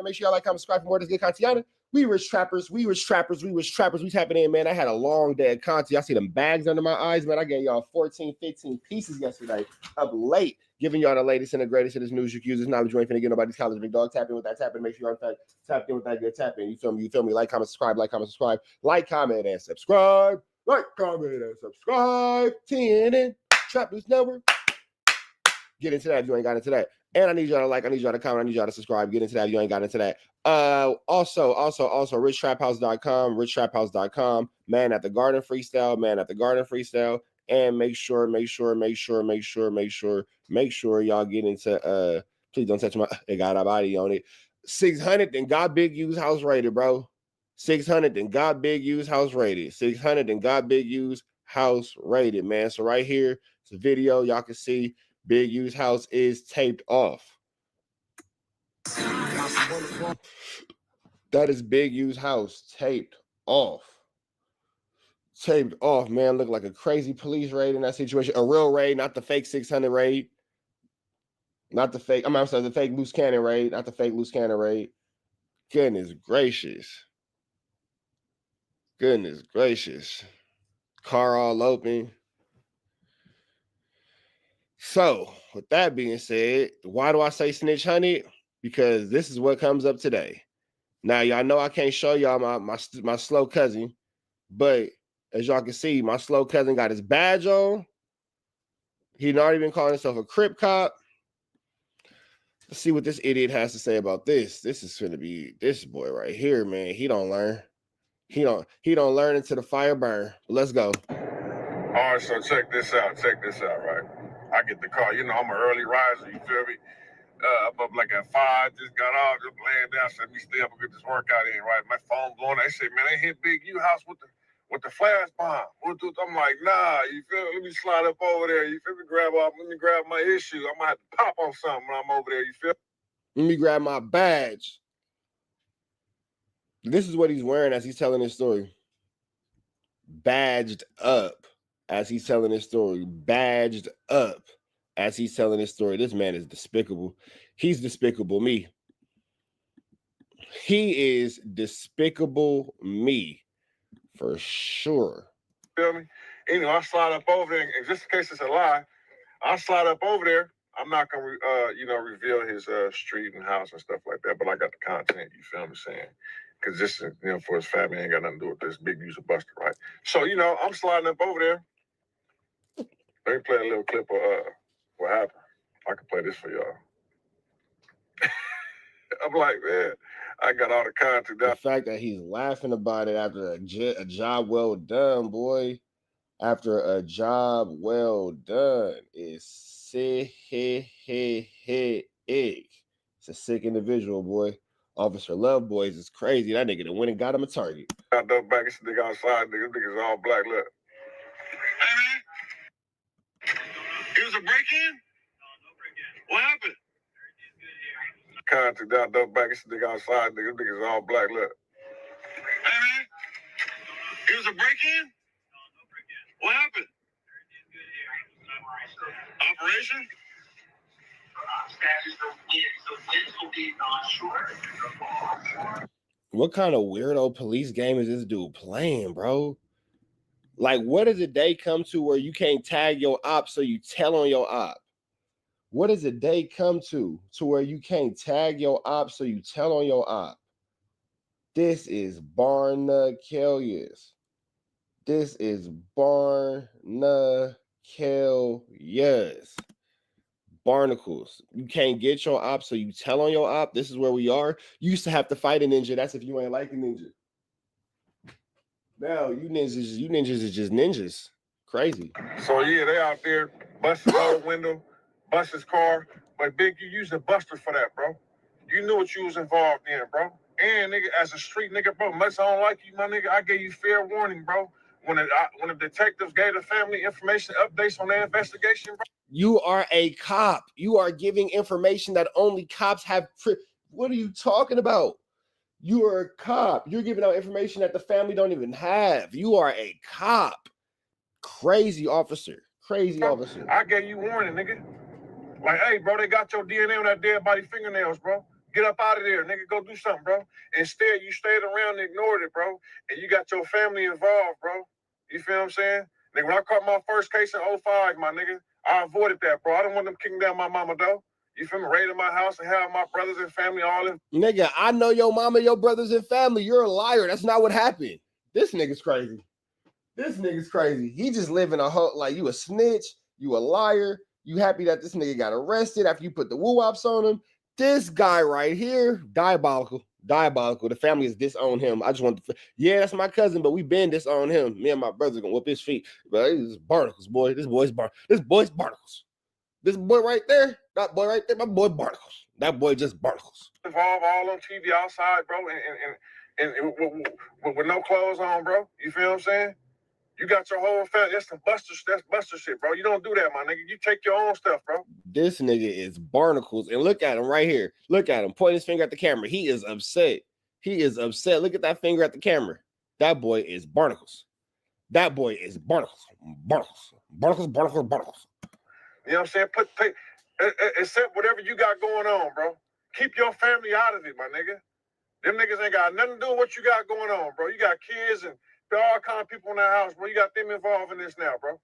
Make sure y'all like, comment, subscribe for more of this good content. We rich trappers. We tapping in, man. I had a long day of content. Y'all see them bags under my eyes, man. I gave y'all 14, 15 pieces yesterday up late, giving y'all the latest and the greatest of this news you can use. This knowledge you ain't finna get nobody's college. Big dog, tap in with that tap in. Make sure you're on tapped in with that good tap in. You feel me? You feel me? Like, comment, subscribe. Like, comment, subscribe. Like, comment, and subscribe. Like, comment, and subscribe. TNN Trap News Network. Get into that if you ain't got into that. And I need y'all to like, I need y'all to comment, I need y'all to subscribe. Get into that if you ain't got into that. Also, richtraphouse.com, Man at the Garden freestyle. And make sure y'all get into please don't touch my it got a body on it. 600 and got big use house rated, bro. 600 and got big use house rated. 600 and got big use house rated, man. So right here, it's a video y'all can see. Big U's house is taped off. That is Big U's house taped off. Taped off, man. Look like a crazy police raid in that situation. A real raid, not the fake 600 raid. Not the fake, I'm sorry, the fake loose cannon raid. Not the fake loose cannon raid. Goodness gracious. Goodness gracious. Car all open. So, with that being said, why do I say snitch hunted? Because this is what comes up today. Now, y'all know I can't show y'all my slow cousin, but as y'all can see, my slow cousin got his badge on. He not even calling himself a Crip cop. Let's see what this idiot has to say about this. This is going to be this boy right here, man. He don't learn. He don't learn until the fire burn. Let's go. All right, so check this out, right? I get the call. You know, I'm an early riser, you feel me? I'm up like at 5, just got off, just laying down, said, let me stay up and get this workout in, right? My phone blowing. They say, man, they hit Big U house with the flash bomb. I'm like, nah, you feel me? Let me slide up over there, you feel me? Let me grab my issue. I'm gonna have to pop on something when I'm over there, you feel me? Let me grab my badge. This is what he's wearing as he's telling his story. Badged up as he's telling his story. Badged up as he's telling his story. This man is despicable. He's despicable me. He is despicable me for sure. Feel me? You know, I slide up over there, and just in case it's a lie, I'll slide up over there. I'm not gonna, reveal his street and house and stuff like that, but I got the content. You feel me saying? Because this, for his family, ain't got nothing to do with this Big user buster, right? So, I'm sliding up over there. Let me play a little clip of what happened. I can play this for y'all. I'm like, man, I got all the content down. The fact that he's laughing about it after a job well done, boy. After a job well done is sick. It's a sick individual, boy. Officer Love Boys is crazy. That nigga that went and got him a target. I dug back, this nigga outside, niggas all black, look. Hey, man. It was a break-in? No break-in. What happened? Contact down, dug back, this nigga outside, niggas all black, look. Hey, man. It was a break-in? No break-in. What happened? Operation? What kind of weirdo police game is this dude playing, bro? Like, what does a day come to where you can't tag your op so you tell on your op? What does a day come to where you can't tag your op so you tell on your op? This is Barnacalious. This is Barnacalious. Barnacles. You can't get your op, so you tell on your op. This is where we are. You used to have to fight a ninja. That's if you ain't like a ninja. Now you ninjas is just ninjas. Crazy. So yeah, they out there busting out the window, bust his car. But Big, you used a buster for that, bro. You knew what you was involved in, bro. And nigga, as a street nigga, bro, much I don't like you, my nigga, I gave you fair warning, bro. When the detectives gave the family information updates on their investigation, bro. You are a cop. You are giving information that only cops have. What are you talking about? You are a cop. You're giving out information that the family don't even have. You are a cop. Crazy officer. Crazy officer. I gave you warning, nigga. Like, hey, bro, they got your DNA on that dead body fingernails, bro. Get up out of there, nigga. Go do something, bro. Instead, you stayed around and ignored it, bro. And you got your family involved, bro. You feel what I'm saying? Nigga, when I caught my first case in 05, my nigga, I avoided that, bro. I don't want them kicking down my mama, though. You feel me? Raiding my house and have my brothers and family all in. Nigga, I know your mama, your brothers and family. You're a liar. That's not what happened. This nigga's crazy. This nigga's crazy. He just living a whole, like, you a snitch, you a liar. You happy that this nigga got arrested after you put the woo-wops on him. This guy right here, diabolical. Diabolical. The family has disowned him. I just want to, yeah, that's my cousin, but we been disowned him. Me and my brother gonna whoop his feet. But this is barnacles, boy. This boy's barnacles. This boy right there, that boy right there, my boy barnacles. That boy just barnacles. Involved all on TV outside, bro, and with no clothes on, bro. You feel what I'm saying? You got your whole family. That's buster shit, bro. You don't do that, my nigga. You take your own stuff, bro. This nigga is barnacles. And look at him right here. Look at him. Point his finger at the camera. He is upset. He is upset. Look at that finger at the camera. That boy is barnacles. That boy is barnacles. Barnacles. Barnacles, barnacles, barnacles. You know what I'm saying? Accept whatever you got going on, bro. Keep your family out of it, my nigga. Them niggas ain't got nothing to do with what you got going on, bro. You got kids and all kind of people in that house, bro. You got them involved in this now, bro.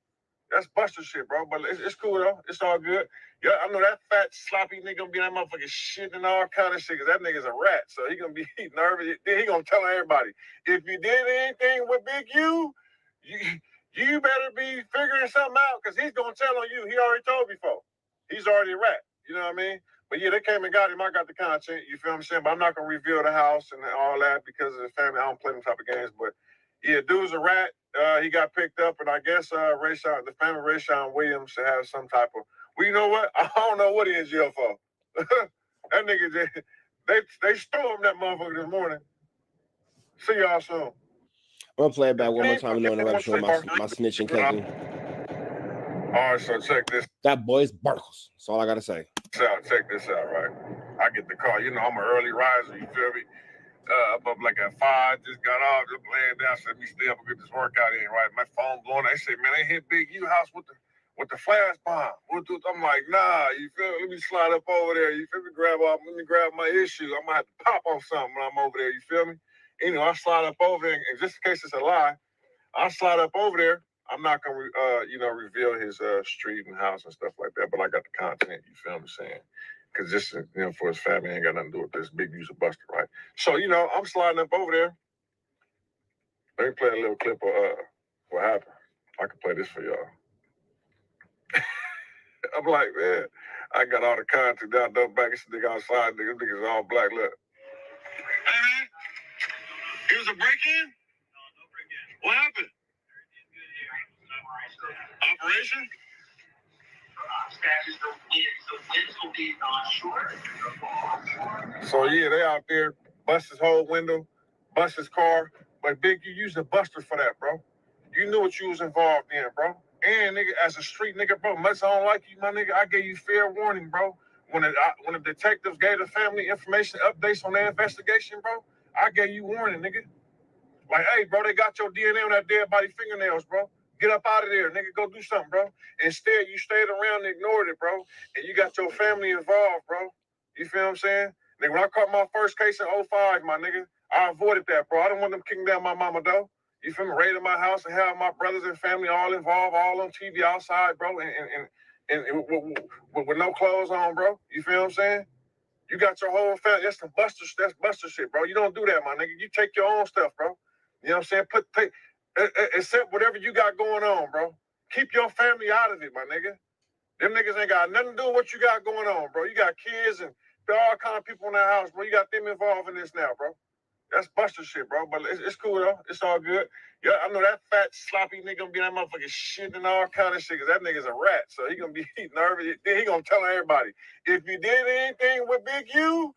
That's buster shit, bro. But it's cool, though. It's all good. Yeah, I know that fat, sloppy nigga gonna be that motherfucking shit and all kind of shit, because that nigga's a rat. So he gonna be nervous. Then he gonna tell everybody, if you did anything with Big U, you better be figuring something out, because he's gonna tell on you. He already told before. He's already a rat. You know what I mean? But yeah, they came and got him. I got the content. You feel what I'm saying? But I'm not gonna reveal the house and all that because of the family. I don't play them type of games. But yeah, dude's a rat. He got picked up, and I guess the family Rayshawn Williams should have some type of. Well, you know what? I don't know what he in jail for. That nigga, they stormed that motherfucker this morning. See y'all soon. I'm gonna play it back one more time. You know, in the rap show, my snitching cousin. All right, so check this. That boy's barnacles. That's all I gotta say. Check this out, right? I get the call. You know, I'm an early riser. You feel me? Up like at 5, just got off, just laying down, said me stay up and get this workout in, right? My phone blowing. They say, man, they hit Big U house with the flash bomb. I'm like, nah, you feel me? Let me slide up over there. You feel me? Let me grab my issue. I'm gonna have to pop on something when I'm over there. You feel me? Anyway, I slide up over there, and just in case it's a lie, I slide up over there. I'm not gonna, reveal his street and house and stuff like that, but I got the content. You feel me saying? Because this, for his family, ain't got nothing to do with this. Big U's a buster, right? So, I'm sliding up over there. Let me play a little clip of what happened. I can play this for y'all. I'm like, man, I got all the content down, dumb back. This nigga outside, nigga. This nigga's all black. Look. Hey, man. It was a break-in? No break-in. What happened? Operation? So yeah, they out there, bust his whole window, bust his car. But Big, you used a buster for that, bro. You knew what you was involved in, bro. And nigga, as a street nigga, bro, much I don't like you, my nigga, I gave you fair warning, bro. When the detectives gave the family information updates on their investigation, bro, I gave you warning, nigga. Like, hey, bro, they got your DNA on that dead body fingernails, bro. Get up out of there, nigga. Go do something, bro. Instead, you stayed around and ignored it, bro. And you got your family involved, bro. You feel what I'm saying? Nigga, when I caught my first case in 05, my nigga, I avoided that, bro. I don't want them kicking down my mama, though. You feel me? Raiding my house and have my brothers and family all involved, all on TV outside, bro. And with no clothes on, bro. You feel what I'm saying? You got your whole family. That's buster shit, bro. You don't do that, my nigga. You take your own stuff, bro. You know what I'm saying? Accept whatever you got going on, bro. Keep your family out of it, my nigga. Them niggas ain't got nothing to do with what you got going on, bro. You got kids and all kind of people in that house, bro. You got them involved in this now, bro. That's buster shit, bro. But it's cool, though. It's all good. Yeah, I know that fat, sloppy nigga gonna be that motherfucking shit and all kind of shit, because that nigga's a rat. So he gonna be nervous. Then he gonna tell everybody, if you did anything with Big U,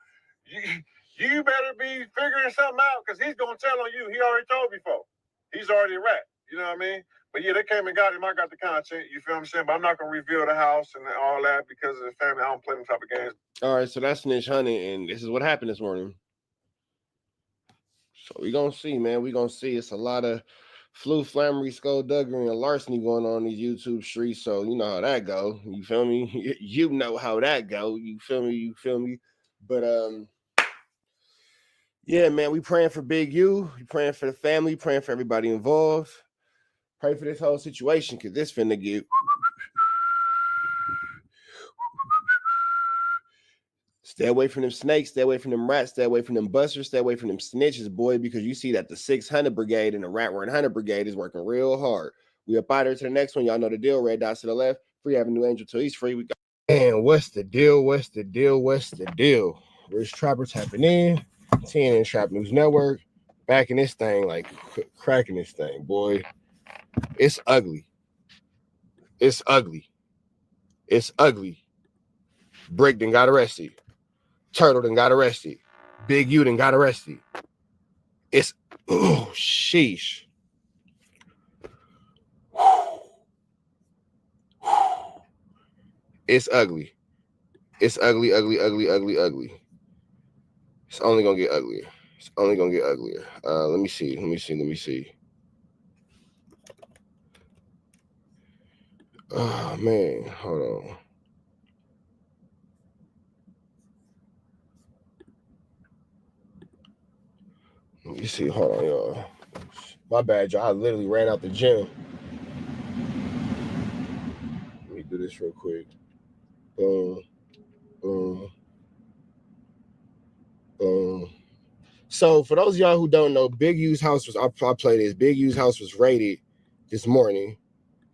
you better be figuring something out, because he's gonna tell on you. He already told before. He's already a rat. You know what I mean? But yeah, they came and got him. I got the content. You feel what I'm saying? But I'm not gonna reveal the house and all that because of the family. I don't play them type of games. All right, so that's Snitch Honey, and this is what happened this morning. So we gonna see, man. We gonna see. It's a lot of flammery, skullduggery, and larceny going on these YouTube streets. So you know how that go. You feel me? You know how that go. You feel me? But Yeah, man, we praying for Big U. We praying for the family, praying for everybody involved. Pray for this whole situation because this finna get. Stay away from them snakes, stay away from them rats, stay away from them busters, stay away from them snitches, boy, because you see that the 600 Brigade and the Rat 100 Brigade is working real hard. We up out here to the next one. Y'all know the deal. Red dots to the left. Free Avenue Angel till he's free. We got. And what's the deal? What's the deal? What's the deal? Rich Trapper tapping in. TNN Trap News Network. Back in this thing, like cracking this thing, boy. It's ugly. It's ugly. It's ugly. Brick done got arrested. Turtle done got arrested. Big U done got arrested. It's, oh, sheesh. It's ugly. It's ugly, ugly, ugly, ugly, ugly. It's only gonna get uglier. It's only gonna get uglier. Let me see. Oh man, hold on. Let me see. Hold on, y'all. My bad, y'all. I literally ran out the gym. Let me do this real quick. Boom, boom, boom. So for those of y'all who don't know, Big U's house was, I'll play this. Big U's house was raided this morning.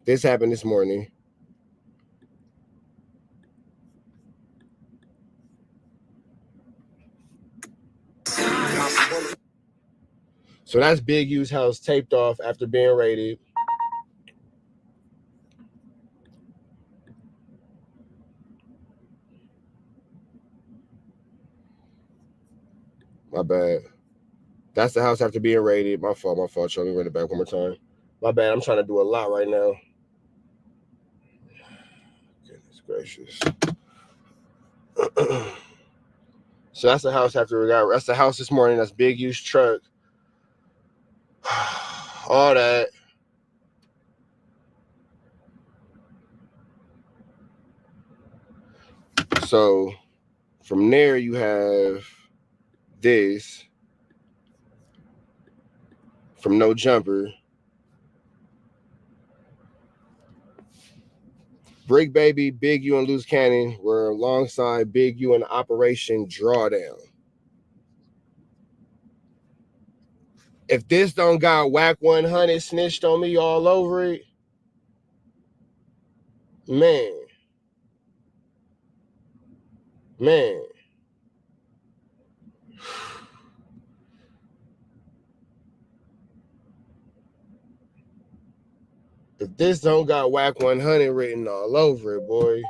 This happened this morning. So that's Big U's house taped off after being raided. My bad. That's the house after being raided. My fault. Show me run it back one more time. My bad. I'm trying to do a lot right now. Goodness gracious. So that's the house after we got. That's the house this morning. That's Big U's truck. All that. So from there you have this from No Jumper. Brick Baby, Big U, and Loose Cannon were alongside Big U in Operation Drawdown. If this don't got WACK 100 snitched on me all over it, man. If this don't got WACK 100 written all over it, boy.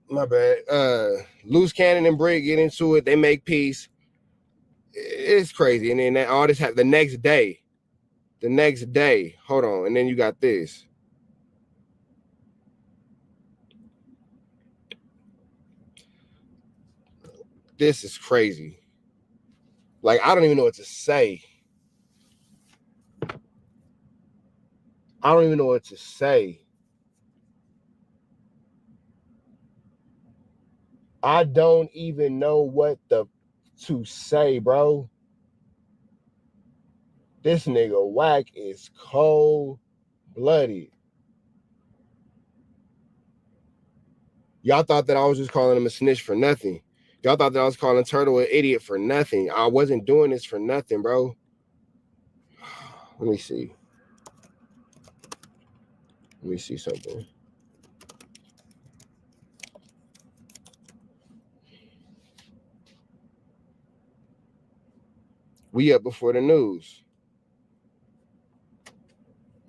My bad. Loose Cannon and Brick get into it. They make peace. It's crazy. And then all this happened the next day. Hold on. And then you got this. This is crazy. Like, I don't even know what to say. I don't even know what to say. I don't even know what to say, bro. This nigga WACK is cold-blooded. Y'all thought that I was just calling him a snitch for nothing. Y'all thought that I was calling Turtle an idiot for nothing. I wasn't doing this for nothing, bro. Let me see. Let me see something. We up before the news.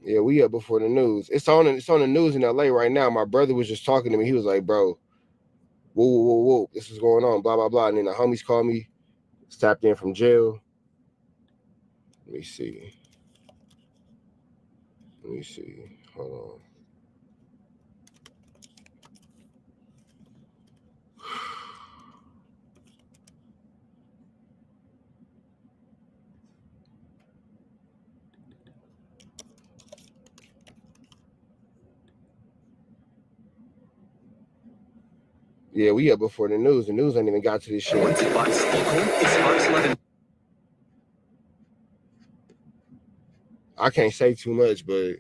Yeah, we up before the news. It's on the news in LA right now. My brother was just talking to me. He was like, bro, whoa. This is going on, blah, blah, blah. And then the homies called me, tapped in from jail. Let me see. Hold on. Yeah, we up before the news. The news ain't even got to this shit. I can't say too much, but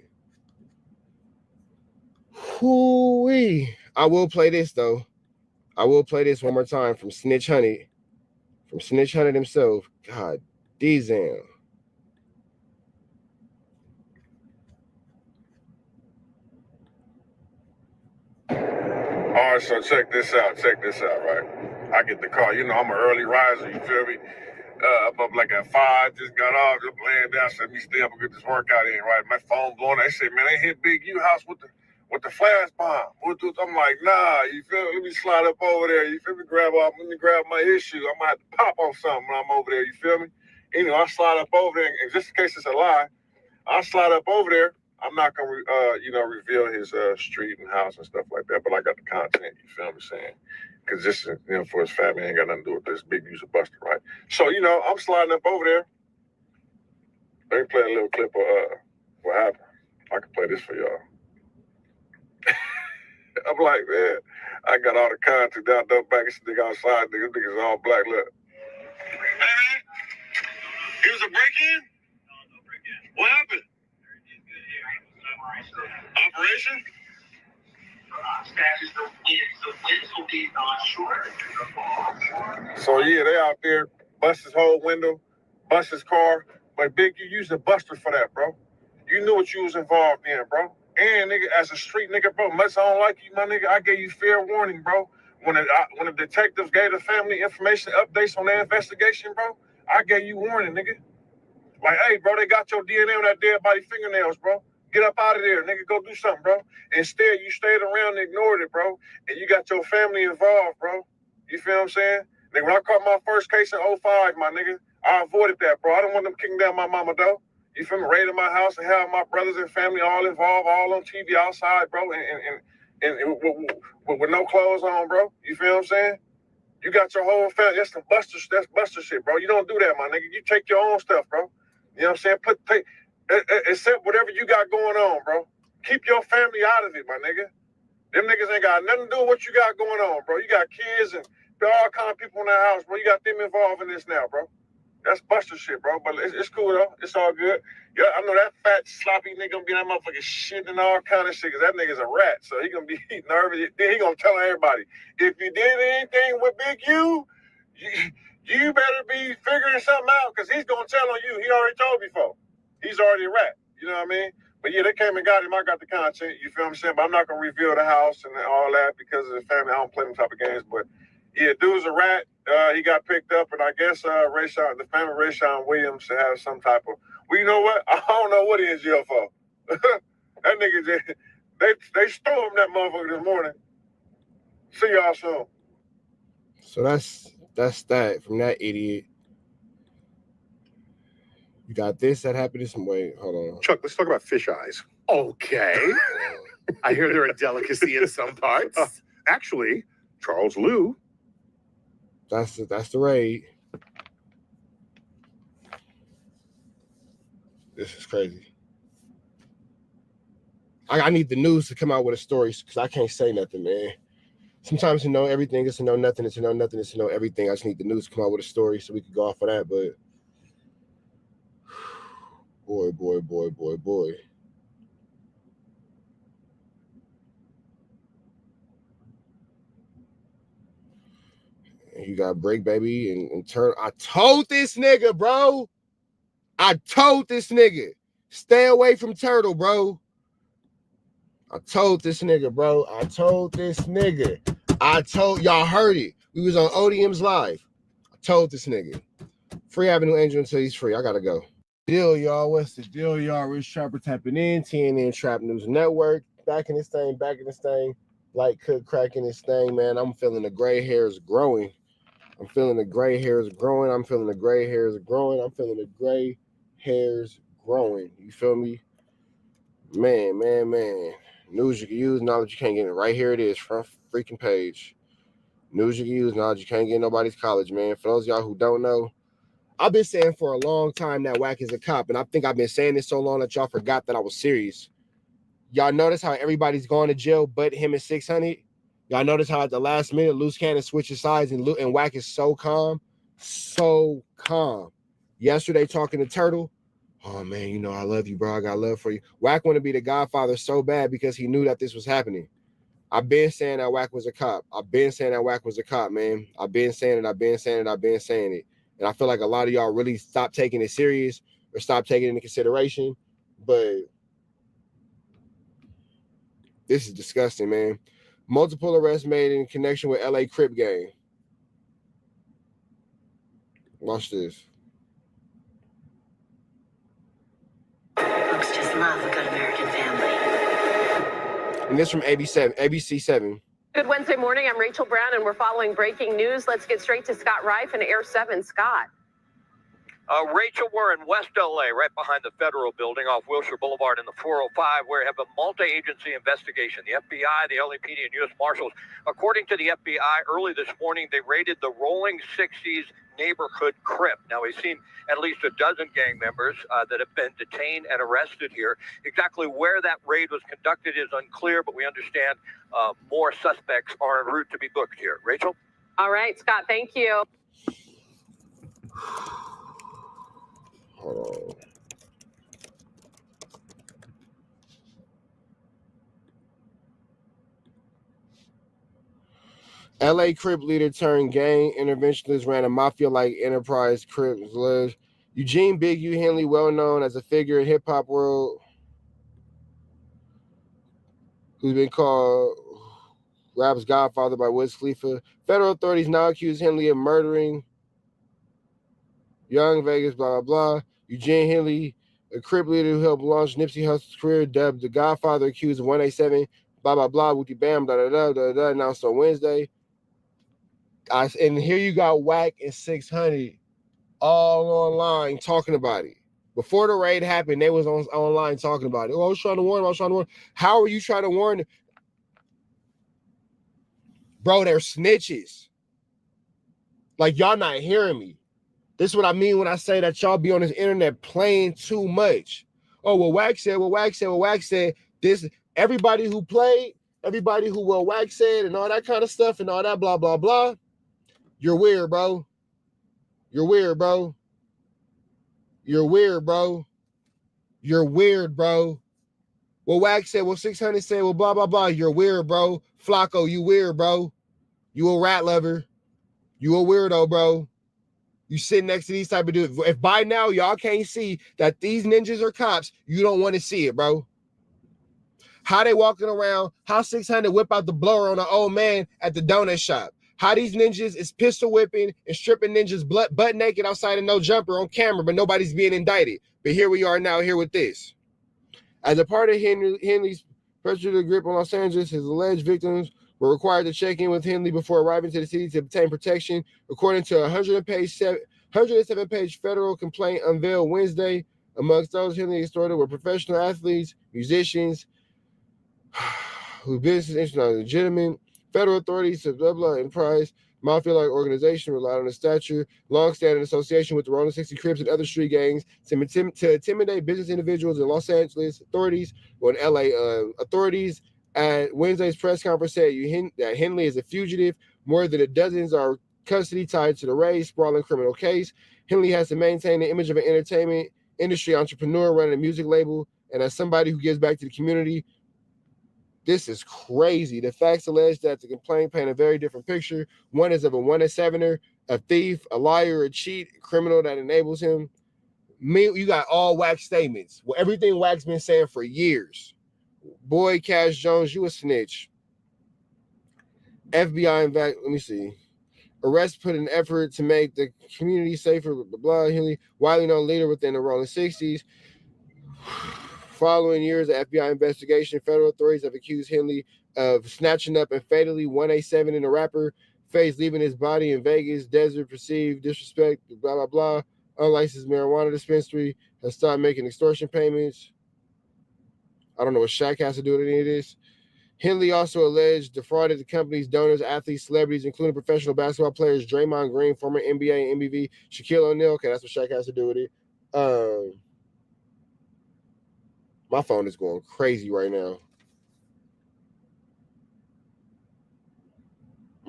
whoo-wee. I will play this though. I will play this one more time from Snitch Hunted. From Snitch Hunted himself. God, D-Zam. All right, so check this out, right? I get the call. You know, I'm an early riser, you feel me? I'm up like at 5, just got off, just laying down, said, let me stay up and get this workout in, right? My phone blowing. They say, man, they hit Big U house with the flash bomb. I'm like, nah, you feel me? Let me slide up over there, you feel me? Let me grab my issue. I'm gonna have to pop on something when I'm over there, you feel me? Anyway, I slide up over there, and just in case it's a lie, I slide up over there. I'm not gonna, reveal his street and house and stuff like that, but I got the content. You feel me saying? Because this, for his family, ain't got nothing to do with this. Big use of Buster, right? So, I'm sliding up over there. Let me play a little clip of what happened. I can play this for y'all. I'm like, man, I got all the content down, back, this nigga outside, nigga. This nigga's all black. Look. Hey, man, it was a break-in? No break-in. What happened? Operation? So yeah, they out there, bust his whole window, bust his car. But Big, you used a buster for that, bro. You knew what you was involved in, bro. And nigga, as a street nigga, bro, much I don't like you, my nigga, I gave you fair warning, bro. When the detectives gave the family information updates on their investigation, bro, I gave you warning, nigga. Like, hey, bro, they got your DNA on that dead body fingernails, bro. Get up out of there, nigga. Go do something, bro. Instead, you stayed around and ignored it, bro. And you got your family involved, bro. You feel what I'm saying? Nigga, when I caught my first case in 05, my nigga, I avoided that, bro. I don't want them kicking down my mama, though. You feel me? Raiding my house and have my brothers and family all involved, all on TV outside, bro, and with no clothes on, bro. You feel what I'm saying? You got your whole family. That's buster shit, bro. You don't do that, my nigga. You take your own stuff, bro. You know what I'm saying? Accept whatever you got going on, bro. Keep your family out of it, my nigga. Them niggas ain't got nothing to do with what you got going on, bro. You got kids and all kind of people in that house, bro. You got them involved in this now, bro. That's buster shit, bro. But it's cool, though. It's all good. Yeah, I know that fat, sloppy nigga gonna be that motherfucking shit and all kind of shit, because that nigga's a rat. So he gonna be nervous. Then he gonna tell everybody, if you did anything with Big U, you better be figuring something out, because he's gonna tell on you. He already told before. He's already a rat. You know what I mean? But yeah, they came and got him. I got the content. You feel what I'm saying? But I'm not gonna reveal the house and all that because of the family. I don't play them type of games. But yeah, dude's a rat. He got picked up, and I guess the family Rayshawn Williams has some type of. Well, you know what? I don't know what he in jail for. That nigga just they stormed that motherfucker this morning. See y'all soon. So that's that from that idiot. You got this that happened this way. Hold on. Chuck, let's talk about fish eyes. Okay. I hear they're a delicacy in some parts. Actually, Charles Liu. That's the raid. This is crazy. I need the news to come out with a story because I can't say nothing, man. Sometimes to know everything is to know nothing, is to know nothing, is to know everything. I just need the news to come out with a story so we could go off of that. But boy. And you got Break Baby and Turtle. I told this nigga, bro. Stay away from Turtle, bro. I told this nigga, bro. Y'all heard it. We was on ODM's live. I told this nigga. Free Avenue Angel until he's free. I gotta go. Deal, y'all. What's the deal, y'all? Rich Trapper tapping in. TNN Trap News Network. Back in this thing. Light Cook cracking this thing, man. I'm feeling the gray hairs growing. I'm feeling the gray hairs growing. You feel me? Man. News you can use, knowledge you can't get. Right here it is, front freaking page. News you can use, knowledge you can't get in nobody's college, man. For those of y'all who don't know, I've been saying for a long time that WACK is a cop, and I think I've been saying this so long that y'all forgot that I was serious. Y'all notice how everybody's going to jail but him and 600? Y'all notice how at the last minute, Loose Cannon switches sides and WACK is so calm? So calm. Yesterday talking to Turtle, oh man, you know, I love you, bro. I got love for you. WACK want to be the Godfather so bad because he knew that this was happening. I've been saying that WACK was a cop. I've been saying that WACK was a cop, man. I've been saying it. I've been saying it. I've been saying it. And I feel like a lot of y'all really stopped taking it serious or stopped taking it into consideration. But this is disgusting, man. Multiple arrests made in connection with LA Crip gang. Watch this. Folks just love a good American family. And this from ABC7. Good Wednesday morning. I'm Rachel Brown, and we're following breaking news. Let's get straight to Scott Reif in Air 7. Scott. Rachel, we're in West LA, right behind the federal building off Wilshire Boulevard in the 405, where we have a multi-agency investigation. The FBI, the LAPD, and U.S. Marshals. According to the FBI, early this morning, they raided the Rolling 60s neighborhood Crip. Now, we've seen at least a dozen gang members that have been detained and arrested here. Exactly where that raid was conducted is unclear, but we understand more suspects are en route to be booked here. Rachel? All right, Scott, thank you. Hold on. LA Crip leader turned gang interventionist ran a mafia-like enterprise. Crips led Eugene Big U Henley, well known as a figure in hip-hop world, who's been called rap's godfather by Wiz Khalifa. Federal authorities now accuse Henley of murdering Young Vegas, blah, blah, blah. Eugene Henley, a Crip leader who helped launch Nipsey Hussle's career, dubbed the Godfather, accused of 187, blah, blah, blah, wooty bam, da, da, da, da, da, announced on Wednesday. And here you got WACK and 600 all online talking about it. Before the raid happened, they was online talking about it. Oh, I was trying to warn him. How are you trying to warn them? Bro, they're snitches. Like, y'all not hearing me. This is what I mean when I say that y'all be on this internet playing too much. Oh, well, WACK said. This, everybody who played, everybody who WACK said and all that kind of stuff and all that blah, blah, blah. You're weird, bro. You're weird, bro. You're weird, bro. You're weird, bro. Well, WACK said, well, 600 said, well, blah, blah, blah. You're weird, bro. FLAKKO, you weird, bro. You a rat lover. You a weirdo, bro. You sit next to these type of dudes. If by now y'all can't see that these ninjas are cops, you don't want to see it, bro. How they walking around, how 600 whip out the blower on an old man at the donut shop. How these ninjas is pistol whipping and stripping ninjas butt naked outside of no jumper on camera, but nobody's being indicted. But here we are now here with this. As a part of Henley's pressure grip on Los Angeles, his alleged victims were required to check in with Henley before arriving to the city to obtain protection, according to a 107-page federal complaint unveiled Wednesday. Amongst those Henley extorted were professional athletes, musicians, whose business interests are legitimate. Federal authorities of blah enterprise, mafia-like organization relied on a stature, long-standing association with the Rolling 60 Crips and other street gangs to intimidate business individuals in Los Angeles. Authorities, or in LA, authorities at Wednesday's press conference said that Henley is a fugitive. More than a dozen are custody tied to the raid, sprawling criminal case. Henley has to maintain the image of an entertainment industry entrepreneur running a music label and as somebody who gives back to the community. This is crazy. The facts allege that the complaint paint a very different picture. One is of a 1-7er, a thief, a liar, a cheat, a criminal that enables him. You got all WACK statements. Well, everything WACK's been saying for years. Boy, Cash Jones, you a snitch. FBI, let me see. Arrest put in effort to make the community safer, blah, blah, blah. Henley, widely known leader within the Rolling 60s. Following years of FBI investigation, federal authorities have accused Henley of snatching up and fatally 187 in a rapper face, leaving his body in Vegas desert, perceived disrespect, blah, blah, blah. Unlicensed marijuana dispensary has stopped making extortion payments. I don't know what Shaq has to do with any of this. Henley also alleged defrauded the company's donors, athletes, celebrities, including professional basketball players Draymond Green, former NBA and MVP, Shaquille O'Neal. Okay, that's what Shaq has to do with it. My phone is going crazy right now.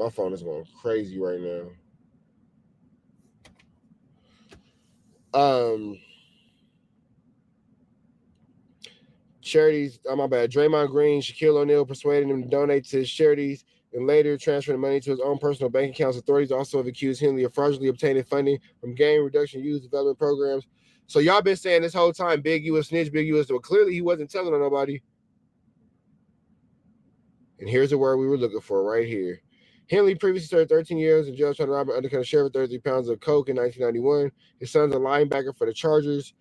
My phone is going crazy right now. Charities, my bad. Draymond Green, Shaquille O'Neal persuaded him to donate to his charities and later transfer the money to his own personal bank accounts. Authorities also have accused Henley of fraudulently obtaining funding from gang reduction youth development programs. So y'all been saying this whole time, Big U was snitch, Big U was, well, clearly he wasn't telling on nobody. And here's the word we were looking for right here. Henley previously served 13 years in jail trying to rob an undercover sheriff of 33 pounds of coke in 1991. His son's a linebacker for the Chargers.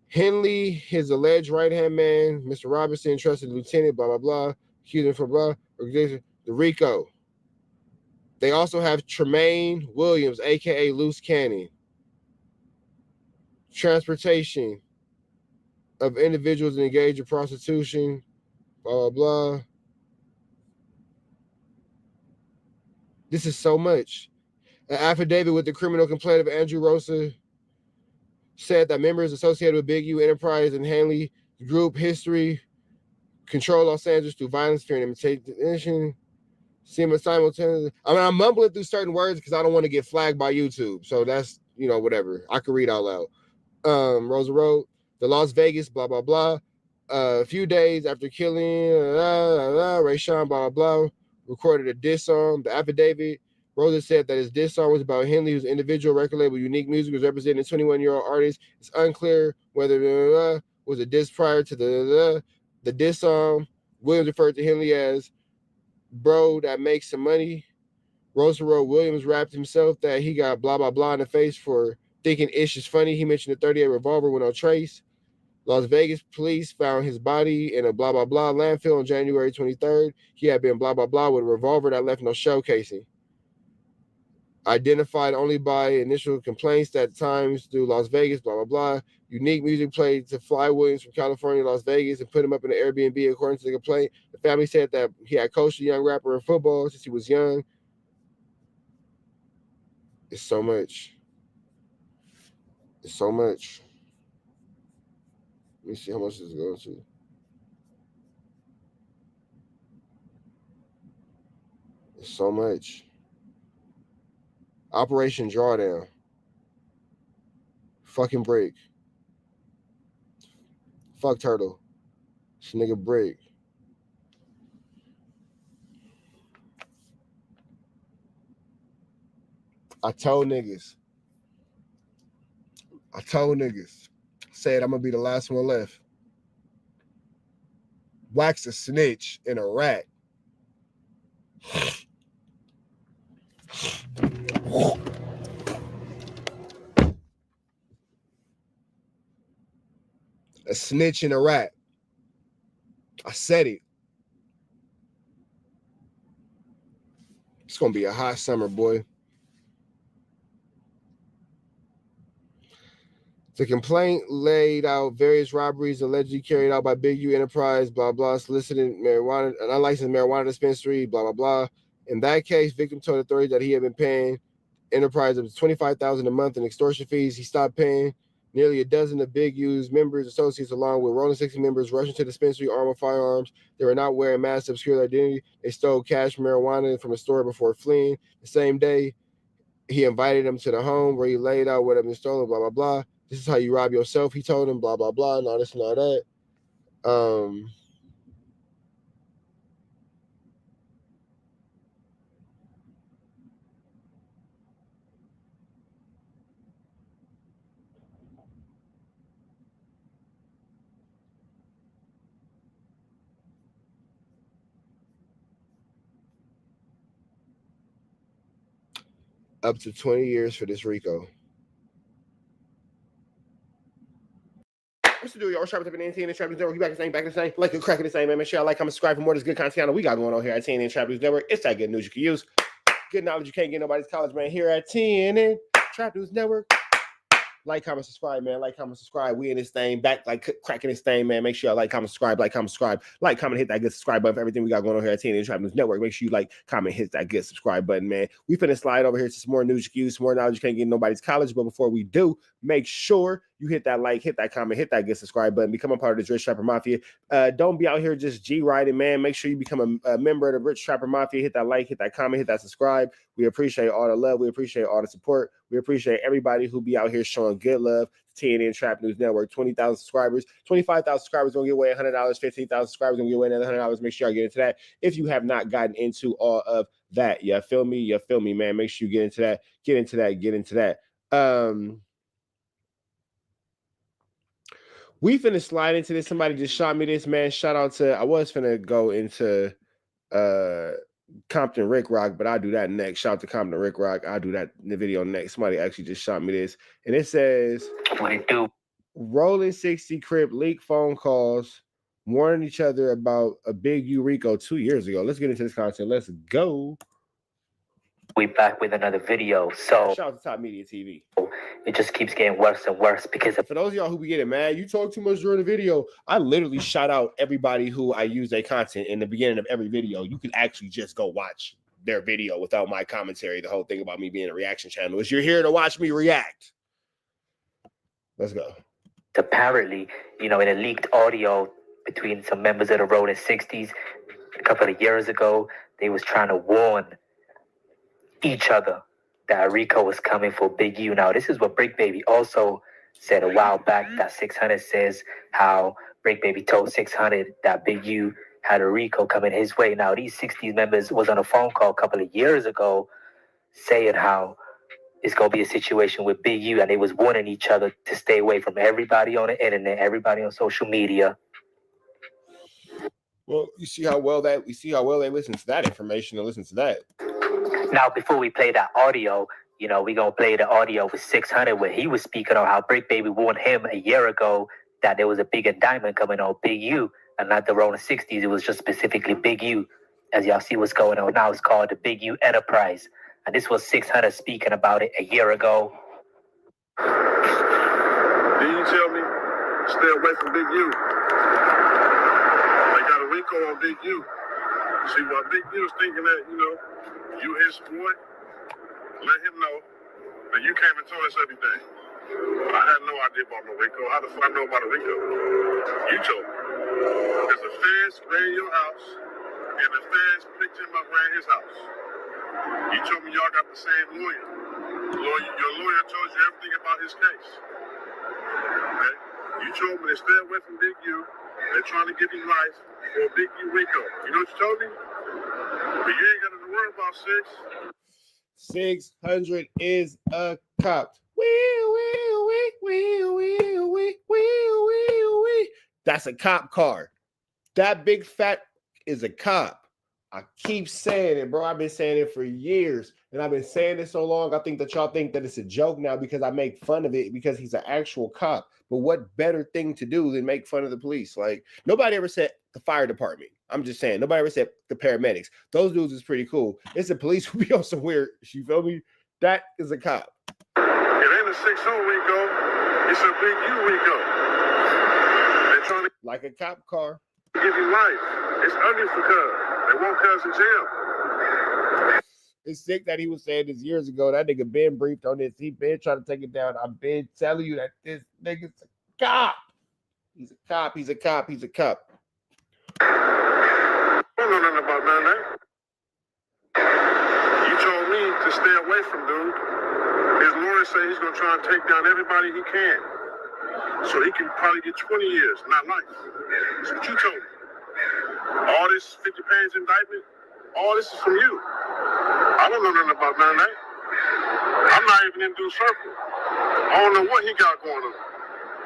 Henley, his alleged right-hand man, Mr. Robinson, trusted lieutenant, blah, blah, blah, accused him for blah, organization, the Rico. They also have Tremaine Williams, a.k.a. Loose Cannon. Transportation of individuals engaged in prostitution, blah, blah, blah. This is so much. An affidavit with the criminal complaint of Andrew Rosa said that members associated with Big U Enterprise and Henley Group history control Los Angeles through violence, fear, and imitation. Simultaneously, I mean, I'm mumbling through certain words because I don't want to get flagged by YouTube. So that's, whatever. I can read out loud. Rosa wrote, the Las Vegas, blah, blah, blah. A few days after killing Ray Sean, blah, blah, blah, recorded a diss song. The affidavit, Rosa said that his diss song was about Henley, whose individual record label, Unique Music, was representing a 21-year-old artist. It's unclear whether was a diss prior to the diss song. Williams referred to Henley as bro that makes some money. Rosa wrote Williams rapped himself that he got blah, blah, blah in the face for thinking Ish is funny. He mentioned the 38 revolver with no trace. Las Vegas police found his body in a blah, blah, blah landfill on January 23rd. He had been blah, blah, blah with a revolver that left no shell casing. Identified only by initial complaints at times through Las Vegas, blah, blah, blah. Unique Music played to Fly Williams from California, Las Vegas, and put him up in an Airbnb according to the complaint. The family said that he had coached a young rapper in football since he was young. It's so much. It's so much. Let me see how much this is going to. It's so much. Operation Drawdown. Fucking break. Fuck Turtle. This nigga break. I told niggas. Said I'm gonna be the last one left. WACK's a snitch and a rat. A snitch and a rat. I said it. It's gonna be a hot summer, boy. The complaint laid out various robberies allegedly carried out by Big U Enterprise, blah, blah, solicited marijuana, an unlicensed marijuana dispensary, blah, blah, blah. In that case, victim told authorities that he had been paying Enterprise of $25,000 a month in extortion fees. He stopped paying. Nearly a dozen of Big U's members, associates, along with Rolling 60 members, rushed into the dispensary armed with firearms. They were not wearing masks to obscure their identity. They stole cash marijuana from a store before fleeing. The same day, he invited them to the home where he laid out what had been stolen, blah, blah, blah. This is how you rob yourself, he told him, blah, blah, blah, and all this and all that. Up to 20 years for this Rico. What's the deal, y'all? Sharp up in TNN Trap News Network. You back the same. Like a crack in the same, man. Make sure y'all like, comment, subscribe for more of this good content we got going on here at TNN Trap News Network. It's that good news you can use. Good knowledge you can't get nobody's college, man. Here at TNN Trap News Network. Like, comment, subscribe, man. Like, comment, subscribe. We in this thing, back like cracking this thing, man. Make sure y'all like, comment, subscribe, like, comment, subscribe. Like, comment, hit that good subscribe button for everything we got going on here at TNN Trap News Network. Make sure you like, comment, hit that good subscribe button, man. We finna slide over here to some more news you can use, some more knowledge you can't get nobody's college. But before we do, make sure you hit that like, hit that comment, hit that get subscribe button, become a part of this Rich Trapper Mafia. Don't be out here just G-riding, man. Make sure you become a member of the Rich Trapper Mafia. Hit that like, hit that comment, hit that subscribe. We appreciate all the love. We appreciate all the support. We appreciate everybody who be out here showing good love to TNN Trap News Network. 20,000 subscribers, 25,000 subscribers gonna get away $100. 15,000 subscribers gonna get away another $100. Make sure y'all get into that. If you have not gotten into all of that, you feel me? You feel me, man? Make sure you get into that. Get into that. Get into that. We finna slide into this. Somebody just shot me this, man. Shout out to, I was finna go into Compton Rick Rock, but I'll do that next. Shout out to Compton Rick Rock. I'll do that in the video next. Somebody actually just shot me this. And it says, What it do? Rolling 60 Crip leak phone calls warning each other about a big Rico 2 years ago. Let's get into this content. Let's go. We back with another video. So Shout out to Top Media TV. it just keeps getting worse and worse because of For those of y'all who be getting mad, you talk too much during the video. I literally shout out everybody who I use their content in the beginning of every video. You can actually just go watch their video without my commentary. The whole thing about me being a reaction channel is you're here to watch me react. Let's go. apparently, in a leaked audio between some members of the Rolling 60s a couple of years ago, they was trying to warn each other that Rico was coming for Big U. Now, this is what Brick Baby also said a while back, that 600 says how Brick Baby told 600 that Big U had a Rico coming his way. Now, these 60s members was on a phone call a couple of years ago saying how it's going to be a situation with Big U, and they was warning each other to stay away from everybody on the internet, everybody on social media. Well, we see how well they listen to that information and listen to that. Now, before we play that audio, we're going to play the audio with 600 where he was speaking on how Brick Baby warned him a year ago that there was a big indictment coming on Big U and not the Rolling 60s. It was just specifically Big U. As y'all see what's going on now, it's called the Big U Enterprise. And this was 600 speaking about it a year ago. Did you tell me stay away from Big U? They got a Rico on Big U. See, while Big U is thinking that, you his boy, let him know that you came and told us everything. I had no idea about no Rico. How the fuck I know about a Rico? You told me. Because the feds ran your house, and the feds picked him up ran his house. You told me y'all got the same lawyer. Your lawyer told you everything about his case. Okay? You told me to stay away from Big U. They're trying to give him life for Big U Rico. You know what you told me? But you ain't got to worry about 600 is a cop. That's a cop car. That big fat is a cop. I keep saying it, bro. I've been saying it for years, and I've been saying it so long. I think that y'all think that it's a joke now because I make fun of it because he's an actual cop. But what better thing to do than make fun of the police? Like, nobody ever said the fire department. I'm just saying, nobody ever said the paramedics. Those dudes is pretty cool. It's the police who be on some weird. You feel me? That is a cop. It ain't a 6-0 Rico. It's a Big U Rico. They're trying to Like a cop car. give you life. It's ugly for Cuz. They want Cuz in jail. It's sick that he was saying this years ago. That nigga been briefed on this. He been trying to take it down. I've been telling you that this nigga's a cop. He's a cop. He's a cop. He's a cop. I don't know nothing about none of that. You told me to stay away from dude. His lawyer say he's gonna try and take down everybody he can. So he can probably get 20 years, not life. That's what you told me. All this 50 page indictment, all this is from you. I don't know nothing about none of that. I'm not even in due circle. I don't know what he got going on.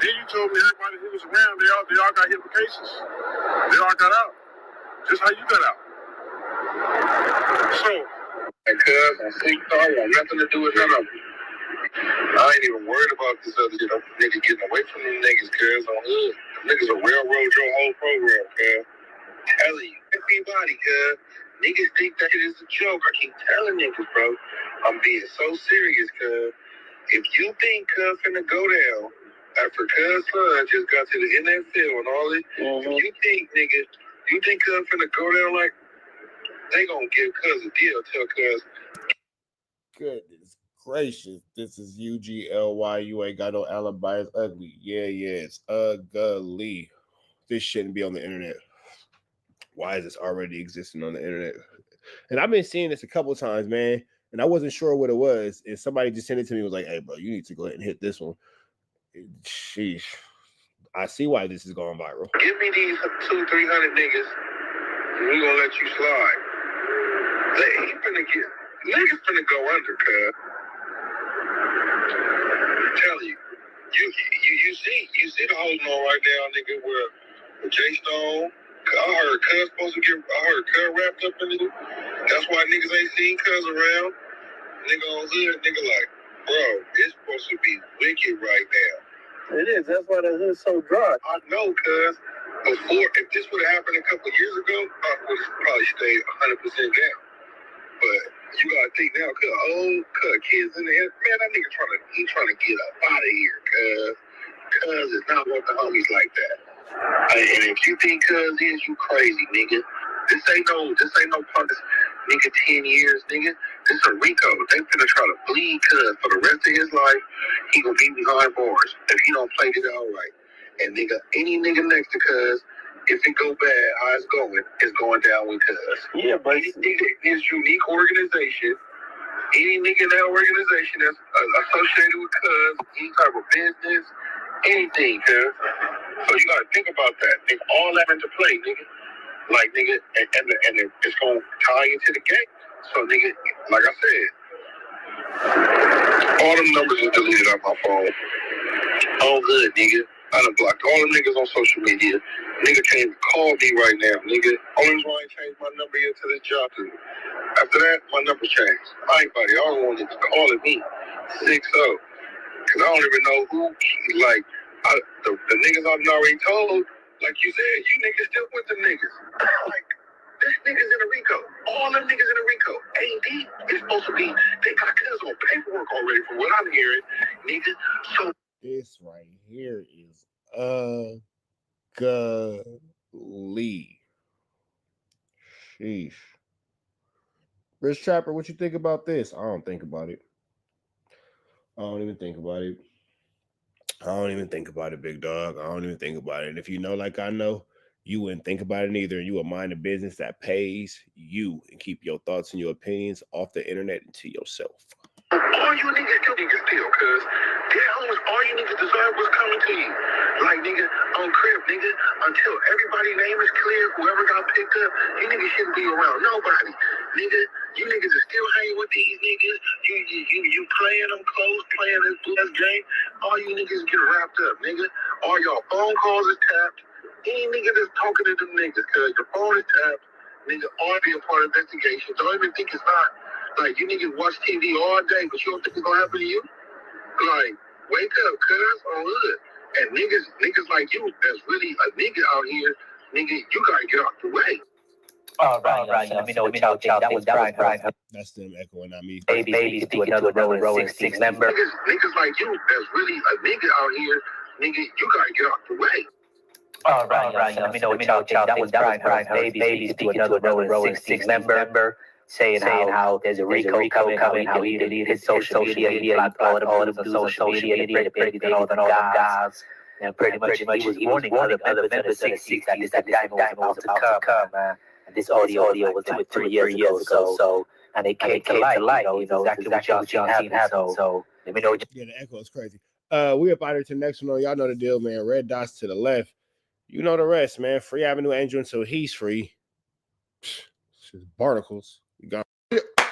Then you told me everybody who was around, they all got hit with cases. They all got out. Just how you got out. So, and Cuz and Sleep, I want nothing to do with none of them. I ain't even worried about this other shit. Niggas getting away from them niggas, Cuz, on hood. Them niggas will railroad your whole program, Cuz. Telling you, everybody, Cuz. Niggas think that it is a joke. I keep telling niggas, bro. I'm being so serious, Cuz. If you think Cuz finna go down after Cuz son just got to the NFL and all this, if you think, niggas, you think Cuz finna go down like they gonna give Cuz a deal, tell Cuz. Goodness gracious. This is UGLY. You ain't got no alibi. It's ugly. Yeah, it's ugly. This shouldn't be on the internet. Why is this already existing on the internet? And I've been seeing this a couple times, man. And I wasn't sure what it was. And somebody just sent it to me, was like, hey, bro, you need to go ahead and hit this one. Sheesh. I see why this is going viral. Give me these 200-300 niggas, and we gonna let you slide. Niggas finna go under, cuz. I'm telling you. You see the whole on right now, nigga, where J Stone, I heard Cuz wrapped up in it. That's why niggas ain't seen Cuz around. Nigga on hood, nigga like, bro, it's supposed to be wicked right now. It is. That's why the hood's so dry. I know, cuz before, if this would have happened a couple of years ago, I would have probably stayed 100% down. But you gotta think now, cuz kids in the head, man, that nigga trying to get up out of here, cuz is not want the homies like that. And if you think cuz is, you crazy, nigga. This ain't no punish. Nigga, 10 years, nigga. This a Rico. They finna try to bleed cuz for the rest of his life. He gonna be behind bars if he don't play it out right. And nigga, any nigga next to cuz, if it go bad, how it's going down with cuz. Yeah, but any nigga in this unique organization, any nigga in that organization that's associated with cuz, any type of business, anything, cuz. So you gotta think about that. Nigga, all that into play, nigga. Like, nigga, and it's gonna tie into the game. So, nigga, like I said, all them numbers are deleted off my phone. All good, nigga. I done blocked all the niggas on social media. Nigga can't even call me right now, nigga. Only reason why I ain't changed my number yet to this job. After that, my number changed. I don't want niggas calling me 6-0. Cause I don't even know who, like, the niggas I've already told, like you said, you niggas still with the niggas. Like, this niggas in a Rico. All them niggas in a Rico. AD is supposed to be, they got cuz on paperwork already from what I'm hearing, nigga. So this right here is ugly. Sheesh. Rich Trapper, what you think about this? I don't think about it. I don't even think about it. Big dog. I don't even think about it. And if you know like I know, you wouldn't think about it either. You would mind a business that pays you and keep your thoughts and your opinions off the internet and to yourself. All you niggas still, cuz all you niggas deserve was coming to you. Like, nigga, on Crips, nigga, until everybody's name is clear, whoever got picked up, you niggas shouldn't be around nobody. Nigga, you niggas are still hanging with these niggas. You playing them close, playing this blessed game. All you niggas get wrapped up, nigga. All y'all phone calls is tapped. Any nigga that's talking to them niggas, cuz your phone is tapped, nigga, all be a part of investigation. Don't even think it's not. Like, you niggas watch TV all day, but you don't think it's gonna happen to you? Like, wake up, cuz, on hood. And niggas like you, that's really a nigga out here, nigga, you gotta get out the way. All right. Let me know what y'all think. That was Brian. That's them echoing, not me. Babies to another Rolling 60 member. Niggas like you, that's really a nigga out here, nigga, you gotta get out the way. All right. Let me know what y'all think. That was Brian. Babies to another Rolling 60 member. Saying how there's a Rico coming, how he deleted his social media, he blocked all of them on social media, pretty all them guys. And pretty much he was warning other members of the 60s that this time was about to come, man. And this audio was like 2 or 3 years ago, so, and it came to light, you know, exactly what y'all seen happen, so let me know. Yeah, the echo is crazy. We up out here to the next one. Y'all know the deal, man. Red dots to the left. You know the rest, man. Free Avenue Angel until he's free. It's just barnacles.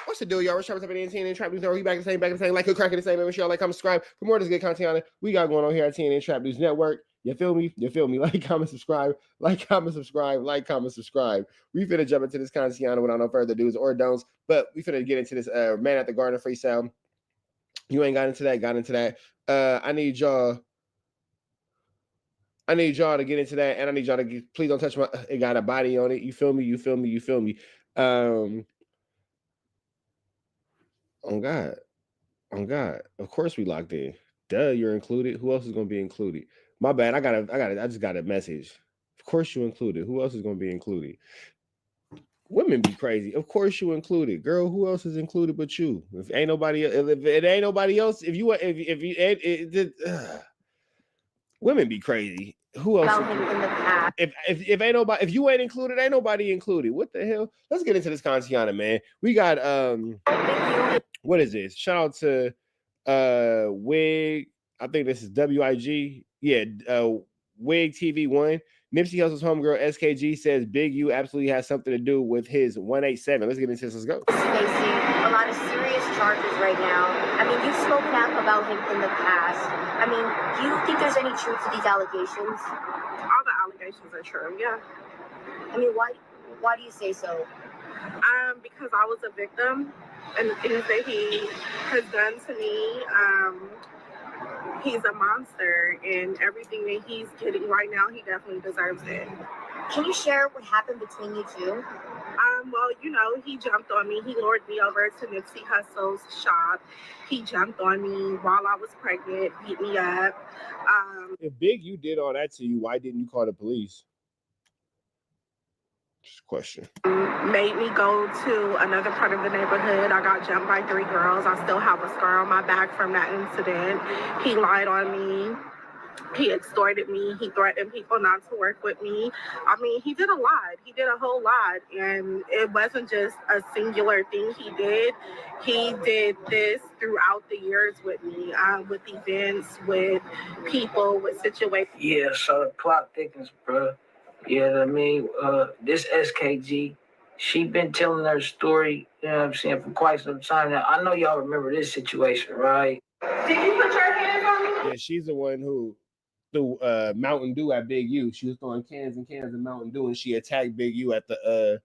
What's the deal, y'all? We're Trappers up at TNN Trap News. We back the same, like cook cracking the same. Make sure y'all like, comment, subscribe for more of this good content on it. We got going on here at TNN Trap News Network. You feel me? Like, comment, subscribe. We finna jump into this content without no further do's or don'ts. But we finna get into this Man at the Garden freestyle. You ain't got into that. I need y'all to get into that, and I need y'all to please don't touch it got a body on it. You feel me? On God. Of course we locked in. Duh, you're included. Who else is gonna be included? My bad. I just got a message. Of course you included. Who else is gonna be included? Women be crazy. Of course you included. Girl, who else is included but you? If ain't nobody, if it ain't nobody else, if you women be crazy. Who else? If ain't nobody, if you ain't included, ain't nobody included. What the hell? Let's get into this Kantiana, man. We got what is this? Shout out to Wig. I think this is WIG. Yeah, Wig TV1. Nipsey Hussle's homegirl SKG says Big U absolutely has something to do with his 187. Let's get into this. Let's go. He's facing a lot of serious charges right now. I mean, you've spoken out about him in the past. I mean, do you think there's any truth to these allegations? All the allegations are true, yeah. I mean, why do you say so? Because I was a victim, and the things that he has done to me, he's a monster, and everything that he's getting right now, he definitely deserves it. Can you share what happened between you two? Well, you know, he jumped on me. He lured me over to Nipsey Hussle's shop. He jumped on me while I was pregnant, beat me up. If Big U did all that to you, why didn't you call the police? Just a question. Made me go to another part of the neighborhood. I got jumped by 3 girls. I still have a scar on my back from that incident. He lied on me. He extorted me. He threatened people not to work with me. I mean, he did a lot. He did a whole lot. And it wasn't just a singular thing he did. He did this throughout the years with me, with events, with people, with situations. Yeah, so the plot thickens, bro. You know what I mean? This SKG, she been telling her story, you know what I'm saying, for quite some time now. I know y'all remember this situation, right? Did you put your hands on me? Yeah, she's the one who threw Mountain Dew at Big U. She was throwing cans and cans of Mountain Dew, and she attacked Big U at the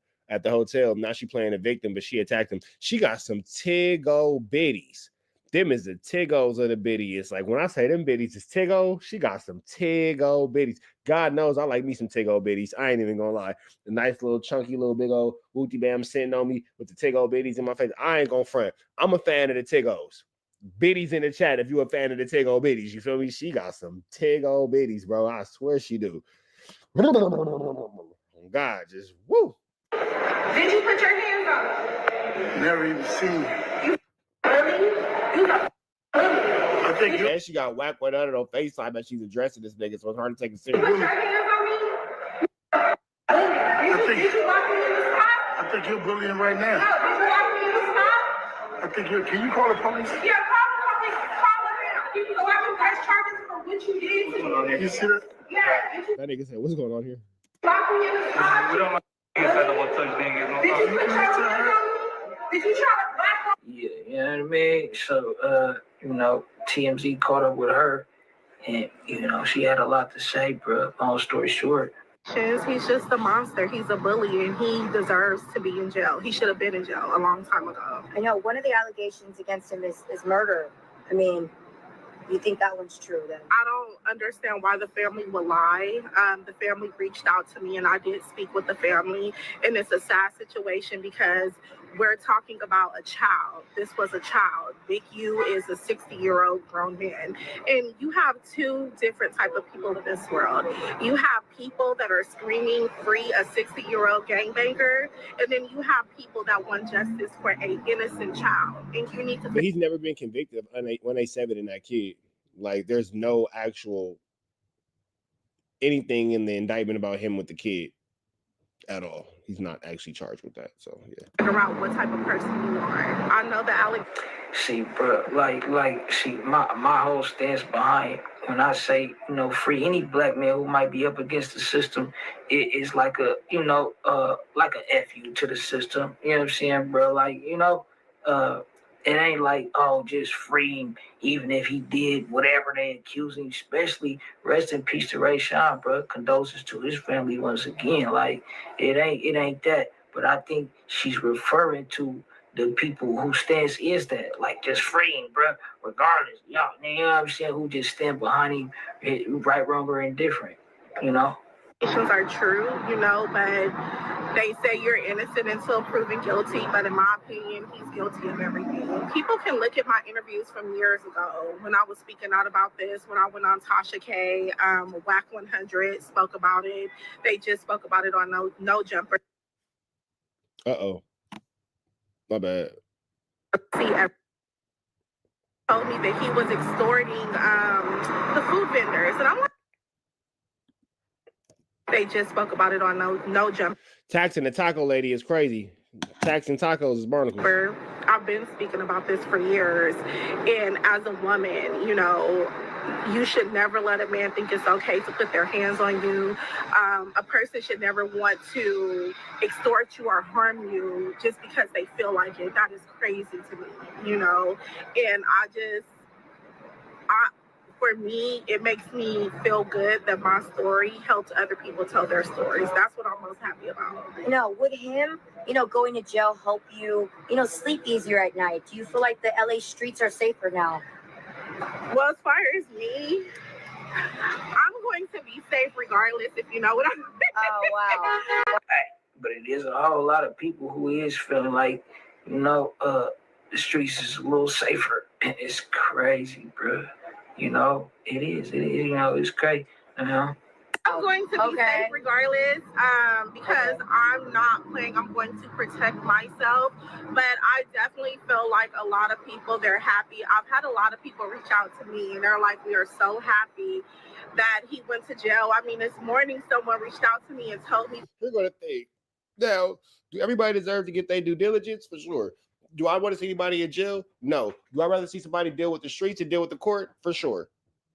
hotel. Now she playing a victim, but she attacked him. She got some Tiggo biddies. Them is the Tiggos of the biddies. Like when I say them biddies is Tiggo, she got some Tiggo biddies. God knows I like me some Tiggo biddies. I ain't even gonna lie. The nice little chunky little big old wooty bam sitting on me with the Tiggo biddies in my face. I ain't gonna front. I'm a fan of the Tiggos. Biddies in the chat if you a fan of the Tiggo biddies. You feel me? She got some Tiggo biddies, bro. I swear she do. God, just woo. Did you put your hands on me? Never even seen it. I think and she got whacked with her on FaceTime that she's addressing this nigga, so it's hard to take it serious. Put your hands on me? I think you're bullying right now. No, did you lock me in the spot? I think can you call the police? Yeah, call the police. Call them now. You can go out and press charges for what you did to me. You see that? Yeah. That nigga said, what's going on here? Lock me in the spot. We don't like Did you put your hands on me? Did you try to black on me? Yeah, you know what I mean? So, you know, TMZ caught up with her, and, you know, she had a lot to say, bro. Long story short. He's just a monster. He's a bully, and he deserves to be in jail. He should have been in jail a long time ago. I know one of the allegations against him is murder. I mean, you think that one's true then? I don't understand why the family would lie. The family reached out to me, and I did speak with the family, and it's a sad situation because we're talking about a child. This was a child. Big U is a 60-year-old grown man, and you have 2 different type of people in this world. You have people that are screaming free a 60-year-old gangbanger, and then you have people that want justice for an innocent child, and you need to. But he's never been convicted of 187 in that kid. Like, there's no actual anything in the indictment about him with the kid at all. He's not actually charged with that. So yeah. Figure out what type of person you are. I know the See, bro, see, my whole stance behind when I say, you know, free any black man who might be up against the system, it is like a, you know, like a FU to the system. You know what I'm saying, bro? Like, you know, it ain't like, oh, just free him, even if he did whatever they accuse him, especially rest in peace to Ray Sean, bro. Condolences to his family once again. Like, it ain't that. But I think she's referring to the people whose stance is that, like, just free him, bro, regardless. Y'all, you know what I'm saying, who just stand behind him, right, wrong, or indifferent, you know? Are true, you know, but they say you're innocent until proven guilty. But in my opinion, he's guilty of everything. People can look at my interviews from years ago when I was speaking out about this, when I went on Tasha K, WACK 100 spoke about it. They just spoke about it on No Jumper. Uh-oh. My bad. See, told me that he was extorting the food vendors, and I'm like, they just spoke about it on No Jump. Taxing the taco lady is crazy. Taxing tacos is barnacles. I've been speaking about this for years, and as a woman, you know, you should never let a man think it's okay to put their hands on you. A person should never want to extort you or harm you just because they feel like it. That is crazy to me, you know, and for me, it makes me feel good that my story helps other people tell their stories. That's what I'm most happy about. No, would him, you know, going to jail help you, you know, sleep easier at night? Do you feel like the LA streets are safer now? Well, as far as me, I'm going to be safe regardless, if you know what I mean. Oh, wow. But it is a whole lot of people who is feeling like, you know, the streets is a little safer. It's crazy, bro. You know, it is, you know, it's crazy. I'm going to be safe regardless, because I'm not playing. I'm going to protect myself, but I definitely feel like a lot of people, they're happy. I've had a lot of people reach out to me, and they're like, we are so happy that he went to jail. I mean, this morning, someone reached out to me and told me. You're going to think, now, do everybody deserve to get their due diligence? For sure. Do I want to see anybody in jail? No. Do I rather see somebody deal with the streets and deal with the court? For sure.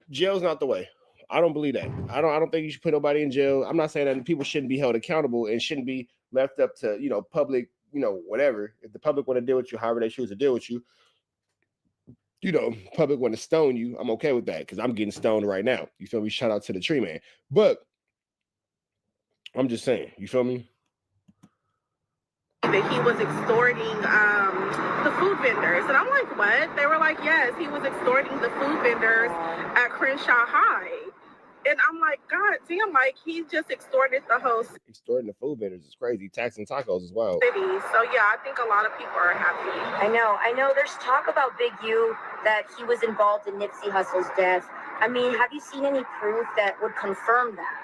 Jail's not the way. I don't believe that. I don't think you should put nobody in jail. I'm not saying that people shouldn't be held accountable and shouldn't be left up to, you know, public, you know, whatever. If the public want to deal with you, however they choose to deal with you, you know, public want to stone you, I'm okay with that because I'm getting stoned right now. You feel me? Shout out to the tree man. But I'm just saying, you feel me? That he was extorting the food vendors, and I'm like, what? They were like, yes, he was extorting the food vendors at Crenshaw High, and I'm like, God damn, like he just extorted the whole city. Extorting the food vendors is crazy. Taxing tacos as well. So yeah, I think a lot of people are happy. I know. There's talk about Big U that he was involved in Nipsey Hussle's death. I mean, have you seen any proof that would confirm that?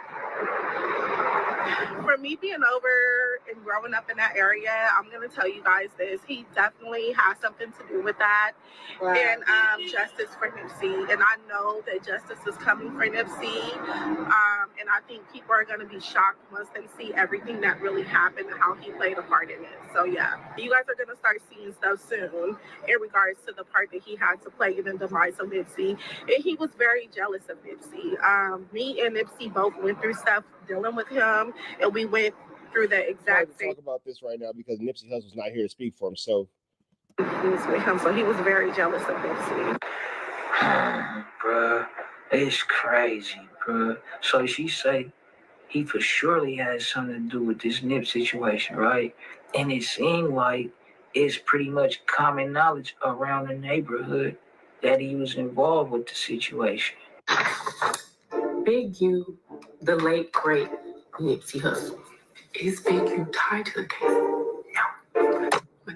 For me being over and growing up in that area, I'm going to tell you guys this. He definitely has something to do with that. Wow. And justice for Nipsey. And I know that justice is coming for Nipsey. And I think people are going to be shocked once they see everything that really happened and how he played a part in it. So yeah, you guys are going to start seeing stuff soon in regards to the part that he had to play in the demise of Nipsey. And he was very jealous of Nipsey. Me and Nipsey both went through stuff dealing with him, and we went through the exact same. Talk about this right now because Nipsey Hussle's not here to speak for himself. He was with him, so he was very jealous of Nipsey. Bruh, it's crazy, bruh. So she say he for surely has something to do with this Nip situation, right? And it seemed like it's pretty much common knowledge around the neighborhood that he was involved with the situation. Big U, the late great Nipsey Hussle. Is Big U tied to the case? No. I'm gonna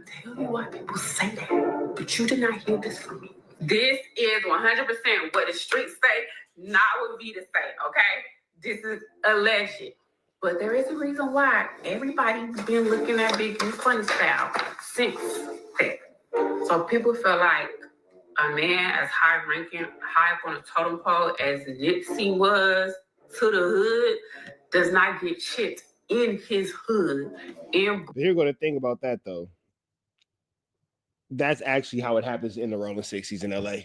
tell you why people say that, but you did not hear this from me. This is 100% what the streets say, not what Vita say, okay? This is alleged. But there is a reason why everybody's been looking at Big U funny style since that. So people feel like a man as high-ranking, high up on the totem pole as Nipsey was to the hood does not get shit in his hood. You're going to think about that, though. That's actually how it happens in the Rolling 60s in LA.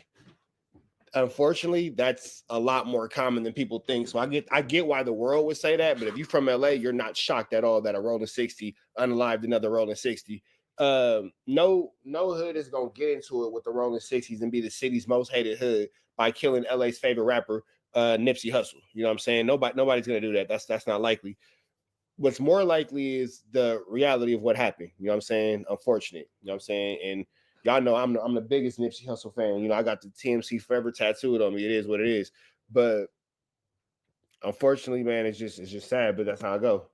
Unfortunately, that's a lot more common than people think. So I get why the world would say that, but if you're from LA, you're not shocked at all that a Rolling 60 unalived another Rolling 60. No hood is gonna get into it with the Rolling 60s and be the city's most hated hood by killing LA's favorite rapper, Nipsey Hussle. You know what I'm saying? Nobody's gonna do that. That's not likely. What's more likely is the reality of what happened. You know what I'm saying? Unfortunate. You know what I'm saying? And y'all know I'm the biggest Nipsey Hussle fan. You know, I got the TMC Forever tattooed on me. It is what it is. But unfortunately, man, it's just sad, but that's how I go.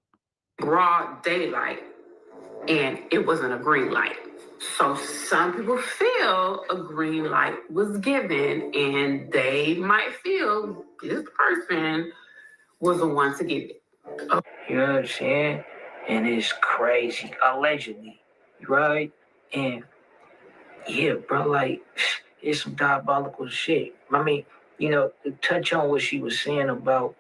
Broad daylight, and it wasn't a green light. So some people feel a green light was given, and they might feel this person was the one to give it. You know what I'm saying? and it's crazy, allegedly, right? And yeah, bro, like, it's some diabolical shit. I mean, to touch on what she was saying about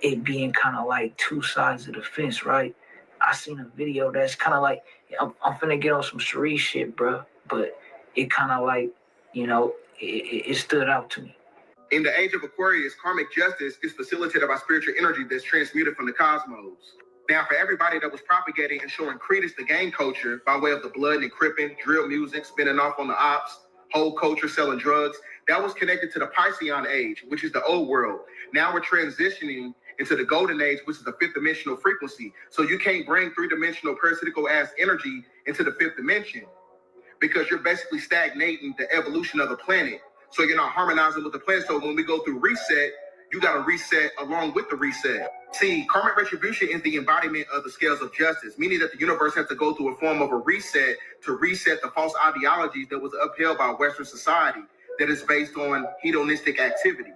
it being kind of like two sides of the fence, right? I seen a video that's kind of like, I'm finna get on some Cherie shit, bro, but it kind of like, it stood out to me. In the age of Aquarius, karmic justice is facilitated by spiritual energy that's transmuted from the cosmos. Now, for everybody that was propagating and showing credence to gang culture by way of the blood and cripping, drill music, spinning off on the ops, whole culture selling drugs, that was connected to the Piscean age, which is the old world. Now we're transitioning into the golden age, which is the fifth dimensional frequency. So you can't bring three-dimensional parasitical ass energy into the fifth dimension because you're basically stagnating the evolution of the planet. So you're not harmonizing with the planet. So when we go through reset, you got to reset along with the reset. See, karmic retribution is the embodiment of the scales of justice, meaning that the universe has to go through a form of a reset to reset the false ideologies that was upheld by Western society that is based on hedonistic activity.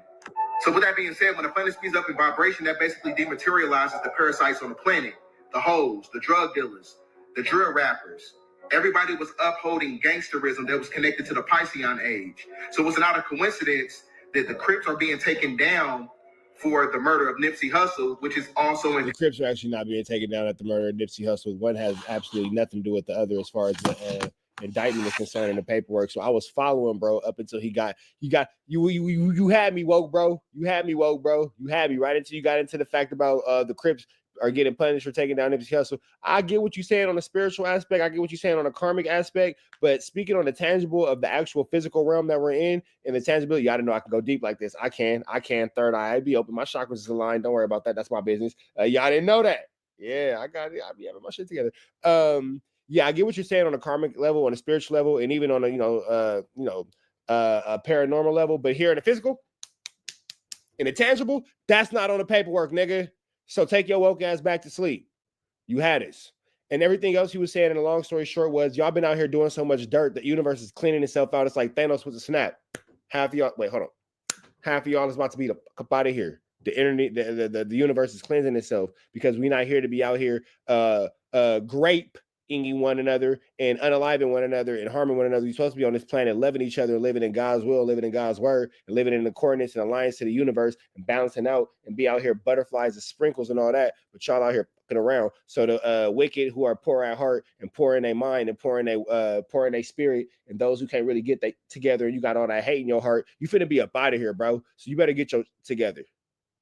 So with that being said, when the planet speeds up in vibration, that basically dematerializes the parasites on the planet, the hoes, the drug dealers, the drill rappers. Everybody was upholding gangsterism that was connected to the Piscean age. So it's not a coincidence that the Crips are being taken down for the murder of Nipsey Hussle, which is also in the Crips are actually not being taken down at the murder of Nipsey Hussle. One has absolutely nothing to do with the other as far as the indictment is concerned in the paperwork. So I was following, bro, up until he got you had me woke, bro. You had me woke, bro. You had me right until you got into the fact about the Crips are getting punished for taking down Nipsey Hussle. I get what you're saying on the spiritual aspect. I get what you're saying on the karmic aspect. But speaking on the tangible of the actual physical realm that we're in and the tangibility, y'all didn't know I can go deep like this. I can. Third eye, I'd be open. My chakras is aligned. Don't worry about that. That's my business. Y'all didn't know that. Yeah, I got it. I'll be having my shit together. Yeah, I get what you're saying on a karmic level, on a spiritual level, and even on a paranormal level. But here in the physical, in the tangible, that's not on the paperwork, nigga. So take your woke ass back to sleep. You had us. And everything else he was saying in a long story short was, y'all been out here doing so much dirt, the universe is cleaning itself out. It's like Thanos with a snap. Half of y'all, wait, hold on. Half of y'all is about to be up out of here. The internet, the universe is cleansing itself because we're not here to be out here grape-inging one another and unaliving one another and harming one another. We're supposed to be on this planet loving each other, living in God's will, living in God's word, and living in the coordinates and alliance to the universe and balancing out and be out here butterflies and sprinkles and all that. But y'all out here fucking around. So the wicked who are poor at heart and poor in their mind and poor in their spirit, and those who can't really get that together, and you got all that hate in your heart, you finna be up out of here, bro. So you better get your together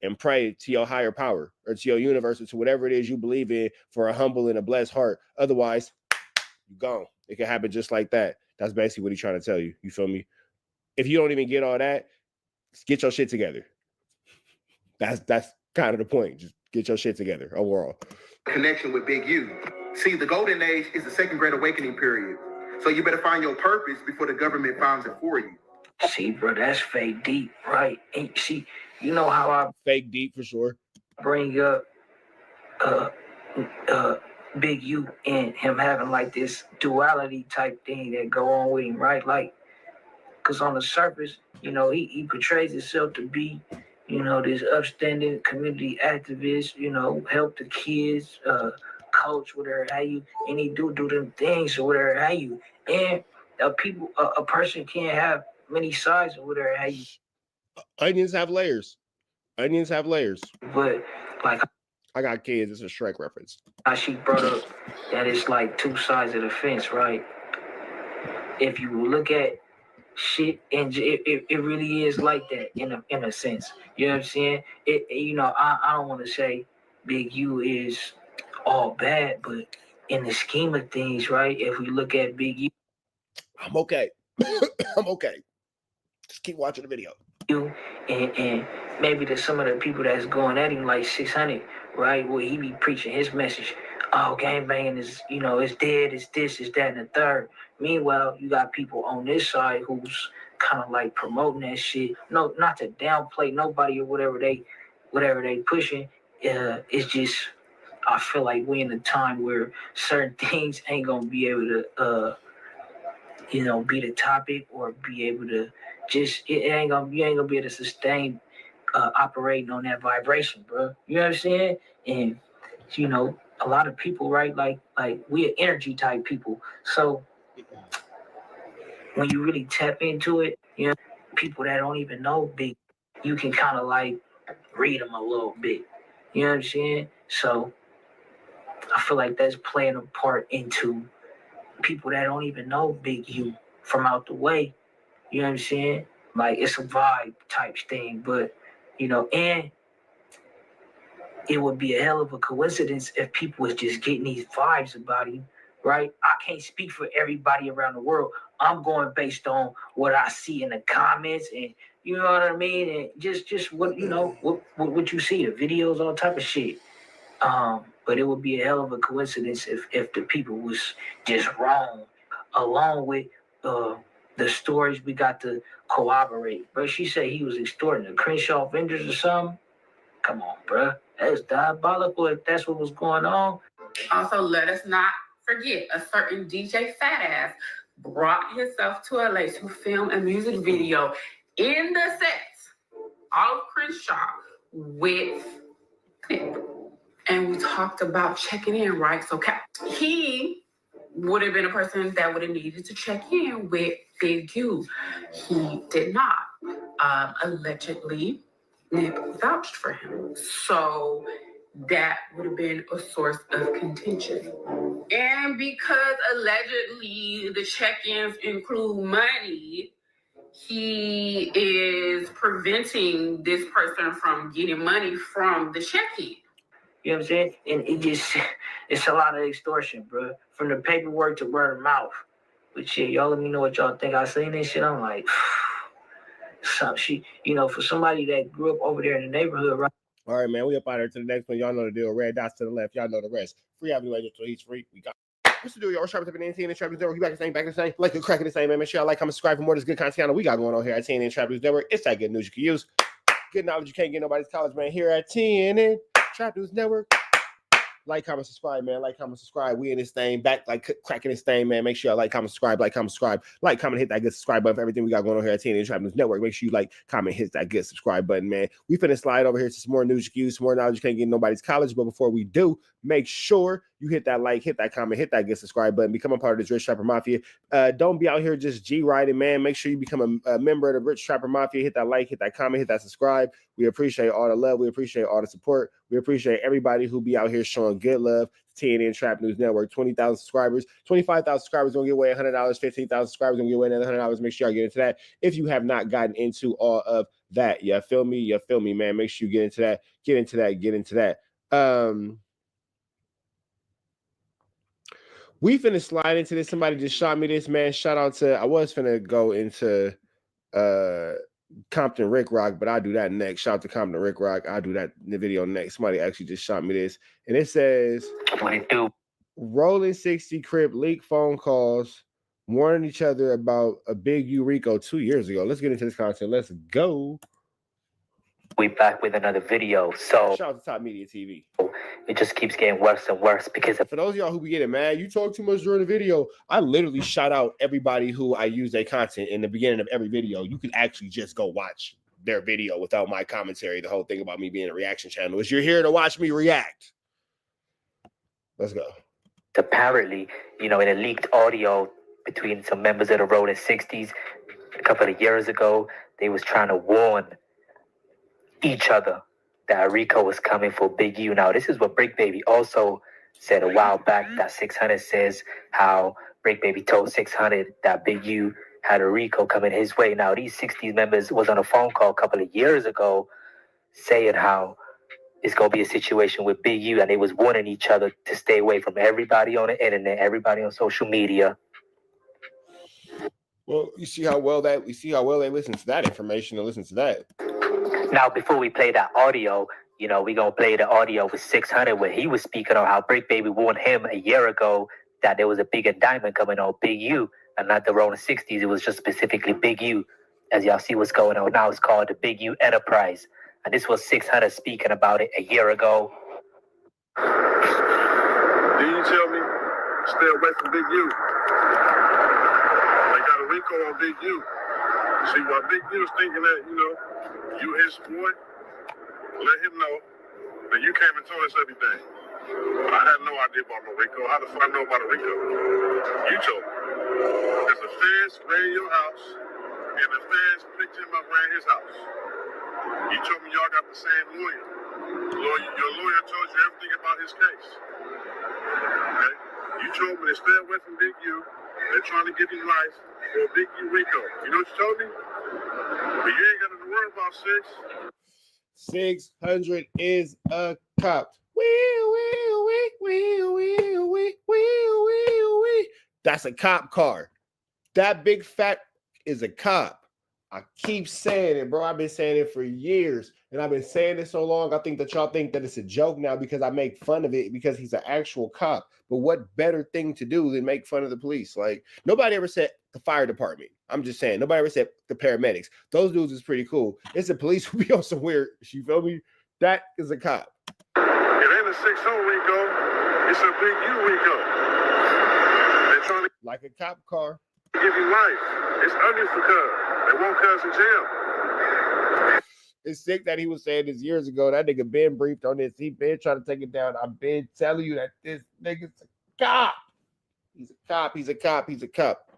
and pray to your higher power or to your universe or to whatever it is you believe in for a humble and a blessed heart. Otherwise, you're gone. It can happen just like that. That's basically what he's trying to tell you. You feel me? If you don't even get all that, get your shit together. That's kind of the point. Just get your shit together overall. Connection with Big U. See, the golden age is the second great awakening period. So you better find your purpose before the government finds it for you. See, bro, that's fake deep, right? And see, you know how I fake deep for sure. Bring up Big U and him having like this duality type thing that go on with him, right? Like, because on the surface, he portrays himself to be, this upstanding community activist, help the kids, coach, whatever have you, and he do them things or whatever have you. And a person can't have many sides or whatever have you. Onions have layers. But like, I got kids. It's a Shrek reference. She brought up that it's like two sides of the fence, right? If you look at shit, and it really is like that in a sense. You know what I'm saying? I don't want to say Big U is all bad, but in the scheme of things, right? If we look at Big U, I'm okay. I'm okay. Just keep watching the video. And maybe there's some of the people that's going at him like 600, right? Where he be preaching his message. Oh, gangbanging is, it's dead, it's this, it's that, and the third. Meanwhile, you got people on this side who's kind of like promoting that shit. No, not to downplay nobody or whatever they pushing. It's just, I feel like we're in a time where certain things ain't gonna be able to, be the topic or be able to just, you ain't gonna be able to sustain operating on that vibration, bro. You know what I'm saying? And a lot of people, right? Like we're energy type people. So when you really tap into it, you know, people that don't even know Big, you can kind of like read them a little bit. You know what I'm saying? So I feel like that's playing a part into people that don't even know Big U from out the way. You know what I'm saying? Like it's a vibe type thing, but you know, and it would be a hell of a coincidence if people was just getting these vibes about him, right? I can't speak for everybody around the world. I'm going based on what I see in the comments, and you know what I mean, and just what you know, what you see, the videos, all type of shit. But it would be a hell of a coincidence if the people was just wrong, along with the stories we got to corroborate. But she said he was extorting the Crenshaw vendors or something. Come on, bruh. That's diabolical if that's what was going on. Also, let us not forget a certain DJ Fat Ass brought himself to LA to film a music video in the sets of Crenshaw with Pip. And we talked about checking in, right? So he would have been a person that would have needed to check in with Big U. He did not. Allegedly, Nip vouched for him. So that would have been a source of contention. And because allegedly the check-ins include money, he is preventing this person from getting money from the check-in. You know what I'm saying? And it's a lot of extortion, bro. From the paperwork to word of mouth. But shit, y'all let me know what y'all think. I seen this shit, I'm like, you know, for somebody that grew up over there in the neighborhood, right? All right, man, we up out here to the next one. Y'all know the deal. Red dots to the left. Y'all know the rest. Free Avenue Agent until he's free. We got what's the deal, y'all? Trappers up in TNN Trappers Network. You back the same. Like a crack in the same, man. Make sure y'all like, comment, subscribe for more of this good content we got going on here at TNN Trappers Network. It's that good news you can use. Good knowledge you can't get nobody's college, man. Here at TNN Trappers Network. Like, comment, subscribe, man. Like, comment, subscribe. We in this thing, back like cracking this thing, man. Make sure y'all like, comment, subscribe, like, comment, subscribe. Like, comment, hit that good subscribe button for everything we got going on here at TNN Trappers Network. Make sure you like, comment, hit that good subscribe button, man. We finna slide over here to some more news you can use, some more knowledge you can't get in nobody's college. But before we do, make sure you hit that like, hit that comment, hit that good subscribe button. Become a part of this Rich Trapper Mafia. Don't be out here just G-riding, man. Make sure you become a member of the Rich Trapper Mafia. Hit that like, hit that comment, hit that subscribe. We appreciate all the love. We appreciate all the support. We appreciate everybody who be out here showing good love. TNN Trap News Network, 20,000 subscribers, 25,000 subscribers gonna get away $100, 15,000 subscribers gonna get away another $100. Make sure y'all get into that. If you have not gotten into all of that, you feel me, man. Make sure you get into that. We finna slide into this. Somebody just shot me this, man. Shout out to, I was finna go into Compton Rick Rock, but I'll do that next. Shout out to Compton Rick Rock. I'll do that in the video next. Somebody actually just shot me this, and it says, "What it do? Rolling 60 Crip leak phone calls warning each other about a Big U Rico 2 years ago." Let's get into this content. Let's go. We back with another video. So shout out to Top Media TV. It just keeps getting worse and worse because for those of y'all who be getting mad, you talk too much during the video. I literally shout out everybody who I use their content in the beginning of every video. You can actually just go watch their video without my commentary. The whole thing about me being a reaction channel is you're here to watch me react. Let's go. Apparently, you know, in a leaked audio between some members of the Rolling 60s a couple of years ago, they was trying to warn each other that Rico was coming for Big U. Now, this is what Break Baby also said a while back, that 600 says how Break Baby told 600 that Big U had a Rico coming his way. Now, these 60s members was on a phone call a couple of years ago saying how it's going to be a situation with Big U, and they was warning each other to stay away from everybody on the internet, everybody on social media. Well, you see how well they listen to that information and listen to that. Now, before we play that audio, you know, we're going to play the audio with 600 where he was speaking on how Break Baby warned him a year ago that there was a big indictment coming on Big U and not the Rolling 60s. It was just specifically Big U. As y'all see what's going on now, it's called the Big U Enterprise. And this was 600 speaking about it a year ago. Did you tell me stay away from Big U? They got a Rico on Big U. See, while Big U is thinking that, you know, you his boy, let him know that you came and told us everything. I had no idea about no Rico. How the fuck I know about a Rico? You told me. There's a fence around your house, and the fence picked him up around his house. You told me y'all got the same lawyer. Your lawyer told you everything about his case. Okay? You told me to stay away from Big U. They're trying to give him life for Big U Rico. You know what you told me? But you ain't got to worry about 600 is a cop. That's a cop car. That big fat is a cop. I keep saying it, bro. I've been saying it for years, and I've been saying it so long. I think that y'all think that it's a joke now because I make fun of it because he's an actual cop. But what better thing to do than make fun of the police? Like, nobody ever said the fire department. I'm just saying, nobody ever said the paramedics. Those dudes is pretty cool. It's the police who be on some weird. You feel me? That is a cop. It ain't a 6-0 Rico. It's a Big U Rico. They're trying to like a cop car. Give you life. It's ugly for Cuz. They want Cuz in jail. It's sick that he was saying this years ago. That nigga been briefed on this. He been trying to take it down. I've been telling you that this nigga's a cop. He's a cop. He's a cop. He's a cop.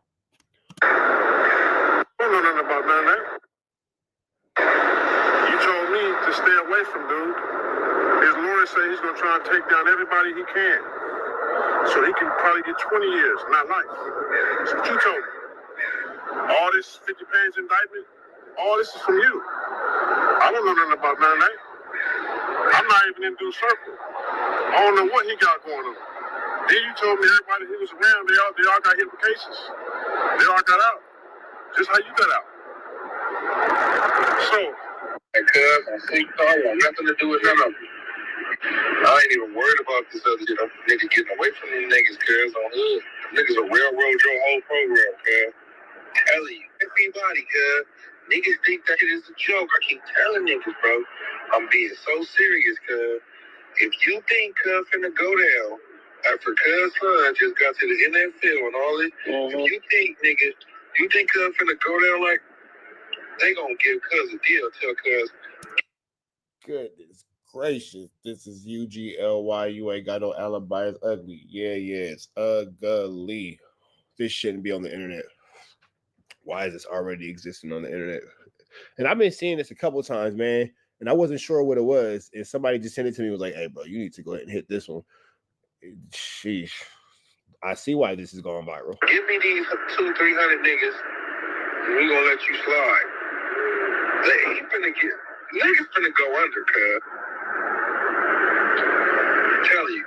I don't know nothing about none of that. You told me to stay away from dude. His lawyer said he's gonna try and take down everybody he can. So he can probably get 20 years, not life. That's what you told me. All this 50-page indictment, all this is from you. I don't know nothing about none of that. I'm not even in due circle. I don't know what he got going on. Then you told me everybody he was around, they all got hit with cases. They all got out. Just how you got out. So, and Cuz, I want nothing to do with none of them. I ain't even worried about this other nigga getting away from these niggas, Cuz, on hood. Niggas will railroad your whole program, Cuz. Telling you, everybody, Cuz. Niggas think that it is a joke. I keep telling niggas, bro. I'm being so serious, Cuz. If you think Cuz finna go down after Cuz son just got to the NFL and all this, if you think, nigga, you think Cuz finna go down like, they gonna give Cuz a deal, tell Cuz. Goodness gracious. This is UGLY. You ain't got no alibi. It's ugly. Yeah, it's ugly. This shouldn't be on the internet. Why is this already existing on the internet? And I've been seeing this a couple times, man, and I wasn't sure what it was. And somebody just sent it to me, was like, hey, bro, you need to go ahead and hit this one. Sheesh. I see why this is going viral. Give me these 200-300 niggas, and we gonna let you slide. Niggas finna go under, Cuz. I'm telling you.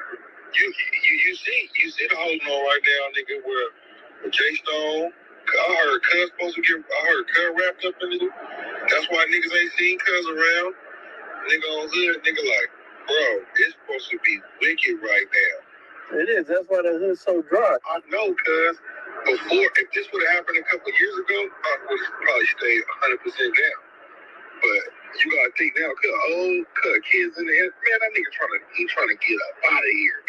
You see the holding on right now, nigga, where J Stone, I heard Cuz wrapped up in it. That's why niggas ain't seen Cuz around. Nigga on hood, nigga like, bro, it's supposed to be wicked right now. It is. That's why the hood's so dry. I know, Cuz. Before, if this would have happened a couple of years ago, I would have probably stayed 100% down. But you gotta think now, Cuz kids in the head, man, that nigga trying to get up out of here,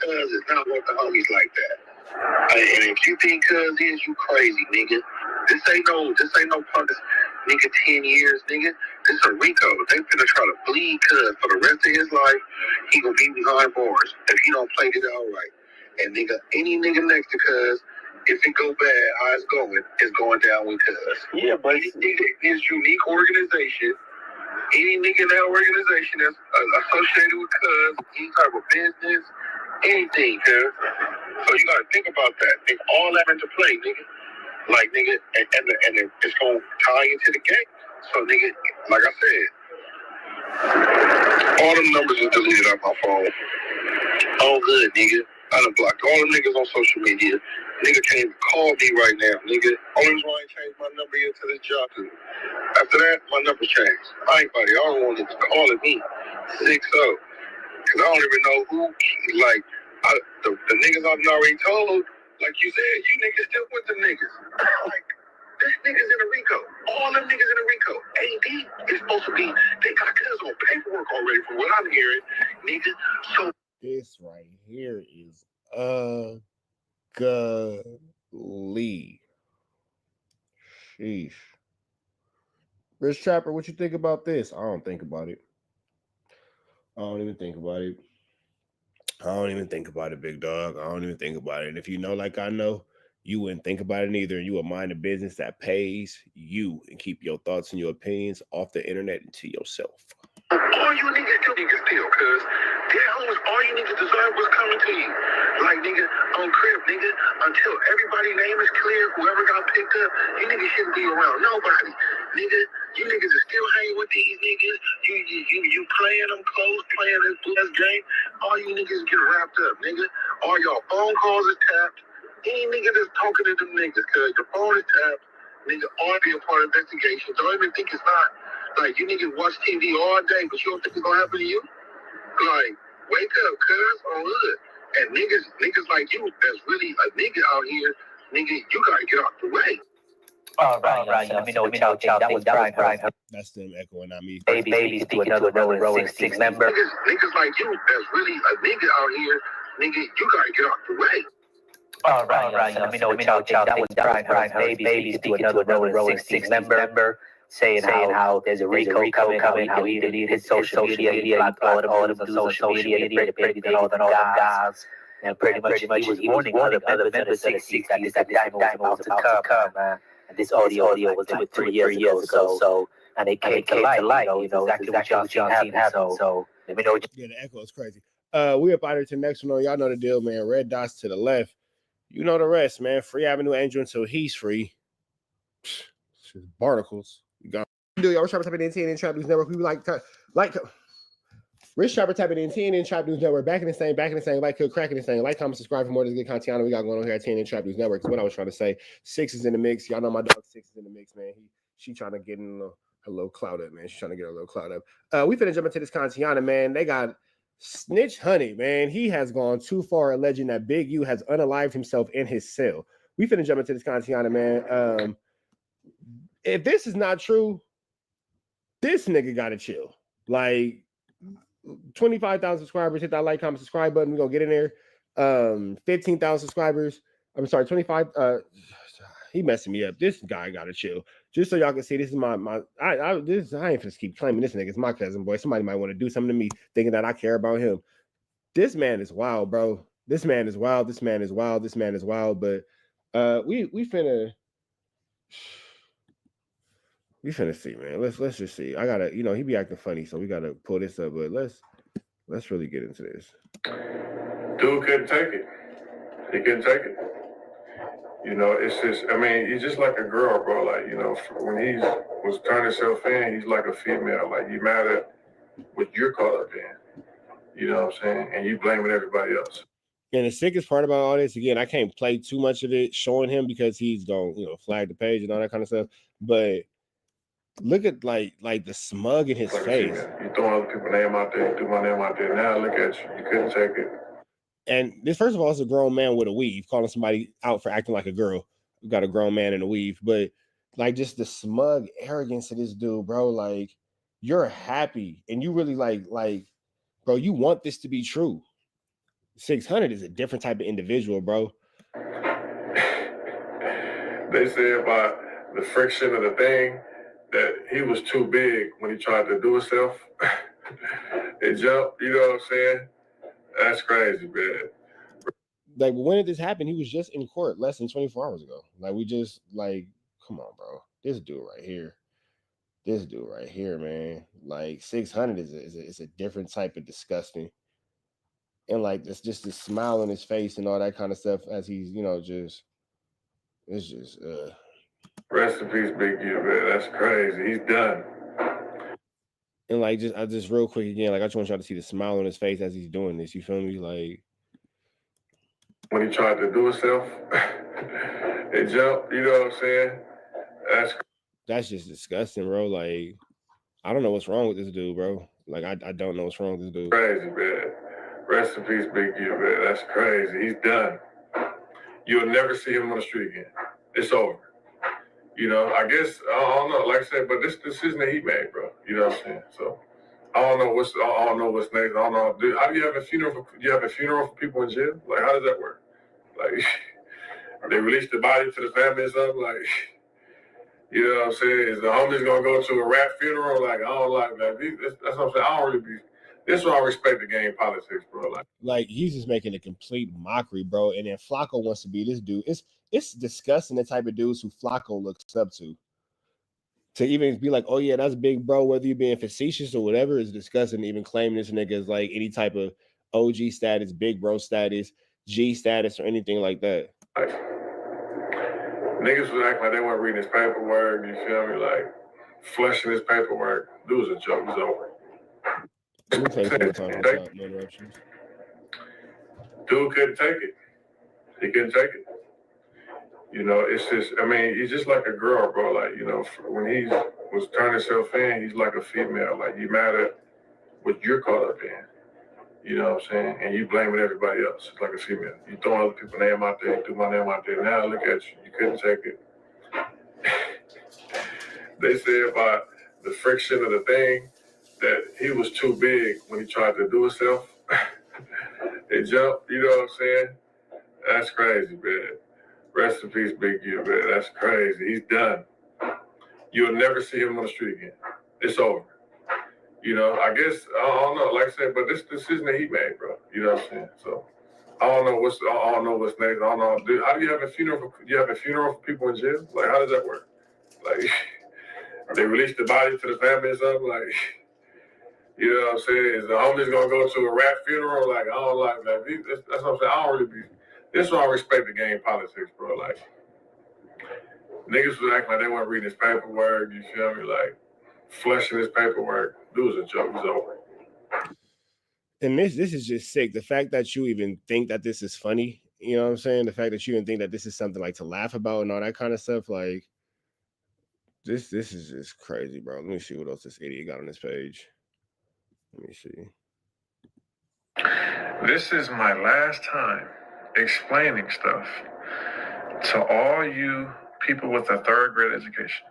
Cuz is not with the homies like that. And if you think Cuz is, you crazy, nigga. This ain't no punk. Nigga, 10 years, nigga. This a Rico. They finna try to bleed Cuz for the rest of his life. He gonna be behind bars if he don't play it out right. And nigga, any nigga next to Cuz, if it go bad, how it's going down with Cuz. Yeah, but any nigga in this unique organization, any nigga in that organization that's associated with Cuz, any type of business, anything, Cuz. So you gotta think about that. Think all that into play, nigga. Like, nigga, and it's gonna tie into the game. So, nigga, like I said, all them numbers are deleted off my phone. All good, nigga. I done blocked all the niggas on social media. Nigga can't even call me right now, nigga. Only reason why I ain't changed my number yet to this job. After that, my number changed. I don't want niggas calling me 6-0. Cause I don't even know who, like, the niggas I've already told, like you said, you niggas still with the niggas. Like, this niggas in a Rico. All them niggas in a Rico. AD is supposed to be, they got Cuz on paperwork already from what I'm hearing, nigga. So this right here is ugly. Sheesh. Rich Trapper, what you think about this? I don't think about it. I don't even think about it. I don't even think about it, big dog. I don't even think about it. And if you know like I know, you wouldn't think about it either. You would mind a business that pays you and keep your thoughts and your opinions off the internet and to yourself. All you niggas steal, cuz all you niggas deserve was coming to you. Like, nigga, on Crips, nigga, until everybody's name is clear, whoever got picked up, you niggas shouldn't be around nobody. Nigga, you niggas are still hanging with these niggas. You playing them close, playing this bless game. All you niggas get wrapped up, nigga. All your phone calls are tapped. Any nigga that's talking to them niggas, cuz your phone is tapped. Nigga, all be a part of investigation. Don't even think it's not. Like, you niggas watch TV all day, but you don't think it's gonna happen to you? Like, wake up, cuz, on hood. And niggas like you, that's really a nigga out here, nigga, you gotta get out the way. All right. Let me know what y'all think. That was Brian. That's them echoing, not me. Baby speaking to another Rolling 60 member. Niggas like you, that's really a nigga out here, nigga, you gotta get out the way. All right. Let me know what y'all think. That was Brian. Baby speaking to another Rolling 60 member. Saying how there's a Rico coming, how he deleted his social media, blocked all of them on social media, pretty all them guys. And pretty much he was warning other members of the 60s that this diamond was about to come, man. And this audio was like 3 years ago, so, and it came to light, you know, exactly what y'all seen happen. So, let me know what Yeah, the echo is crazy. We up out here to the next one. Y'all know the deal, man. Red dots to the left. You know the rest, man. Free Avenue Angel until he's free. Barnacles. You got do y'all Trapper tapping in TNN Trap News Network. We like Rich Trapper tapping in TNN Trap News Network. Back in the same, like Cook cracking the same. Like, comment, subscribe for more of this good content we got going on here at TNN Trap News Network. Is what I was trying to say. Six is in the mix. Y'all know my dog Six is in the mix, man. She trying to get in her little cloud up, man. She's trying to get her little cloud up. We finna jump into this content, man. They got Snitch Honey, man. He has gone too far, alleging that Big U has unalived himself in his cell. We finna jump into this content, man. If this is not true, this nigga gotta chill. Like 25,000 subscribers, hit that like, comment, subscribe button. We're gonna get in there. 15,000 subscribers. I'm sorry, 25. He messing me up. This guy gotta chill. Just so y'all can see, this is my I ain't gonna keep claiming this nigga's my cousin, boy. Somebody might want to do something to me thinking that I care about him. This man is wild, bro. This man is wild. But we finna see, man. Let's just see. I gotta, he be acting funny, so we gotta pull this up. But let's really get into this. Dude couldn't take it. He couldn't take it. It's just, he's just like a girl, bro. Like, when he was turning himself in, he's like a female. Like, you mad at what you're caught up in. You know what I'm saying? And you blaming everybody else. And the sickest part about all this, again, I can't play too much of it showing him because he's gonna, flag the page and all that kind of stuff. But look at like the smug in his face. You throwing other people's name out there, you threw my name out there. Now look at you. You couldn't take it. And this, first of all, is a grown man with a weave, calling somebody out for acting like a girl. You got a grown man in a weave, but like just the smug arrogance of this dude, bro. Like, you're happy and you really like, bro, you want this to be true. 600 is a different type of individual, bro. They say about the friction of the thing that he was too big when he tried to do himself. It jumped, you know what I'm saying? That's crazy, man. Like, when did this happen? He was just in court less than 24 hours ago. Like, we just, come on, bro. This dude right here, man. Like, 600 is a different type of disgusting. And, like, it's just this smile on his face and all that kind of stuff as he's, it's just, Rest in peace, Big U, man. That's crazy. He's done. And like, just real quick again, like, I just want y'all to see the smile on his face as he's doing this. You feel me? Like, when he tried to do himself, it jumped. You know what I'm saying? That's just disgusting, bro. Like, I don't know what's wrong with this dude, bro. Like, I don't know what's wrong with this dude. Crazy, man. Rest in peace, Big U, man. That's crazy. He's done. You'll never see him on the street again. It's over. I guess, I don't know, like I said, but this decision that he made, bro. You know what I'm saying? So, I don't know what's next. I don't know. How do you have a funeral for people in jail? Like, how does that work? Like, they release the body to the family or something? Like, you know what I'm saying? Is the homies gonna go to a rap funeral? Like, I don't like that. That's what I'm saying. I don't really be. This is why I respect the game politics, bro. Like he's just making a complete mockery, bro. And then FLAKKO wants to be this dude. It's disgusting the type of dudes who FLAKKO looks up to. To even be like, oh yeah, that's big, bro. Whether you're being facetious or whatever, is disgusting. Even claiming this nigga as like any type of OG status, big bro status, G status, or anything like that. Like, niggas was acting like they weren't reading his paperwork. You feel me? Like flushing his paperwork. Dude was a joke. It's over. Let me take some time without no interruptions. Dude couldn't take it. He couldn't take it. You know, it's just, I mean, he's just like a girl, bro. Like, you know, when he was turning himself in, he's like a female. Like, you mad at what you're caught up in. You know what I'm saying? And you blaming everybody else. It's like a female. You throwing other people's name out there, you threw my name out there. Now look at you. You couldn't take it. They say about the friction of the thing that he was too big when he tried to do himself. It jumped, you know what I'm saying? That's crazy, man. Rest in peace, Big U, man. That's crazy. He's done. You'll never see him on the street again. It's over. You know, I guess, I don't know, like I said, but this decision that he made, bro. You know what I'm saying? So I don't know what's next. I don't know. Dude, how do you have a funeral for people in jail? Like, how does that work? Like, they release the body to the family or something? Like, you know what I'm saying? Is the homies gonna go to a rap funeral? Like, I don't like that. That's what I'm saying. I don't really be. This is why I respect the game politics, bro. Like, niggas was acting like they weren't reading his paperwork. You feel me? Like, flushing his paperwork. Dude was a joke. It's over. And this is just sick. The fact that you even think that this is funny, you know what I'm saying? The fact that you even think that this is something like to laugh about and all that kind of stuff, like, this is just crazy, bro. Let me see what else this idiot got on this page. Let me see. This is my last time explaining stuff to all you people with a third grade education.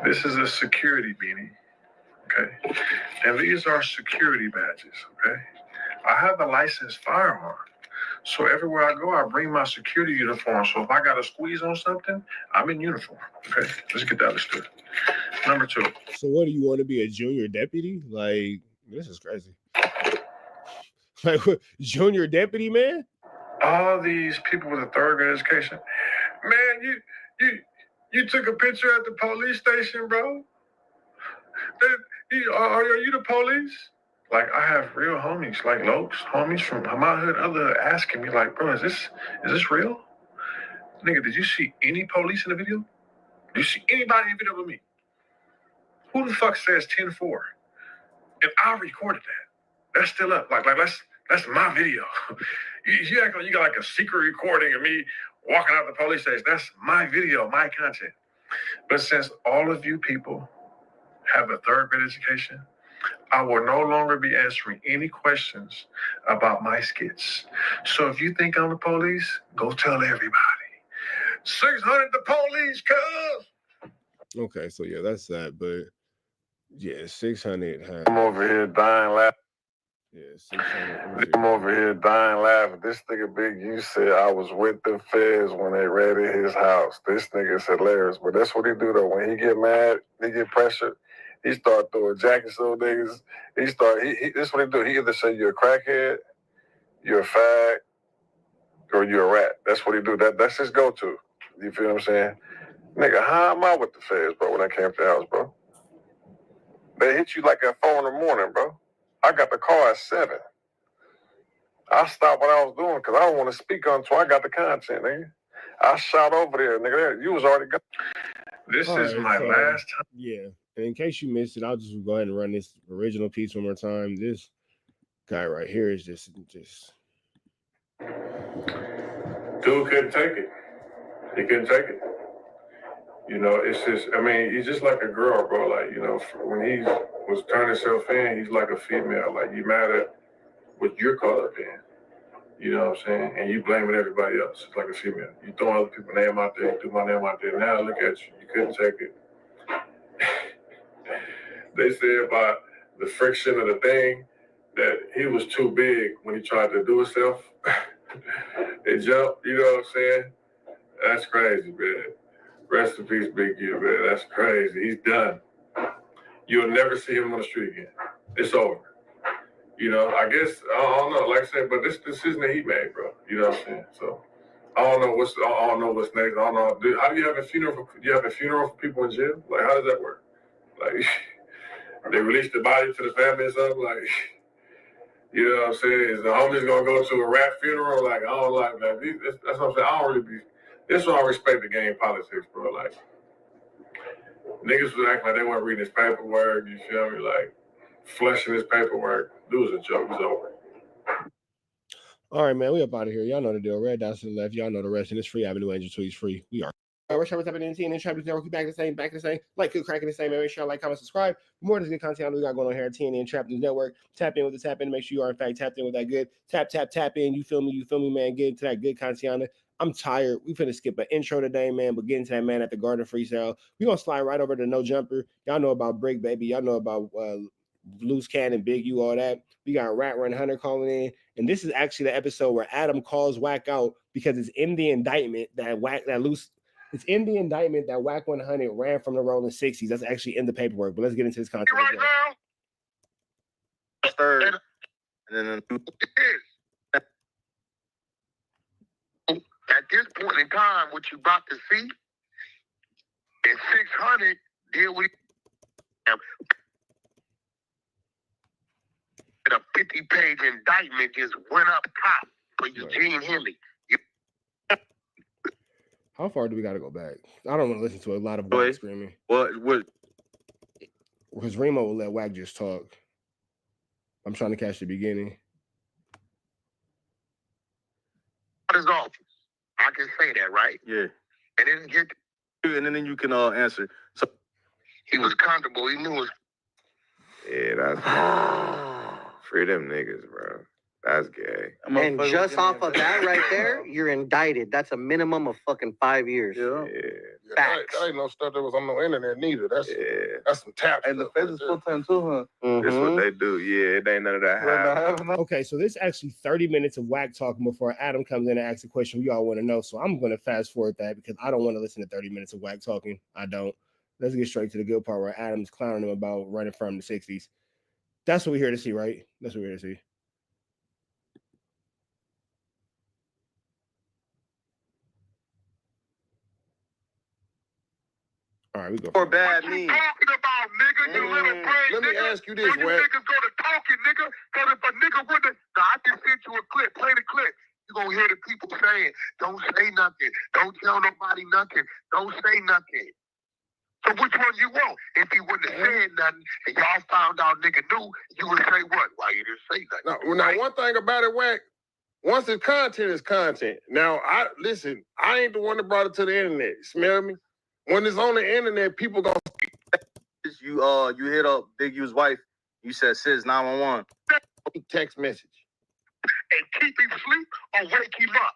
This is a security beanie, okay? And these are security badges, okay? I have a licensed firearm. So everywhere I go, I bring my security uniform. So if I got to squeeze on something, I'm in uniform, okay? Let's get that understood. Number 2. So what, do you want to be a junior deputy? Like, this is crazy. Like, what, junior deputy, man? All these people with a third grade education, man, you took a picture at the police station, bro. Are you the police? Like, I have real homies, like Lokes, homies from my hood, other asking me, like, bro, is this real? Nigga, did you see any police in the video? Did you see anybody in the video with me? Who the fuck says 10-4? And I recorded that. That's still up. Like that's my video. You act like you got like a secret recording of me walking out the police station. That's my video, my content. But since all of you people have a third grade education, I will no longer be answering any questions about my skits. So if you think I'm the police, go tell everybody. 600 the police, cuz. Okay, so yeah, that's that. But yeah, 600. I'm over here dying laughing. Yeah, 600. I'm over here dying laughing. This nigga Big U said I was with the feds when they raided his house. This nigga's hilarious. But that's what he do though. When he get mad, he get pressured, he start throwing jackets on niggas. This is what he do. He either say you're a crackhead, you're a fag, or you're a rat. That's what he do. That's his go-to. You feel what I'm saying? Nigga, how am I with the feds, bro, when I came to the house, bro? They hit you like at 4 in the morning, bro. I got the call at 7. I stopped what I was doing because I don't want to speak until I got the content, nigga. I shot over there, nigga. You was already gone. This is my last time. Yeah. And in case you missed it, I'll just go ahead and run this original piece one more time. This guy right here is just. Dude couldn't take it. He couldn't take it. You know, it's just, I mean, he's just like a girl, bro. Like, you know, when he was turning himself in, he's like a female. Like, you mad at what you're caught up in. You know what I'm saying? And you blaming everybody else. It's like a female. You throwing other people's name out there, you threw my name out there. Now look at you. You couldn't take it. They say about the friction of the thing that he was too big when he tried to do himself. It jumped, you know what I'm saying? That's crazy, man. Rest in peace, Big U, man. That's crazy. He's done. You'll never see him on the street again. it's over. You know, I guess I don't know. Like I said, but this decision that he made, bro. You know what I'm saying? So I don't know what's next. I don't know. How do you have a funeral? Do you have a funeral for people in jail? Like, how does that work? Like, they release the body to the family or something? Like, you know what I'm saying? Is the homies gonna go to a rap funeral? Like, I don't like that. That's what I'm saying. I don't really be. This is why I respect the game politics, bro. Like, niggas was acting like they weren't reading his paperwork. You feel me? Like, flushing his paperwork. Dude was a joke. It's over. All right, man. We up out of here. Y'all know the deal. Red dots to the left. Y'all know the rest. And it's free. Avenue Angel Tweets free. We are. All right, what's happening in TNN Trappers Network? We back the same. Like, good cracking the same. Make sure y'all like, comment, subscribe. For more of this good content we got going on here at TNN Trappers Network. Tap in with the tap in. Make sure you are, in fact, tapped in with that good. Tap in. You feel me, man? Get into that good content. I'm tired. We finna skip an intro today, man, but get into that man at the Garden Freestyle. We gonna slide right over to No Jumper. Y'all know about Brick, baby. Y'all know about Loose Cannon, Big U, all that. We got Rat Run Hunter calling in. And this is actually the episode where Adam calls WACK out because it's in the indictment that it's in the indictment that WACK 100 ran from the Rolling 60s. That's actually in the paperwork. But let's get into this content. Right now. Third. And then at this point in time, what you about to see is 600 deal with a 50-page indictment just went up top for Eugene Henley. How far do we got to go back? I don't want to listen to a lot of WACK screaming. What? Because Remo will let WACK just talk. I'm trying to catch the beginning. What is office? I can say that, right? Yeah. And then get. And then you can answer. So he was comfortable. He knew it. Yeah, that's free them niggas, bro. That's gay. And just off of that right there, you're indicted. That's a minimum of fucking 5 years. Yeah. That ain't no stuff that was on no internet neither. That's some tap. And the feds is full time too, huh? Mm-hmm. That's what they do. Yeah, it ain't none of that happening. Okay, so this is actually 30 minutes of WACK talking before Adam comes in and asks a question we all want to know. So I'm going to fast forward that because I don't want to listen to 30 minutes of WACK talking. I don't. Let's get straight to the good part where Adam's clowning him about running from the 60s. That's what we're here to see, right? That's what we're here to see. All right, we go. For bad me. Talking about, nigga, you little brain. Let me ask you this, when you Wack. niggas go to talking, nigga, because if a nigga wouldn't, I just sent you a clip, play the clip. You're going to hear the people saying, don't say nothing. Don't tell nobody nothing. Don't say nothing. So which one you want? If he wouldn't have said nothing and y'all found out nigga knew, you would say what? Why you didn't say nothing? Now, one thing about it, Wack, once it's content, it's content. Now, I ain't the one that brought it to the internet. You smell me? When it's on the internet, people gonna you hit up Big U's wife. You said sis 911. Text message. And keep him asleep or wake him up.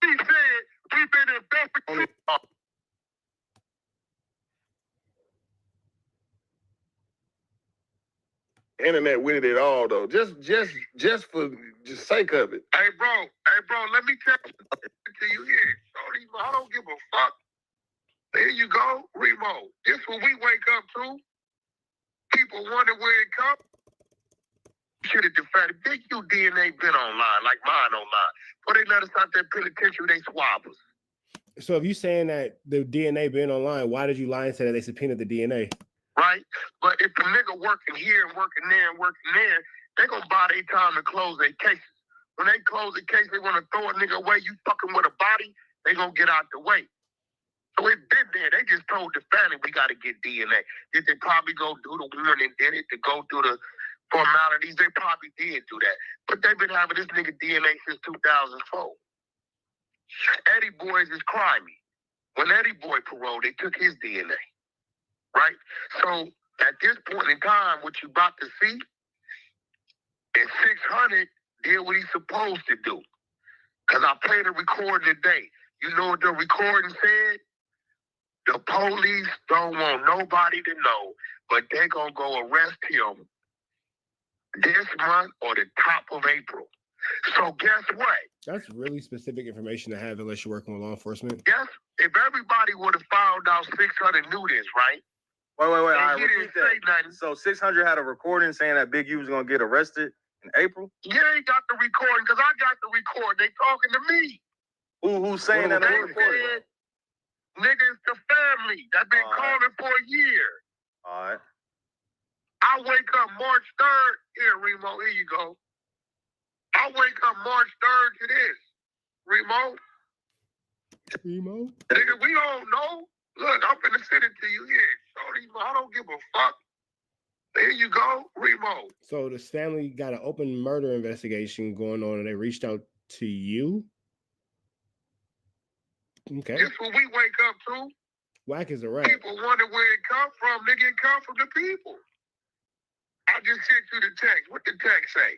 He said we've been investigating. Internet with it all though. Just for sake of it. Hey bro, let me tell you here. Shorty, I don't give a fuck. There you go, Remo. This what we wake up to. People wonder where it comes. Should have defended. Big U DNA been online, like mine online. Before they let us out that penitentiary, they swab us. So if you saying that the DNA been online, why did you lie and say that they subpoenaed the DNA? Right? But if the nigga working here and working there and working there, they gonna buy their time to close their cases. When they close the case, they wanna throw a nigga away. You fucking with a body, they gonna get out the way. So it's been there. They just told the family we got to get DNA. Did they probably go do the warning? Did it to go through the formalities? They probably did do that. But they've been having this nigga DNA since 2004. Eddie Boys is crimey. When Eddie Boy paroled, they took his DNA. Right? So at this point in time, what you about to see is 600 did what he's supposed to do. Because I played a recording today. You know what the recording said? The police don't want nobody to know, but they're going to go arrest him this month or the top of April. So guess what? That's really specific information to have unless you're working with law enforcement. Yes. If everybody would have found out 600 knew this, right? Wait. All And right, he repeat didn't say that. nothing. So 600 had a recording saying that Big U was gonna get arrested in April. You ain't got the recording because I got the recording. They talking to me. Who's saying that? They on the recording? said, nigga, it's the family that been calling for a year. All right. I wake up March 3rd. Here, Remo, here you go. I wake up March 3rd to this. Remo. Nigga, we don't know. Look, I'm finna send it to you here. Shorty, I don't give a fuck. There you go, Remo. So this family got an open murder investigation going on, and they reached out to you. Okay. This what we wake up to. WACK is a rap. People wonder where it come from. Nigga, it come from the people. I just sent you the text. What the text say?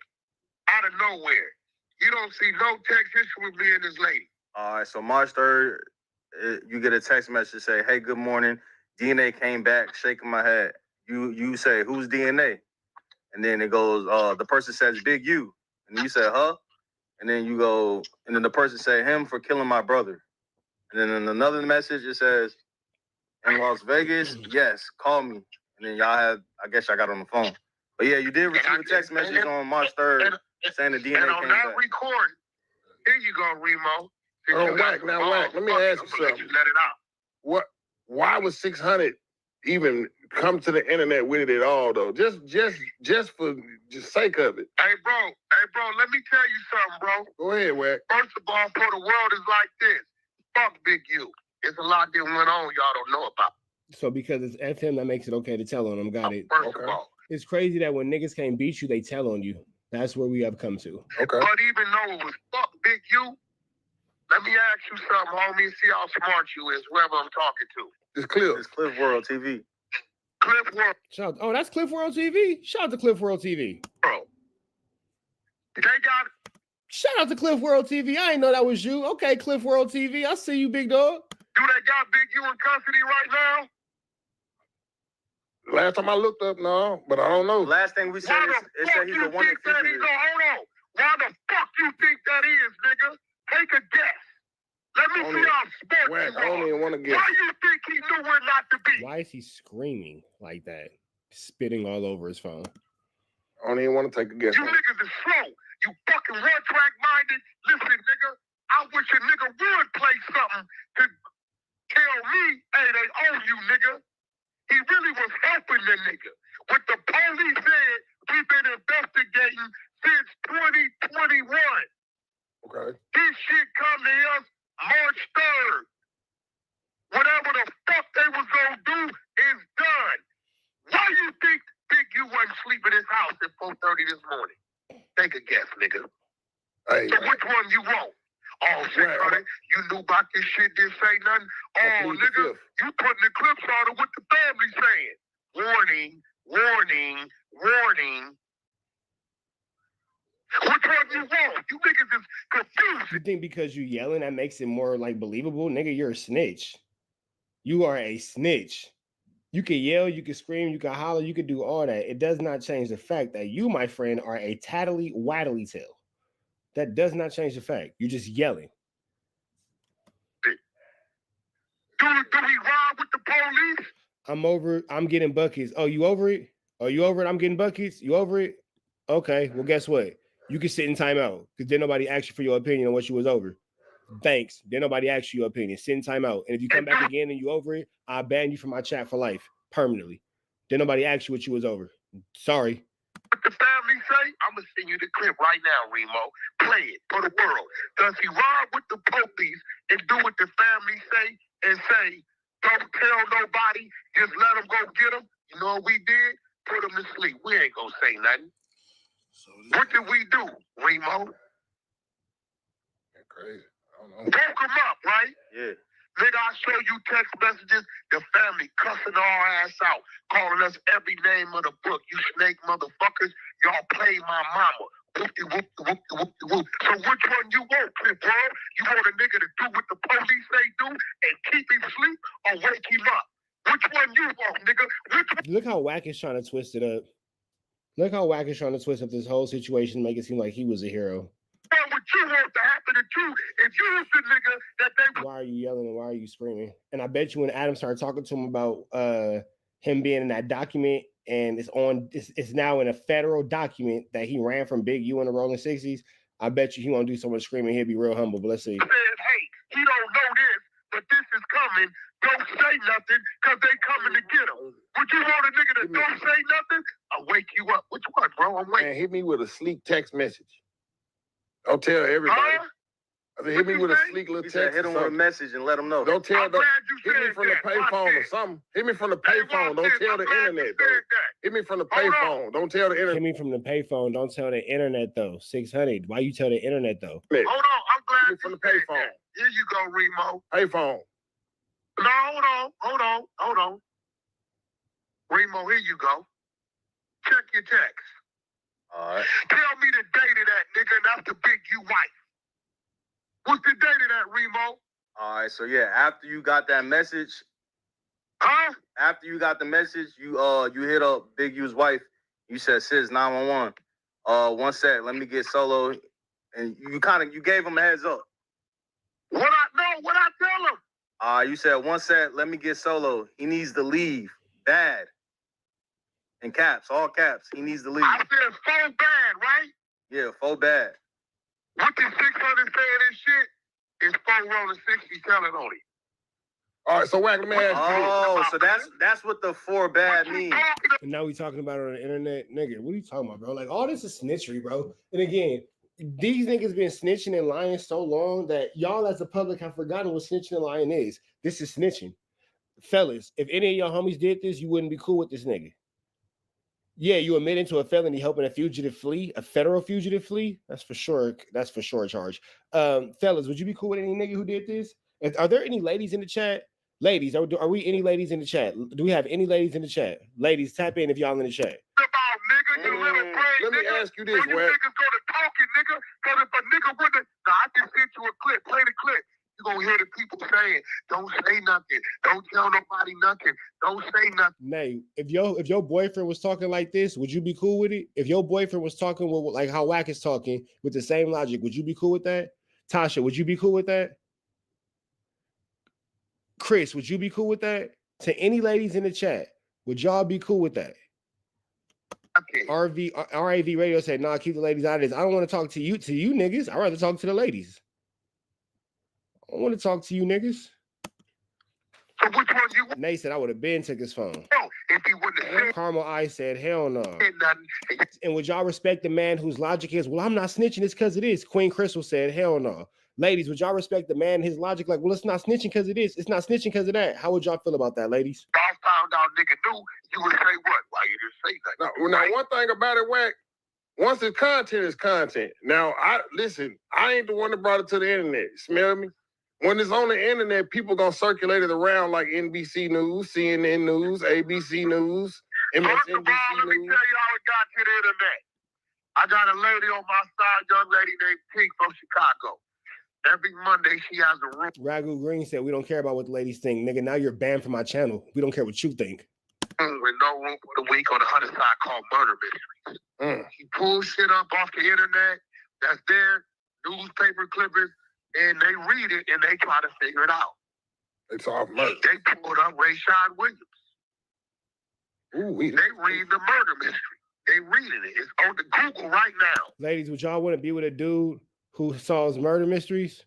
Out of nowhere. You don't see no text history with me and this lady. All right. So March 3rd, you get a text message say, "Hey, good morning. DNA came back, shaking my head." You say, "Who's DNA?" And then it goes, the person says, "Big U." And you say, "Huh?" And then you go, and then the person say, "Him for killing my brother." And then in another message, it says, "In Las Vegas, yes, call me." And then I guess y'all got on the phone. But yeah, you did receive a text message on March 3rd saying the DNA And on came that back. recording, here you go, Remo. Oh, WACK, now WACK, let me ask you something. Let it out. What? Why was 600 even come to the internet with it at all, though? Just for sake of it. Hey, bro, let me tell you something, bro. Go ahead, WACK. First of all, for the world is like this. Fuck Big U. There's a lot that went on y'all don't know about. So because it's FM, that makes it okay to tell on them. Got it. First of all. It's crazy that when niggas can't beat you, they tell on you. That's where we have come to. Okay. But even though it was fuck Big U, let me ask you something, homie, and see how smart you is, whoever I'm talking to. It's Cliff. It's Cliff World TV. Cliff World. Shout, oh, that's Cliff World TV. Shout out to Cliff World TV. Bro. They got Shout out to Cliff World TV. I didn't know that was you. Okay, Cliff World TV. I see you, big dog. Do they got Big U in custody right now? Last time I looked up, no, but I don't know. Last thing we said it said he's the one that Hold on. Why the fuck you think that is, nigga? Take a guess. Let me see how smart WACK, you I don't are. even want to guess. Why you think he knew where not to be? Why is he screaming like that? Spitting all over his phone. I don't even want to take a guess. You niggas is slow. You fucking one-track minded. Listen, nigga, I wish a nigga would play something to tell me, hey, they owe you, nigga. He really was helping the nigga. What the police said, we've been investigating since 2021. Okay. This shit come to us March 3rd. Whatever the fuck they was gonna do is done. Why you think Big U wasn't sleeping in his house at 4:30 this morning? Take a guess, nigga. Hey, so which one you want? Oh, shit, honey, you knew about this shit, didn't say nothing. Oh, nigga, you putting the clips on it, what the family saying. Warning, warning, warning. Which one you want? You niggas is confused. You think because you yelling that makes it more like believable? Nigga, you're a snitch. You are a snitch. You can yell, you can scream, you can holler, you can do all that. It does not change the fact that you, my friend, are a tattly waddly tail. That does not change the fact. You're just yelling. Do we ride with the police? I'm over it. I'm getting buckets. Oh, you over it? Oh, you over it? I'm getting buckets. You over it? Okay. Well, guess what? You can sit in timeout because then nobody asked you for your opinion on what you was over. Thanks. Then nobody asked you your opinion. Sit in timeout. And if you come back again and you over it, I'll ban you from my chat for life, permanently. Then nobody asked you what you was over. Sorry. What the family say? I'm going to send you the clip right now, Remo. Play it for the world. Does he ride with the police and do what the family say and say, don't tell nobody, just let them go get them? You know what we did? Put them to sleep. We ain't going to say nothing. What did we do, Remo? Crazy. I don't know. Woke him up, right? Yeah. Nigga, I show you text messages, the family cussing our ass out, calling us every name of the book. You snake motherfuckers, y'all play my mama. Whoopty, whoopty, whoopty, whoopty, whoop. So which one you want, Clip, bro? You want a nigga to do what the police say do and keep him asleep or wake him up? Which one you want, nigga? Look how WACK is trying to twist it up. Look how WACK is trying to twist up this whole situation, make it seem like he was a hero. What you want to happen to you if you was the nigga that they... Why are you yelling and why are you screaming? And I bet you when Adam started talking to him about him being in that document, and it's now in a federal document that he ran from Big U in the Rolling 60s. I bet you he won't do so much screaming. He'll be real humble. But let's see. Said, hey, he don't know this, but this is coming. Don't say nothing, because they coming to get him. Would you want a nigga that don't say nothing? I'll wake you up. What you want, bro? I'm waiting. Man, hit me with a sleek text message. Don't tell everybody. Huh? I said, hit me with a sleek little text. Hit him with a message and let him know. Don't tell. I'm glad you Hit me said from the that. payphone or something. Hit me from the payphone. Don't tell the internet though. Hit me from the payphone. Don't tell the internet. Hit me from the payphone. Don't tell the internet though. 600. Why you tell the internet though? Hold on, I'm glad Hit me from the payphone. Here you go, Remo. Payphone. No, hold on. Remo, here you go. Check your text. All right. Tell me the date of that, nigga, and that's the Big U wife. What's the date of that, Remo? All right. So yeah, after you got that message, huh? After you got the message, you hit up Big U's wife. You said, "Sis, 911. One sec. Let me get Solo." And you gave him a heads up. What I tell him? You said, "One sec. Let me get Solo. He needs to leave. Bad." In caps, all caps. He needs to leave. I said so bad, right? Yeah, full bad. What the 600 saying this shit is 4 rolling 60 telling on it. All right, so Wack, let me ask you. Oh, so that's what the 4 bad means. And now we talking about it on the internet, nigga. What are you talking about, bro? Like all this is snitchery, bro. And again, these niggas been snitching and lying so long that y'all as the public have forgotten what snitching and lying is. This is snitching. Fellas, if any of y'all homies did this, you wouldn't be cool with this nigga. Yeah, you admitted to a felony helping a fugitive flee, a federal fugitive flee. That's for sure. That's for sure a charge. Fellas, would you be cool with any nigga who did this? Are there any ladies in the chat? Ladies, are we any ladies in the chat? Do we have any ladies in the chat? Ladies, tap in if y'all in the chat. Let me ask you this, Wack. Niggas go to talking, nigga. Because if a nigga wouldn't, I can send you a clip. Play the clip. You're going to hear the people saying, don't say nothing. Don't tell nobody nothing. Don't say nothing. Nay, if your boyfriend was talking like this, would you be cool with it? If your boyfriend was talking with like how Wack is talking with the same logic, would you be cool with that? Tasha, would you be cool with that? Chris, would you be cool with that? To any ladies in the chat, would y'all be cool with that? Okay. RAV Radio said, nah, keep the ladies out of this. I don't want to talk to you niggas. I'd rather talk to the ladies. I want to talk to you niggas. So which one you want? Nate said I would have been took his phone. No, if he wouldn't have said Carmel I said, hell no. nothing. And would y'all respect the man whose logic is, well, I'm not snitching, it's because it is. Queen Crystal said, hell no. Ladies, would y'all respect the man, his logic, like, well, it's not snitching because it is. It's not snitching because of that. How would y'all feel about that, ladies? I found out nigga knew, you would say what? Why you didn't say nothing? Now, one thing about it, Wack, once it's content, it's content. Now, I ain't the one that brought it to the internet. Smell me? When it's on the internet, people gonna circulate it around like NBC News, CNN News, ABC News, MSNBC First of all, let me tell you how it got to the internet. I got a lady on my side, young lady named Pink from Chicago. Every Monday, she has a room. Ragu Green said, we don't care about what the ladies think. Nigga, now you're banned from my channel. We don't care what you think. With no room for the week on the other side called Murder Mysteries. He pulls shit up off the internet that's there, newspaper clippers, and they read it and they try to figure it out. It's off murder. They pulled up Rayshad Williams. They read the murder mystery. They reading it. It's on the Google right now. Ladies, would y'all want to be with a dude who solves murder mysteries?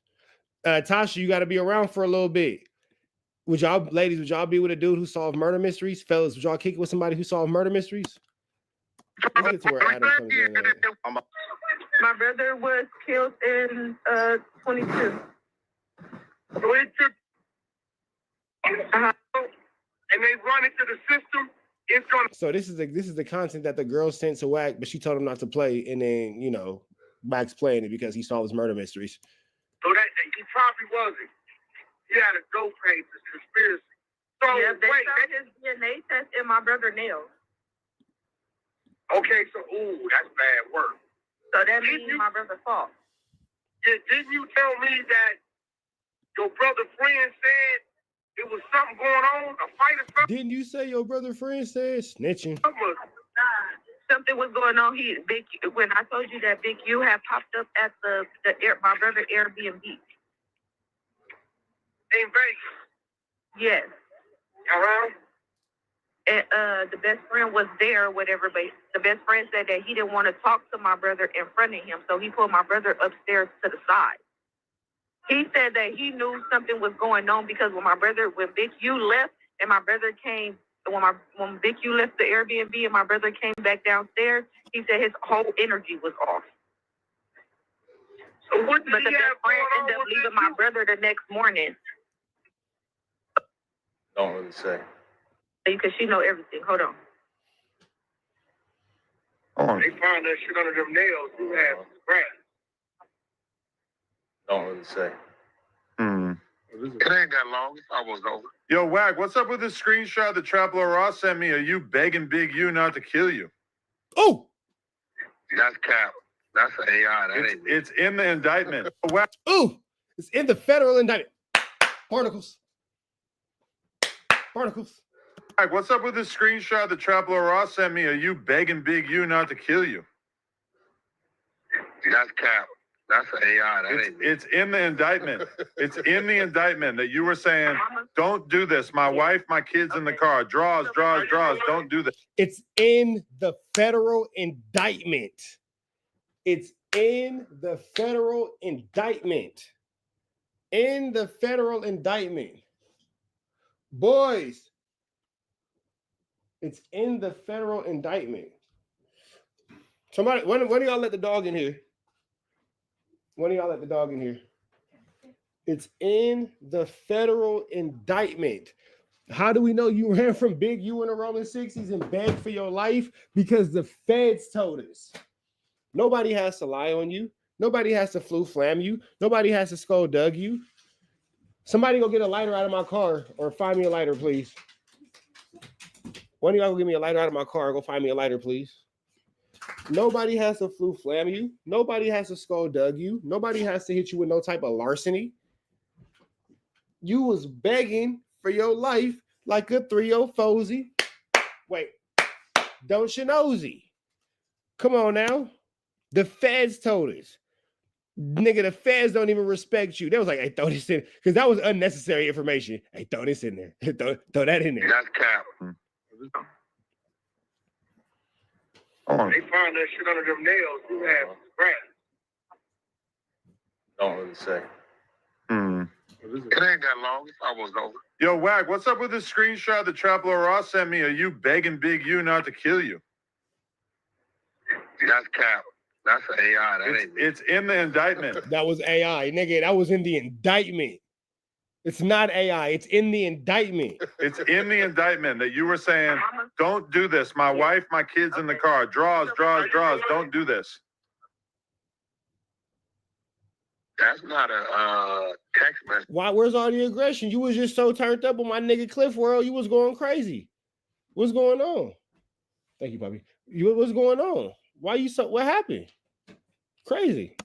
Tasha, you got to be around for a little bit. Would y'all be with a dude who solves murder mysteries? Fellas, would y'all kick it with somebody who solves murder mysteries? Let's get to where Adam comes in. My brother was killed in 22. 22. And they run into the system. It's gonna. So this is the content that the girl sent to Wack, but she told him not to play, and then Wack's playing it because he solves murder mysteries. So that he probably wasn't. He had a dope case, a conspiracy. So yeah, they found his DNA test in my brother's nails. Okay, so that's bad work. So that means my brother's fault. Yeah, didn't you tell me that your brother friend said it was something going on, a fight or something? Didn't you say your brother friend said snitching? Something was going on. When I told you that Big U had popped up at my brother Airbnb. In Vegas? Yes. Around? the best friend was there or whatever, but the best friend said that he didn't want to talk to my brother in front of him, so he pulled my brother upstairs to the side. He said that he knew something was going on because when Big U left and my brother came, when Big U left the Airbnb and my brother came back downstairs, he said his whole energy was off. So but the best friend ended up leaving my brother the next morning. Don't really say. Because she know everything. Hold on. They found that shit under them nails. Who had scratch? Don't really say. It ain't that long. It's almost over. Yo, WACK, what's up with this screenshot that Traplo Ross sent me? Are you begging Big U not to kill you? Oh! That's cap. That's an AI. That ain't me. It's in the indictment. WACK. Ooh! It's in the federal indictment. Barnacles. Barnacles. WACK, what's up with this screenshot that Traplo Ross sent me? Are you begging Big U not to kill you? That's cap. That's an AI. That ain't me. It's in the indictment. It's in the indictment that you were saying, don't do this. My wife, my kids in the car. Draws. Don't do this. It's in the federal indictment. It's in the federal indictment. In the federal indictment. Boys, it's in the federal indictment. Somebody, when do y'all let the dog in here? When do y'all let the dog in here? It's in the federal indictment. How do we know you ran from Big U in the Rolling 60s and begged for your life? Because the feds told us. Nobody has to lie on you. Nobody has to flam you. Nobody has to skulldug you. Somebody go get a lighter out of my car or find me a lighter, please. One of y'all go give me a lighter out of my car. Go find me a lighter, please. Nobody has to flam you. Nobody has to skulldug you. Nobody has to hit you with no type of larceny. You was begging for your life like a 3-0 Wait, don't you nosy? Come on now. The feds told us. Nigga, the feds don't even respect you. They was like, hey, throw this in. Because that was unnecessary information. Hey, throw this in there. throw that in there. That's cap. They found that shit under them nails. Who had scratch? Don't really say. It ain't that long. It's almost over. Yo, WACK, what's up with this screenshot that Traplo Ross sent me? Are you begging Big U not to kill you? That's cap. That's an AI. That ain't me. It's in the indictment. That was AI, nigga. That was in the indictment. It's not AI. It's in the indictment. It's in the indictment that you were saying, don't do this. My wife, my kids in the car. Draws. Don't do this. That's not a text message. Why? Where's all the aggression? You was just so turned up on my nigga Cliff World. You was going crazy. What's going on? Thank you, Bobby. What's going on? Why you so? What happened? Crazy.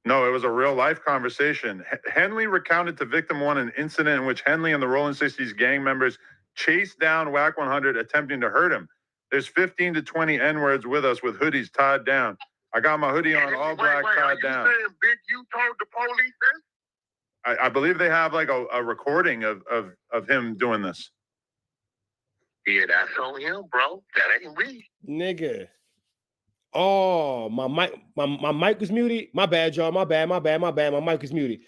No, it was a real life conversation. Henley recounted to Victim One an incident in which Henley and the Rolling 60s gang members chased down WACK 100, attempting to hurt him. There's 15 to 20 N-words with us with hoodies tied down. I got my hoodie on, all black, tied down. Are you saying Big U told the police this? I believe they have like a recording of him doing this. Yeah, that's on him, bro. That ain't me. Nigga. Oh, my mic was muted. My bad, y'all. My bad. My mic was muted.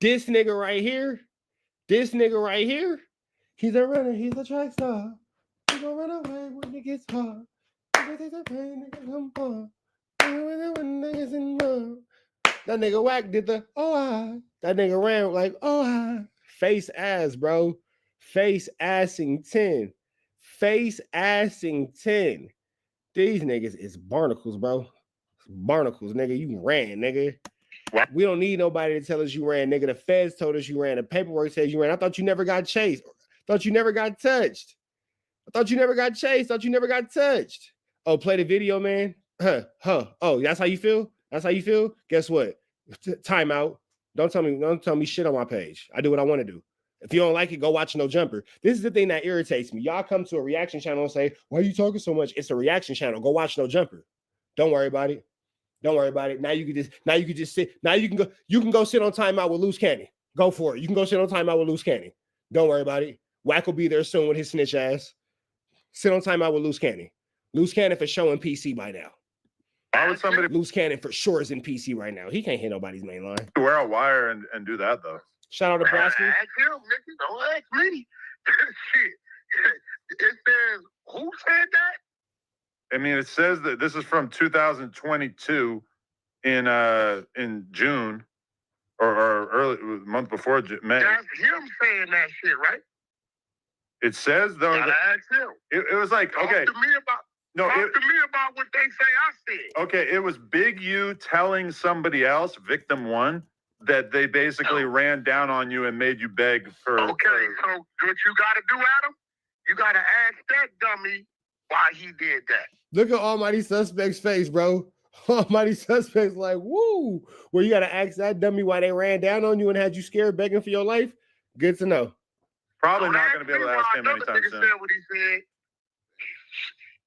This nigga right here, he's a runner. He's a track star. He's gonna run away when it gets hard. That nigga WACK did the that nigga ran like face ass, bro. Face assing 10. Face assing 10. These niggas is barnacles, bro. Barnacles, nigga. You ran, nigga. We don't need nobody to tell us you ran, nigga. The feds told us you ran. The paperwork says you ran. I thought you never got chased. I thought you never got touched. Oh, play the video, man. Oh, that's how you feel? Guess what? Timeout. Don't tell me shit on my page. I do what I want to do. If you don't like it, go watch No Jumper. This is the thing that irritates me. Y'all come to a reaction channel and say, why are you talking so much? It's a reaction channel. Go watch No Jumper. Don't worry about it. Now you can just sit. Now you can go sit on timeout with Loose Cannon. Go for it. You can go sit on timeout with Loose Cannon. Don't worry about it. WACK will be there soon with his snitch ass. Sit on timeout with Loose Cannon. Loose Cannon for showing PC by now. Why would somebody Loose Cannon for sure is in PC right now? He can't hit nobody's main line. wear a wire and do that though? Shout out to Brasky. Ask him, nigga. Don't ask me. Shit. It says, who said that? I mean, it says that this is from 2022 in June or early month before May. That's him saying that shit, right? It says though. Gotta ask him. It was like okay. Talk to me about. No, Talk to me about what they say I said. Okay, it was Big U telling somebody else, victim one, that they basically ran down on you and made you beg for. Okay, so what you gotta do, Adam? You gotta ask that dummy why he did that. Look at Almighty Suspect's face, bro. Almighty Suspect's like, woo. Well, you gotta ask that dummy why they ran down on you and had you scared, begging for your life. Good to know. Probably not gonna be able to ask him anytime soon. Said what he said.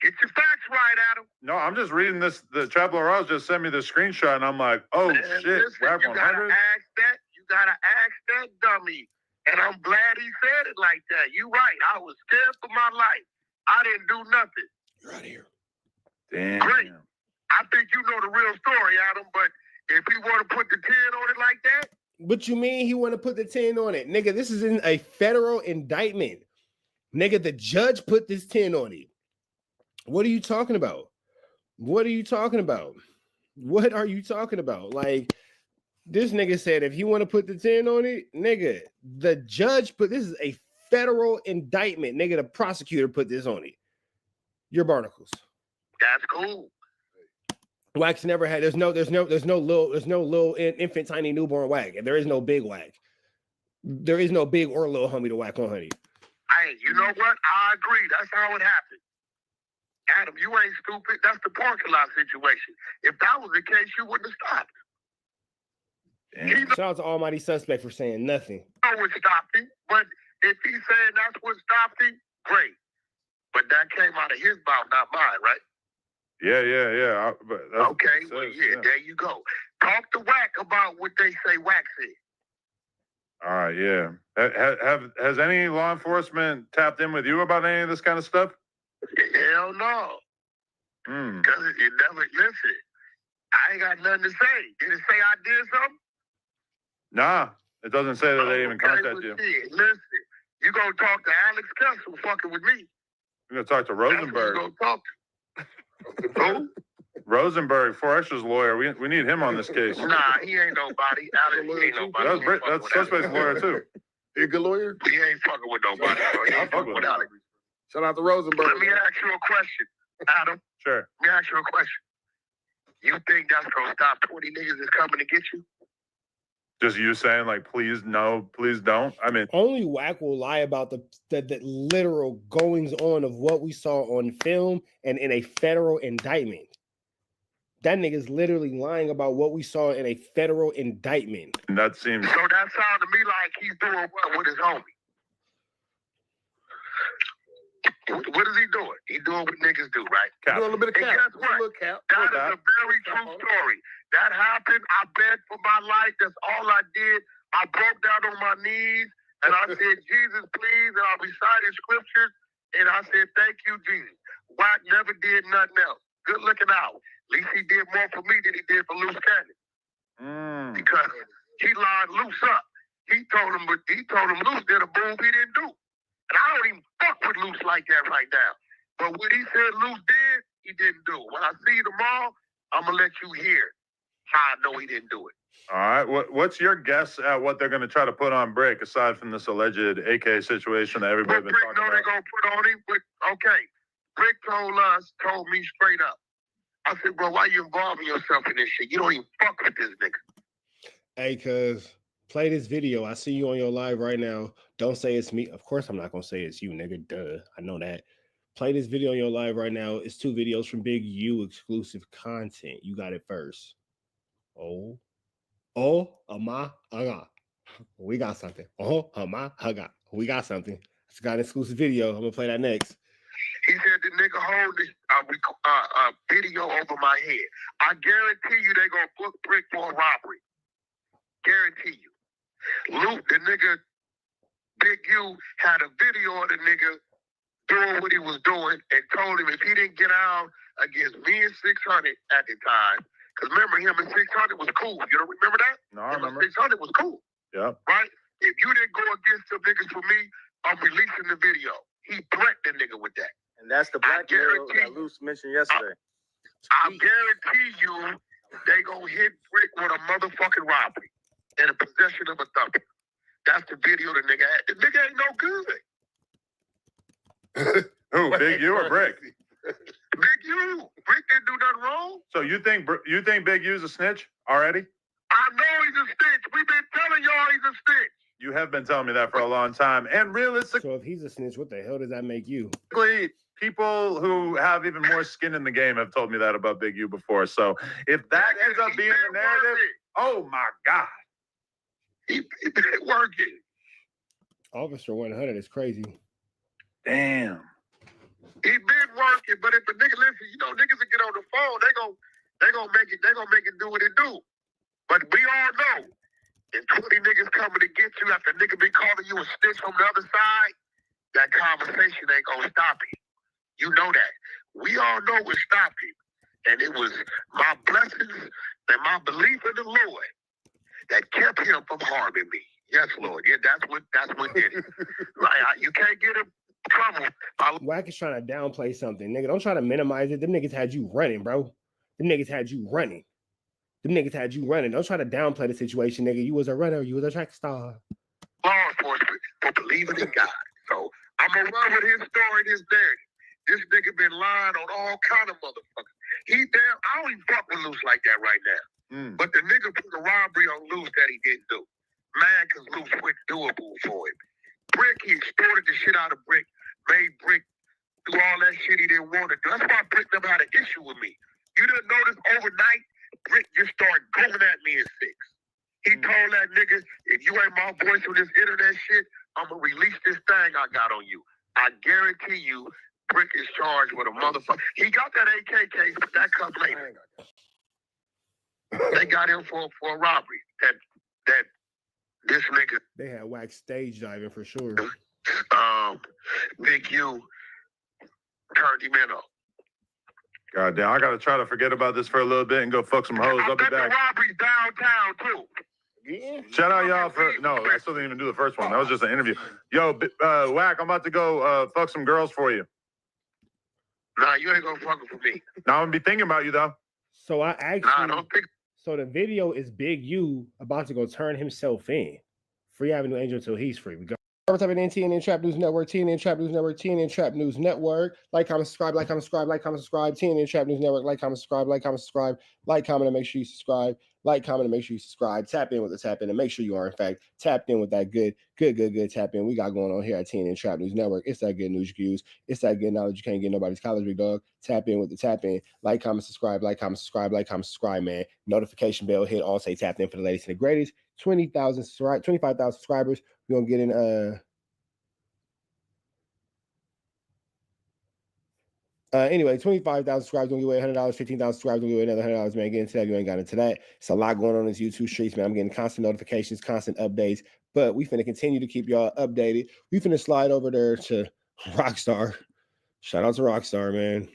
Get your facts right, Adam. No, I'm just reading this. The Chapel Ross just sent me the screenshot, and I'm like, oh Man, shit, listen, WACK you gotta 100. ask that. You gotta ask that dummy. And I'm glad he said it like that. You right. I was scared for my life. I didn't do nothing. You're out of here. Damn. Great. I think you know the real story, Adam. But if he want to put the 10 on it like that, What you mean he want to put the 10 on it? Nigga, this is in a federal indictment. Nigga, the judge put this 10 on it. What are you talking about? What are you talking about? What are you talking about? Like, this nigga said if you want to put the 10 on it, nigga, the judge put this is a federal indictment. Nigga, the prosecutor put this on it. Your barnacles. that's cool. WACK's never had. There's no little infant tiny newborn WACK, and there is no big WACK. There is no big or little homie to WACK 100. Hey, you know what? I agree. That's how it happened. Adam, you ain't stupid. That's the parking lot situation. If that was the case, you wouldn't have stopped. Shout out to Almighty Suspect for saying nothing. I would stop him, but if he's saying that's what stopped him, great. But that came out of his mouth, not mine, right? Yeah. But that's okay, what it says, yeah, there you go. Talk to WACK about what they say WACK said. All right, yeah. Has any law enforcement tapped in with you about any of this kind of stuff? Hell no. Because you never listen. I ain't got nothing to say. Did it say I did something? Nah, it doesn't say that they even contacted you. Listen, you gonna talk to Alex Kessel fucking with me. You're gonna talk to Rosenberg. You gonna talk to. Who? Rosenberg, 4X's lawyer. We need him on this case. Nah, he ain't nobody. Alex, he ain't nobody. That's Suspect's lawyer too. He a good lawyer? He ain't fucking with nobody. He ain't fucking with Alex. Shout out to Rosenberg. Let me ask you a question, Adam. Sure. Let me ask you a question. You think that's gonna stop 20 niggas that's coming to get you? Just you saying like, please no, please don't. I mean, only WACK will lie about the literal goings on of what we saw on film and in a federal indictment. That nigga's literally lying about what we saw in a federal indictment. And that seems. So that sounds to me like he's doing what with his homie. What is he doing? He doing what niggas do, right? Cap. Doing a little bit of cap. And guess what? That is a very true story. That happened. I begged for my life. That's all I did. I broke down on my knees and I said, Jesus, please. And I recited scriptures and I said, thank you, Jesus. WACK never did nothing else. Good looking out. At least he did more for me than he did for Loose Cannon. Because he lined Loose up. He told him Loose did a move he didn't do. And I don't even fuck with Loose like that right now. But what he said Loose did, he didn't do. When I see you tomorrow, I'm going to let you hear how I know he didn't do it. All right. What's your guess at what they're going to try to put on Brick, aside from this alleged AK situation that everybody's been talking about? They're going to put on him, but okay. Brick told me straight up. I said, bro, why you involving yourself in this shit? You don't even fuck with this nigga. Hey, cuz, play this video. I see you on your live right now. Don't say it's me. Of course, I'm not going to say it's you, nigga. Duh. I know that. Play this video on your live right now. It's 2 videos from Big U exclusive content. You got it first. Oh, my, we got something. We got something. It's got an exclusive video. I'm going to play that next. He said the nigga hold this video over my head. I guarantee you they going to book Brick for a robbery. Guarantee you. Luke, the nigga, Big U, had a video of the nigga doing what he was doing and told him if he didn't get out against me and 600 at the time, because remember him and 600 was cool. You don't remember that? No, I remember. 600 was cool. Yeah. Right? If you didn't go against them niggas for me, I'm releasing the video. He threatened the nigga with that. And that's the blackmail that Luce mentioned yesterday. I guarantee you they gonna hit Brick with a motherfucking robbery and a possession of a thumper. That's the video the nigga had. The nigga ain't no good. Who, Big U or Brick? Big U. Brick didn't do nothing wrong. So you think Big U's a snitch already? I know he's a snitch. We've been telling y'all he's a snitch. You have been telling me that for a long time. And realistically, So if he's a snitch, what the hell does that make you? people who have even more skin in the game have told me that about Big U before. So if that ends up being the narrative, oh my God. He been working. Officer 100 is crazy. Damn. He been working, but if a nigga listen, you know, niggas will get on the phone, they gonna make it do what it do. But we all know, if 20 niggas coming to get you after a nigga be calling you a snitch from the other side, that conversation ain't gonna stop him. You know that. We all know what stopped him. And it was my blessings and my belief in the Lord that kept him from harming me. Yes, Lord. Yeah, that's what did it. You can't get him trouble. WACK is trying to downplay something, nigga. Don't try to minimize it. Them niggas had you running, bro. Them niggas had you running. Don't try to downplay the situation, nigga. You was a runner. You was a track star. Law enforcement for believing in God. So I'm gonna run with his story and his narrative. This nigga been lying on all kind of motherfuckers. I don't even fuck with Luce like that right now. But the nigga put a robbery on Luce that he didn't do. Man, because Luce went doable for him. Brick, he extorted the shit out of Brick, made Brick do all that shit he didn't want to do. That's why Brick never had an issue with me. You didn't notice overnight, Brick just started going at me in 6. He told that nigga, if you ain't my voice on this internet shit, I'm going to release this thing I got on you. I guarantee you, Brick is charged with a motherfucker. He got that AK case, but that comes later. They got him for a robbery. That this nigga. They had WACK stage diving for sure. Big U turned him in on. God damn, I gotta try to forget about this for a little bit and go fuck some hoes. I'll be back. The robbery's downtown too. Yeah. Shout out y'all for I still didn't even do the first one. That was just an interview. Yo, WACK, I'm about to go fuck some girls for you. Nah, you ain't gonna fuck them for me. Now I'm gonna be thinking about you though. So I actually don't think. So the video is Big U about to go turn himself in. Free Avenue Angel till he's free. We go. Type in TNN Trap News Network, TNN Trap News Network, TNN Trap News Network. Like, comment, subscribe, like, comment, subscribe, like, comment, subscribe. TNN Trap News Network, like, comment, subscribe, like, comment, subscribe, like, comment, and make sure you subscribe. Like, comment, and make sure you subscribe. Tap in with the tap in and make sure you are, in fact, tapped in with that good tap in we got going on here at TNN Trap News Network. It's that good news you can use. It's that good knowledge you can't get nobody's college, big dog. Tap in with the tap in. Like, comment, subscribe, like, comment, subscribe, like, comment, subscribe, man. Notification bell hit. All say tapped in for the latest and the greatest. 25,000 subscribers. We're going to get in anyway, 25,000 subscribers, gonna give away $100, 15,000 subscribers, gonna give away another $100, man. Get into that. You ain't got into that. It's a lot going on in these YouTube streets, man. I'm getting constant notifications, constant updates, but we finna continue to keep y'all updated. We finna slide over there to Rockstar. Shout out to Rockstar, man.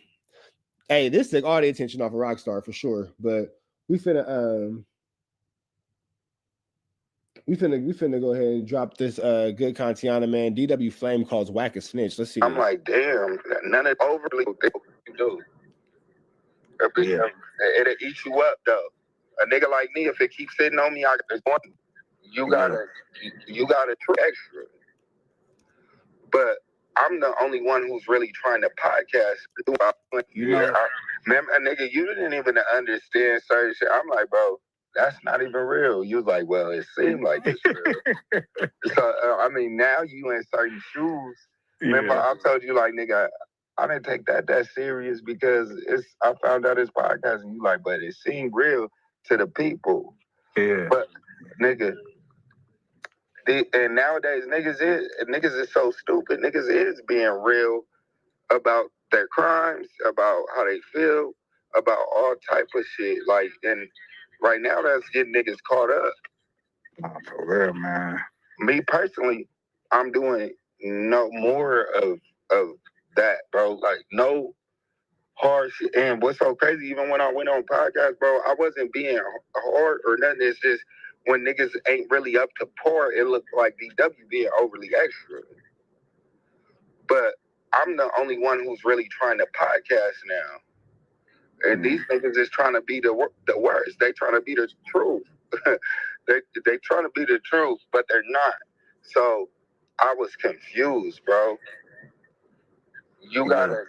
Hey, this took all the attention off of Rockstar for sure, but we finna go ahead and drop this good Kantiana, man. DW Flame calls WACK a snitch. Let's see. I'm like, damn, none of overly you do. It'll eat you up though. A nigga like me, if it keeps sitting on me, you gotta try extra. But I'm the only one who's really trying to podcast. Remember, nigga, you didn't even understand certain shit. I'm like, bro, that's not even real. You was like, well, it seemed like it's real. So, I mean, now you in certain shoes. Remember, I told you, like, nigga, I didn't take that serious because I found out it's podcast, and you like, but it seemed real to the people. Yeah. But, nigga, and nowadays, niggas is so stupid. Niggas is being real about their crimes, about how they feel, about all type of shit. Like, and right now, that's getting niggas caught up. Nah, for real, man. Me personally, I'm doing no more of that, bro. Like, no hard shit. And what's so crazy, even when I went on podcast, bro, I wasn't being hard or nothing. It's just when niggas ain't really up to par, it looked like DW being overly extra. But I'm the only one who's really trying to podcast now. And these niggas is trying to be the worst. They trying to be the truth. they trying to be the truth, but they're not. So I was confused, bro. You gotta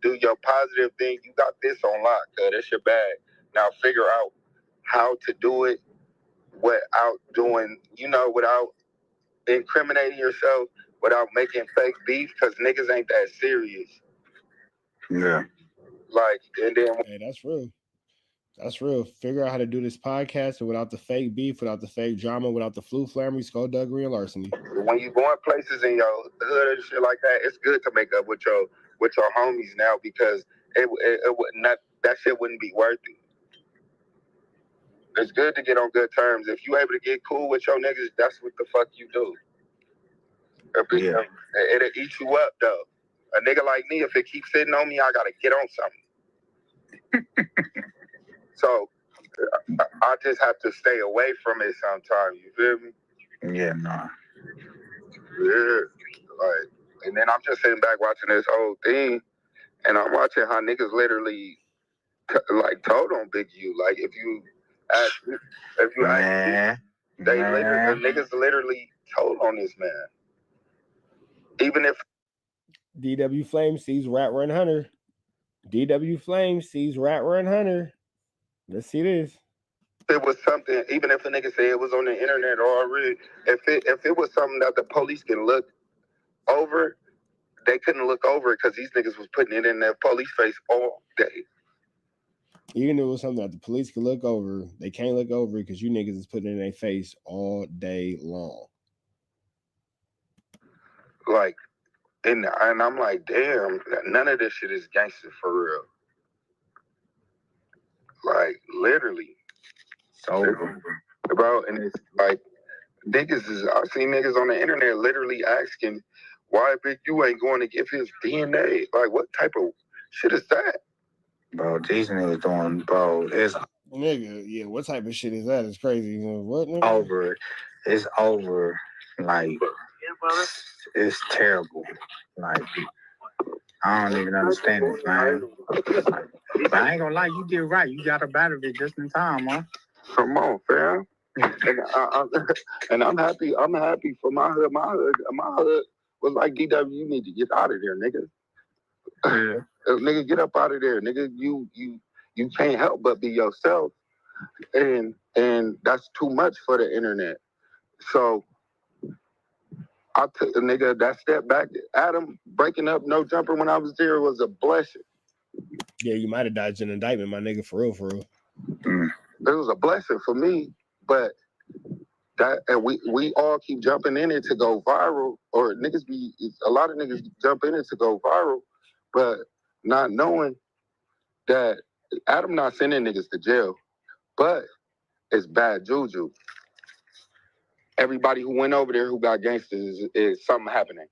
do your positive thing. You got this on lock, cuz that's your bag. Now figure out how to do it without doing, without incriminating yourself, without making fake beef, because niggas ain't that serious. Yeah. Like, and then hey, that's real. That's real. Figure out how to do this podcast without the fake beef, without the fake drama, without the flammy, skullduggery, and larceny. When you going places in your hood and shit like that, it's good to make up with your homies now, because it would not, that shit wouldn't be worth it. It's good to get on good terms. If you able to get cool with your niggas, that's what the fuck you do. It'll eat you up though. A nigga like me, if it keeps sitting on me, I gotta get on something. So I just have to stay away from it sometimes. You feel me? Yeah, nah. Yeah, like, and then I'm just sitting back watching this whole thing, and I'm watching how niggas literally like told on Big U. Like, if you ask, niggas literally told on this man. Even if DW Flame sees Rat Run Hunter. DW Flame sees Rat Run Hunter. Let's see this. It was something, even if a nigga say it was on the internet or already, if it was something that the police can look over, they couldn't look over it because these niggas was putting it in their police face all day. Even if it was something that the police could look over, they can't look over it because you niggas is putting it in their face all day long. Like, and I'm like, damn, none of this shit is gangster for real. Like, literally. So, bro, and it's like, I've seen niggas on the internet literally asking why Big U ain't going to give his DNA. Like, what type of shit is that? Bro, these niggas doing, bro, it's nigga, yeah, what type of shit is that? It's crazy. What, nigga? Over. It's over. Like, it's terrible. Like, I don't even understand it, man. But I ain't gonna lie, you did right. You got up out of it just in time, huh? Come on, fam. And I'm happy. I'm happy for my hood. My hood was like, DW, you need to get out of there, nigga. Yeah. Nigga, get up out of there, nigga. You can't help but be yourself, and that's too much for the internet. So I took a nigga that step back. Adam breaking up No Jumper when I was there was a blessing. Yeah, you might have dodged an indictment, my nigga, for real, for real. It was a blessing for me, but that, and we all keep jumping in it to go viral, or a lot of niggas jump in it to go viral, but not knowing that Adam not sending niggas to jail, but it's bad juju. Everybody who went over there who got gangsters is something happening.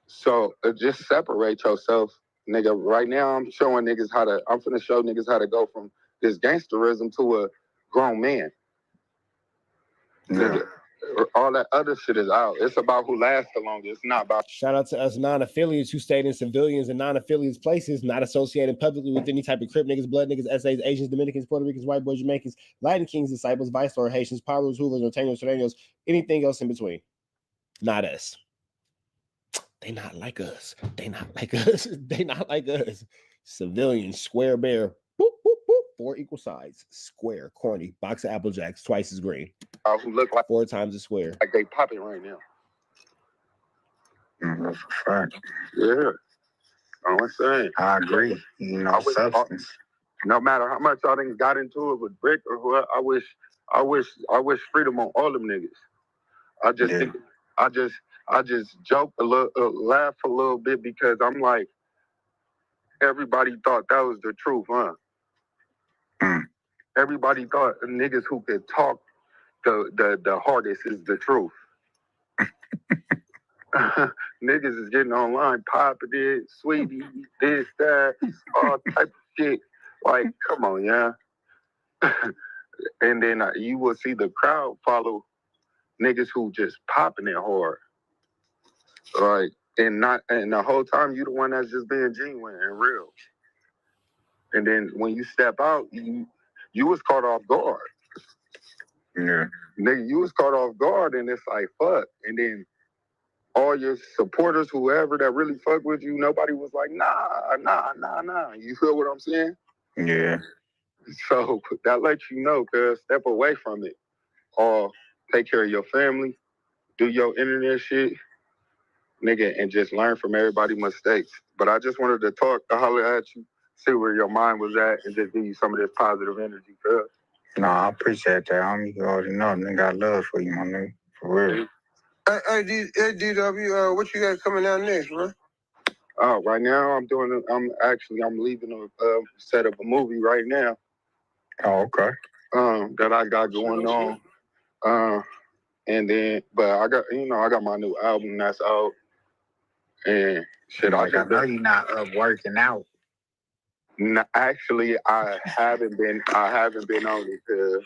So just separate yourself, nigga. Right now I'm finna show niggas how to go from this gangsterism to a grown man. Yeah. All that other shit is out. It's about who lasts the longest. It's not about. Shout out to us non-affiliates who stayed in civilians and non-affiliates places, not associated publicly with any type of Crip niggas, blood niggas, essays, Asians, Dominicans, Puerto Ricans, white boys, Jamaicans, Latin kings, disciples, vice lord, Haitians, Pablos, Hoovers, Norteños, Sureños, anything else in between. Not us. They not like us. They not like us. They not like us. Civilians, square bear, boop, boop, boop. 4 equal sides, square, corny, box of Apple Jacks, twice as green. Who look like 4 times as square. Like they popping right now. That's a fact. Yeah. I'm saying. I agree. You know, substance. No matter how much I done got into it with Brick or what, I wish freedom on all them niggas. I just think, I just joke a little, laugh a little bit, because I'm like, everybody thought that was the truth, huh? Everybody thought niggas who could talk the hardest is the truth. Niggas is getting online, Papa did, Sweetie, this, that, all type of shit. Like, come on, yeah. And then you will see the crowd follow niggas who just popping it hard. Like, and the whole time you the one that's just being genuine and real. And then when you step out, you was caught off guard. Yeah. Nigga, you was caught off guard, and it's like, fuck. And then all your supporters, whoever that really fuck with you, nobody was like, nah. You feel what I'm saying? Yeah. So that lets you know, cuz step away from it. Or take care of your family, do your internet shit, nigga, and just learn from everybody's mistakes. But I just wanted to holler at you, see where your mind was at, and just give you some of this positive energy, cuz. No, I appreciate that, homie. You already know, nigga, got love for you, my nigga. For real. Hey, DW, what you got coming out next, bro? Right now I'm leaving a set of a movie right now. Oh, okay. That I got going on. And then, but I got my new album that's out. And shit, I know you're not up working out. No, actually, I haven't been on it, cuz.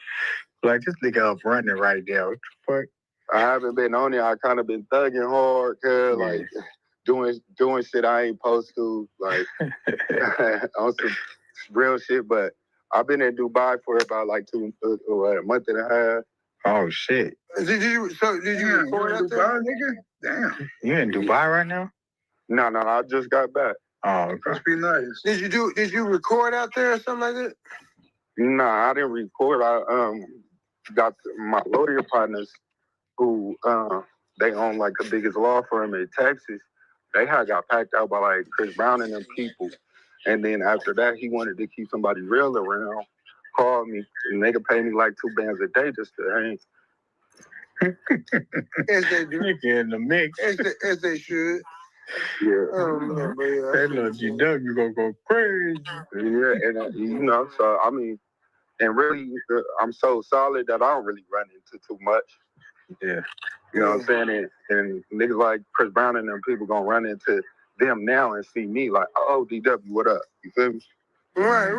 Like, this nigga up running right now. What the fuck? I haven't been on it. I kind of been thugging hard, cuz, like, doing shit I ain't supposed to, like, on some real shit. But I've been in Dubai for about like a month and a half. Oh shit! Did you record out there, nigga? Damn, you in Dubai right now? No, I just got back. Oh, okay. Must be nice. Did you record out there or something like that? Nah, I didn't record. I got my lawyer partners who they own like the biggest law firm in Texas. They had got packed out by like Chris Brown and them people. And then after that, he wanted to keep somebody real around. Called me, and they could pay me like $2 a day just to hang. As they do. Nigga in the mix. As they should. Yeah. That little GW gonna go crazy. Yeah, and so I mean, and really, I'm so solid that I don't really run into too much. Yeah. You know what I'm saying? And niggas like Chris Brown and them people gonna run into them now and see me like, oh, DW, what up? You feel me? Right.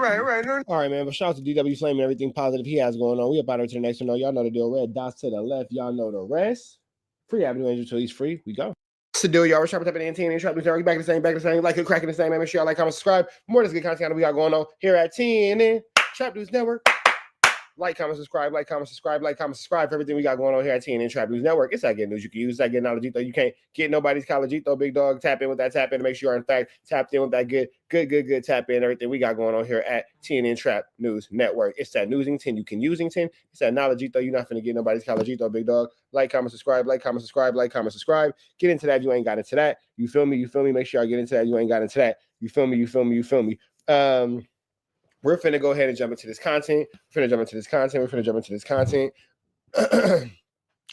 All right, man. But shout out to DW Flame and everything positive he has going on. We about to the next one. Y'all know the deal. Red dots to the left. Y'all know the rest. Free Avenue Angel till he's free. We go. What's the deal, y'all? We're shopping up at the and Trap News Network. Back to the same. Like it, cracking the same. Man, make sure y'all like, comment, subscribe. More of this good content we got going on here at TNN Trap News Network. Like, comment, subscribe for everything we got going on here at TNN Trap News Network. It's that good news you can use. It's that good knowledge. You can't get nobody's collegito, big dog. Tap in with that tap in to make sure you are, in fact, tapped in with that good tap in. Everything we got going on here at TNN Trap News Network. It's that newsington. You can usington. It's that knowledgeito. You're not going to get nobody's collegito, big dog. Like, comment, subscribe. Get into that. You ain't got into that. You feel me? Make sure y'all get into that. You ain't got into that. You feel me? We're finna go ahead and jump into this content.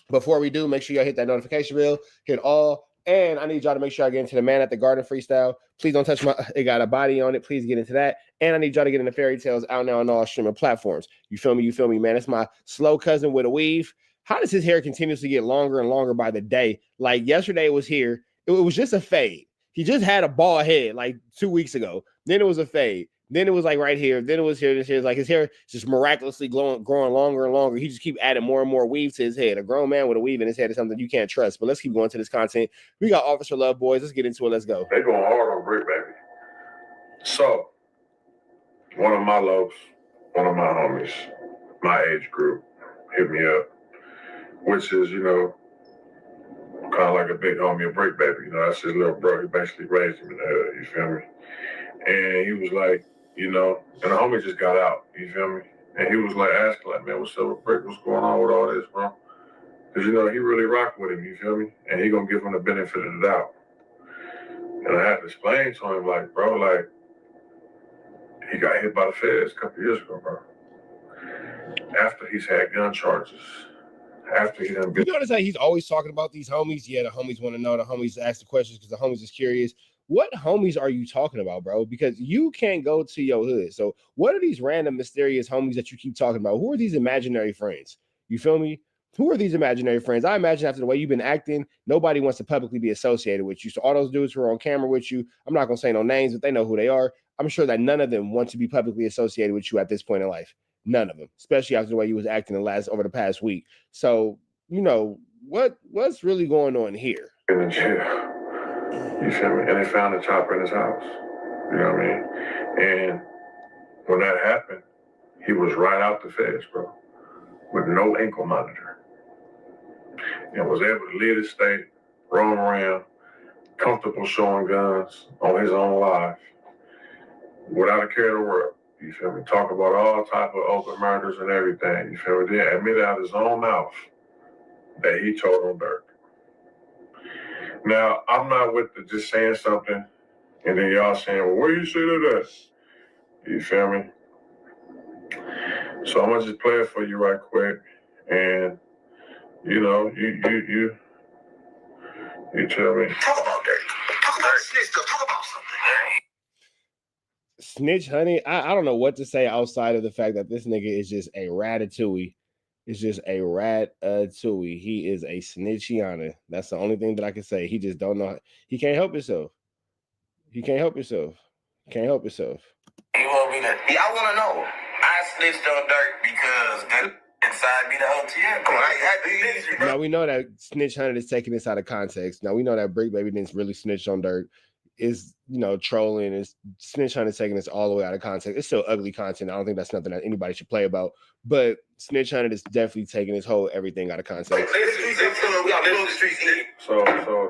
Before we do, make sure y'all hit that notification bell, hit all, and I need y'all to make sure I get into the Man at the Garden freestyle. Please don't touch it got a body on it. Please get into that. And I need y'all to get into Fairy Tales out now on all streaming platforms. You feel me, man? It's my slow cousin with a weave. How does his hair continuously get longer and longer by the day? Like yesterday it was here. It was just a fade. He just had a bald head like 2 weeks ago. Then it was a fade. Then it was like right here. Then it was here. This here. Like his hair is just miraculously growing longer and longer. He just keep adding more and more weave to his head. A grown man with a weave in his head is something you can't trust. But let's keep going to this content. We got Officer Love, boys. Let's get into it. Let's go. They going hard on Brick, baby. So, one of my lows, one of my homies, my age group, hit me up, which is, kind of like a big homie of Brick, baby. That's his little bro. He basically raised him in the hood. You feel me? And he was like, and the homie just got out, you feel me? And he was like, asking like, man, what's up with Brick? What's going on with all this, bro? Because, he really rocked with him, you feel me? And he gonna give him the benefit of the doubt. And I had to explain to him, like, bro, like, he got hit by the feds a couple years ago, bro. After he's had gun charges. After he done been... You notice how he's always talking about these homies? Yeah, the homies want to know. The homies ask the questions because the homies is curious. What homies are you talking about, bro? Because you can't go to your hood. So what are these random, mysterious homies that you keep talking about? Who are these imaginary friends? You feel me? Who are these imaginary friends? I imagine after the way you've been acting, nobody wants to publicly be associated with you. So all those dudes who are on camera with you, I'm not going to say no names, but they know who they are. I'm sure that none of them want to be publicly associated with you at this point in life. None of them, especially after the way you was acting over the past week. So, you know, what's really going on here? In the jail. You feel me? And they found the chopper in his house. You know what I mean? And when that happened, he was right out the feds, bro, with no ankle monitor. And was able to leave the state, roam around, comfortable showing guns on his own life, without a care in the world. You feel me? Talk about all type of open murders and everything. You feel me? Then admitted out of his own mouth that he told on Dirk. Now, I'm not with the just saying something and then y'all saying, well, where you see that at? You feel me? So I'm gonna just play it for you right quick. And you know, you tell me. Talk about Dirk. Talk about snitch stuff. Talk about something. Snitch, honey, I don't know what to say outside of the fact that this nigga is just a ratatouille. It's just a ratatouille. He is a snitchiana. That's the only thing that I can say. He just don't know. He can't help himself. He can't help himself. Can't help himself. You want me to? Yeah, I want to know. I snitched on Dirk because that inside me the OTM. Come on, Now we know that Snitch Hunter is taking this out of context. Now we know that Brick Baby didn't really snitch on Dirk. Is, you know, trolling. Is Snitch Hunter taking this all the way out of context. It's still ugly content. I don't think that's nothing that anybody should play about. But Snitch Hunter is definitely taking this whole everything out of context. So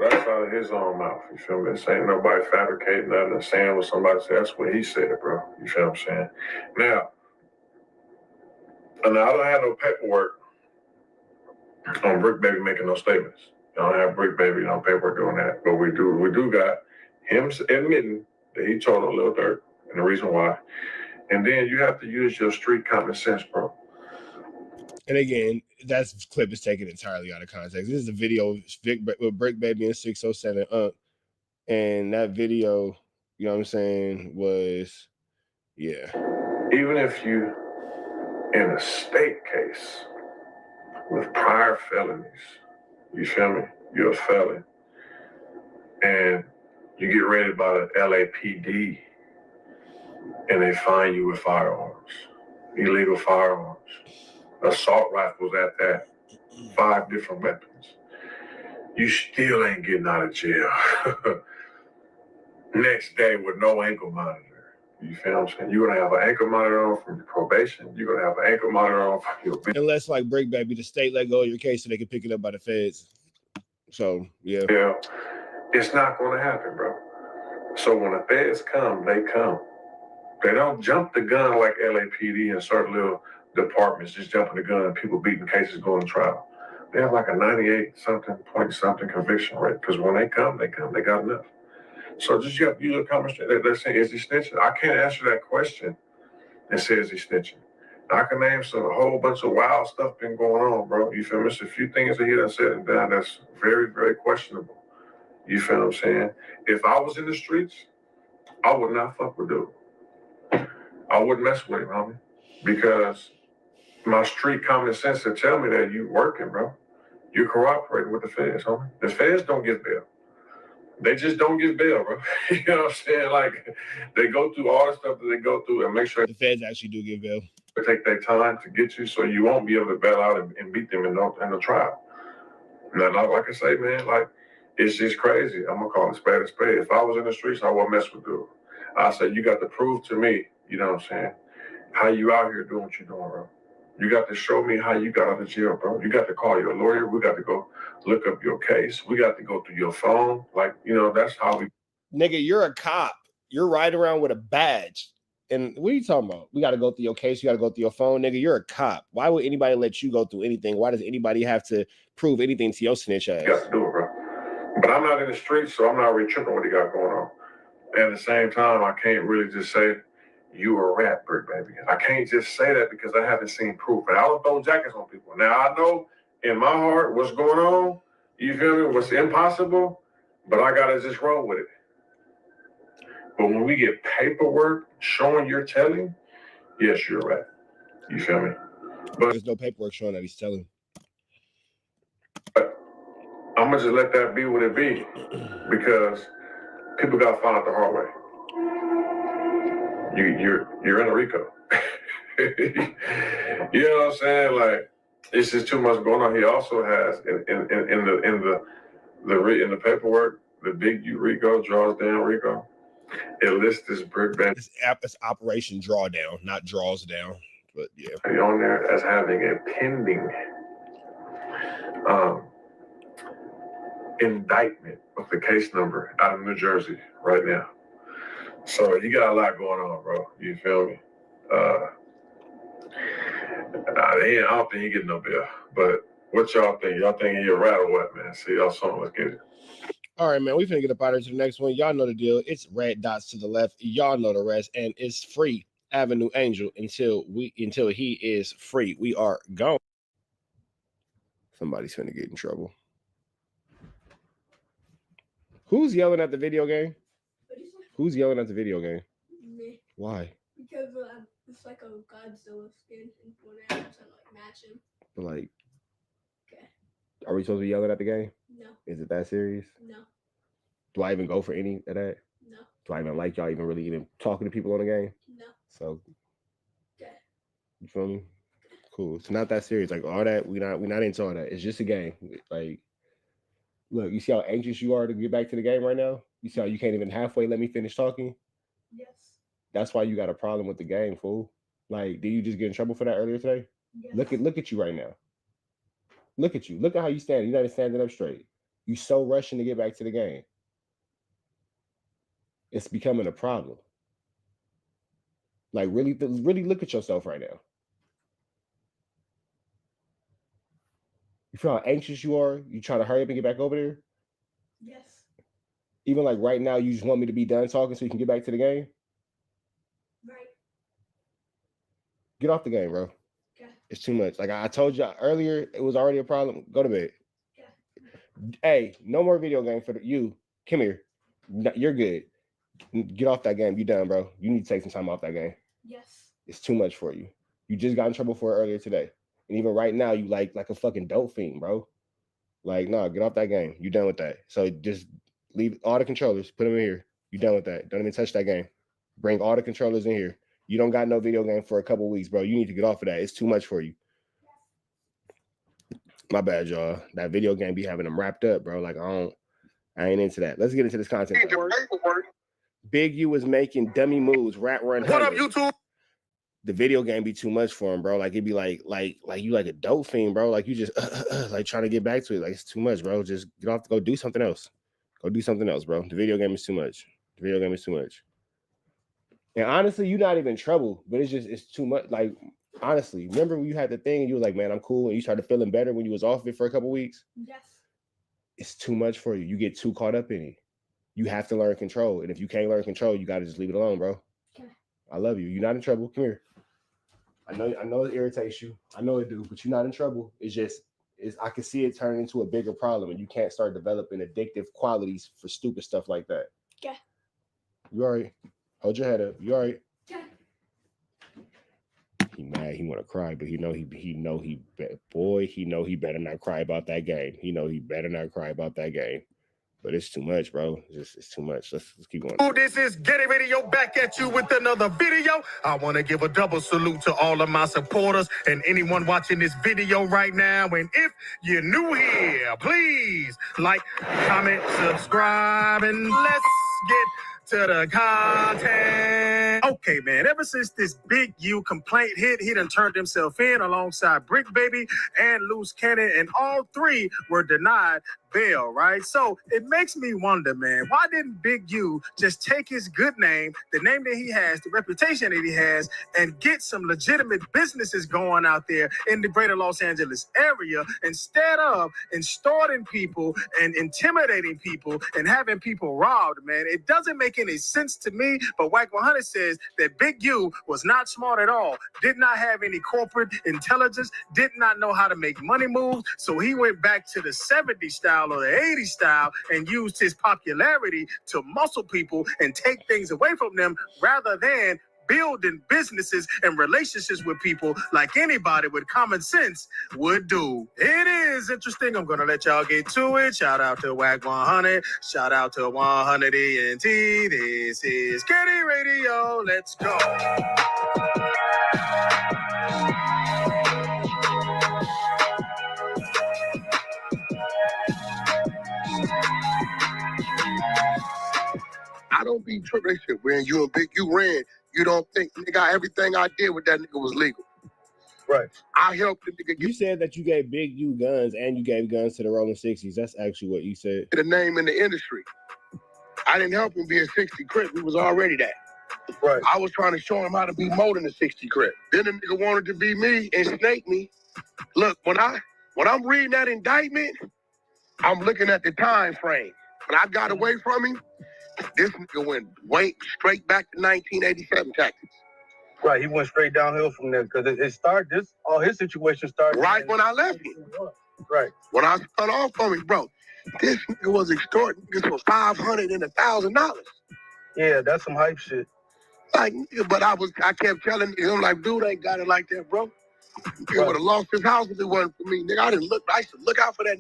that's out of his own mouth. You feel me? This ain't nobody fabricating nothing or saying what somebody said. That's what he said, bro. You feel what I'm saying? Now, and I don't have no paperwork on Brick Baby making no statements. I don't have Brick Baby on paperwork doing that. But we do got him admitting that he told a little Dirk and the reason why. And then you have to use your street common sense, bro. And again, that clip is taken entirely out of context. This is a video with Brick Baby and 607 and that video, you know what I'm saying, was, yeah. Even if you in a state case with prior felonies, you feel me? You're a felon. And you get raided by the LAPD and they find you with firearms, illegal firearms, assault rifles at that, 5 different weapons. You still ain't getting out of jail. Next day with no ankle monitor. You feel what I'm saying? You're going to have an ankle monitor on from your probation. You're going to have an ankle monitor on from your... Unless, like Brick Baby, the state let go of your case so they can pick it up by the feds. So, yeah. Yeah, it's not going to happen, bro. So when the feds come, they come. They don't jump the gun like LAPD and certain little departments just jumping the gun and people beating cases going to trial. They have like a 98-something conviction rate because when they come, they got enough. So just you have to use a conversation. They're saying, is he snitching? I can't answer that question and say, is he snitching? I can name a whole bunch of wild stuff been going on, bro. You feel me? There's a few things that he done said and done that's very, very questionable. You feel what I'm saying? If I was in the streets, I would not fuck with dude. I wouldn't mess with him, homie. Because my street common sense would tell me that you working, bro. You cooperating with the feds, homie. The feds don't give bail. They just don't give bail, bro. You know what I'm saying? Like, they go through all the stuff that they go through and make sure the feds actually do give bail. They take their time to get you so you won't be able to bail out and beat them in the trial. Now, like I say, man, like, it's just crazy. I'm going to call it spade a spade. If I was in the streets, I wouldn't mess with dude. I said, you got to prove to me, you know what I'm saying, how you out here doing what you're doing, bro. You got to show me how you got out of jail, bro. You got to call your lawyer. We got to go look up your case. We got to go through your phone. Like, you know, that's how we... Nigga, you're a cop. You're riding around with a badge. And what are you talking about? We got to go through your case. You got to go through your phone. Nigga, you're a cop. Why would anybody let you go through anything? Why does anybody have to prove anything to your snitch ass? You got to do it, bro. But I'm not in the streets, so I'm not really tripping what he got going on. And at the same time, I can't really just say, you a rat, Brick Baby. I can't just say that because I haven't seen proof. And I don't throw jackets on people. Now, I know in my heart what's going on, you feel me, what's impossible, but I got to just roll with it. But when we get paperwork showing you're telling, yes, you're a rat. You feel me? But there's no paperwork showing that he's telling. But I'm gonna just let that be what it be, because people gotta find out the hard way. You're in a Rico. You know what I'm saying? Like, it's just too much going on. He also has in the paperwork, the big U Rico draws down Rico. It lists this brick band. It's Operation Drawdown, not Draws Down. But yeah, on there as having a pending indictment with the case number out of New Jersey right now. So you got a lot going on, bro. You feel me? I don't think he get no bail. But what y'all think? Y'all think he a rat or what, man? See y'all soon. Let's get it. All right, man. We finna get up out of here to the next one. Y'all know the deal. It's red dots to the left. Y'all know the rest, and it's free Avenue Angel until he is free. We are gone. Somebody's finna get in trouble. Who's yelling at the video game? Who's yelling at the video game? Me. Why? Because it's like a Godzilla skin, and when I have to like match him. But like, okay. Are we supposed to be yelling at the game? No. Is it that serious? No. Do I even go for any of that? No. Do I even like y'all even talking to people on the game? No. So, okay. You feel me? Cool. It's not that serious. Like all that, we not into all that. It's just a game. Like, look, you see how anxious you are to get back to the game right now? You see how you can't even halfway let me finish talking? Yes. That's why you got a problem with the game, fool. Like, did you just get in trouble for that earlier today? Yes. Look at you right now. Look at you. Look at how you stand. You're not even standing up straight. You so rushing to get back to the game. It's becoming a problem. Like, really look at yourself right now. You feel how anxious you are? You trying to hurry up and get back over there? Yes. Even like right now, you just want me to be done talking so you can get back to the game? Right. Get off the game, bro. Okay. It's too much. Like I told you earlier, it was already a problem. Go to bed. Okay. Hey, no more video game for you. Come here. You're good. Get off that game. You done, bro. You need to take some time off that game. Yes. It's too much for you. You just got in trouble for it earlier today. And even right now, you like a fucking dope fiend, bro. Like, no, get off that game. You done with that. So just leave all the controllers. Put them in here. You done with that. Don't even touch that game. Bring all the controllers in here. You don't got no video game for a couple weeks, bro. You need to get off of that. It's too much for you. My bad, y'all. That video game be having them wrapped up, bro. Like, I ain't into that. Let's get into this content. Big U is making dummy moves. Rat run. What up, YouTube? The video game be too much for him, bro. Like it'd be like you like a dope fiend, bro. Like you just like trying to get back to it. Like it's too much, bro. Just get off. Go do something else. Go do something else, bro. The video game is too much. The video game is too much. And honestly, you're not even in trouble, but it's too much. Like honestly, remember when you had the thing and you were like, man, I'm cool, and you started feeling better when you was off it for a couple weeks? Yes. It's too much for you. You get too caught up in it. You have to learn control. And if you can't learn control, you gotta just leave it alone, bro. Okay. I love you. You're not in trouble. Come here. I know it irritates you. I know it do, but you're not in trouble. I can see it turn into a bigger problem, and you can't start developing addictive qualities for stupid stuff like that. Okay. You all right? Hold your head up. You all right? Okay. He mad. He want to cry, but he know he better not cry about that game. He know he better not cry about that game. But it's too much, bro. It's too much. Let's keep going. Oh, this is Get It Radio back at you with another video. I want to give a double salute to all of my supporters and anyone watching this video right now. And if you're new here, please like, comment, subscribe, and let's get to the content. Okay, man, ever since this Big U complaint hit, he done turned himself in alongside Brick Baby and Loose Cannon, and all three were denied bail, right? So it makes me wonder, man, why didn't Big U just take his good name, the name that he has, the reputation that he has, and get some legitimate businesses going out there in the greater Los Angeles area instead of extorting people and intimidating people and having people robbed, man? It doesn't make any sense to me, but WACK 100 says that Big U was not smart at all, did not have any corporate intelligence, did not know how to make money moves, so he went back to the 70s style or the 80s style and used his popularity to muscle people and take things away from them rather than building businesses and relationships with people like anybody with common sense would do. It is interesting. I'm going to let y'all get to it. Shout out to WACK 100. Shout out to 100 ENT. This is Kitty Radio. Let's go. I don't be tripping that shit. When you and Big U ran, you don't think, nigga, everything I did with that nigga was legal. Right. I helped the nigga You said that you gave Big U guns and you gave guns to the Rolling 60s. That's actually what you said. get a name in the industry. I didn't help him be a 60 Crip. He was already that. Right. I was trying to show him how to be more than a 60 Crip. Then the nigga wanted to be me and snake me. Look, when I'm reading that indictment, I'm looking at the time frame. When I got away from him, this nigga went straight back to 1987 tactics. Right, he went straight downhill from there because it started. All his situation started right when I left him. Right. When I spun off from him, bro, this nigga was extorting niggas for $500 and $1,000. Yeah, that's some hype shit. Like, but I kept telling him, like, dude ain't got it like that, bro. He would have lost his house if it wasn't for me, nigga. I used to look out for that,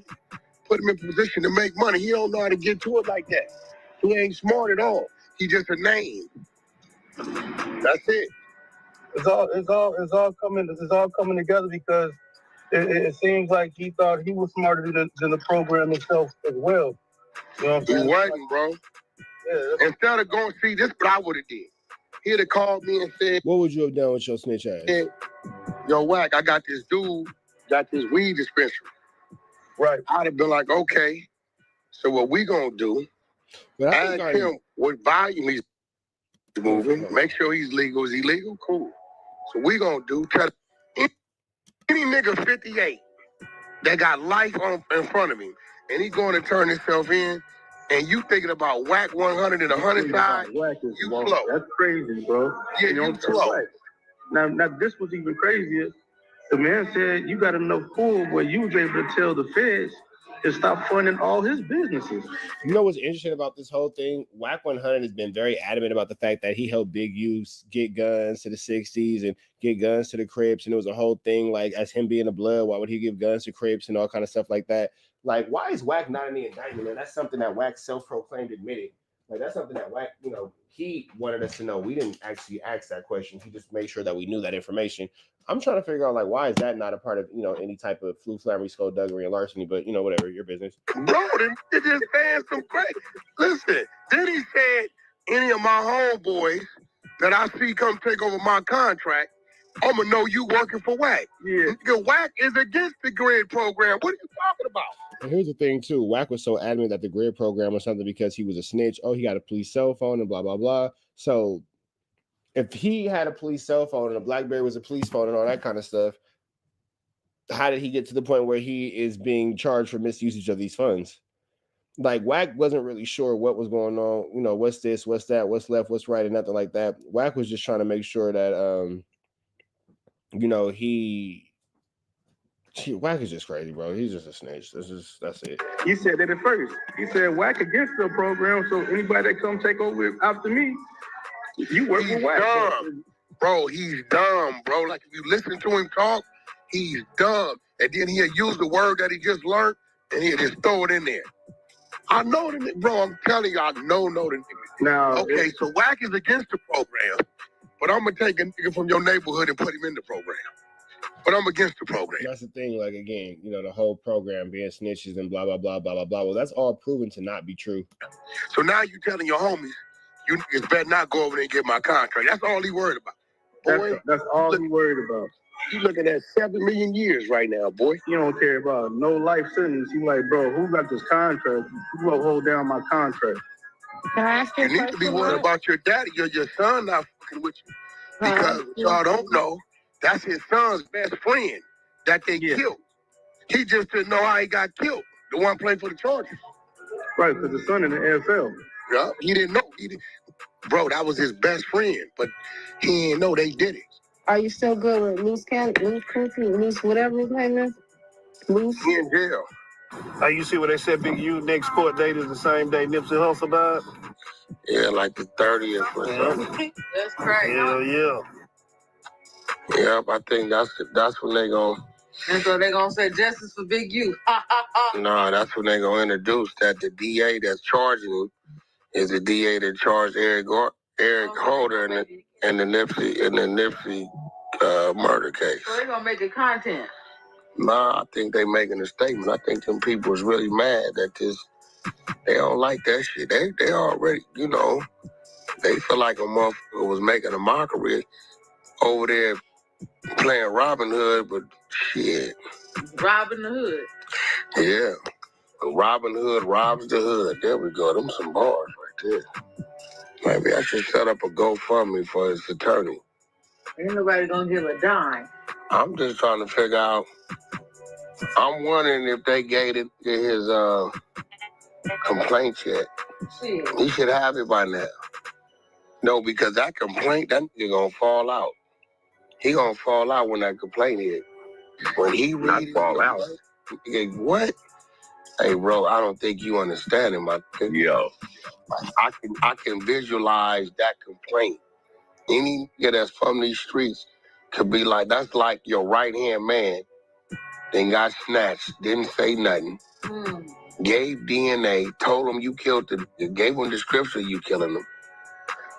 put him in position to make money. He don't know how to get to it like that. He ain't smart at all. He just a name. That's it. It's all coming together because it seems like he thought he was smarter than the program itself as well. You know what I'm saying? He wasn't, bro. Yeah. Instead of going, see, this what I would have did. He'd have called me and said, what would you have done with your snitch ass? Yo, WACK, I got this dude, got this weed dispensary. Right. I'd have been like, okay, so what we gonna do, ask him what volume he's moving, make sure he's legal. Is he legal? Cool. So we gonna do, tell any nigga 58 that got life in front of him, and he's going to turn himself in, and you thinking about WACK 100 and 100 side, you slow. That's crazy, bro. Yeah, you slow. Now this was even crazier. The man said you got enough pull where you was able to tell the feds to stop funding all his businesses. You know what's interesting about this whole thing? WACK 100 has been very adamant about the fact that he helped Big U get guns to the 60s and get guns to the Crips, and it was a whole thing like, as him being a blood, why would he give guns to Crips and all kind of stuff like that? Like, why is WACK not in the indictment? And that's something that WACK self-proclaimed admitted. Like, that's something that WACK, he wanted us to know. We didn't actually ask that question. He just made sure that we knew that information. I'm trying to figure out, like, why is that not a part of, any type of flu, flammery, skullduggery, and larceny? But, whatever, your business. Bro, they just saying some crazy. Listen, then he said, any of my homeboys that I see come take over my contract, I'm going to know you working for WACK. Yeah. Because WACK is against the grid program. What are you talking about? And here's the thing, too. WACK was so adamant that the grid program was something because he was a snitch. Oh, he got a police cell phone and blah, blah, blah. So if he had a police cell phone and a BlackBerry was a police phone and all that kind of stuff, how did he get to the point where he is being charged for misusage of these funds? Like, WACK wasn't really sure what was going on. What's this, what's that, what's left, what's right, and nothing like that. WACK was just trying to make sure that, WACK is just crazy, bro. He's just a snitch. That's it. He said that at first. He said WACK against the program, so anybody that come take over after me, you work with WACK. Dumb. Bro, he's dumb, bro. Like, if you listen to him talk, he's dumb. And then he'll use the word that he just learned, and he'll just throw it in there. I know the nigga, bro. I'm telling you, I know the nigga. Now, okay, so WACK is against the program, but I'm going to take a nigga from your neighborhood and put him in the program. But I'm against the program. That's the thing. Like, again, the whole program being snitches and blah, blah, blah, blah, blah, blah. Well, that's all proven to not be true. So now you telling your homies, you niggas better not go over there and get my contract. That's all he worried about. Boy, that's all he worried about. You looking at 7 million years right now, boy. You don't care about no life sentence. You like, bro, who got this contract? Who will hold down my contract? Can I ask you need to be worried about your daddy. Your son not fucking with you. Because y'all don't know, that's his son's best friend that they killed. He just didn't know how he got killed. The one playing for the Chargers. Right, because the son in the NFL. Yeah, he didn't know. Bro, that was his best friend, but he didn't know they did it. Are you still good with Loose whatever his name is? Loose? He in jail. You see what they said, Big U, next court date is the same day Nipsey Hussle died? Yeah, like the 30th or something. That's crazy. Hell yeah. Yep, I think that's when they gonna. And so they're gonna say justice for Big U. Ha ha ha. No, that's when they gonna introduce that the DA that's charging him is the DA that charged Eric Holder in the Nipsey murder case. So they're gonna make it content. Nah, I think they making a statement. I think them people is really mad that they don't like that shit. They already, they feel like a motherfucker was making a mockery over there playing Robin Hood, but shit. Robin the Hood. Yeah. Robin Hood robs the hood. There we go. Them some bars right there. Maybe I should set up a GoFundMe for his attorney. Ain't nobody gonna give a dime. I'm just trying to figure out. I'm wondering if they gave it his complaint yet. Shit. He should have it by now. No, because that complaint, that nigga gonna fall out. He gonna fall out when that complaint is. When he read it, fall out. What? Hey, bro, I don't think you understand him. Yo, I can visualize that complaint. Any nigga that's from these streets could be like, that's like your right-hand man, then got snatched, didn't say nothing, gave DNA, told him you killed gave him description of you killing him,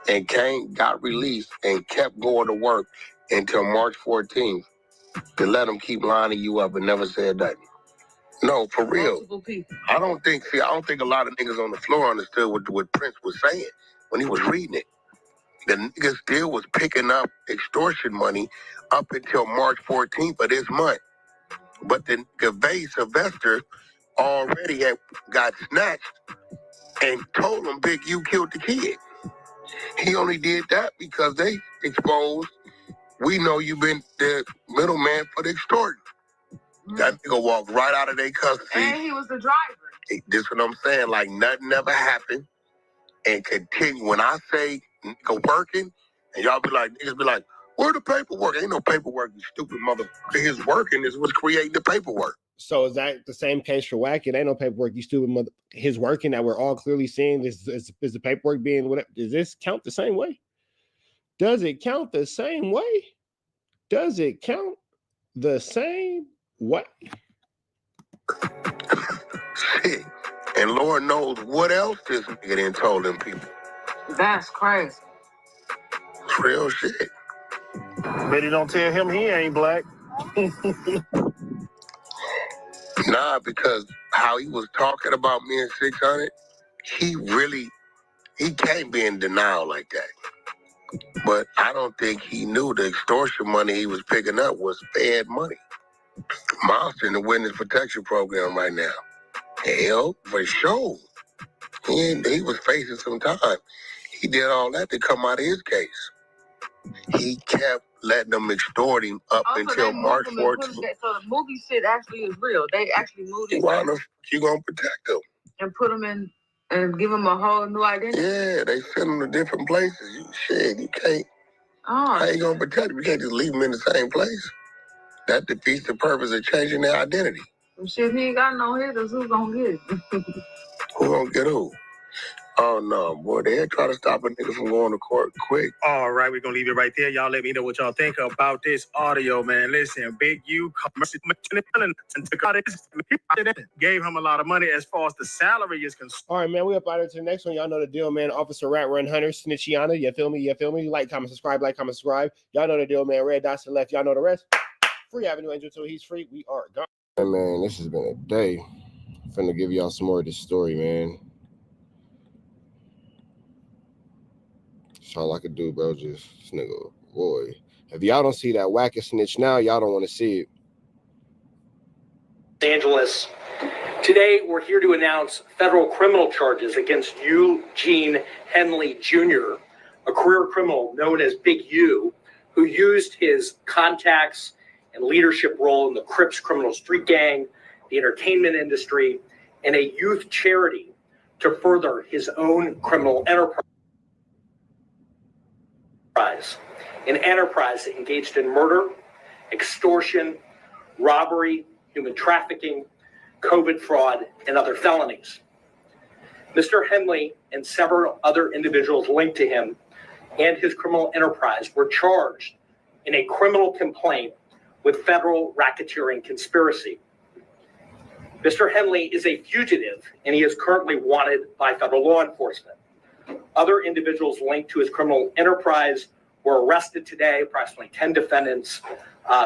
and got released and kept going to work until March 14th to let him keep lining you up and never said nothing. No, for real. I don't think a lot of niggas on the floor understood what Prince was saying when he was reading it. The nigga still was picking up extortion money up until March 14th of this month. But the nigga Sylvester already got snatched and told him Big U killed the kid. He only did that because they exposed, we know you've been the middleman for the extortion. That nigga walked right out of their custody. And he was the driver. This is what I'm saying. Like nothing ever happened. And continue. When I say nigga working, and y'all be like, niggas be like, where the paperwork? Ain't no paperwork, you stupid motherfucker. His working is what's creating the paperwork. So is that the same case for WACK? It ain't no paperwork, you stupid mother. His working that we're all clearly seeing is the paperwork being whatever. Does this count the same way? Does it count the same way? Does it count the same way? Shit. And Lord knows what else this nigga done told them people. That's crazy. It's real shit. Bet he don't tell him he ain't black. Nah, because how he was talking about me and 600, he can't be in denial like that. But I don't think he knew the extortion money he was picking up was Fed money. Monster in the witness protection program right now. Hell, for sure. He was facing some time. He did all that to come out of his case. He kept letting them extort him up until March 14th. So the movie shit actually is real. They actually moved it. Why the fuck you gonna protect them? And put them in and give them a whole new identity? Yeah, they send them to different places. You can't. Oh, How you gonna protect them? You can't just leave them in the same place. That defeats the purpose of changing their identity. Shit, he ain't got no hitters. Who's gonna get it? Who gonna get who? Oh no, boy, they try to stop a nigga from going to court quick. All right, we're gonna leave it right there. Y'all let me know what y'all think about this audio, man. Listen, Big U gave him a lot of money as far as the salary is concerned. All right, man, we up out to the next one. Y'all know the deal, man. Officer Rat Run Hunter, Snitchiana. You feel me? You feel me? Like, comment, subscribe. Y'all know the deal, man. Red dots to the left. Y'all know the rest. Free Avenue Angel till he's free. We are gone. Hey, man, this has been a day. I'm finna give y'all some more of this story, man. That's all I could do, bro. Just this nigga, boy. If y'all don't see that WACK snitch now, y'all don't want to see it. Los Angeles. Today, we're here to announce federal criminal charges against Eugene Henley Jr., a career criminal known as Big U, who used his contacts and leadership role in the Crips criminal street gang, the entertainment industry, and a youth charity to further his own criminal enterprise. An enterprise that engaged in murder, extortion, robbery, human trafficking, COVID fraud, and other felonies. Mr. Henley and several other individuals linked to him and his criminal enterprise were charged in a criminal complaint with federal racketeering conspiracy. Mr. Henley is a fugitive, and he is currently wanted by federal law enforcement. Other individuals linked to his criminal enterprise were arrested today, approximately 10 defendants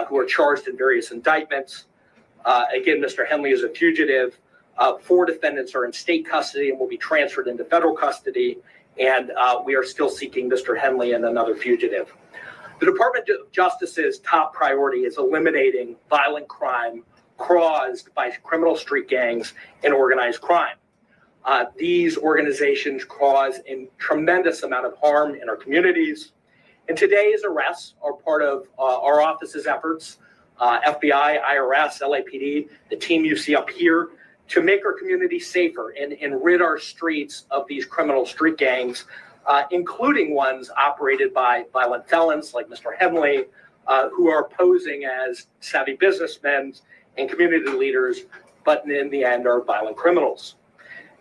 who are charged in various indictments. Again, Mr. Henley is a fugitive. 4 defendants are in state custody and will be transferred into federal custody, and we are still seeking Mr. Henley and another fugitive. The Department of Justice's top priority is eliminating violent crime caused by criminal street gangs and organized crime. These organizations cause a tremendous amount of harm in our communities. And today's arrests are part of our office's efforts, FBI, IRS, LAPD, the team you see up here, to make our community safer and rid our streets of these criminal street gangs, including ones operated by violent felons like Mr. Henley, who are posing as savvy businessmen and community leaders, but in the end are violent criminals.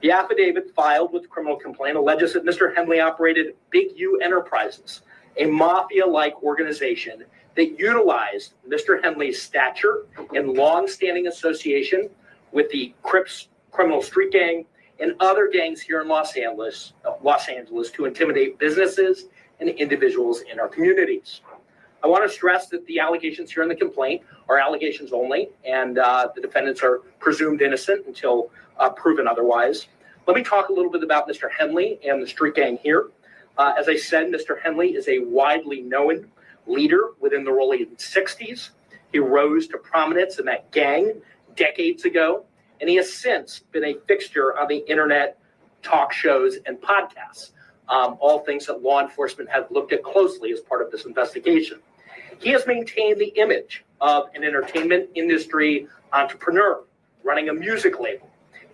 The affidavit filed with the criminal complaint alleges that Mr. Henley operated Big U Enterprises, a mafia-like organization that utilized Mr. Henley's stature and long-standing association with the Crips criminal street gang and other gangs here in Los Angeles to intimidate businesses and individuals in our communities. I want to stress that the allegations here in the complaint are allegations only, and the defendants are presumed innocent until proven otherwise. Let me talk a little bit about Mr. Henley and the street gang here. As I said, Mr. Henley is a widely known leader within the early 60s. He rose to prominence in that gang decades ago, and he has since been a fixture on the internet, talk shows, and podcasts, all things that law enforcement have looked at closely as part of this investigation. He has maintained the image of an entertainment industry entrepreneur running a music label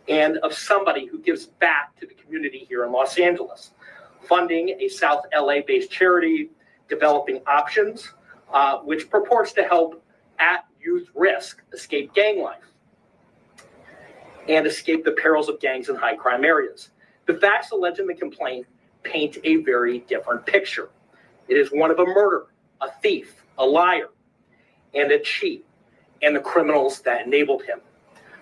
and of somebody who gives back to the community here in Los Angeles, funding a South LA-based charity, Developing Options, which purports to help at youth risk escape gang life and escape the perils of gangs in high crime areas. The facts alleged in the complaint paint a very different picture. It is one of a murderer, a thief, a liar, and a cheat, and the criminals that enabled him.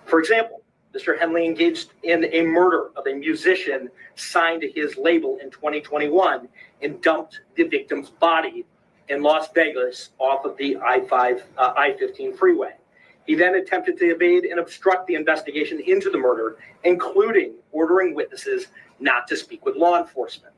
For example, Mr. Henley engaged in a murder of a musician signed to his label in 2021 and dumped the victim's body in Las Vegas off of the I-15 freeway. He then attempted to evade and obstruct the investigation into the murder, including ordering witnesses not to speak with law enforcement.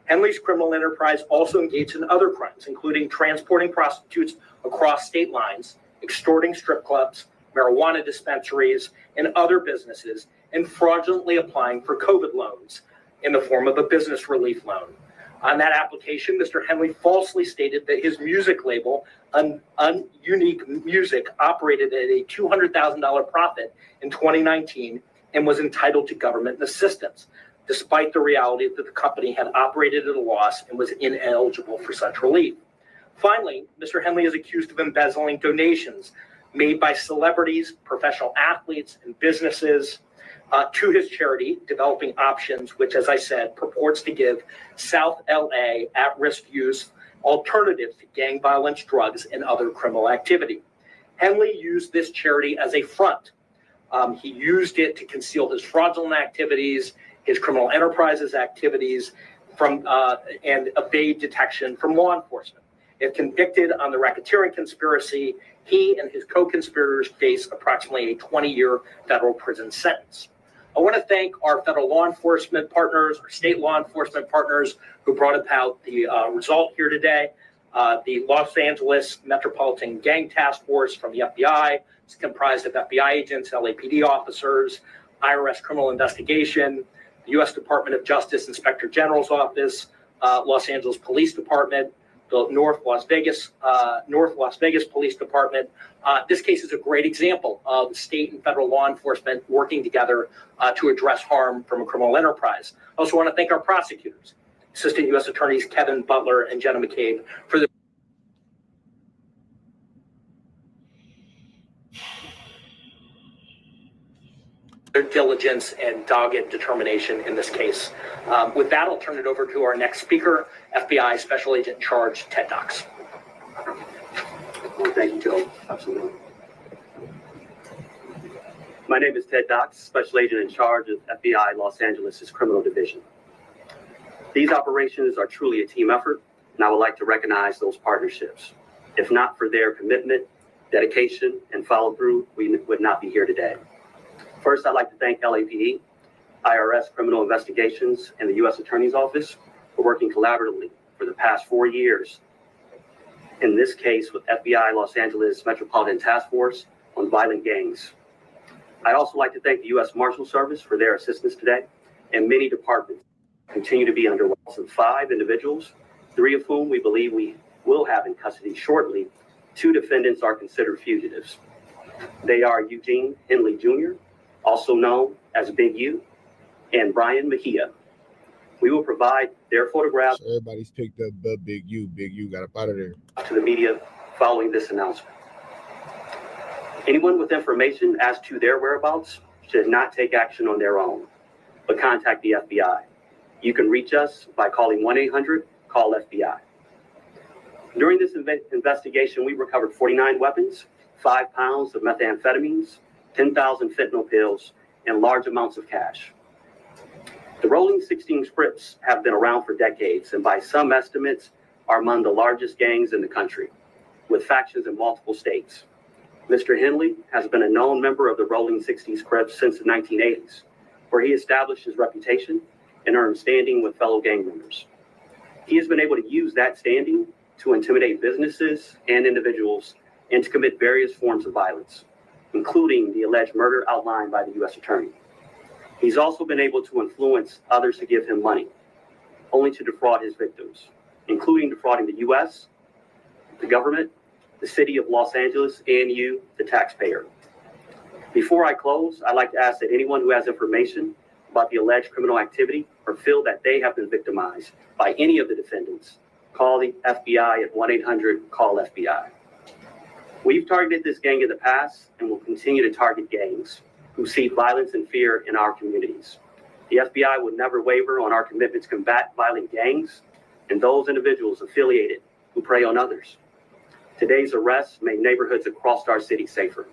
Henley's criminal enterprise also engaged in other crimes, including transporting prostitutes across state lines, extorting strip clubs, marijuana dispensaries, and other businesses, and fraudulently applying for COVID loans in the form of a business relief loan. On that application, Mr. Henley falsely stated that his music label, Unique Music, operated at a $200,000 profit in 2019 and was entitled to government assistance, despite the reality that the company had operated at a loss and was ineligible for such relief. Finally, Mr. Henley is accused of embezzling donations made by celebrities, professional athletes, and businesses to his charity, Developing Options, which, as I said, purports to give South LA at-risk youth alternatives to gang violence, drugs, and other criminal activity. Henley used this charity as a front. He used it to conceal his fraudulent activities, his criminal enterprises activities, and evade detection from law enforcement. If convicted on the racketeering conspiracy, he and his co-conspirators face approximately a 20-year federal prison sentence. I want to thank our federal law enforcement partners, our state law enforcement partners who brought about the result here today. The Los Angeles Metropolitan Gang Task Force from the FBI. It's comprised of FBI agents, LAPD officers, IRS criminal investigation, the U.S. Department of Justice Inspector General's Office, Los Angeles Police Department, the North Las Vegas Police Department. This case is a great example of state and federal law enforcement working together to address harm from a criminal enterprise. I also want to thank our prosecutors, Assistant U.S. Attorneys Kevin Butler and Jenna McCabe, for the diligence and dogged determination in this case. With that, I'll turn it over to our next speaker, FBI Special Agent in Charge, Ted Knox. Well, thank you, Joe. Absolutely. My name is Ted Knox, Special Agent in Charge of FBI Los Angeles' Criminal Division. These operations are truly a team effort, and I would like to recognize those partnerships. If not for their commitment, dedication, and follow-through, we would not be here today. First, I'd like to thank LAPD, IRS Criminal Investigations, and the U.S. Attorney's Office for working collaboratively for the past 4 years. In this case, with FBI Los Angeles Metropolitan Task Force on violent gangs. I'd also like to thank the U.S. Marshal Service for their assistance today, and many departments continue to be under watch of 5 individuals, 3 of whom we believe we will have in custody shortly. 2 defendants are considered fugitives. They are Eugene Henley Jr., also known as Big U, and Brian Mejia. We will provide their photographs. So everybody's picked up the Big U. Big U got up out of there. To the media following this announcement. Anyone with information as to their whereabouts should not take action on their own, but contact the FBI. You can reach us by calling 1-800-CALL-FBI. During this investigation, we recovered 49 weapons, 5 pounds of methamphetamines, 10,000 fentanyl pills, and large amounts of cash. The Rolling 16 Crips have been around for decades, and by some estimates are among the largest gangs in the country, with factions in multiple states. Mr. Henley has been a known member of the Rolling 60s Crips since the 1980s, where he established his reputation and earned standing with fellow gang members. He has been able to use that standing to intimidate businesses and individuals and to commit various forms of violence, including the alleged murder outlined by the U.S. Attorney. He's also been able to influence others to give him money, only to defraud his victims, including defrauding the U.S., the government, the city of Los Angeles, and you, the taxpayer. Before I close, I'd like to ask that anyone who has information about the alleged criminal activity or feel that they have been victimized by any of the defendants, call the FBI at 1-800-CALL-FBI. We've targeted this gang in the past and will continue to target gangs who seed violence and fear in our communities. The FBI would never waver on our commitment to combat violent gangs and those individuals affiliated who prey on others. Today's arrests made neighborhoods across our city safer.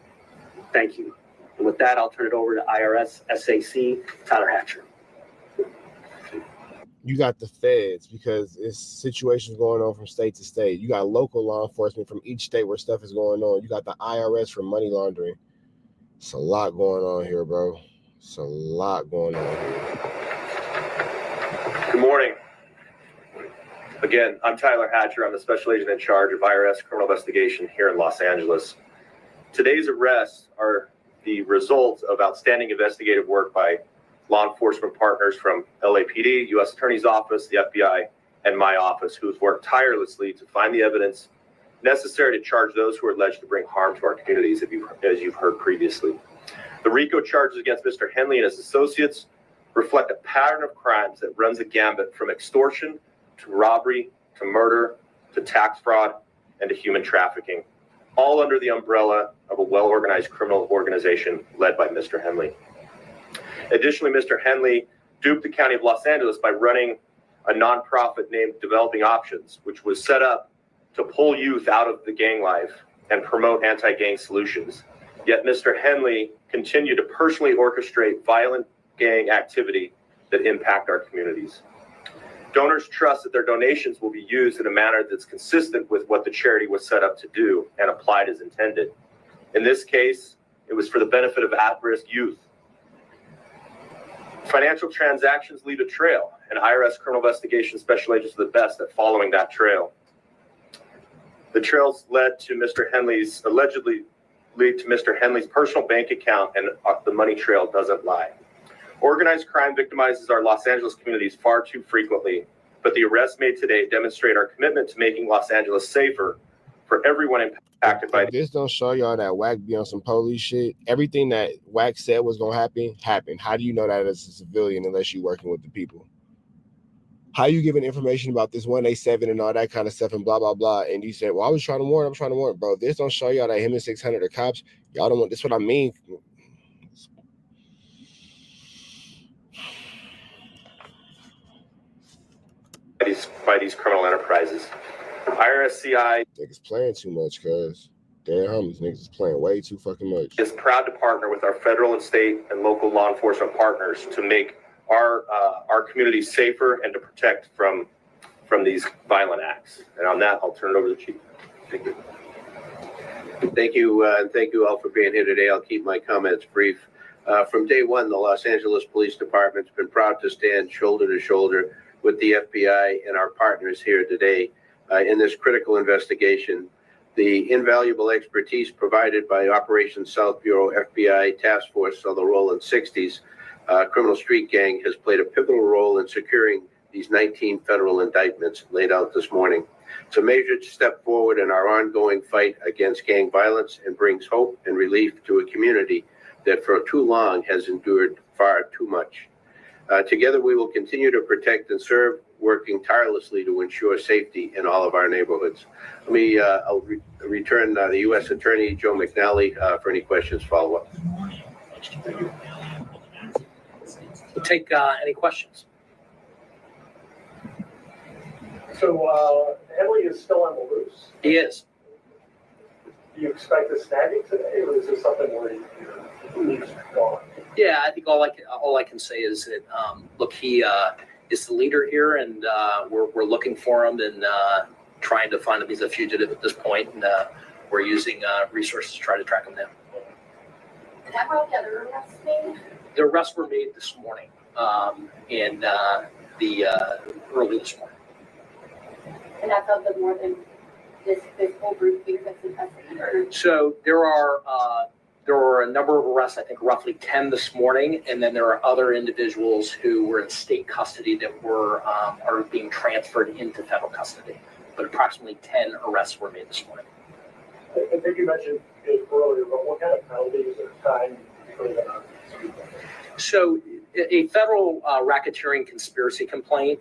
Thank you. And with that, I'll turn it over to IRS SAC Tyler Hatcher. You got the feds because it's situations going on from state to state. You got local law enforcement from each state where stuff is going on. You got the IRS for money laundering. It's a lot going on here, bro. It's a lot going on here. Good morning. Again, I'm Tyler Hatcher. I'm the Special Agent in Charge of IRS Criminal Investigation here in Los Angeles. Today's arrests are the result of outstanding investigative work by law enforcement partners from LAPD, U.S. Attorney's Office, the FBI, and my office, who's worked tirelessly to find the evidence necessary to charge those who are alleged to bring harm to our communities, as you've heard previously. The Rico charges against Mr. Henley and his associates reflect a pattern of crimes that runs a gambit from extortion to robbery, to murder, to tax fraud, and to human trafficking, all under the umbrella of a well-organized criminal organization led by Mr. Henley. Additionally, Mr. Henley duped the County of Los Angeles by running a nonprofit named Developing Options, which was set up to pull youth out of the gang life and promote anti-gang solutions. Yet Mr. Henley continued to personally orchestrate violent gang activity that impact our communities. Donors trust that their donations will be used in a manner that's consistent with what the charity was set up to do and applied as intended. In this case, it was for the benefit of at-risk youth. Financial transactions leave a trail, and IRS Criminal Investigation Special Agents are the best at following that trail. The trails allegedly lead to Mr. Henley's personal bank account, and the money trail doesn't lie. Organized crime victimizes our Los Angeles communities far too frequently, but the arrests made today demonstrate our commitment to making Los Angeles safer for everyone impacted by this. Don't show y'all that WACK be on some police shit. Everything that WACK said was gonna happen happened. How do you know that as a civilian unless you're working with the people? How you giving information about this 187 and all that kind of stuff and blah blah blah? And you said, "Well, I'm trying to warn, bro." This don't show y'all that him and 600 are cops. Y'all don't want this. What I mean. by these criminal enterprises. IRSCI Niggas playing too much, cuz. Damn homies, niggas is playing way too fucking much. is proud to partner with our federal and state and local law enforcement partners to make our communities safer and to protect from these violent acts. And on that, I'll turn it over to the chief. Thank you. Thank you, and thank you all for being here today. I'll keep my comments brief. From day one, the Los Angeles Police Department's been proud to stand shoulder to shoulder with the FBI and our partners here today in this critical investigation. The invaluable expertise provided by Operation South Bureau FBI Task Force on the Rolling 60s criminal street gang has played a pivotal role in securing these 19 federal indictments laid out this morning. It's a major step forward in our ongoing fight against gang violence and brings hope and relief to a community that for too long has endured far too much. Together, we will continue to protect and serve, working tirelessly to ensure safety in all of our neighborhoods. I'll return the U.S. Attorney, Joe McNally, for any questions, follow-up. We'll take any questions. So Henley is still on the loose? He is. Do you expect a snagging today, or is this something where he's gone? Yeah, I think all I can say is that look, he is the leader here, and we're looking for him and trying to find him. He's a fugitive at this point, and we're using resources to try to track him down. Is that where all the other arrests made? The arrests were made this morning, and early this morning. And that's of the more than this whole group here that's in custody? Or? So there are a number of arrests, I think roughly 10 this morning, and then there are other individuals who were in state custody that are being transferred into federal custody. But approximately 10 arrests were made this morning. I think you mentioned it earlier, but what kind of penalties or time for that? So a federal racketeering conspiracy complaint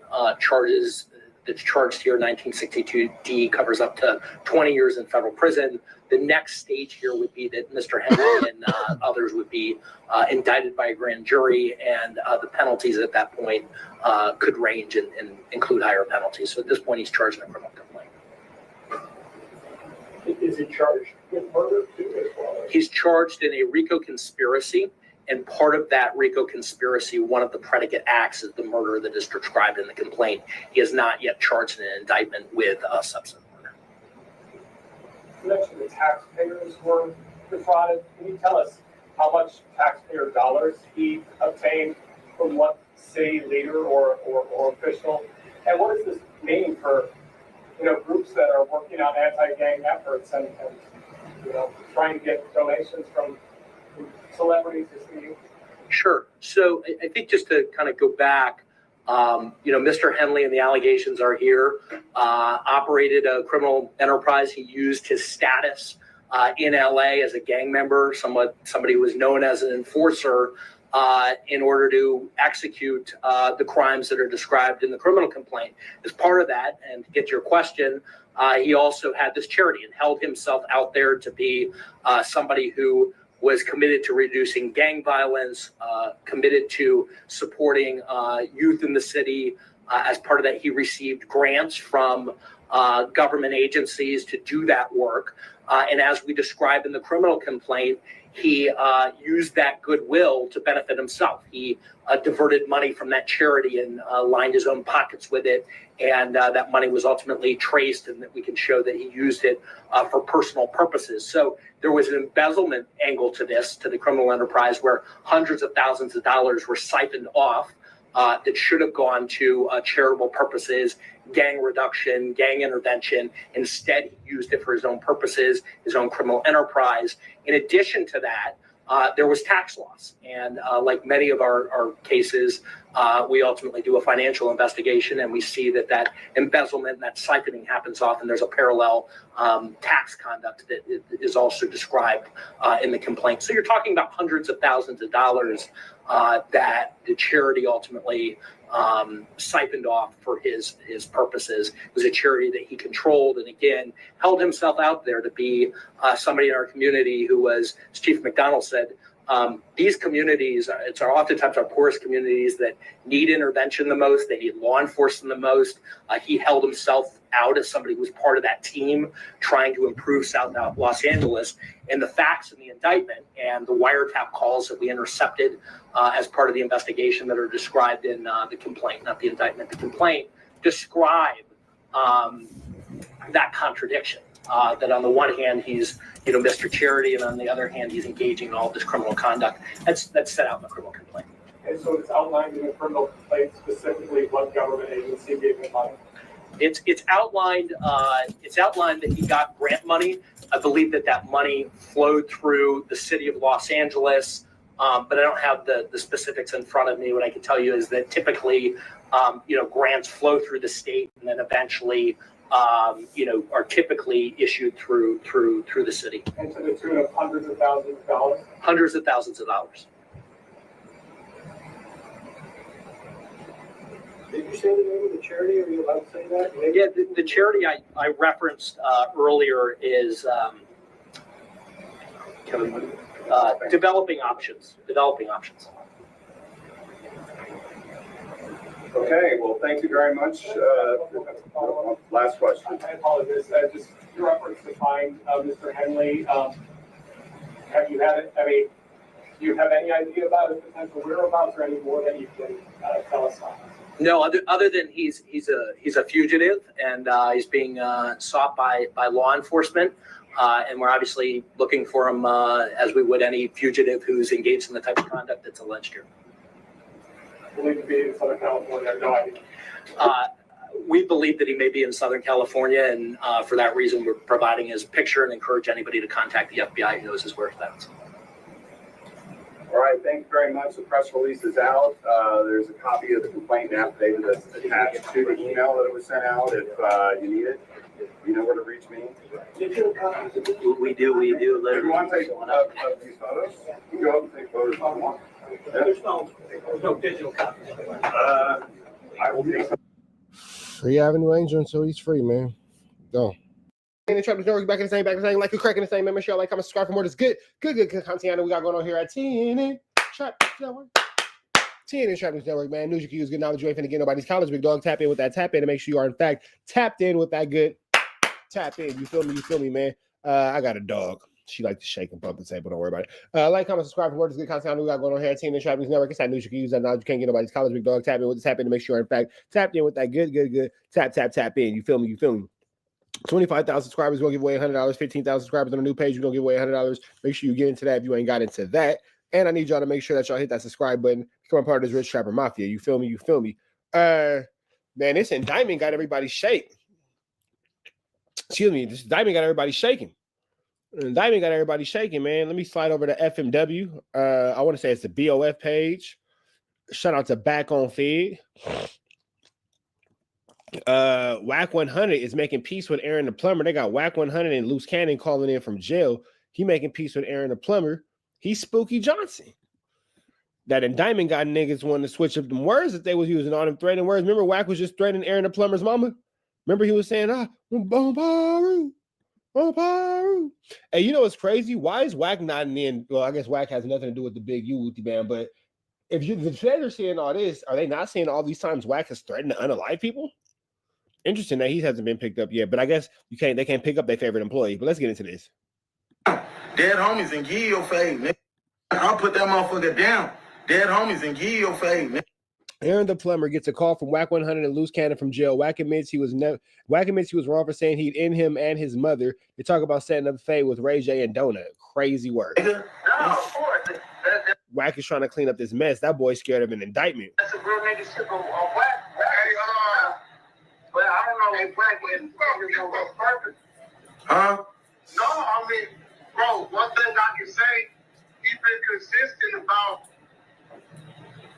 that's charged here, 1962D, covers up to 20 years in federal prison. The next stage here would be that Mr. Henley and others would be indicted by a grand jury, and the penalties at that point could range and include higher penalties. So at this point, he's charged in a criminal complaint. Is he charged with murder too as well? He's charged in a Rico conspiracy, and part of that Rico conspiracy, one of the predicate acts is the murder that is described in the complaint. He is not yet charged in an indictment with a substantive murder. Next to the taxpayers were defrauded. Can you tell us how much taxpayer dollars he obtained from what city leader or official? And what does this mean for groups that are working on anti-gang efforts and trying to get donations from celebrities to see you? Sure. So I think just to kind of go back, Mr. Henley, and the allegations are here, operated a criminal enterprise. He used his status in LA as a gang member, somebody who was known as an enforcer, in order to execute the crimes that are described in the criminal complaint. As part of that, and to get to your question, he also had this charity and held himself out there to be somebody who was committed to reducing gang violence, committed to supporting youth in the city. As part of that, he received grants from government agencies to do that work. And as we describe in the criminal complaint, he used that goodwill to benefit himself. He diverted money from that charity and lined his own pockets with it. And that money was ultimately traced, and that we can show that he used it for personal purposes. So there was an embezzlement angle to this, to the criminal enterprise, where hundreds of thousands of dollars were siphoned off that should have gone to charitable purposes, gang reduction, gang intervention. Instead, he used it for his own purposes, his own criminal enterprise. In addition to that, there was tax loss. And like many of our cases, we ultimately do a financial investigation, and we see that embezzlement, that siphoning happens often. There's a parallel tax conduct that is also described in the complaint. So you're talking about hundreds of thousands of dollars that the charity ultimately siphoned off for his purposes. It was a charity that he controlled, and again, held himself out there to be somebody in our community who was, as Chief McDonald said, These communities, it's oftentimes our poorest communities that need intervention the most. They need law enforcement the most. He held himself out as somebody who was part of that team trying to improve South Los Angeles. And the facts in the indictment and the wiretap calls that we intercepted as part of the investigation that are described in the complaint, not the indictment, the complaint, describe that contradiction. That on the one hand, he's Mr. Charity, and on the other hand, he's engaging in all this criminal conduct. That's set out in the criminal complaint. And so it's outlined in the criminal complaint specifically what government agency gave him money. It's outlined. It's outlined that he got grant money. I believe that money flowed through the city of Los Angeles, but I don't have the specifics in front of me. What I can tell you is that typically, grants flow through the state and then eventually, are typically issued through the city. And to the tune of hundreds of thousands of dollars. Hundreds of thousands of dollars. Did you say the name of the charity? Are you allowed to say that? Maybe? Yeah, the charity I referenced earlier is developing options. Developing options. Okay, well, thank you very much. Last question. I apologize. Just your efforts to find Mr. Henley. Have you had it? I mean, do you have any idea about his potential whereabouts or any more that you can tell us on? No, other than he's a fugitive and he's being sought by law enforcement, and we're obviously looking for him as we would any fugitive who's engaged in the type of conduct that's alleged here. Believed to be in Southern California. I have no idea. We believe that he may be in Southern California, and for that reason, we're providing his picture and encourage anybody to contact the FBI who knows his whereabouts. All right, thank you very much. The press release is out. There's a copy of the complaint and affidavit that's attached to the email that it was sent out. If you need it, you know where to reach me. We do. If you want to take one of these photos, you can go up and take photos if you want. There's no digital copy. I will take some. Free Avenue Angel until he's free, man. Go. And the Trap Network back in the same, like a crack in the same. Remember, share, like, comment, subscribe for more. This good content we got going on here at TNN Trap Network. TNN Trap Network, man. News you can use, good knowledge. You ain't finna get nobody's college, big dog. Tap in with that tap in to make sure you are, in fact, tapped in with that good tap in. You feel me, man? I got a dog. She like to shake and bump the table. Don't worry about it. Like, comment, subscribe for more. This good content we got going on here at TNN Trap Network. It's that news you can use, that knowledge. You can't get nobody's college, big dog. Tap in with the tap in to make sure you are, in fact, tapped in with that good tap in. You feel me? 25,000 subscribers, we'll give away $100. 15,000 subscribers on a new page, we're going to give away $100. Make sure you get into that if you ain't got into that. And I need y'all to make sure that y'all hit that subscribe button, become a part of this Rich Trapper Mafia. You feel me? Man, this indictment got everybody shaking. Excuse me, this indictment got everybody shaking. Man. Let me slide over to FMW. I want to say it's the BOF page. Shout out to Back on Fig. WACK 100 is making peace with Aaron the Plumber. They got WACK 100 and Loose Cannon calling in from jail. He making peace with Aaron the Plumber. He's Spooky Johnson. That indictment got niggas wanting to switch up them words that they was using, all them threatening words. Remember, WACK was just threatening Aaron the Plumber's mama? Remember he was saying, Paru. Hey, you know what's crazy? Why is WACK not in the end? Well, I guess WACK has nothing to do with the big U Wooty band, but if the feds are seeing all this, are they not seeing all these times WACK has threatened to unalive people? Interesting that he hasn't been picked up yet, but I guess they can't pick up their favorite employee. But let's get into this. Dead homies and give your fade, nigga. I'll put that motherfucker down. Dead homies and give your fade, nigga. Aaron the Plumber gets a call from WACK 100 and Loose Cannon from jail. WACK admits he was wrong for saying he'd end him and his mother. They talk about setting up a fade with Ray J and Donut. Crazy work. No, of course. WACK is trying to clean up this mess. That boy's scared of an indictment. That's a real nigga shit on WACK. But I don't know if WACK is perfect. Huh? No, I mean, bro, one thing I can say, he's been consistent about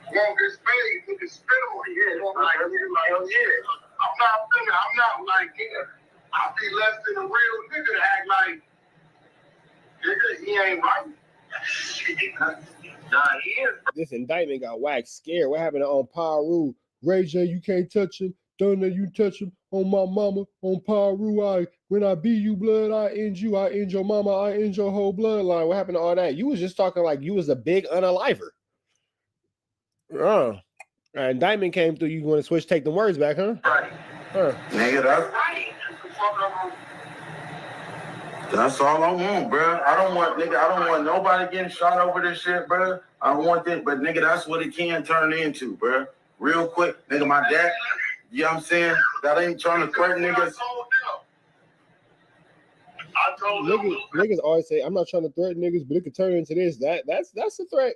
wanting his fade with his spit on it. I'm not like, I'll be less than a real nigga to act like, nigga, he ain't right. Nah, he is. This indictment got WACK scared. What happened to Paru? Ray J, you can't touch him. Donut, you touch him. on my mama, on Paru, when I beat you, blood, I end you, I end your mama, I end your whole bloodline. What happened to all that? You was just talking like you was a big unaliver. And Diamond came through. You want to switch, take the words back, huh? Right. Nigga, that's all I want, bro. I don't want nobody getting shot over this shit, bro. I don't want this, but nigga, that's what it can turn into, bro. Real quick, nigga, my dad, you know what I'm saying? That ain't trying to threaten niggas. Niggas always say, I'm not trying to threaten niggas, but it could turn into this. That's a threat.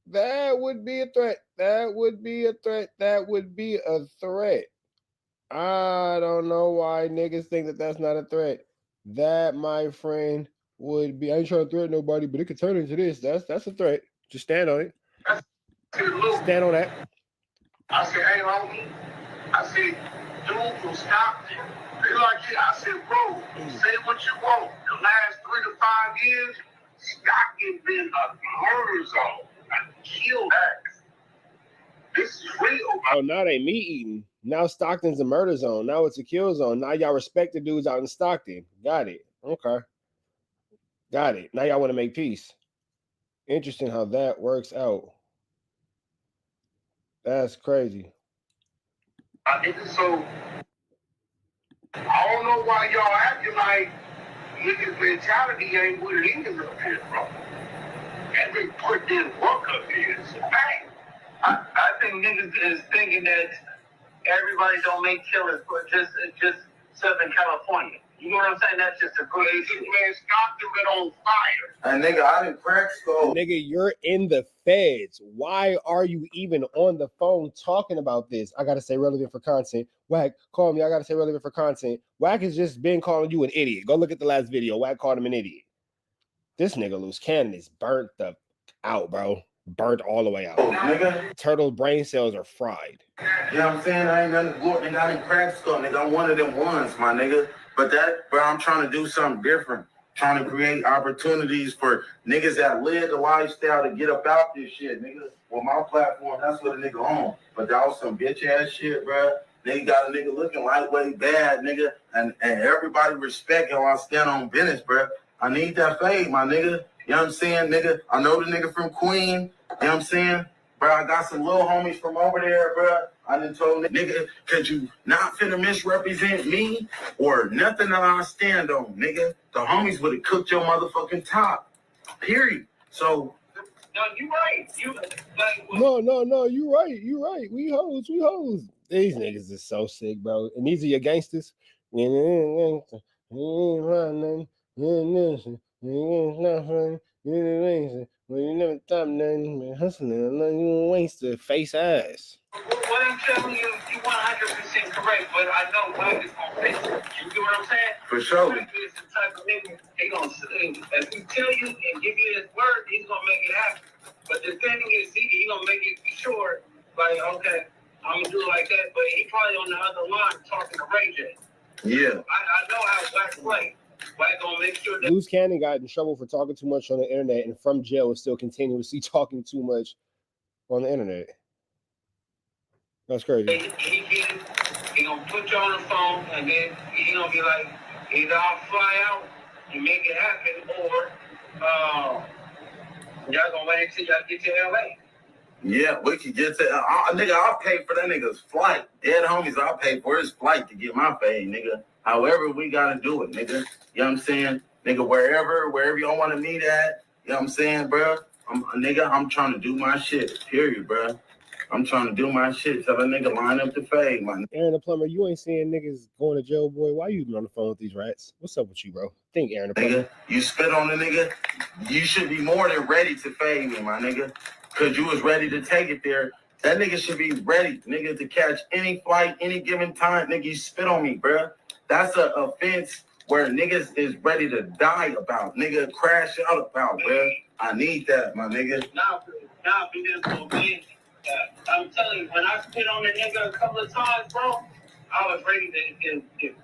That would be a threat. That would be a threat. That would be a threat. I don't know why niggas think that that's not a threat. That, my friend, would be. I ain't trying to threaten nobody, but it could turn into this. That's a threat. Just stand on it. Stand on that. I said, hey, homie. I said, dude from Stockton. They like, yeah. I said, bro, say what you want. The last 3 to 5 years, Stockton been a murder zone. I killed that. This is real. Oh, now they meat eating. Now Stockton's a murder zone. Now it's a kill zone. Now y'all respect the dudes out in Stockton. Got it. Okay. Got it. Now y'all want to make peace. Interesting how that works out. That's crazy. So, I don't know why y'all acting like niggas' mentality ain't what it is up here, bro. And they put this work up here. So, bang. I think niggas is thinking that everybody don't make killers, but just Southern California. You know what I'm saying? That's just a good issue. Man, Stockton been on fire. And nigga, I didn't crack skull. Nigga, you're in the feds. Why are you even on the phone talking about this? I gotta say relevant for content. WACK, call me. I gotta say relevant for content. WACK has just been calling you an idiot. Go look at the last video. WACK called him an idiot. This nigga loose cannon is burnt the out, bro. Burnt all the way out. Nigga. Turtle brain cells are fried. You know what I'm saying? I ain't nothing good, nigga. I didn't crack skull, nigga. I'm one of them ones, my nigga. But I'm trying to do something different. Trying to create opportunities for niggas that live the lifestyle to get up out this shit, nigga. Well, my platform, that's what a nigga on. But that was some bitch ass shit, bro. Nigga got a nigga looking lightweight bad, nigga. And everybody respect how I stand on business, bro. I need that fade, my nigga. You know what I'm saying, nigga? I know the nigga from Queen. You know what I'm saying? Bro, I got some little homies from over there, bro. I done told nigga, could you not finna misrepresent me or nothing that I stand on, nigga? The homies would have cooked your motherfucking top. Period. So. No, you right. You like. No, you right. You right. We hoes. These niggas is so sick, bro. And these are your gangsters. You never stop nothing, hustling, you waste the face ass. What I'm telling you, you 100% correct, but I know WACK is gonna fix it. You get what I'm saying? For sure. WACK is the type of nigga, he gonna if he tell you and give you his word, he's gonna make it happen. But the thing is, he gonna make it sure, like, okay, I'm gonna do it like that, but he probably on the other line talking to Ray J. Yeah. I know how WACK play. WACK gonna make sure that Loose Cannon got in trouble for talking too much on the internet, and from jail is still continuously talking too much on the internet. That's crazy. He gonna put you on the phone, and then he gonna be like, either I'll fly out and make it happen, or y'all gonna wait until y'all get to LA. Yeah, we could get to nigga. I'll pay for that nigga's flight. Dead homies, I'll pay for his flight to get my fade, nigga. However we gotta do it, nigga. You know what I'm saying? Nigga, wherever y'all wanna meet at, you know what I'm saying, bro? I'm trying to do my shit, period, bro. I'm trying to do my shit. Tell a nigga line up the fade, man. Aaron the Plumber, you ain't seeing niggas going to jail, boy. Why you even on the phone with these rats? What's up with you, bro? Think, Aaron the Plumber. Nigga, you spit on the nigga, you should be more than ready to fade me, my nigga. Cause you was ready to take it there. That nigga should be ready, nigga, to catch any flight, any given time. Nigga, you spit on me, bro. That's an offense where niggas is ready to die about. Nigga, crash out about, bro. I need that, my nigga. Now, because I'm telling you, when I spit on the nigga a couple of times, bro, I was ready to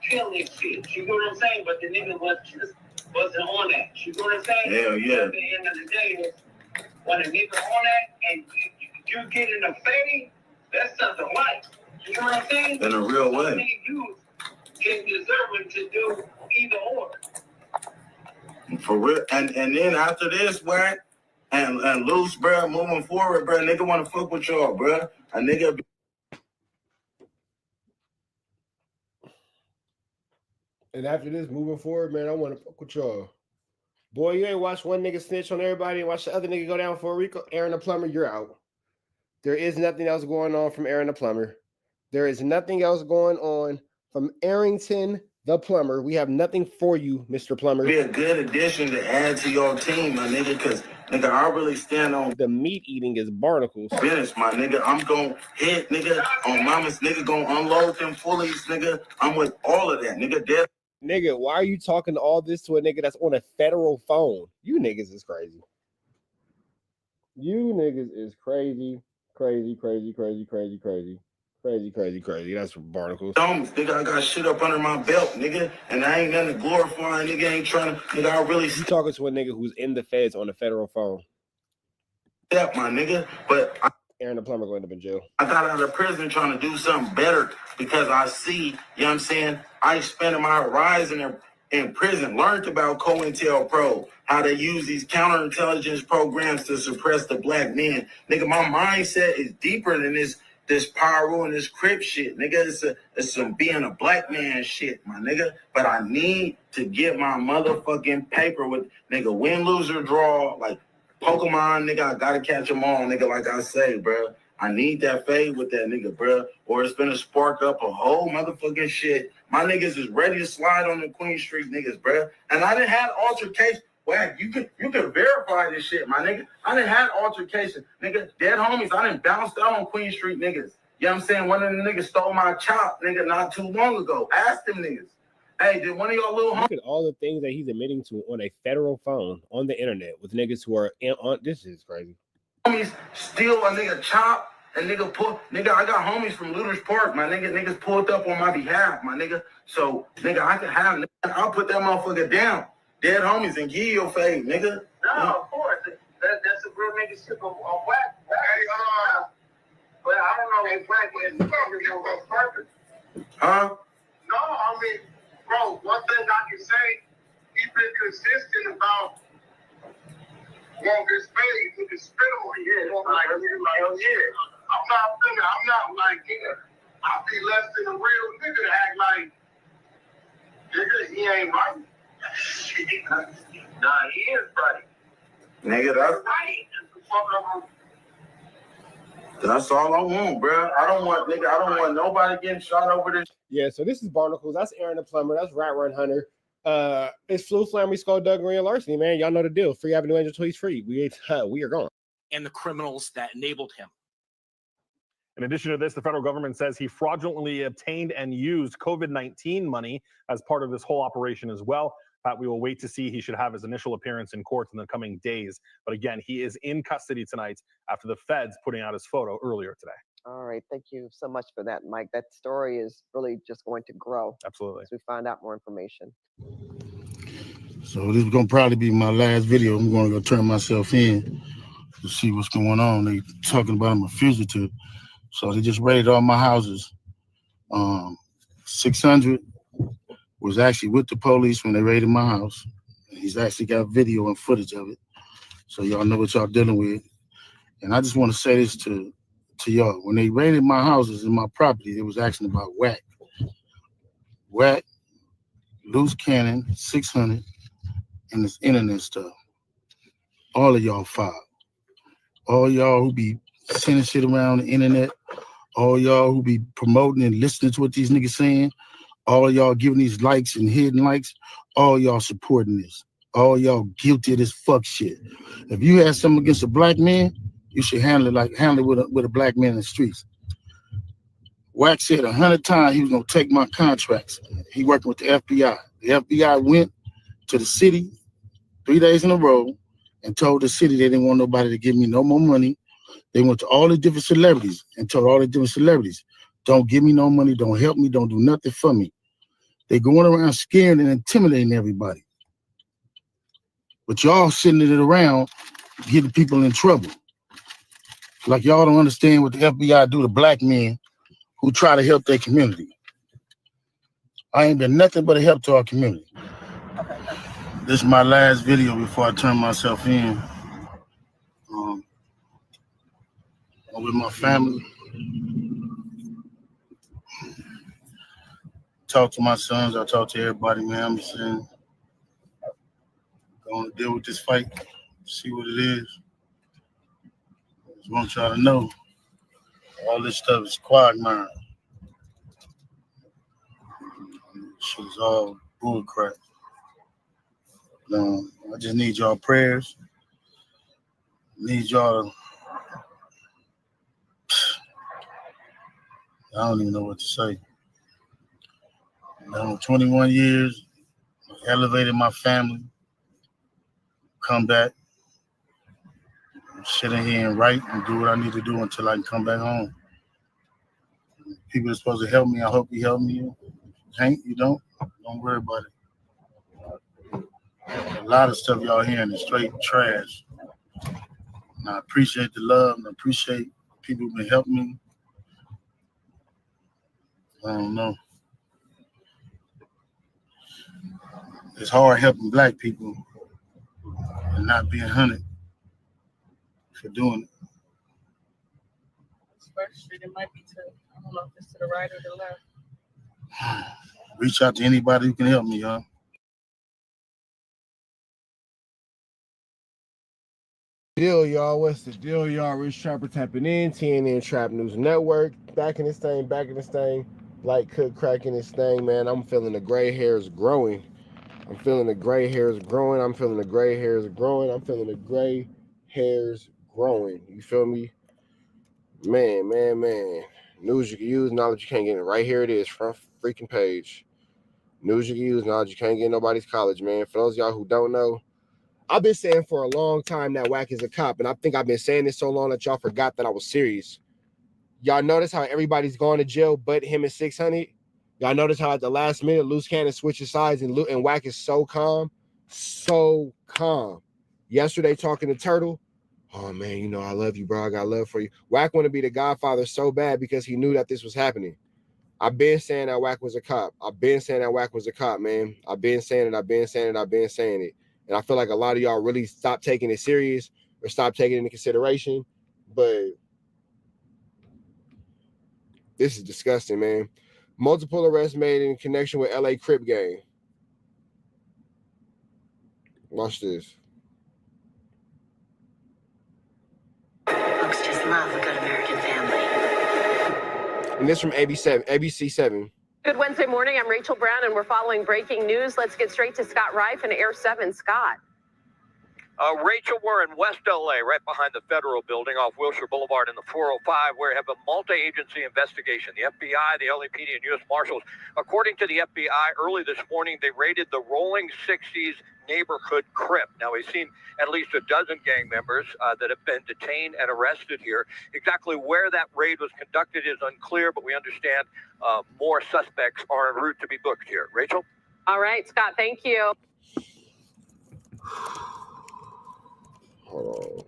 kill this shit. You know what I'm saying? But the nigga wasn't on that. You know what I'm saying? Hell yeah. At the end of the day, when a nigga on that and you get in a fade, that's something light. You know what I'm saying? In a real way. You can deserve to do either or. For real. And then after this, WACK and Loose, bro, moving forward, bro, nigga want to fuck with y'all, bro. A nigga. And after this, moving forward, man, I want to fuck with y'all. Boy, you ain't watch one nigga snitch on everybody and watch the other nigga go down for a Rico. Aaron the Plumber, you're out. There is nothing else going on from Aaron the Plumber. There is nothing else going on from Arrington the Plumber. We have nothing for you, Mr. Plumber. Be a good addition to add to your team, my nigga, because, nigga, I really stand on the meat eating is barnacles. Business, my nigga. I'm going to hit, nigga, on mama's nigga, going to unload them fullies, nigga. I'm with all of that, nigga. Dead. Nigga, why are you talking all this to a nigga that's on a federal phone? You niggas is crazy. You niggas is crazy. Crazy. That's barnacles. Nigga, I got shit up under my belt, nigga, and I ain't nothing to glorify. Nigga ain't trying to, nigga, I really. You talking to a nigga who's in the feds on a federal phone. Step, my nigga, but Aaron the Plumber going to be in jail. I got out of prison trying to do something better because I see, you know what I'm saying, I spent my horizon in prison, learned about COINTELPRO, how they use these counterintelligence programs to suppress the black man. Nigga, my mindset is deeper than this pyro and this Crips shit. Nigga, it's some being a black man shit, my nigga. But I need to get my motherfucking paper with, nigga, win, lose, or draw, like, Pokemon, nigga, I gotta catch them all, nigga, like I say, bro. I need that fade with that nigga, bro. Or it's gonna spark up a whole motherfucking shit. My niggas is ready to slide on the Queen Street niggas, bro. And I done had altercation. Well, you can verify this shit, my nigga. I done had altercation, nigga. Dead homies, I done bounced out on Queen Street niggas. You know what I'm saying? One of the niggas stole my chop, nigga, not too long ago. Ask them niggas. Hey, did one of y'all little look at all the things that he's admitting to on a federal phone on the internet with niggas who are on this is crazy. Homies steal a nigga chop and nigga I got homies from Looters Park, my nigga. Niggas pulled up on my behalf, my nigga. So nigga, I can have, nigga, I'll put that motherfucker down. Dead homies and give you a fade, nigga. No, of course. That's a real nigga shit on WACK. But I don't know if WACK is perfect. Huh? No, I mean, bro, one thing I can say, he's been consistent about wanting his fade with his spit on. Yeah, like, yeah. I'm not like, yeah, I'll be less than a real nigga to act like, nigga, he ain't right. Nah, he is right. Nigga, that's right. That's all I want, bro. I don't want nobody getting shot over this. Yeah, so this is Barnacles. That's Aaron the Plumber. That's Rat Run Hunter. It's Flu Flammy Skull Doug Green Larceny, man. Y'all know the deal. Free Avenue Angel Tweets free. We are gone. And the criminals that enabled him. In addition to this, the federal government says he fraudulently obtained and used COVID-19 money as part of this whole operation as well. We will wait to see. He should have his initial appearance in court in the coming days. But again, he is in custody tonight after the feds putting out his photo earlier today. All right. Thank you so much for that, Mike. That story is really just going to grow. Absolutely. As we find out more information. So this is going to probably be my last video. I'm going to go turn myself in to see what's going on. They talking about I'm a fugitive. So they just raided all my houses. 600 was actually with the police when they raided my house. He's actually got video and footage of it. So y'all know what y'all dealing with. And I just want to say this to y'all. When they raided my houses and my property, it was asking about WACK. WACK, Loose Cannon, 600, and this internet stuff. All of y'all filed. All y'all who be sending shit around the internet, all y'all who be promoting and listening to what these niggas saying, all y'all giving these likes and hidden likes, all y'all supporting this. All y'all guilty of this fuck shit. If you had something against a black man, you should handle it with a black man in the streets. WACK said 100 times he was gonna take my contracts. He working with the FBI. The FBI went to the city 3 days in a row and told the city they didn't want nobody to give me no more money. They went to all the different celebrities and told all the different celebrities, don't give me no money, don't help me, don't do nothing for me. They going around scaring and intimidating everybody. But y'all sitting it around getting people in trouble. Like y'all don't understand what the FBI do to black men who try to help their community. I ain't been nothing but a help to our community. This is my last video before I turn myself in. I'm with my family. Talk to my sons. I talk to everybody, man. I'm just saying, going to deal with this fight, see what it is. I just want y'all to know all this stuff is quagmire. Shit is all bull crap. I just need y'all prayers. Need y'all to, I don't even know what to say. 21 years, elevated my family, come back, sit in here and write and do what I need to do until I can come back home. People are supposed to help me. I hope you help me. Hank, you don't worry about it. A lot of stuff y'all hearing is straight trash. And I appreciate the love and I appreciate people who've been helping me. I don't know. It's hard helping black people and not being hunted for doing it. It might be to, I don't know if it's to the right or the left. Reach out to anybody who can help me, y'all. Deal, y'all. What's the deal, y'all? Rich Trapper tapping in. TNN Trap News Network. Back in this thing. Like Cook cracking this thing, man. I'm feeling the gray hairs growing. I'm feeling the gray hairs growing. I'm feeling the gray hairs growing. I'm feeling the gray hairs growing. You feel me? Man. News you can use, knowledge you can't get. Right here it is, front freaking page. News you can use, knowledge you can't get in nobody's college, man. For those of y'all who don't know, I've been saying for a long time that WACK is a cop, and I think I've been saying this so long that y'all forgot that I was serious. Y'all notice how everybody's going to jail but him and 600? Y'all notice how at the last minute, Loose Cannon switches sides and WACK is so calm? So calm. Yesterday talking to Turtle, oh man, you know, I love you, bro. I got love for you. WACK want to be the godfather so bad because he knew that this was happening. I've been saying that WACK was a cop. I've been saying that WACK was a cop, man. I've been saying it. And I feel like a lot of y'all really stopped taking it serious or stopped taking it into consideration. But this is disgusting, man. Multiple arrests made in connection with LA Crip gang. Watch this. Folks just love a good American family. And this from ABC 7. Good Wednesday morning. I'm Rachel Brown, and we're following breaking news. Let's get straight to Scott Reif in Air 7. Scott. Rachel, we're in West LA, right behind the federal building off Wilshire Boulevard in the 405, where we have a multi-agency investigation. The FBI, the LAPD, and U.S. Marshals. According to the FBI, early this morning, they raided the Rolling 60s neighborhood Crip. Now, we've seen at least a dozen gang members that have been detained and arrested here. Exactly where that raid was conducted is unclear, but we understand more suspects are en route to be booked here. Rachel? All right, Scott, thank you. Hold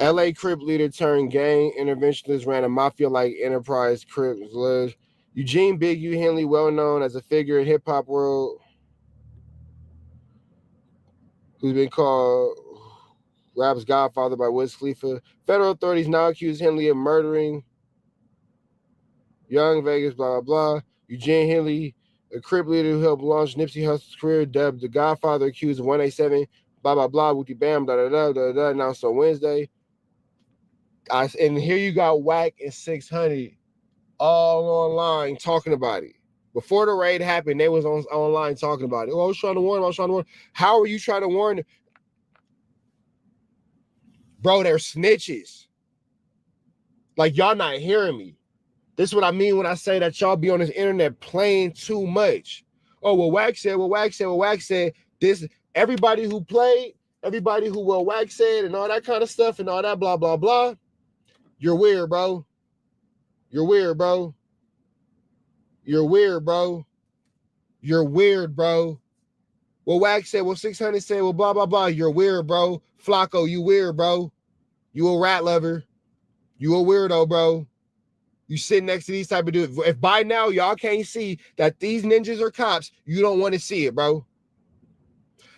on. LA Crip leader turned gang interventionist ran a mafia-like enterprise. Crips led. Eugene Big U Henley, well known as a figure in hip-hop world, who's been called rap's godfather by Wiz Khalifa. Federal authorities now accuse Henley of murdering Young Vegas, blah, blah, blah. Eugene Henley, a Crip leader who helped launch Nipsey Hussle's career, dubbed the Godfather, accused of 187, blah, blah, blah, wooty bam, da, da, da, da, da, announced on Wednesday. And here you got WACK and 600 all online talking about it. Before the raid happened, they was online talking about it. Oh, I was trying to warn him. How are you trying to warn them? Bro, they're snitches. Like, y'all not hearing me. This is what I mean when I say that y'all be on this internet playing too much. Oh, well, WACK said. This, everybody who played, everybody who WACK said and all that kind of stuff and all that blah, blah, blah. You're weird, bro. You're weird, bro. Well, WACK said, well, 600 said, well, blah, blah, blah. You're weird, bro. FLAKKO, you weird, bro. You a rat lover. You a weirdo, bro. You sit next to these type of dudes. If by now y'all can't see that these ninjas are cops, you don't want to see it, bro.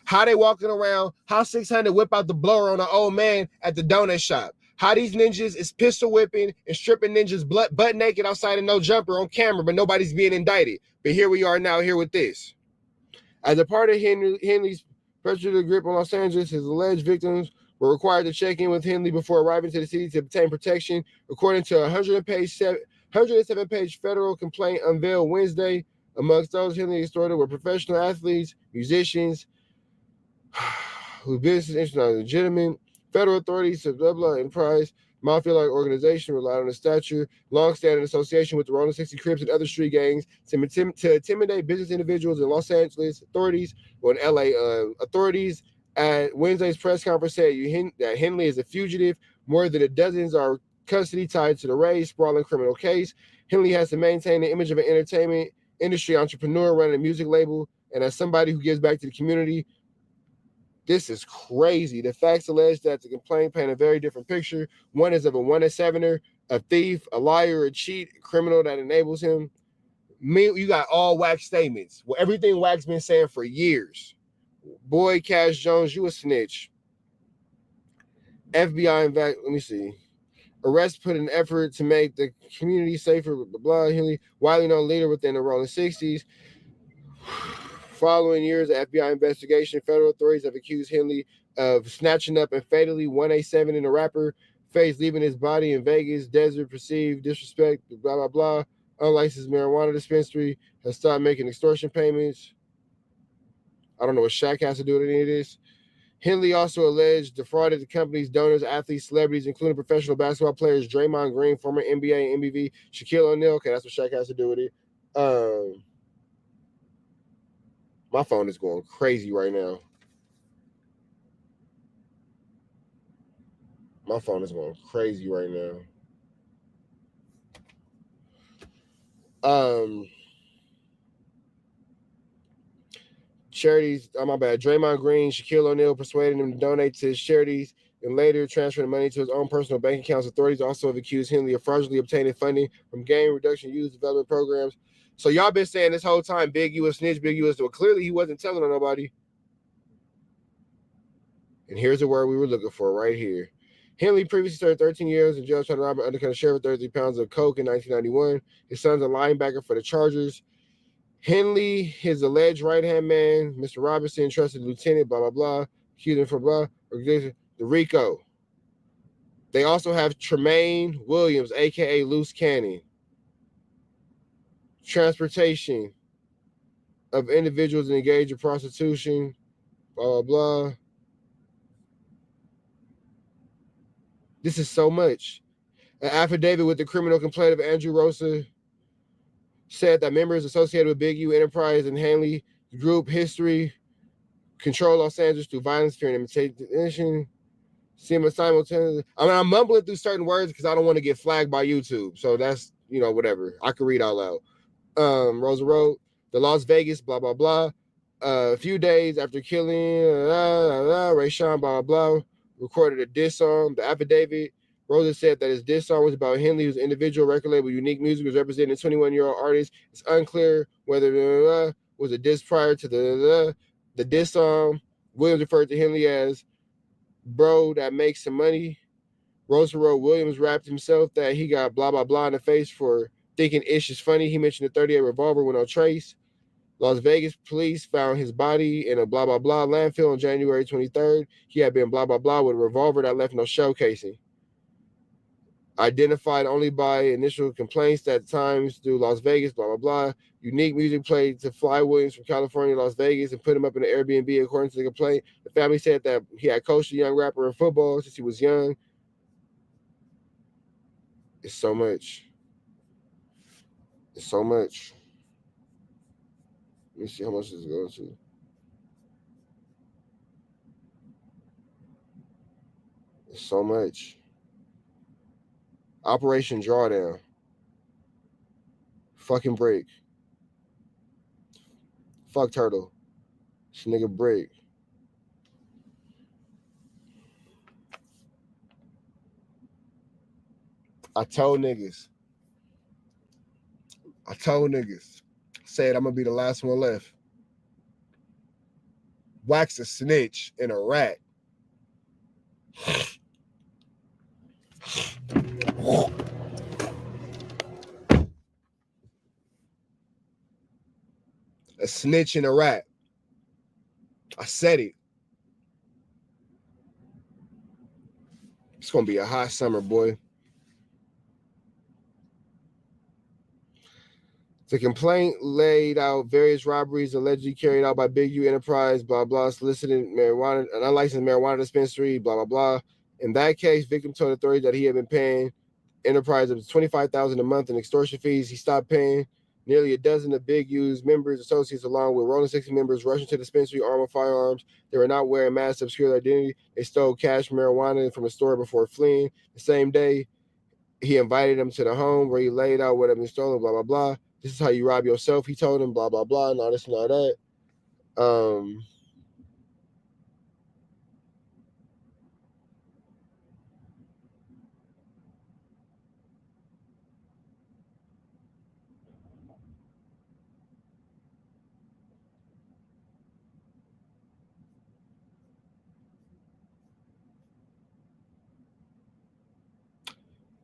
How they walking around, how 600 whip out the blower on an old man at the donut shop. How these ninjas is pistol whipping and stripping ninjas butt naked outside of no jumper on camera, but nobody's being indicted. But here we are now here with this. As a part of Henley's pressure grip on Los Angeles, his alleged victims were required to check in with Henley before arriving to the city to obtain protection, according to a 107-page federal complaint unveiled Wednesday. Amongst those Henley extorted were professional athletes, musicians, whose business interests are legitimate. Federal authorities of blah enterprise, mafia-like organization relied on the stature, long-standing association with the Rolling 60 Crips and other street gangs to intimidate business individuals in Los Angeles. Authorities, or in LA, authorities at Wednesday's press conference said that Henley is a fugitive. More than a dozen are custody tied to the raised, sprawling criminal case. Henley has to maintain the image of an entertainment industry entrepreneur running a music label and as somebody who gives back to the community. This is crazy. The facts allege that the complaint paint a very different picture. One is of a 1-7er, a thief, a liar, a cheat, a criminal that enables him. You got all WACK statements. Well, everything WACK's been saying for years. Boy, Cash Jones, you a snitch. FBI, let me see. Arrest put an effort to make the community safer, blah, blah, blah. Henley, widely known leader within the Rolling 60s. Following years of FBI investigation, federal authorities have accused Henley of snatching up and fatally 187 in a rapper face, leaving his body in Vegas desert, perceived disrespect, blah, blah, blah. Unlicensed marijuana dispensary has stopped making extortion payments. I don't know what Shaq has to do with any of this. Henley also alleged defrauded the company's donors, athletes, celebrities, including professional basketball players Draymond Green, former NBA and MVP, Shaquille O'Neal. Okay, that's what Shaq has to do with it. My phone is going crazy right now. My phone is going crazy right now. Charities, my bad. Draymond Green, Shaquille O'Neal persuaded him to donate to his charities and later transfer the money to his own personal bank accounts. Authorities also have accused Henley of fraudulently obtaining funding from gang reduction youth development programs. So y'all been saying this whole time, Big U a snitch, Big U a snitch. Well, clearly he wasn't telling on nobody. And here's the word we were looking for right here. Henley previously served 13 years in jail trying to rob an undercover sheriff with 33 pounds of coke in 1991. His son's a linebacker for the Chargers. Henley, his alleged right-hand man, Mr. Robinson, trusted lieutenant, blah, blah, blah, accused him for blah, organization, the Rico. They also have Tremaine Williams, a.k.a. Loose Cannon. Transportation of individuals engaged in prostitution, blah, blah, blah. This is so much. An affidavit with the criminal complaint of Andrew Rosa said that members associated with Big U Enterprise and Henley Group history control Los Angeles through violence, fear, and intimidation. Simultaneously, I'm mumbling through certain words because I don't want to get flagged by YouTube. So that's, whatever. I can read out loud. Rosa wrote, the Las Vegas, blah, blah, blah. A few days after killing Ray Sean, blah, blah, blah, recorded a diss song. The affidavit, Rosa said that his diss song was about Henley, whose individual record label Unique Music was representing a 21-year-old artist. It's unclear whether was a diss prior to the diss song. Williams referred to Henley as bro that makes some money. Rosa wrote Williams rapped himself that he got blah, blah, blah in the face for thinking Ish is funny. He mentioned a 38 revolver with no trace. Las Vegas police found his body in a blah, blah, blah landfill on January 23rd. He had been blah, blah, blah with a revolver that left no shell casing. Identified only by initial complaints at times through Las Vegas, blah, blah, blah. Unique Music played to Fly Williams from California, Las Vegas, and put him up in an Airbnb, according to the complaint. The family said that he had coached a young rapper in football since he was young. It's so much. It's so much. Let me see how much this is going to. It's so much. Operation Drawdown. Fucking break. Fuck Turtle. This nigga break. I told niggas. Said I'm gonna be the last one left. WACK's a snitch and a rat. A snitch and a rat. I said it. It's gonna be a hot summer, boy. The complaint laid out various robberies allegedly carried out by Big U Enterprise, blah, blah, soliciting marijuana, an unlicensed marijuana dispensary, blah, blah, blah. In that case, victim told authorities that he had been paying Enterprise up to $25,000 a month in extortion fees. He stopped paying. Nearly a dozen of Big U's members, associates, along with Rolling 60 members, rushed into the dispensary armed with firearms. They were not wearing masks to obscure their identity. They stole cash marijuana from a store before fleeing. The same day, he invited them to the home where he laid out what had been stolen, blah, blah, blah. This is how you rob yourself, he told him, blah, blah, blah, and all this and all that.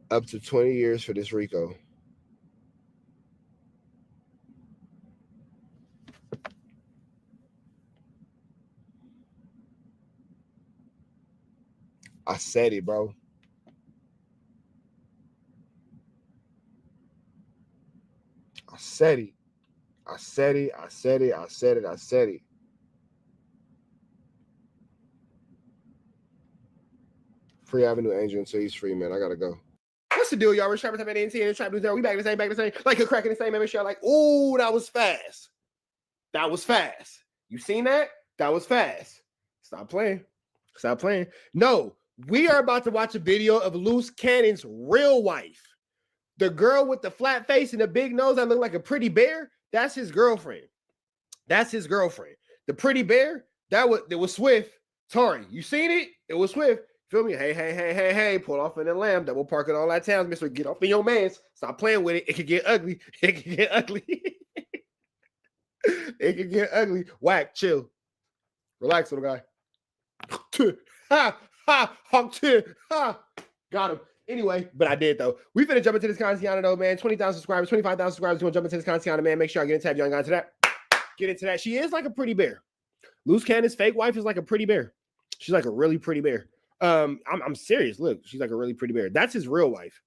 Up to 20 years for this Rico. I said it, bro. I said it. I said it. I said it. I said it. I said it. Free Avenue Angel until he's free, man. I gotta go. What's the deal, y'all? We're trapping time at NT and Trap News. We back the same. Like a crack in the same every show. Like, ooh, that was fast. That was fast. You seen that? That was fast. Stop playing. Stop playing. No, we are about to watch a video of Loose Cannon's real wife. The girl with the flat face and the big nose that looked like a pretty bear, that's his girlfriend. That's his girlfriend. The pretty bear, that was Swift. Tori, you seen it? It was Swift. Feel me? Hey, pull off in the lamb, double park in all that towns, mister. Get off in your mans. Stop playing with it. It could get ugly. It could get ugly. It could get ugly. Whack, chill. Relax, little guy. Got him. Anyway, but I did though. We finna jump into this content though, man. 20,000 subscribers, 25,000 subscribers. You want to jump into this content, man? Make sure I get into that. If you ain't got into that, get into that. She is like a pretty bear. Loose Cannon's fake wife is like a pretty bear. She's like a really pretty bear. I'm serious. Look, she's like a really pretty bear. That's his real wife.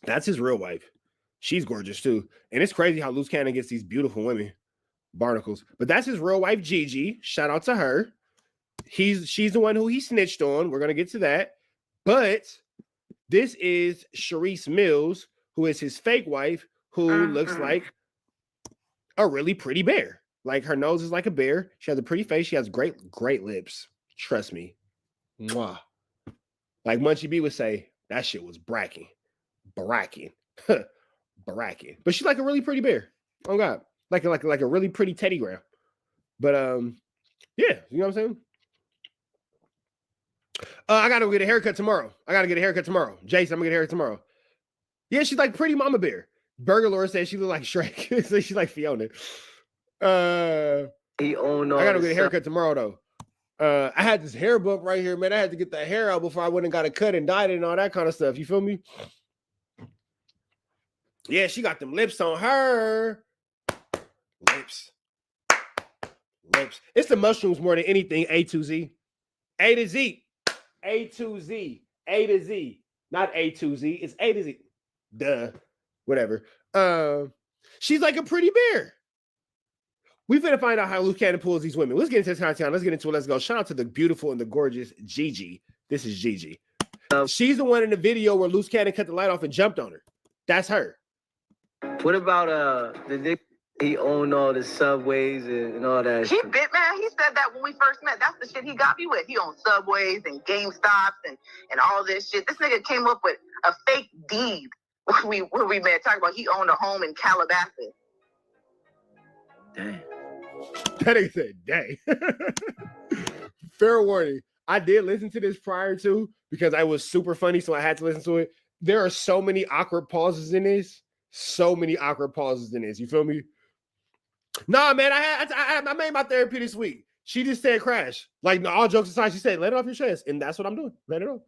That's his real wife. She's gorgeous too. And it's crazy how Loose Cannon gets these beautiful women, barnacles. But that's his real wife, Gigi. Shout out to her. She's the one who he snitched on. We're gonna get to that. But this is Sharice Mills, who is his fake wife, who looks like a really pretty bear. Like her nose is like a bear. She has a pretty face. She has great lips. Trust me. Mwah. Like Munchie B would say, that shit was bracking. But she's like a really pretty bear. Oh God. Like a really pretty Teddy Graham. But yeah, you know what I'm saying? I gotta go get a haircut tomorrow. Jason, I'm gonna get a haircut tomorrow. Yeah, she's like pretty mama bear. Burger Lord said she look like Shrek. So she's like Fiona. I gotta get a haircut tomorrow though. I had this hair book right here, man. I had to get the hair out before I went and got a cut and dyed it and all that kind of stuff. You feel me? Yeah, she got them lips on her. Lips. It's the mushrooms more than anything. A to Z. A to Z. A to Z. A to Z. Not A to Z. It's A to Z. Duh. Whatever. She's like a pretty bear. We finna find out how Loose Cannon pulls these women. Let's get into this content. Let's get into it. Let's go. Shout out to the beautiful and the gorgeous Gigi. This is Gigi. She's the one in the video where Loose Cannon cut the light off and jumped on her. That's her. What about the nigga he owned all the subways and all that? He bit, man. He said that when we first met. That's the shit he got me with. He owned subways and GameStops and all this shit. This nigga came up with a fake deed when we met. Talking about he owned a home in Calabasas. Dang. That nigga said, dang. Fair warning. I did listen to this prior to because I was super funny, so I had to listen to it. there are so many awkward pauses in this. So many awkward pauses in this. You feel me? Nah, man, I made my therapy this week. She just said crash. Like, all jokes aside, she said, let it off your chest. And that's what I'm doing. Let it off.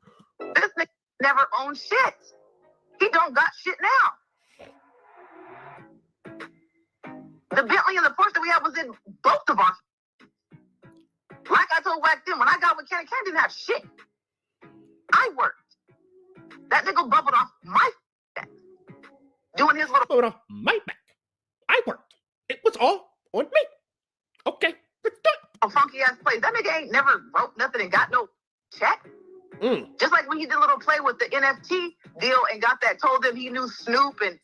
This nigga never owned shit. He don't got shit now. The Bentley and the Porsche that we had was in both of us. Like I told WACK then, when I got with Ken didn't have shit. I worked. That nigga bubbled off my back. Doing his little... Bubbled off my back. I worked. It was all on me. Okay, let's do it. A funky ass place. That nigga ain't never wrote nothing and got no check. Just like when he did a little play with the NFT deal and got that, told them he knew Snoop and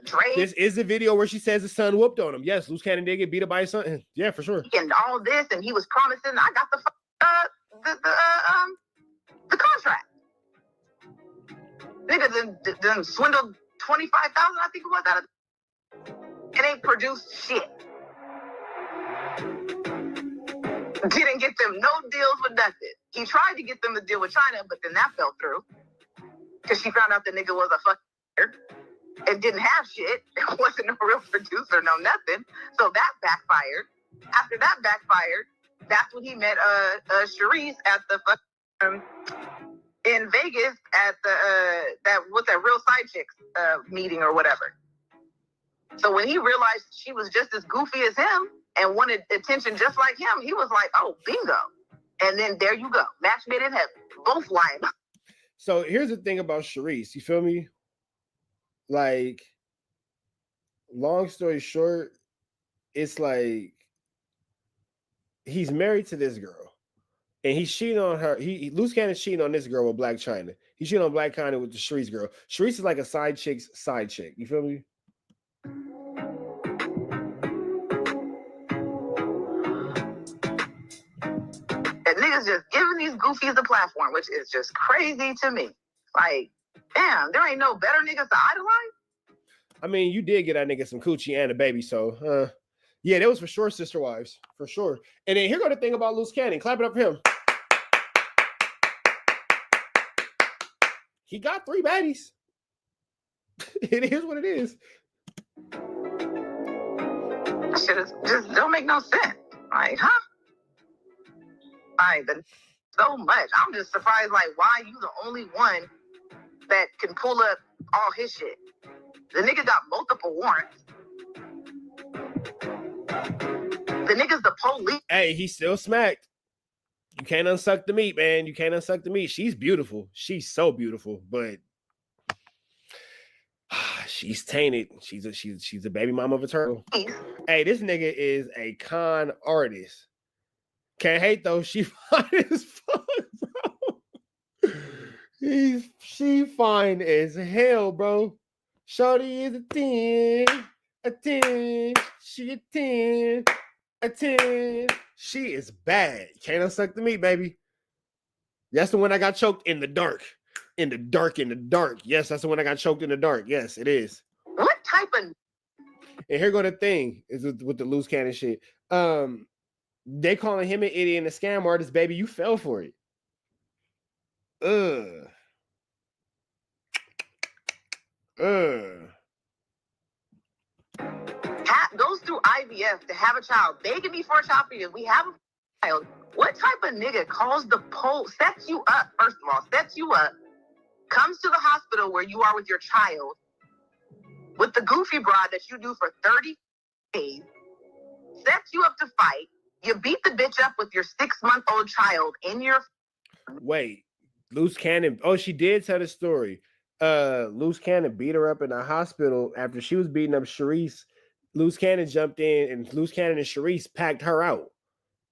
Dre. This is the video where she says the son whooped on him. Yes, Loose Cannon did get beat up by his son. Yeah, for sure. And all this, and he was promising, I got the contract. Nigga then swindled 25,000, I think it was, out of it. Ain't produced shit. Didn't get them no deals with nothing. He tried to get them to deal with China, but then that fell through. Because she found out the nigga was a fucking and didn't have shit. It wasn't a real producer, no nothing. So that backfired. After that backfired, that's when he met Sharice at the fucking in Vegas at the that real side chicks meeting or whatever. So when he realized she was just as goofy as him and wanted attention just like him, he was like, oh, bingo. And then there you go. Match made in heaven. Both lying. So here's the thing about Sharice. You feel me? Like, long story short, it's like he's married to this girl. And he's cheating on her. Loose Cannon's cheating on this girl with Black China. He's cheating on Black China with the Sharice girl. Sharice is like a side chick's side chick. You feel me? And niggas just giving these goofies a platform, which is just crazy to me. Like, damn, there ain't no better niggas to idolize. I mean, you did get that nigga some coochie and a baby, so yeah, that was for sure sister wives, for sure. And then here go the thing about Loose Cannon. Clap it up for him. He got 3 baddies. It is what it is. That shit just don't make no sense. Like, huh? Like, so much. I'm just surprised, like, why you the only one that can pull up all his shit? The nigga got multiple warrants. The nigga's the police. Hey, he still smacked. You can't unsuck the meat, man. You can't unsuck the meat. She's beautiful. She's so beautiful, but she's tainted. She's a baby mama of a turtle. Hey, this nigga is a con artist. Can't hate though. She fine as fuck, bro. She fine as hell, bro. Shorty is a 10. She a 10. A 10. She is bad. Can't unsuck the meat, baby. That's the one I got choked in the dark. In the dark. Yes, that's the one I got choked in the dark. Yes, it is. What type of... And here go the thing is with the Loose Cannon shit. They calling him an idiot and a scam artist, baby. You fell for it. Goes through IVF to have a child, begging me for a child for you. We have a child. What type of nigga calls the pole, sets you up, first of all, sets you up, comes to the hospital where you are with your child, with the goofy broad that you do for 30 days, sets you up to fight, you beat the bitch up with your 6-month-old child in your... Wait, Loose Cannon, oh, she did tell the story. Loose Cannon beat her up in the hospital after she was beating up Sharice. Loose Cannon jumped in, and Loose Cannon and Sharice packed her out.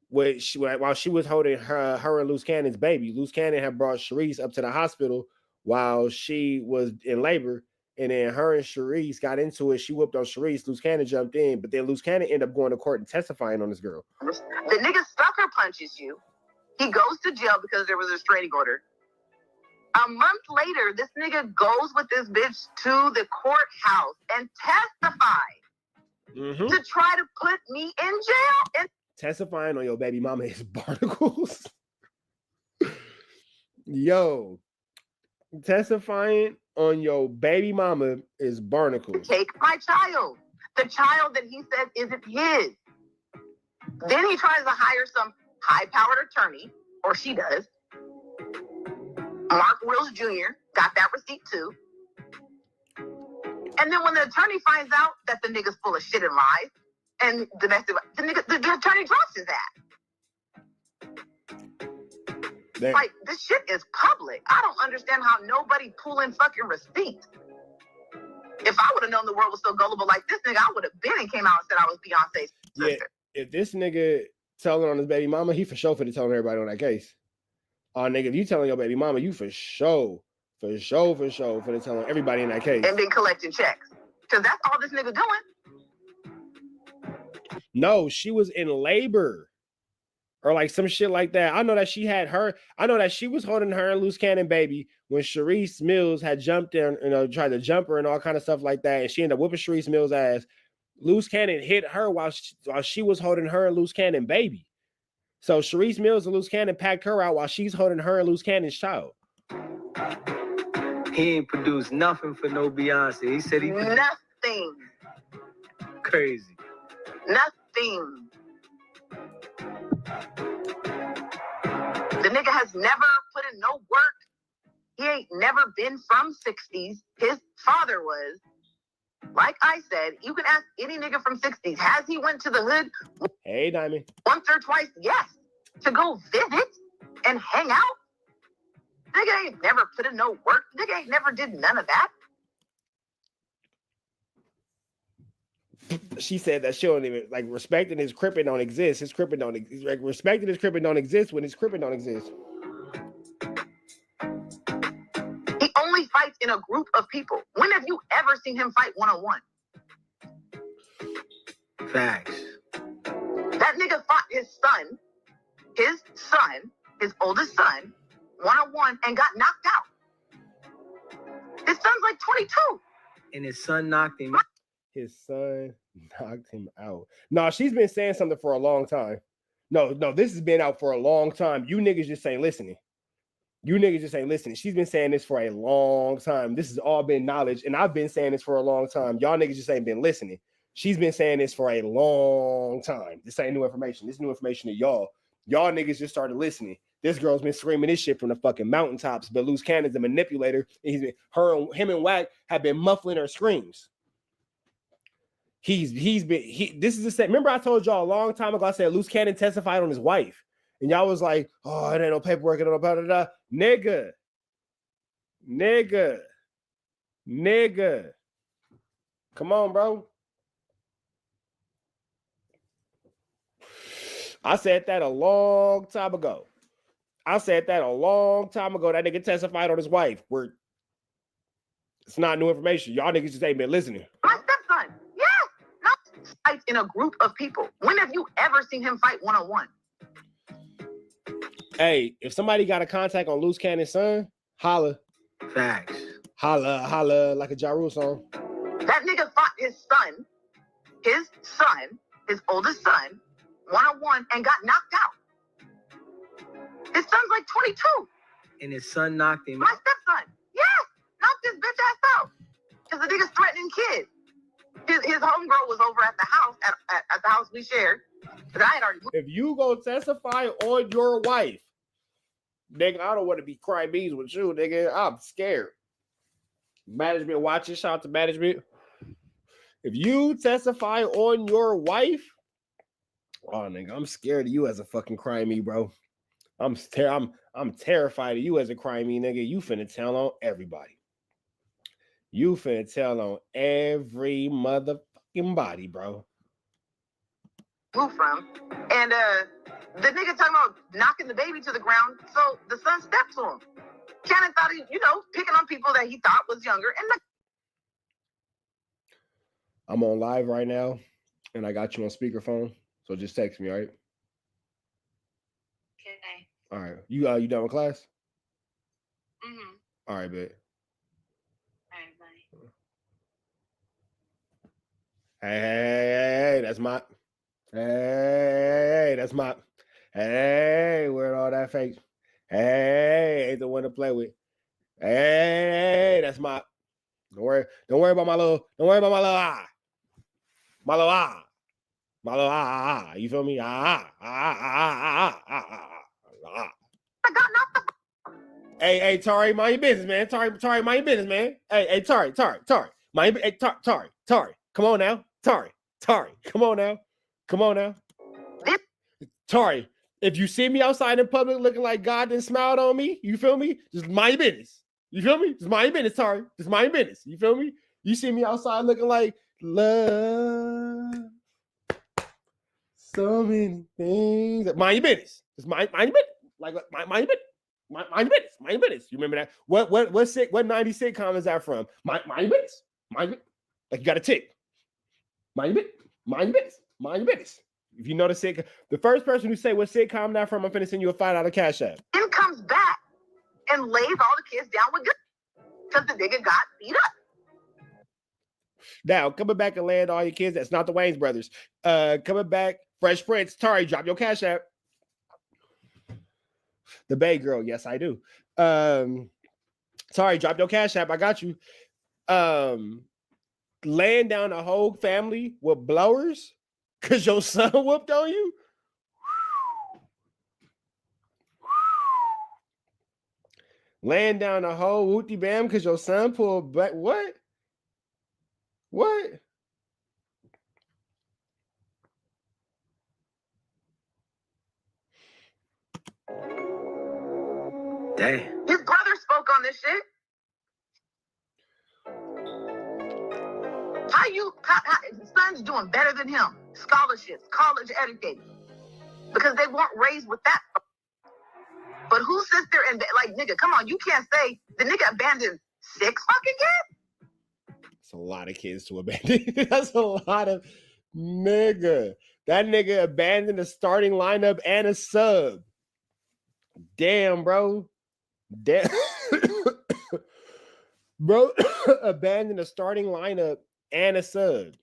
While she was holding her and Loose Cannon's baby. Loose Cannon had brought Sharice up to the hospital while she was in labor, and then her and Sharice got into it. She whooped on Sharice. Loose Cannon jumped in, but then Loose Cannon ended up going to court and testifying on this girl. The nigga sucker punches you. He goes to jail because there was a restraining order. A month later, this nigga goes with this bitch to the courthouse and testifies. To try to put me in jail. And testifying on your baby mama is barnacles. Yo, testifying on your baby mama is barnacles. Take my child. The child that he says isn't his. Then he tries to hire some high-powered attorney, or she does. Mark Wills Jr. got that receipt too. And then when the attorney finds out that the nigga's full of shit and lies, and the attorney drops his ass. Damn. Like, this shit is public. I don't understand how nobody pulling fucking receipts. If I would have known the world was so gullible like this nigga, I would have been and came out and said I was Beyonce's sister. Yeah, if this nigga telling on his baby mama, he for sure for telling everybody on that case. Nigga, if you telling your baby mama, you for sure for the telling everybody in that case. And been collecting checks. Because that's all this nigga doing. No, she was in labor. Or like some shit like that. I know that she was holding her loose cannon baby when Sharice Mills had jumped in, tried to jump her and all kind of stuff like that. And she ended up whooping Sharice Mills' ass. Loose cannon hit her while she was holding her loose cannon baby. So Sharice Mills and loose cannon packed her out while she's holding her and loose cannon's child. He ain't produced nothing for no Beyonce. He said he produced nothing. Crazy. Nothing. The nigga has never put in no work. He ain't never been from 60s. His father was. Like I said, you can ask any nigga from 60s. Has he went to the hood? Hey, Diamond. Once or twice, yes. To go visit and hang out? Nigga ain't never put in no work. Nigga ain't never did none of that. She said that she don't even like respecting his crippin' don't exist. His crippin' don't like respecting his crippin' don't exist when his crippin' don't exist. He only fights in a group of people. When have you ever seen him fight one-on-one? Facts. That nigga fought his oldest son, one-on-one and got knocked out. His son's like 22. And his son knocked him. His son knocked him out. No, she's been saying something for a long time. No, this has been out for a long time. You niggas just ain't listening. She's been saying this for a long time. This has all been knowledge, and I've been saying this for a long time. Y'all niggas just ain't been listening. She's been saying this for a long time. This ain't new information. This is new information to y'all. Y'all niggas just started listening. This girl's been screaming this shit from the fucking mountaintops, but Loose Cannon's a manipulator. And him and WACK have been muffling her screams. This is the same. Remember I told y'all a long time ago, I said Loose Cannon testified on his wife. And y'all was like, oh, it ain't no paperwork and all that. Nigga. Come on, bro. I said that a long time ago. That nigga testified on his wife. It's not new information. Y'all niggas just ain't been listening. My stepson. Yes. Not fight in a group of people. When have you ever seen him fight one-on-one? Hey, if somebody got a contact on Loose Cannon's son, holla. Facts. Holla like a Ja Rule song. That nigga fought his oldest son, one-on-one and got knocked out. His son's like 22. And his son knocked him My out. stepson. Yes. Knocked this bitch ass out. Because the nigga's threatening kids. His homegirl was over at the house, at the house we shared. But I had already moved. If you go testify on your wife, nigga, I don't want to be crying bees with you, nigga. I'm scared. Management watching, shout out to management. If you testify on your wife, oh nigga, I'm scared of you as a fucking crying me, bro. I'm terrified of you as a crying me, nigga. You finna tell on everybody. You finna tell on every motherfucking body, bro. Moved from. And the nigga talking about knocking the baby to the ground. So the son stepped to him. Cannon thought he, picking on people that he thought was younger. And I'm on live right now, and I got you on speakerphone. So just text me, all right? Okay. All right. You done with class? Mm-hmm. All right, bet. All right, bye. Hey, that's my. Hey, that's my. Hey, where all that fake? Hey, ain't the one to play with. Hey, that's my. Don't worry about my little. Don't worry about my little eye. My little eye. My little ah. You feel me? Hey, Tari, mind your business, man. Tari, mind your business, man. Hey, Tari. Mind your, hey, Tari. Come on now. Tari. Come on now. Tari, if you see me outside in public looking like God done smiled on me, you feel me? Just mind your business. You feel me? Just mind your business, Tari. Just mind your business. You feel me? You see me outside looking like love. So many things. Mind your business. Just mind your business. Like mind your business. Mind your business. You remember that? What 90 sitcom is that from? Mind your business. Like you got a tick. Mind your business. If you know the sitcom, the first person who say what sitcom that from, I'm finna send you a $5 cash app. Then comes back and lays all the kids down with good because the nigga got beat up. Now coming back and laying all your kids. That's not the Wayans brothers. Coming back, Fresh Prince. Tari, drop your cash app. The Bay Girl, yes, I do. Sorry, drop your cash app. I got you. Laying down a whole family with blowers because your son whooped on you. Laying down a whole wooty bam because your son pulled back. What? Dang. His brother spoke on this shit. How his son's doing better than him? Scholarships, college education, because they weren't raised with that. But who sits there and like, nigga, come on, you can't say the nigga abandoned 6 fucking kids. That's a lot of kids to abandon. That's a lot of nigga. That nigga abandoned the starting lineup and a sub. Damn, bro. Damn. Bro, abandoned the starting lineup and a sub.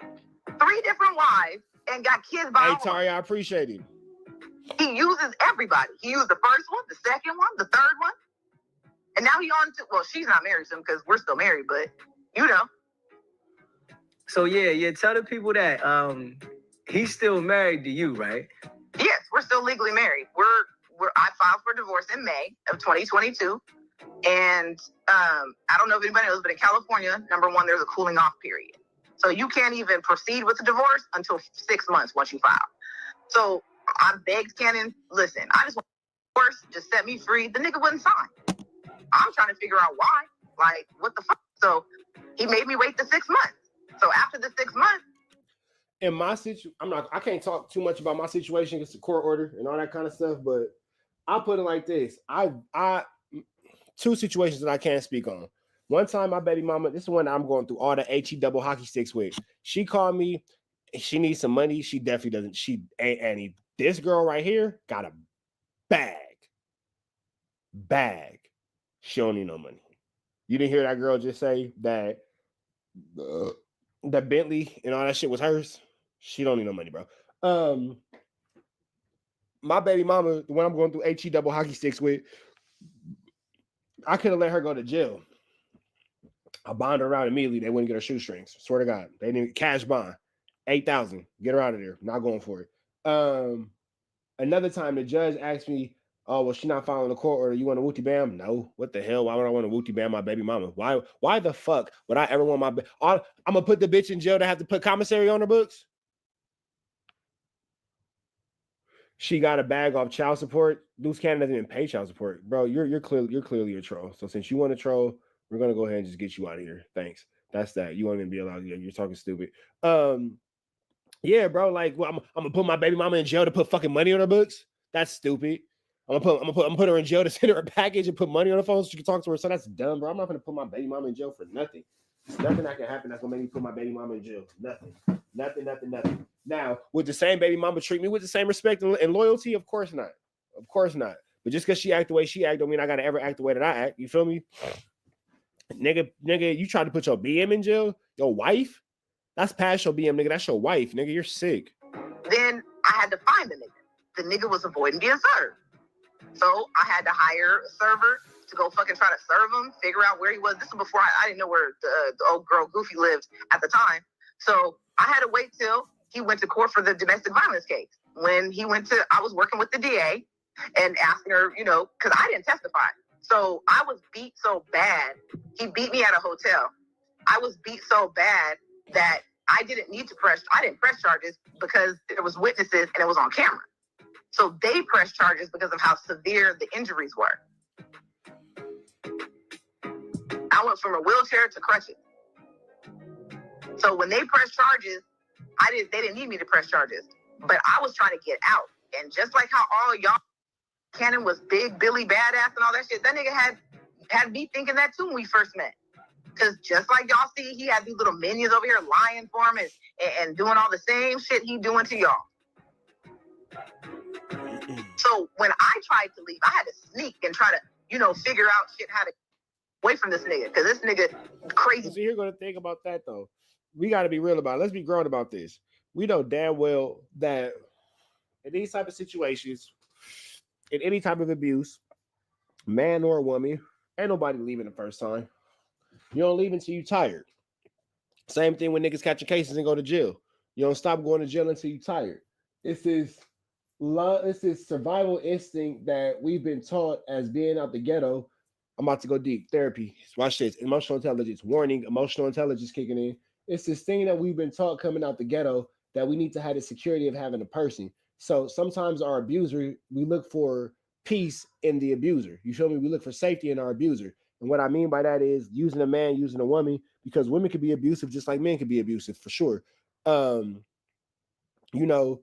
3 different wives and got kids by. Hey, Tari, I appreciate him. He uses everybody. He used the first one, the second one, the third one. And now he on to, well, she's not married to him because we're still married, but you know. So yeah, tell the people that he's still married to you, right? Yes, we're still legally married. I filed for divorce in May of 2022. And I don't know if anybody knows, but in California, number one, there's a cooling off period. So you can't even proceed with the divorce until 6 months once you file. So I begged Cannon, listen, I just want divorce, just set me free. The nigga wouldn't sign. I'm trying to figure out why. Like, what the fuck? So he made me wait the 6 months. So after the 6 months, in my situation, I can't talk too much about my situation. It's a court order and all that kind of stuff, but I'll put it like this. I 2 situations that I can't speak on. One time, my baby mama, this is when I'm going through all the HE double hockey sticks with. She called me. She needs some money. She definitely doesn't. She ain't any. This girl right here got a bag. She don't need no money. You didn't hear that girl just say that that Bentley and all that shit was hers. She don't need no money, bro. My baby mama, the one I'm going through HE double hockey sticks with, I could have let her go to jail. I bond her around immediately. They wouldn't get her shoestrings. Swear to God. They didn't cash bond. $8,000. Get her out of there. Not going for it. Another time the judge asked me, oh, well, she's not following the court order. You want a wooty bam? No. What the hell? Why would I want to wooty bam my baby mama? Why the fuck would I ever want I'm gonna put the bitch in jail to have to put commissary on her books? She got a bag off child support. Loose Cannon doesn't even pay child support. Bro, you're clearly a troll. So since you want to troll, we're gonna go ahead and just get you out of here. Thanks. That's that. You won't even be allowed. You're talking stupid. Yeah, bro. Like, well, I'm gonna put my baby mama in jail to put fucking money on her books. That's stupid. I'm gonna put her in jail to send her a package and put money on her phone so she can talk to her son. That's dumb, bro. I'm not gonna put my baby mama in jail for nothing. There's nothing that can happen that's gonna make me put my baby mama in jail. Nothing. Now, would the same baby mama treat me with the same respect and loyalty? Of course not. But just because she act the way she act don't mean I gotta ever act the way that I act. You feel me? Nigga, you tried to put your BM in jail? Your wife? That's past your BM, nigga. That's your wife, nigga. You're sick. then I had to find the nigga. The nigga was avoiding being served. So I had to hire a server to go fucking try to serve him, figure out where he was. This was before I didn't know where the old girl Goofy lived at the time. So I had to wait till he went to court for the domestic violence case. When he went to, I was working with the DA and asking her, you know, because I didn't testify. So I was beat so bad. He beat me at a hotel. I was beat so bad that I didn't press charges because there was witnesses and it was on camera. So they pressed charges because of how severe the injuries were. I went from a wheelchair to crutches. So when they pressed charges, they didn't need me to press charges, but I was trying to get out. And just like how all y'all, Cannon was big, Billy badass and all that shit, that nigga had me thinking that too when we first met. Because just like y'all see, he had these little minions over here lying for him and doing all the same shit he doing to y'all. So when I tried to leave, I had to sneak and try to, you know, figure out shit how to away from this nigga. Because this nigga crazy. So you're going to think about that, though. We got to be real about it. Let's be grown about this. We know damn well that in these type of situations, in any type of abuse, man or woman, ain't nobody leaving the first time. You don't leave until you tired. Same thing when niggas catch your cases and go to jail. You don't stop going to jail until you tired. It's this love, it's this survival instinct that we've been taught as being out the ghetto. I'm about to go deep. Therapy. Watch this. Emotional intelligence. Warning. Emotional intelligence kicking in. It's this thing that we've been taught coming out the ghetto that we need to have the security of having a person. So sometimes our abuser, we look for peace in the abuser. You feel me? We look for safety in our abuser. And what I mean by that is using a man, using a woman, because women can be abusive just like men can be abusive for sure. You know,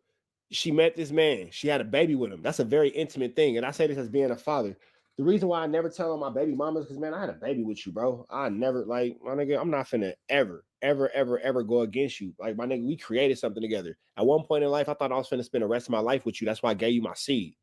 she met this man. She had a baby with him. That's a very intimate thing. And I say this as being a father. The reason why I never tell on my baby mamas is because, man, I had a baby with you, bro. I never, like, my nigga, I'm not finna ever go against you. Like, my nigga, we created something together. At one point in life, I thought I was finna spend the rest of my life with you. That's why I gave you my seed.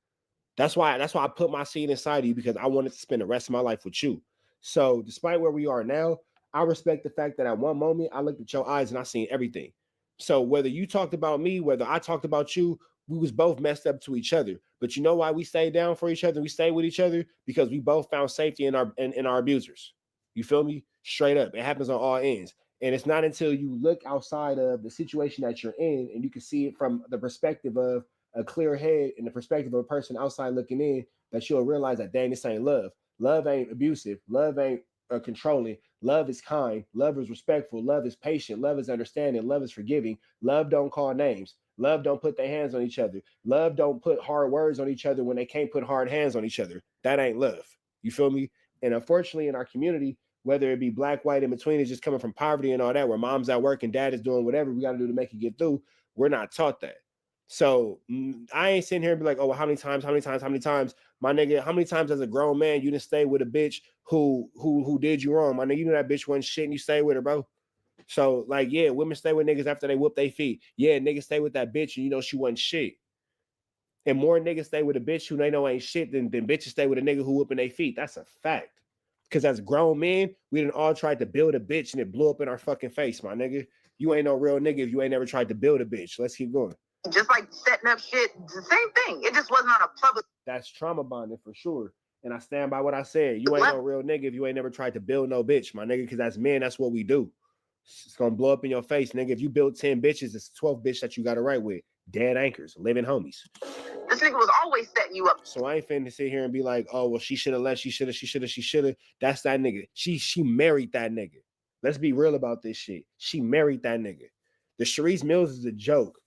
That's why I put my seed inside of you, because I wanted to spend the rest of my life with you. So despite where we are now, I respect the fact that at one moment I looked at your eyes and I seen everything. So whether you talked about me, whether I talked about you, we was both messed up to each other. But you know why we stayed down for each other? We stayed with each other because we both found safety in our abusers. You feel me? Straight up. It happens on all ends. And it's not until you look outside of the situation that you're in and you can see it from the perspective of a clear head and the perspective of a person outside looking in that you'll realize that, dang, this ain't love. Love ain't abusive. Love ain't controlling. Love is kind. Love is respectful. Love is patient. Love is understanding. Love is forgiving. Love don't call names. Love don't put their hands on each other. Love don't put hard words on each other when they can't put hard hands on each other. That ain't love. You feel me? And unfortunately, in our community, whether it be black, white, in between, it's just coming from poverty and all that, where mom's at work and dad is doing whatever we got to do to make it get through. We're not taught that. So I ain't sitting here and be like, oh, well, how many times, my nigga, how many times as a grown man you didn't stay with a bitch who did you wrong? My nigga, you know that bitch wasn't shit and you stay with her, bro. So like, yeah, women stay with niggas after they whoop their feet. Yeah, niggas stay with that bitch and you know she wasn't shit. And more niggas stay with a bitch who they know ain't shit than bitches stay with a nigga who whooping their feet. That's a fact. Because as grown men, we done all tried to build a bitch and it blew up in our fucking face, my nigga. You ain't no real nigga if you ain't never tried to build a bitch. Let's keep going. Just like setting up shit, the same thing. It just wasn't on a public. That's trauma bonding for sure. And I stand by what I said. You ain't no real nigga if you ain't never tried to build no bitch, my nigga, because as men, that's what we do. It's gonna blow up in your face, nigga. If you build 10 bitches, it's 12 bitch that you got to write with. Dead anchors, living homies. This nigga was always setting you up. So I ain't finna sit here and be like, oh, well, she should have left. She should have. That's that nigga. She married that nigga. Let's be real about this shit. She married that nigga. The Sharice Mills is a joke.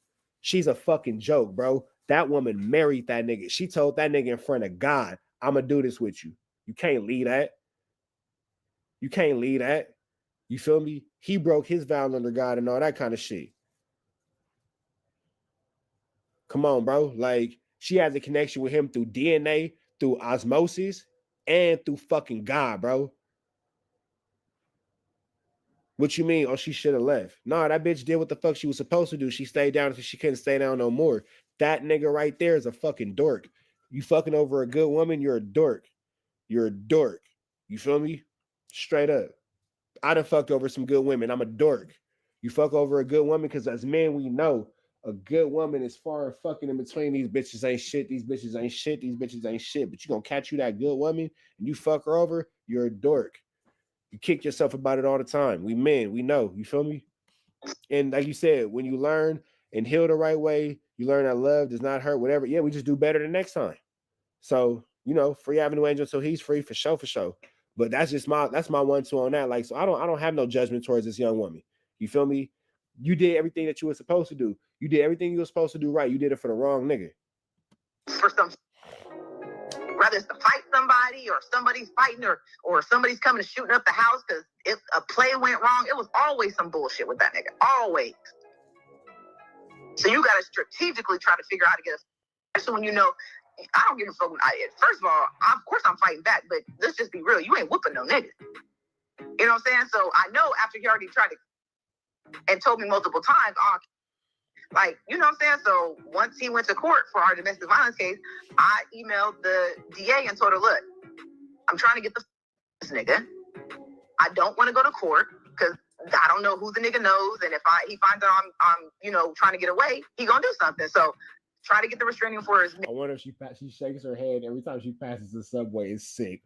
She's a fucking joke, bro. That woman married that nigga. She told that nigga in front of God, I'm gonna do this with you. You can't leave that. You can't leave that. You feel me? He broke his vow under God and all that kind of shit. Come on, bro. Like, she has a connection with him through DNA, through osmosis, and through fucking God, bro. What you mean? Oh, she should have left. Nah, that bitch did what the fuck she was supposed to do. She stayed down until she couldn't stay down no more. That nigga right there is a fucking dork. You fucking over a good woman, you're a dork. You're a dork. You feel me? Straight up. I done fucked over some good women. I'm a dork. You fuck over a good woman because as men, we know A good woman is far and fucking in between. These bitches ain't shit. These bitches ain't shit. These bitches ain't shit. But you gonna catch you that good woman and you fuck her over, you're a dork. You kick yourself about it all the time. We men, we know. You feel me? And like you said, when you learn and heal the right way, you learn that love does not hurt, whatever. Yeah, we just do better the next time. So, you know, free Avenue Angel till he's free for sure, for sure. But that's my 1-2 on that. Like, so I don't have no judgment towards this young woman. You feel me? You did everything that you were supposed to do. You did everything you were supposed to do right. You did it for the wrong nigga. For some, whether it's to fight somebody or somebody's fighting or somebody's coming to shooting up the house because if a play went wrong, it was always some bullshit with that nigga. Always. So you got to strategically try to figure out how to get us, especially when you know, I don't give a fuck. First of all, of course I'm fighting back, but let's just be real. You ain't whooping no nigga. You know what I'm saying? So I know after he already tried to and told me multiple times, like, you know what I'm saying? So once he went to court for our domestic violence case, I emailed the DA and told her, look, I'm trying to get this nigga. I don't want to go to court because I don't know who the nigga knows. And if he finds out I'm you know, trying to get away, he gonna do something. So try to get the restraining order. I wonder if she shakes her head every time she passes the subway. It's sick.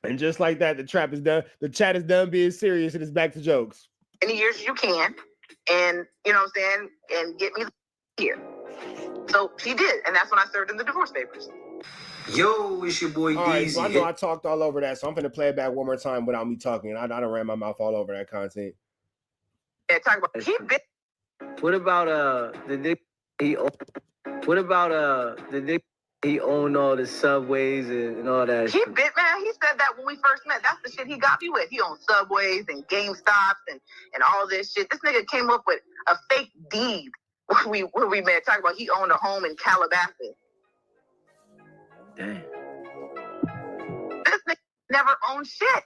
And just like that, the trap is done. The chat is done being serious and it's back to jokes. Many years as you can, and you know what I'm saying, and get me here. So she did, and that's when I served in the divorce papers. Yo, it's your boy all right, DZ. so I know I talked all over that, so I'm gonna play it back one more time without me talking. I done ran my mouth all over that content. Yeah, talk about What about the nigga he owned? What about the nigga he owned all the subways and all that He shit? bit, man. He said that when we first met. That's the shit he got me with. He owned subways and GameStops and all this shit. This nigga came up with a fake deed when we met. Talk about he owned a home in Calabasas. Damn. This nigga never owned shit.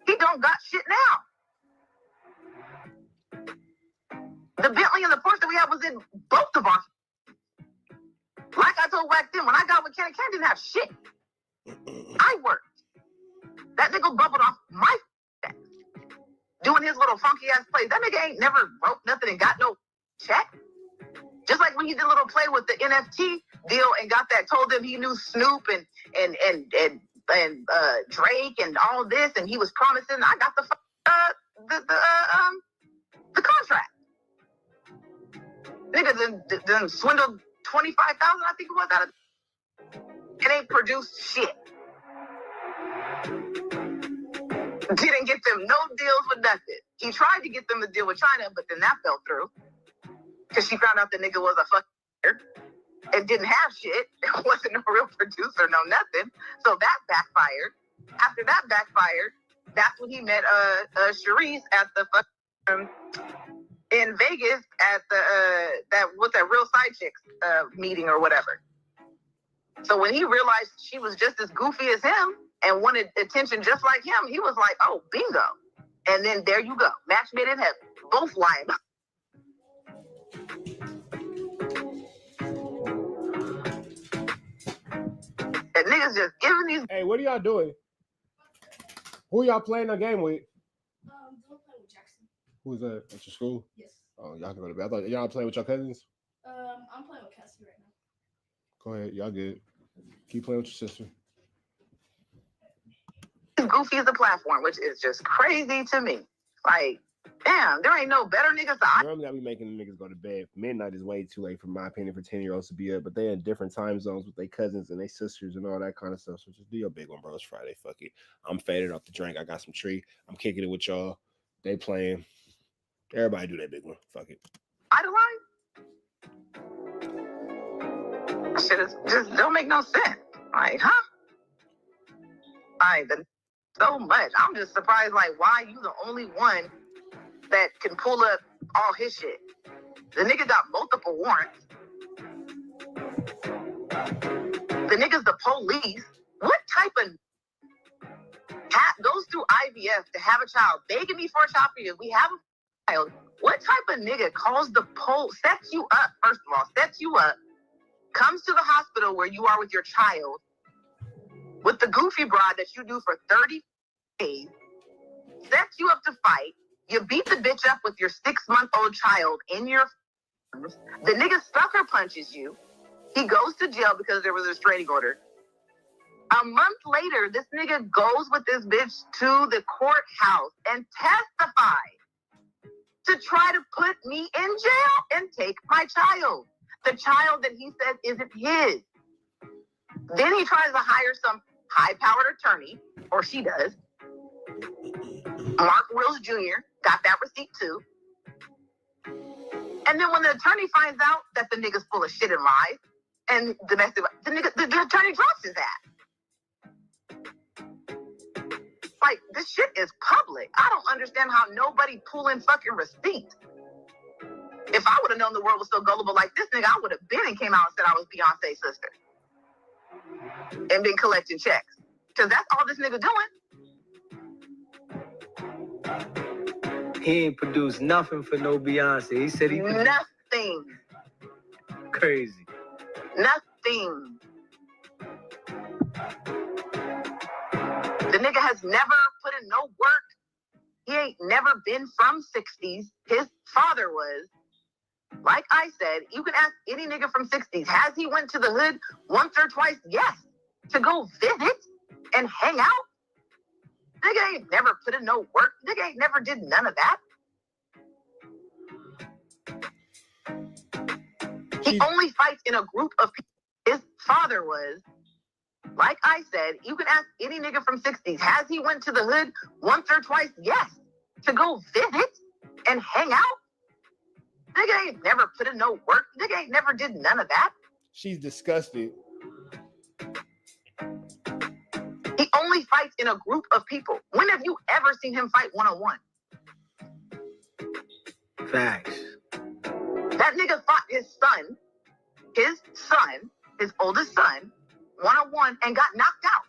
He don't got shit now. The Bentley and the Porsche that we had was in both of our. Like I told WACK then, when I got with Ken didn't have shit. I worked. That nigga bubbled off my doing his little funky ass plays. That nigga ain't never wrote nothing and got no check. Just like when he did a little play with the NFT deal and got that, told them he knew Snoop and Drake and all this, and he was promising. I got the contract. Nigga then swindled 25,000, I think it was, out of it. Ain't produced shit. Didn't get them no deals with nothing. He tried to get them to deal with China, but then that fell through. Because she found out the nigga was a fucking and didn't have shit. It wasn't a real producer, no nothing. So that backfired. After that backfired, that's when he met Sharice at the fucking in Vegas at the that Real Side Chicks meeting or whatever. So when he realized she was just as goofy as him and wanted attention just like him, he was like, oh, bingo. And then there you go. Match made in heaven. Both lying. And niggas just giving these. Hey, what are y'all doing? Who y'all playing a game with? Don't play with Jackson. Who's that? At your school? Yes. Oh, y'all can go to bed. I thought y'all playing with your cousins. I'm playing with Cassie right now. Go ahead, y'all good. Keep playing with your sister. Goofy is the platform, which is just crazy to me. Like, damn, there ain't no better niggas. Normally I be making the niggas go to bed. Midnight is way too late, for my opinion, for 10-year-olds to be up. But they in different time zones with their cousins and their sisters and all that kind of stuff. So just do your big one, bro. It's Friday. Fuck it. I'm faded off the drink. I got some tree. I'm kicking it with y'all. They playing. Everybody do that big one. Fuck it. Idolize? That shit is just don't make no sense. Like, huh? Like, so much. I'm just surprised, like, why you the only one that can pull up all his shit? The nigga got multiple warrants. The nigga's the police. What type of cat goes through IVF to have a child, begging me for a child for you? We have a child. What type of nigga calls the sets you up, first of all, sets you up, comes to the hospital where you are with your child, with the goofy broad that you do for 30 days, sets you up to fight, you beat the bitch up with your 6-month-old child in your The nigga sucker punches you. He goes to jail because there was a restraining order. A month later, this nigga goes with this bitch to the courthouse and testifies to try to put me in jail and take my child. The child that he said isn't his. Then he tries to hire some high-powered attorney, or she does. Mark Wills Jr. got that receipt too. And then when the attorney finds out that the nigga's full of shit and lies, and the attorney drops his ass. Like, this shit is public. I don't understand how nobody pulling fucking receipts. If I would have known the world was so gullible like this nigga, I would have been and came out and said I was Beyonce's sister. And been collecting checks. Because that's all this nigga doing. He ain't produced nothing for no Beyonce. He said he produced nothing. Crazy. Nothing. The nigga has never put in no work. He ain't never been from 60s. His father was. Like I said, you can ask any nigga from 60s. Has he went to the hood once or twice? Yes. To go visit and hang out? Nigga ain't never put in no work. Nigga ain't never did none of that. He only fights in a group of people. His father was. Like I said, you can ask any nigga from 60s. Has he went to the hood once or twice? Yes. To go visit and hang out? Nigga ain't never put in no work. Nigga ain't never did none of that. She's disgusted. He only fights in a group of people. When have you ever seen him fight one-on-one? Facts. That nigga fought his oldest son, one-on-one and got knocked out.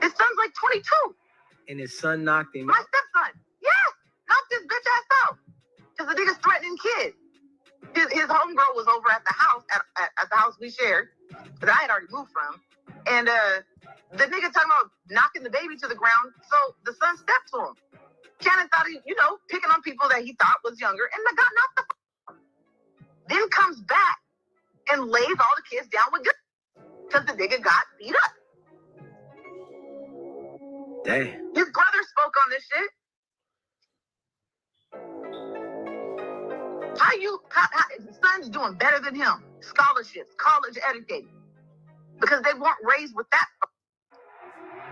His son's like 22. And his son knocked him My out. stepson. Yes. Knocked his bitch ass out. Because the nigga's threatening kids. His homegirl was over at the house, at the house we shared, that I had already moved from. And the nigga talking about knocking the baby to the ground, so the son stepped to him. Cannon thought he, picking on people that he thought was younger, and got knocked the f*** out. Then comes back and lays all the kids down with guns because the nigga got beat up. Damn. His brother spoke on this shit. How his son's doing better than him? Scholarships, college educated. Because they weren't raised with that.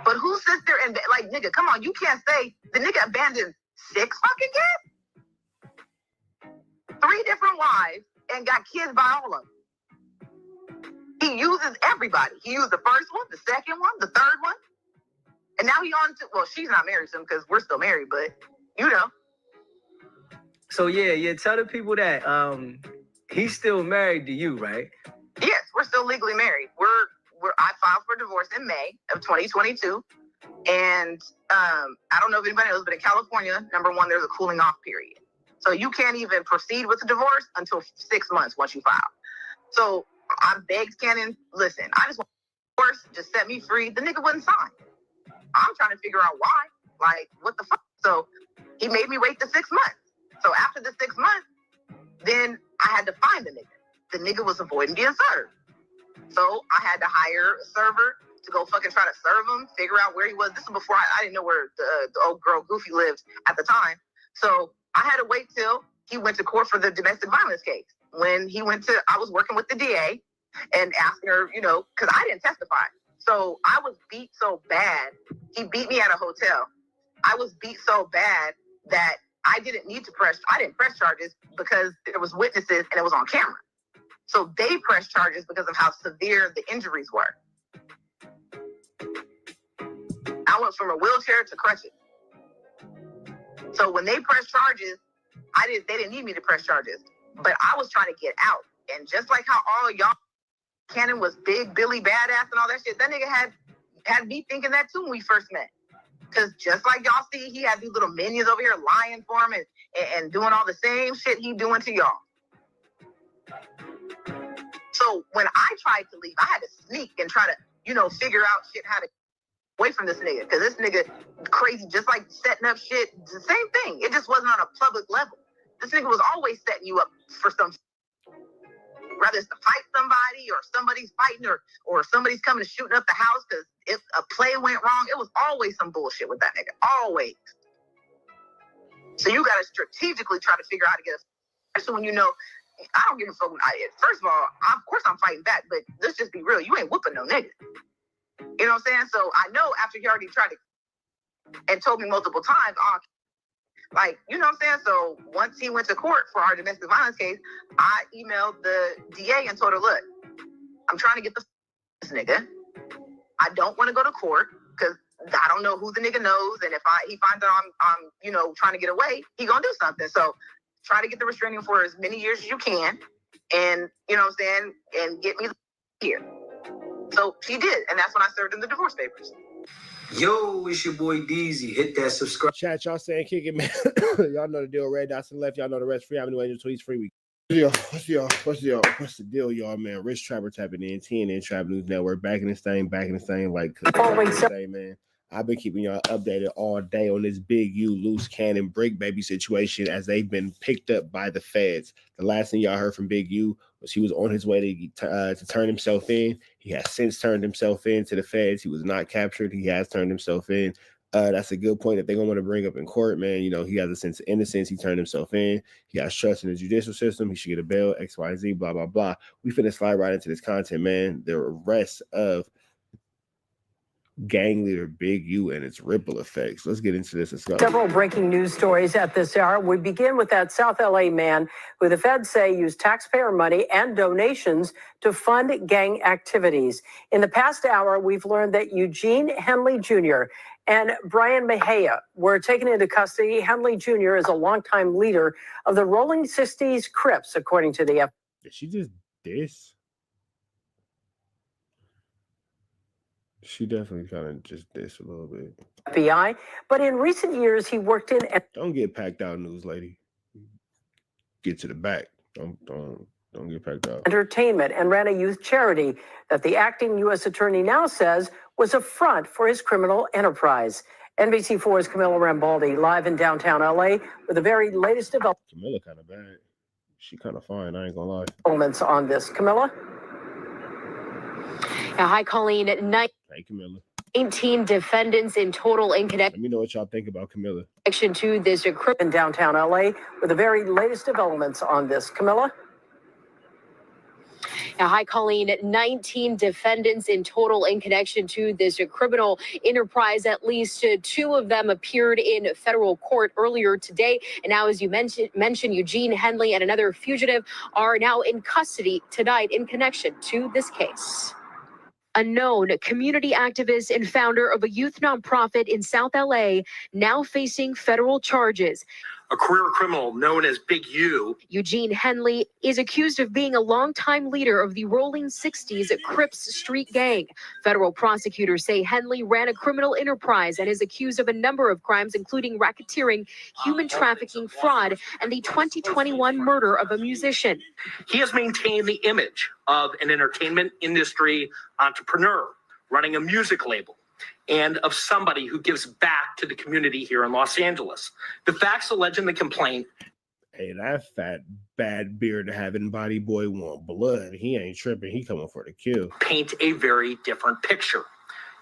But who sits there and, like, nigga, come on, you can't say the nigga abandoned 6 fucking kids? 3 different wives and got kids by all of them. He uses everybody. He used the first one, the second one, the third one. And now he on to, well, she's not married to him because we're still married, but So yeah, tell the people that he's still married to you, right? Yes, we're still legally married. I filed for divorce in May of 2022. And I don't know if anybody knows, but in California, number one, there's a cooling off period. So you can't even proceed with the divorce until 6 months once you file. So I begged Cannon, listen, I just want divorce, just set me free. The nigga wouldn't sign. I'm trying to figure out why. Like, what the fuck? So he made me wait the 6 months. So after the 6 months, then I had to find the nigga. The nigga was avoiding being served. So I had to hire a server to go fucking try to serve him, figure out where he was. This was before I didn't know where the old girl Goofy lived at the time. So I had to wait till he went to court for the domestic violence case. When he went to, I was working with the DA and asking her, because I didn't testify. So I was beat so bad. He beat me at a hotel. I was beat so bad that I didn't press charges because there was witnesses and it was on camera. So they pressed charges because of how severe the injuries were. I went from a wheelchair to crutches. So when they pressed charges, they didn't need me to press charges, but I was trying to get out. And just like how all y'all, Cannon was big, Billy badass and all that shit, that nigga had me thinking that too when we first met. Because just like y'all see, he had these little minions over here lying for him and doing all the same shit he doing to y'all. So when I tried to leave, I had to sneak and try to, figure out shit how to get away from this nigga. Because this nigga crazy, just like setting up shit, the same thing. It just wasn't on a public level. This nigga was always setting you up for some, whether it's to fight somebody or somebody's fighting or somebody's coming to shooting up the house because if a play went wrong. It was always some bullshit with that nigga. Always. So you got to strategically try to figure out how to get us. Especially when you know, I don't give a fuck. First of all, of course I'm fighting back, but let's just be real. You ain't whooping no nigga. You know what I'm saying? So I know after he already tried to and told me multiple times, like, you know what I'm saying? So once he went to court for our domestic violence case, I emailed the DA and told her, look, I'm trying to get this nigga. I don't want to go to court because I don't know who the nigga knows. And if he finds out I'm trying to get away, he gonna do something. So try to get the restraining order for as many years as you can. And, you know what I'm saying? And get me here. So she did. And that's when I served him the divorce papers. Yo, it's your boy Deezy. Hit that subscribe. Chat, y'all saying kick it, man. Y'all know the deal. Red dots to the left. Y'all know the rest. Free Avenue Angel tweets, free week. What's the deal, y'all, man? Rich Trapper tapping in. TNN Trap News Network. Back in this thing. Like, man. I've been keeping y'all updated all day on this Big U loose cannon brick baby situation as they've been picked up by the feds. The last thing y'all heard from Big U was he was on his way to turn himself in. He has since turned himself in to the feds. He was not captured. He has turned himself in. That's a good point that they're going to want to bring up in court, man. You know, he has a sense of innocence. He turned himself in. He has trust in the judicial system. He should get a bail, X, Y, Z, blah, blah, blah. We finna slide right into this content, man. The arrest of gang leader Big U and its ripple effects. Let's get into this. Let's go. Several breaking news stories at this hour. We begin with that South LA man who the feds say used taxpayer money and donations to fund gang activities. In the past hour, we've learned that Eugene Henley Jr. and Brian Mejia were taken into custody. Henley Jr. is a longtime leader of the Rolling 60s Crips, according to the FBI. Did she just diss? She definitely kind of just dissed a little bit. FBI, but in recent years, he worked in... Don't get packed out, news lady. Get to the back. Don't get packed out. Entertainment and ran a youth charity that the acting U.S. attorney now says was a front for his criminal enterprise. NBC4's Camilla Rambaldi live in downtown L.A. with the very latest developments. Camilla kind of bad. She kind of fine, I ain't gonna lie. Developments on this. Camilla? Hi, Colleen. Hey, Camilla. 19 defendants in total in connection. Let me know what y'all think about Camilla. To this in downtown LA with the very latest developments on this. Camilla? Hi, Colleen. 19 defendants in total in connection to this criminal enterprise. At least 2 of them appeared in federal court earlier today. And now, as you mentioned, Eugene Henley and another fugitive are now in custody tonight in connection to this case. A known community activist and founder of a youth nonprofit in South LA, now facing federal charges. A career criminal known as Big U. Eugene Henley is accused of being a longtime leader of the Rolling 60s Crips street gang. Federal prosecutors say Henley ran a criminal enterprise and is accused of a number of crimes, including racketeering, human trafficking, fraud, and the 2021 murder of a musician. He has maintained the image of an entertainment industry entrepreneur running a music label, and of somebody who gives back to the community here in Los Angeles. The facts alleged in the complaint. Hey, that fat, bad beard having body boy want blood. He ain't tripping. He coming for the kill. Paint a very different picture.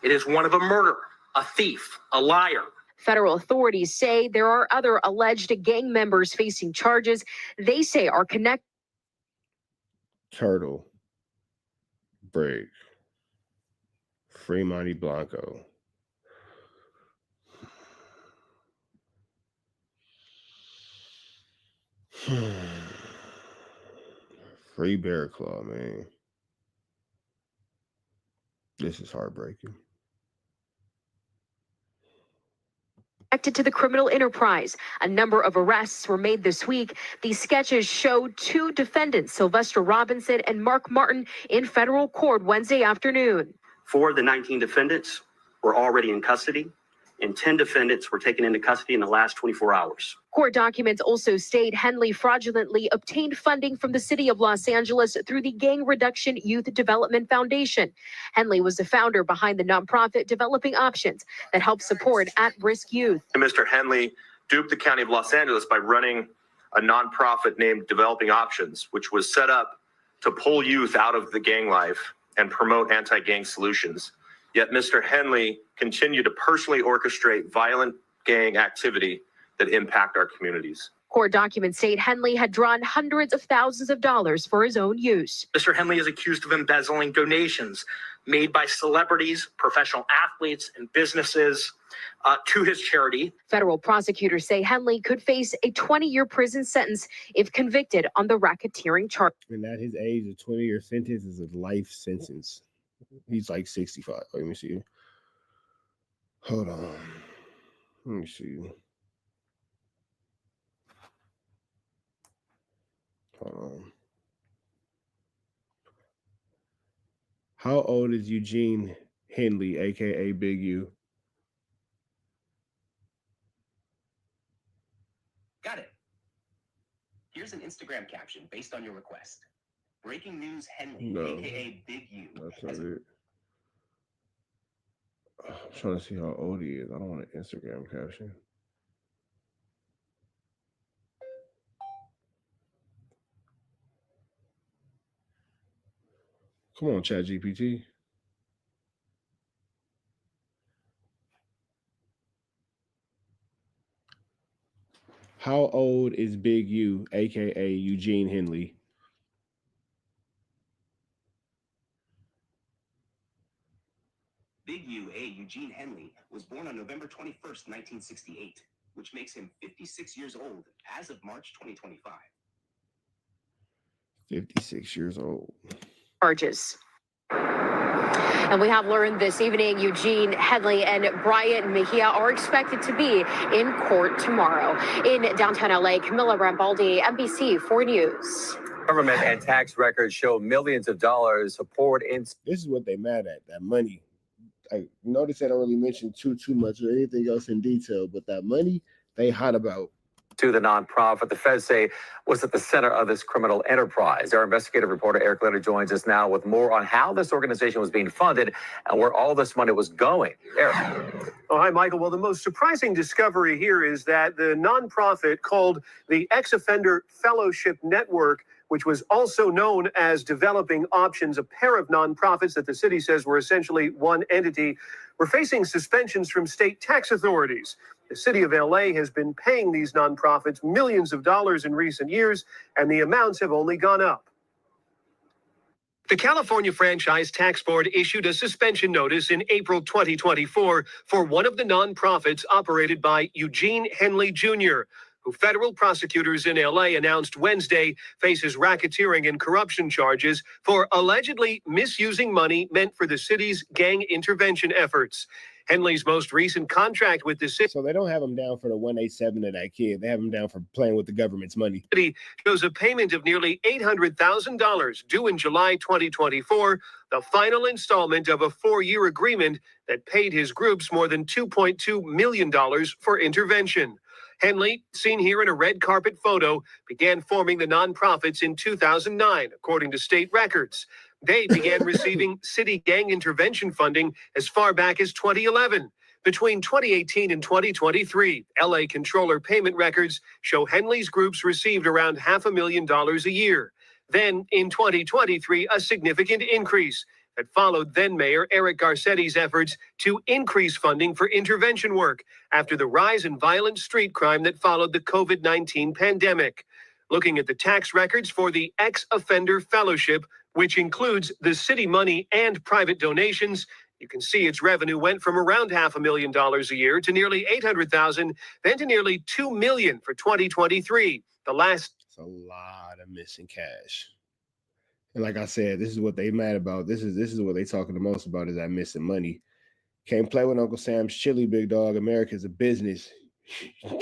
It is one of a murderer, a thief, a liar. Federal authorities say there are other alleged gang members facing charges they say are connected. Turtle. Break. Free Monty Blanco. Free Bear Claw, man. This is heartbreaking. Connected to the criminal enterprise. A number of arrests were made this week. These sketches showed 2 defendants, Sylvester Robinson and Mark Martin, in federal court Wednesday afternoon. 4 of the 19 defendants were already in custody, and 10 defendants were taken into custody in the last 24 hours. Court documents also state Henley fraudulently obtained funding from the city of Los Angeles through the Gang Reduction Youth Development Foundation. Henley was the founder behind the nonprofit Developing Options that helps support at-risk youth. Mr. Henley duped the county of Los Angeles by running a nonprofit named Developing Options, which was set up to pull youth out of the gang life and promote anti-gang solutions. Yet Mr. Henley continued to personally orchestrate violent gang activity that impact our communities. Court documents state Henley had drawn hundreds of thousands of dollars for his own use. Mr. Henley is accused of embezzling donations made by celebrities, professional athletes, and businesses to his charity. Federal prosecutors say Henley could face a 20-year prison sentence if convicted on the racketeering charge. And at his age, a 20-year sentence is a life sentence. He's like 65. Let me see. Hold on. Let me see. Hold on. How old is Eugene Henley, aka Big U? Got it. Here's an Instagram caption based on your request. Breaking news, Henley, No, aka Big U. that's not it. I'm trying to see how old he is. I don't want an Instagram caption. Come on, ChatGPT. How old is Big U, aka Eugene Henley? Big U, Eugene Henley, was born on November 21st, 1968, which makes him 56 years old as of March 2025. 56 years old. Charges. And we have learned this evening Eugene Henley and Brian Mejia are expected to be in court tomorrow. In downtown LA, Camila Rambaldi, NBC 4 News. Government and tax records show millions of dollars poured in. This is what they mad at, that money. I notice they don't really mention too much or anything else in detail, but that money they hot about. To the nonprofit the feds say was at the center of this criminal enterprise. Our investigative reporter Eric Leonard joins us now with more on how this organization was being funded and where all this money was going. Eric. Oh, hi, Michael. Well, the most surprising discovery here is that the nonprofit called the Ex-Offender Fellowship Network, which was also known as Developing Options, a pair of nonprofits that the city says were essentially one entity, were facing suspensions from state tax authorities. The city of LA has been paying these nonprofits millions of dollars in recent years, and the amounts have only gone up. The California Franchise Tax Board issued a suspension notice in April 2024 for one of the nonprofits operated by Eugene Henley Jr., who federal prosecutors in LA announced Wednesday faces racketeering and corruption charges for allegedly misusing money meant for the city's gang intervention efforts. Henley's most recent contract with the city. So they don't have him down for the 187 of that kid. They have him down for playing with the government's money. Shows a payment of nearly $800,000 due in July 2024, the final installment of a 4-year agreement that paid his groups more than $2.2 million for intervention. Henley, seen here in a red carpet photo, began forming the nonprofits in 2009, according to state records. They began receiving city gang intervention funding as far back as 2011. Between 2018 and 2023, LA Controller payment records show Henley's groups received around $500,000 a year. Then, in 2023, a significant increase that followed then-Mayor Eric Garcetti's efforts to increase funding for intervention work after the rise in violent street crime that followed the COVID-19 pandemic. Looking at the tax records for the Ex-Offender Fellowship, which includes the city money and private donations, you can see its revenue went from around $500,000 a year to nearly $800,000, then to nearly $2 million for 2023. It's a lot of missing cash. And like I said, this is what they mad about. This is what they talking the most about, is that missing money. Can't play with Uncle Sam's chili, big dog. America's a business.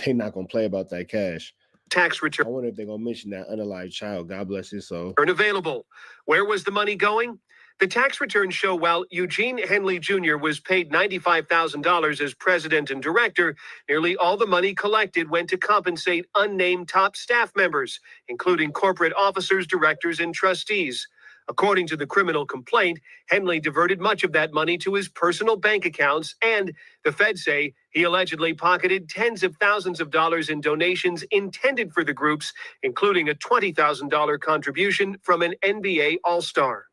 They not gonna play about that cash. Tax return. I wonder if they're gonna mention that unalive child. God bless his soul. Available. Where was the money going? The tax returns show while Eugene Henley Jr. was paid $95,000 as president and director, nearly all the money collected went to compensate unnamed top staff members, including corporate officers, directors, and trustees. According to the criminal complaint, Henley diverted much of that money to his personal bank accounts, and the feds say he allegedly pocketed tens of thousands of dollars in donations intended for the groups, including a $20,000 contribution from an NBA All-Star.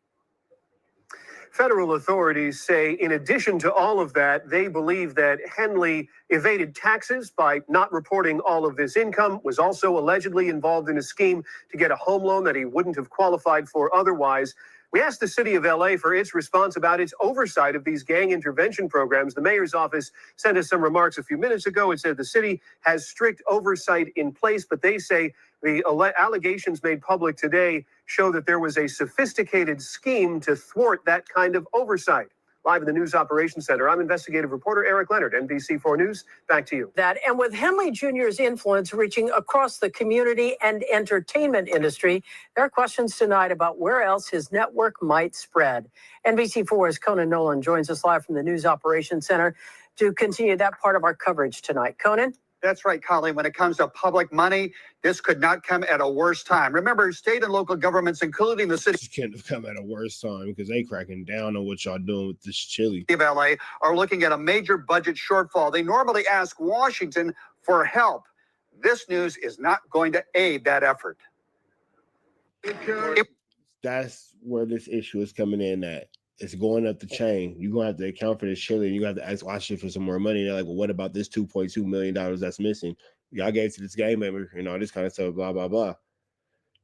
Federal authorities say, in addition to all of that, they believe that Henley evaded taxes by not reporting all of this income, was also allegedly involved in a scheme to get a home loan that he wouldn't have qualified for otherwise. We asked the city of LA for its response about its oversight of these gang intervention programs. The mayor's office sent us some remarks a few minutes ago. It said the city has strict oversight in place, but they say the allegations made public today show that there was a sophisticated scheme to thwart that kind of oversight. Live in the News Operations Center, I'm investigative reporter Eric Leonard, NBC4 News. Back to you. And with Henley Jr.'s influence reaching across the community and entertainment industry, there are questions tonight about where else his network might spread. NBC4's Conan Nolan joins us live from the News Operations Center to continue that part of our coverage tonight. Conan? That's right, Colleen. When it comes to public money, this could not come at a worse time. Remember, state and local governments, including the city, couldn't have come at a worse time because they cracking down on what y'all doing with this chili. of LA are looking at a major budget shortfall. They normally ask Washington for help. This news is not going to aid that effort. That's where this issue is coming in at. It's going up the chain. You're going to have to account for this chili, and you have to ask Washington for some more money. They're like, well, what about this $2.2 million that's missing? Y'all gave to this game member and all this kind of stuff, blah, blah, blah.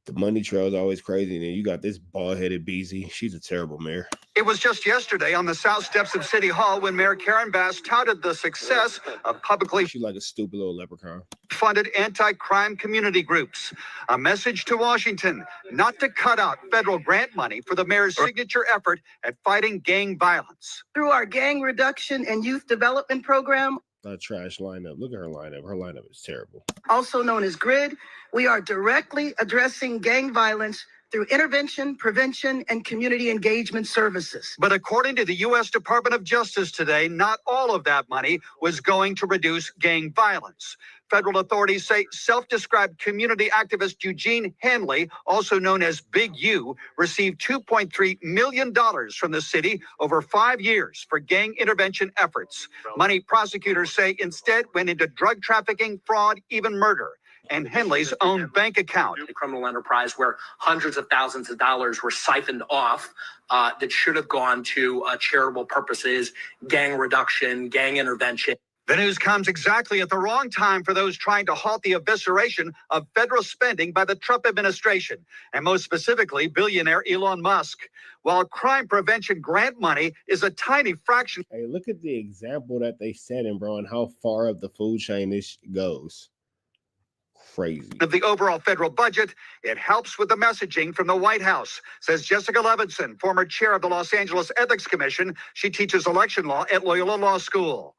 The money trail is always crazy. And then you got this bald-headed Beezy. She's a terrible mayor. It was just yesterday on the south steps of City Hall when Mayor Karen Bass touted the success of publicly She's like a stupid little leprechaun. funded anti-crime community groups. A message to Washington not to cut out federal grant money for the mayor's signature effort at fighting gang violence. Through our gang reduction and youth development program, A trash lineup. Look at her lineup. Her lineup is terrible. also known as GRID, we are directly addressing gang violence through intervention, prevention, and community engagement services. But according to the U.S. Department of Justice today, not all of that money was going to reduce gang violence. Federal authorities say self-described community activist Eugene Henley, also known as Big U, received $2.3 million from the city over 5 years for gang intervention efforts. Money prosecutors say instead went into drug trafficking, fraud, even murder, and Henley's own bank account. The criminal enterprise where hundreds of thousands of dollars were siphoned off that should have gone to charitable purposes, gang reduction, gang intervention. The news comes exactly at the wrong time for those trying to halt the evisceration of federal spending by the Trump administration, and most specifically, billionaire Elon Musk. While crime prevention grant money is a tiny fraction. Hey, look at the example that they set in, bro, and how far up the food chain this goes. Crazy. Of the overall federal budget, it helps with the messaging from the White House, says Jessica Levinson, former chair of the Los Angeles Ethics Commission. She teaches election law at Loyola Law School.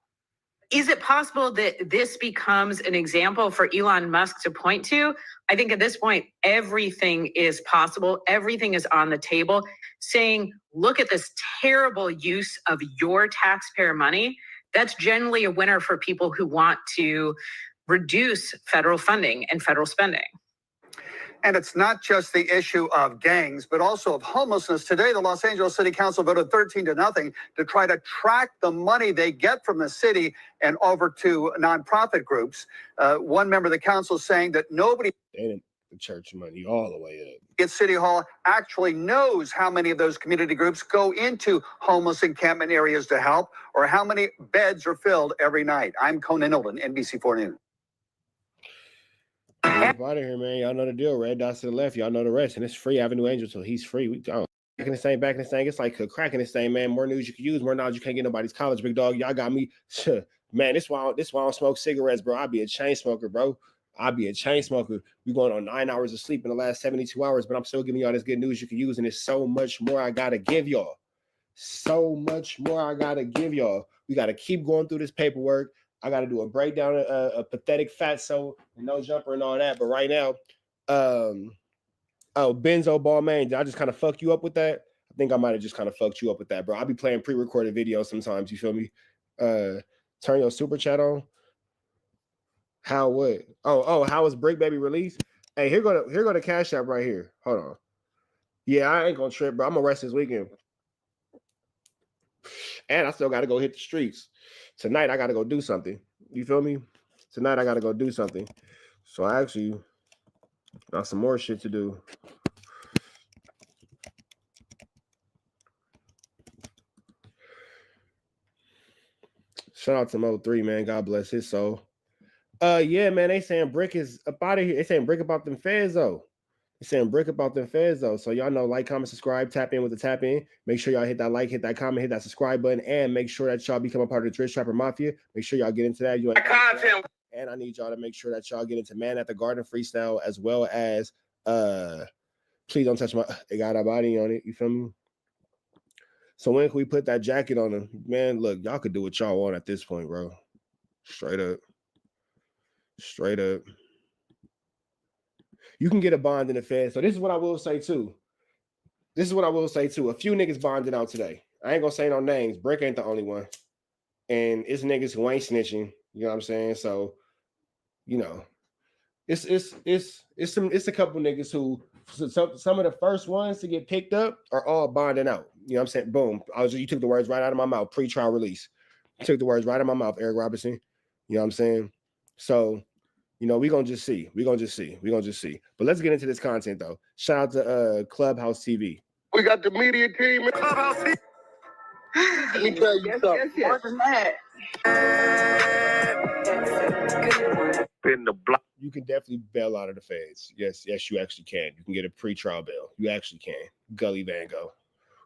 Is it possible that this becomes an example for Elon Musk to point to? I think at this point, everything is possible. Everything is on the table, saying, look at this terrible use of your taxpayer money. That's generally a winner for people who want to reduce federal funding and federal spending. And it's not just the issue of gangs, but also of homelessness. Today, the Los Angeles City Council voted 13-0 to try to track the money they get from the city and over to nonprofit groups. One member of the council saying that nobody The church money all the way up. at City Hall actually knows how many of those community groups go into homeless encampment areas to help, or how many beds are filled every night. I'm Conan Nolan, NBC4 News. Get out of here, man. Y'all know the deal. Red dots to the left. Y'all know the rest. And it's free Avenue Angel, so he's free. We don't. Back in this thing. It's like cracking this thing, man. More news you can use, more knowledge you can't get nobody's college, big dog. Y'all got me. Man, this why I don't smoke cigarettes, bro. I be a chain smoker, bro. We going on 9 hours of sleep in the last 72 hours, but I'm still giving y'all this good news you can use, and there's so much more I gotta give y'all. We gotta keep going through this paperwork. I got to do a breakdown of a pathetic fatso and no jumper and all that. But right now, Benzo Ballman, did I just kind of fuck you up with that? I think I might have just kind of fucked you up with that, bro. I'll be playing pre-recorded videos sometimes. You feel me? Turn your super chat on. How what? Oh, how was Brick Baby released? Hey, here go the Cash App right here. Hold on. Yeah, I ain't gonna trip, bro. I'm gonna rest this weekend. And I still gotta go hit the streets. Tonight I gotta go do something. You feel me? Tonight I gotta go do something. So I actually got some more shit to do. Shout out to Mo3, man. God bless his soul. Yeah, man. They saying Brick is up out of here. They saying Brick about them feds, though. They saying Brick about them feds, though. So y'all know, like, comment, subscribe, tap in with the tap in. Make sure y'all hit that like, hit that comment, hit that subscribe button, and make sure that y'all become a part of the Twitch Trapper Mafia. Make sure y'all get into that. You ain't content. And I need y'all to make sure that y'all get into Man at the Garden freestyle, as well as please don't touch my. It got a body on it. You feel me? So when can we put that jacket on him? Man, look, y'all could do what y'all want at this point, bro. Straight up. Straight up. You can get a bond in the Fed. So this is what I will say too. A few niggas bonded out today. I ain't gonna say no names. Brick ain't the only one. And it's niggas who ain't snitching. You know what I'm saying? So, you know, it's a couple niggas who some of the first ones to get picked up are all bonding out. You know what I'm saying? Boom. You took the words right out of my mouth. Pre-trial release. You took the words right out of my mouth, Eric Robinson. You know what I'm saying? So, you know, we're gonna just see. But let's get into this content though. Shout out to Clubhouse TV. We got the media team in Clubhouse TV. Let me tell you something. More than that. In the block. You can definitely bail out of the feds. Yes, you actually can. You can get a pre-trial bail. You actually can. Gully Van Gogh.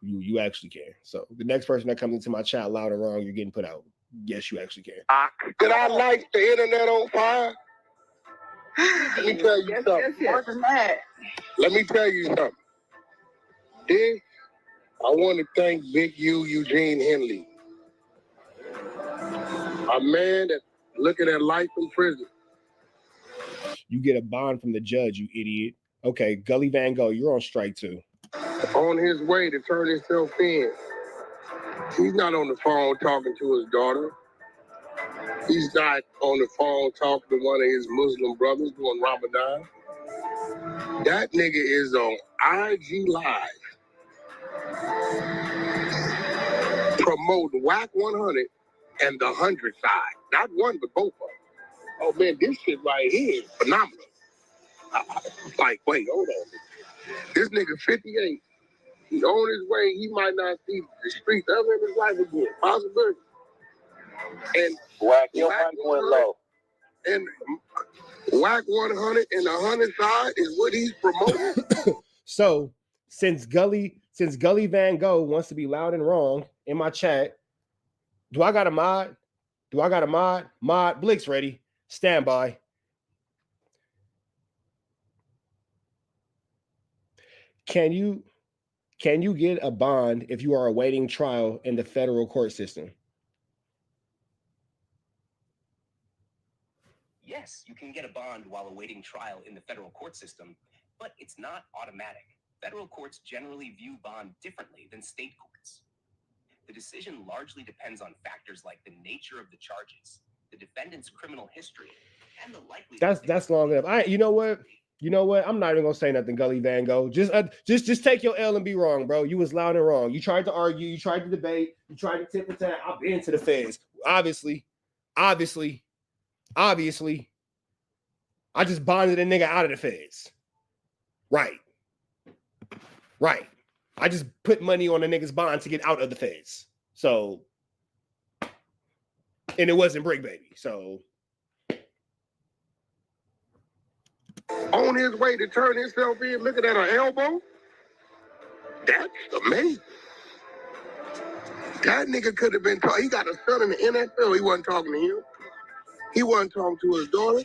You actually can. So the next person that comes into my chat loud and wrong, you're getting put out. Yes, you actually can. Did I light the internet on fire? Let me tell you something. More than that. Let me tell you something. This, I want to thank Big U, Eugene Henley. A man that's looking at life in prison. You get a bond from the judge, you idiot. Okay, Gully Van Gogh, you're on strike too. On his way to turn himself in. He's not on the phone talking to his daughter. He's not on the phone talking to one of his Muslim brothers doing Ramadan. That nigga is on IG Live promoting WACK 100 and the 100 side. Not one, but both of them. Oh man, this shit right here is phenomenal. Like, wait, hold on. This nigga 58. He on his way. He might not see the streets ever in his life again. Possibility. And WACK, your mic went low. And WACK 100 and the 100 side is what he's promoting. So since Gully Van Gogh wants to be loud and wrong in my chat, do I got a mod? Mod Blix ready. Stand by. Can you get a bond if you are awaiting trial in the federal court system? Yes, you can get a bond while awaiting trial in the federal court system, but it's not automatic. Federal courts generally view bond differently than state courts. The decision largely depends on factors like the nature of the charges, the defendant's criminal history, and the likelihood. That's long enough. You know what? I'm not even gonna say nothing, Gully Van Gogh. Just take your L and be wrong, bro. You was loud and wrong. You tried to argue, you tried to debate, you tried to tip and tap. I've been to the feds. Obviously. I just bonded a nigga out of the feds. Right. I just put money on a nigga's bond to get out of the feds. So, and it wasn't Brick Baby. So, on his way to turn himself in, looking at her elbow. That's amazing. That nigga could have been talking. He got a son in the NFL. He wasn't talking to him. He wasn't talking to his daughter.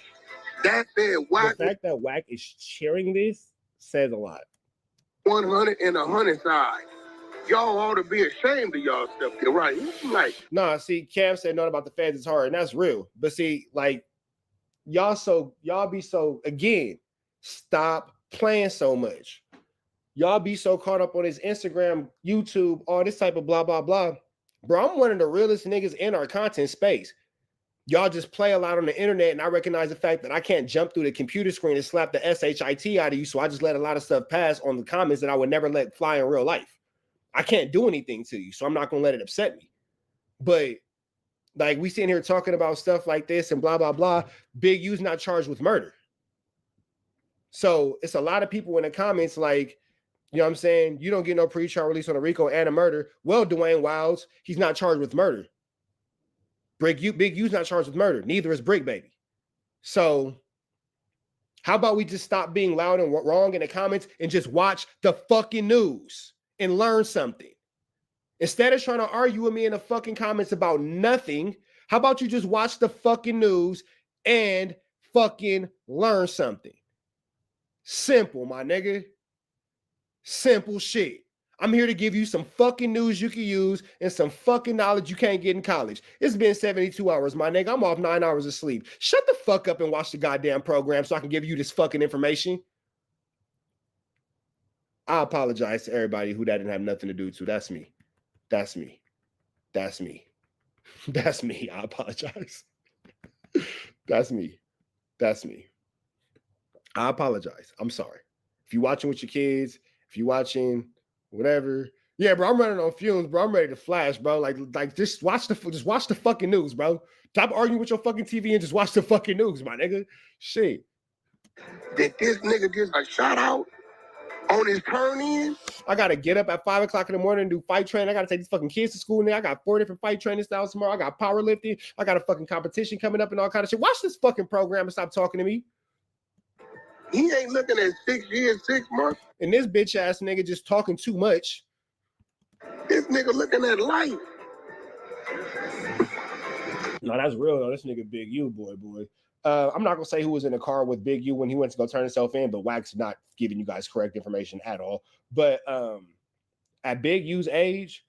That said, WACK. The fact that WACK is sharing this says a lot. 100 and 100 side. Y'all ought to be ashamed of y'allself. You're right. Like, nah, see, Cam said nothing about the feds is hard, and that's real. But see, like, y'all be so, again, stop playing so much. Y'all be so caught up on his Instagram, YouTube, all this type of blah, blah, blah. Bro, I'm one of the realest niggas in our content space. Y'all just play a lot on the internet, and I recognize the fact that I can't jump through the computer screen and slap the SHIT out of you, so I just let a lot of stuff pass on the comments that I would never let fly in real life. I can't do anything to you, so I'm not going to let it upset me. But, like, we sitting here talking about stuff like this and blah, blah, blah. Big U's not charged with murder. So it's a lot of people in the comments like, you know what I'm saying? You don't get no pre-trial release on a Rico and a murder. Well, Dwayne Wilds, he's not charged with murder. Big U's not charged with murder. Neither is Brick Baby. So how about we just stop being loud and wrong in the comments and just watch the fucking news and learn something? Instead of trying to argue with me in the fucking comments about nothing, how about you just watch the fucking news and fucking learn something? Simple, my nigga. Simple shit. I'm here to give you some fucking news you can use and some fucking knowledge you can't get in college. It's been 72 hours, my nigga. I'm off 9 hours of sleep. Shut the fuck up and watch the goddamn program so I can give you this fucking information. I apologize to everybody who that didn't have nothing to do to. That's me. That's me. That's me. That's me. I apologize. That's me. That's me. I apologize. I'm sorry. If you're watching with your kids, if you're watching whatever, yeah, bro, I'm running on fumes, bro. I'm ready to flash, bro. Like just watch the fucking news, bro. Stop arguing with your fucking TV and just watch the fucking news, my nigga. Shit. Did this nigga get a shout out on his turn in? I gotta get up at 5 o'clock in the morning and do fight training. I gotta take these fucking kids to school now. I got 4 different fight training styles tomorrow. I got powerlifting. I got a fucking competition coming up and all kind of shit. Watch this fucking program and stop talking to me. He ain't looking at 6 years, 6 months. And this bitch ass nigga just talking too much. This nigga looking at life. No, that's real though. This nigga Big U, boy. I'm not gonna say who was in the car with Big U when he went to go turn himself in, but WACK's not giving you guys correct information at all. But at Big U's age,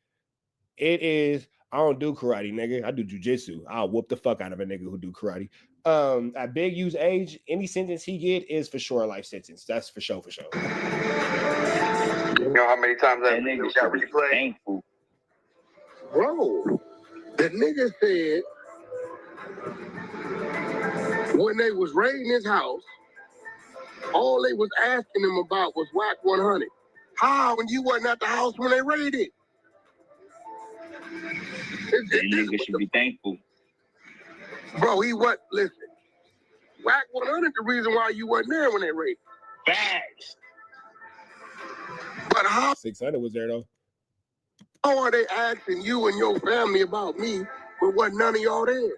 it is, I don't do karate, nigga. I do jujitsu. I'll whoop the fuck out of a nigga who do karate. At Big U's age, any sentence he get is for sure a life sentence. That's for sure, for sure. You know how many times that nigga got replayed? Bro, the nigga said when they was raiding his house, all they was asking him about was WACK 100. How when you wasn't at the house when they raided? That nigga should be thankful. Bro, he what? Listen, WACK 100 the reason why you wasn't there when they raided. Facts. But how 600 was there though. How are they asking you and your family about me when wasn't none of y'all there?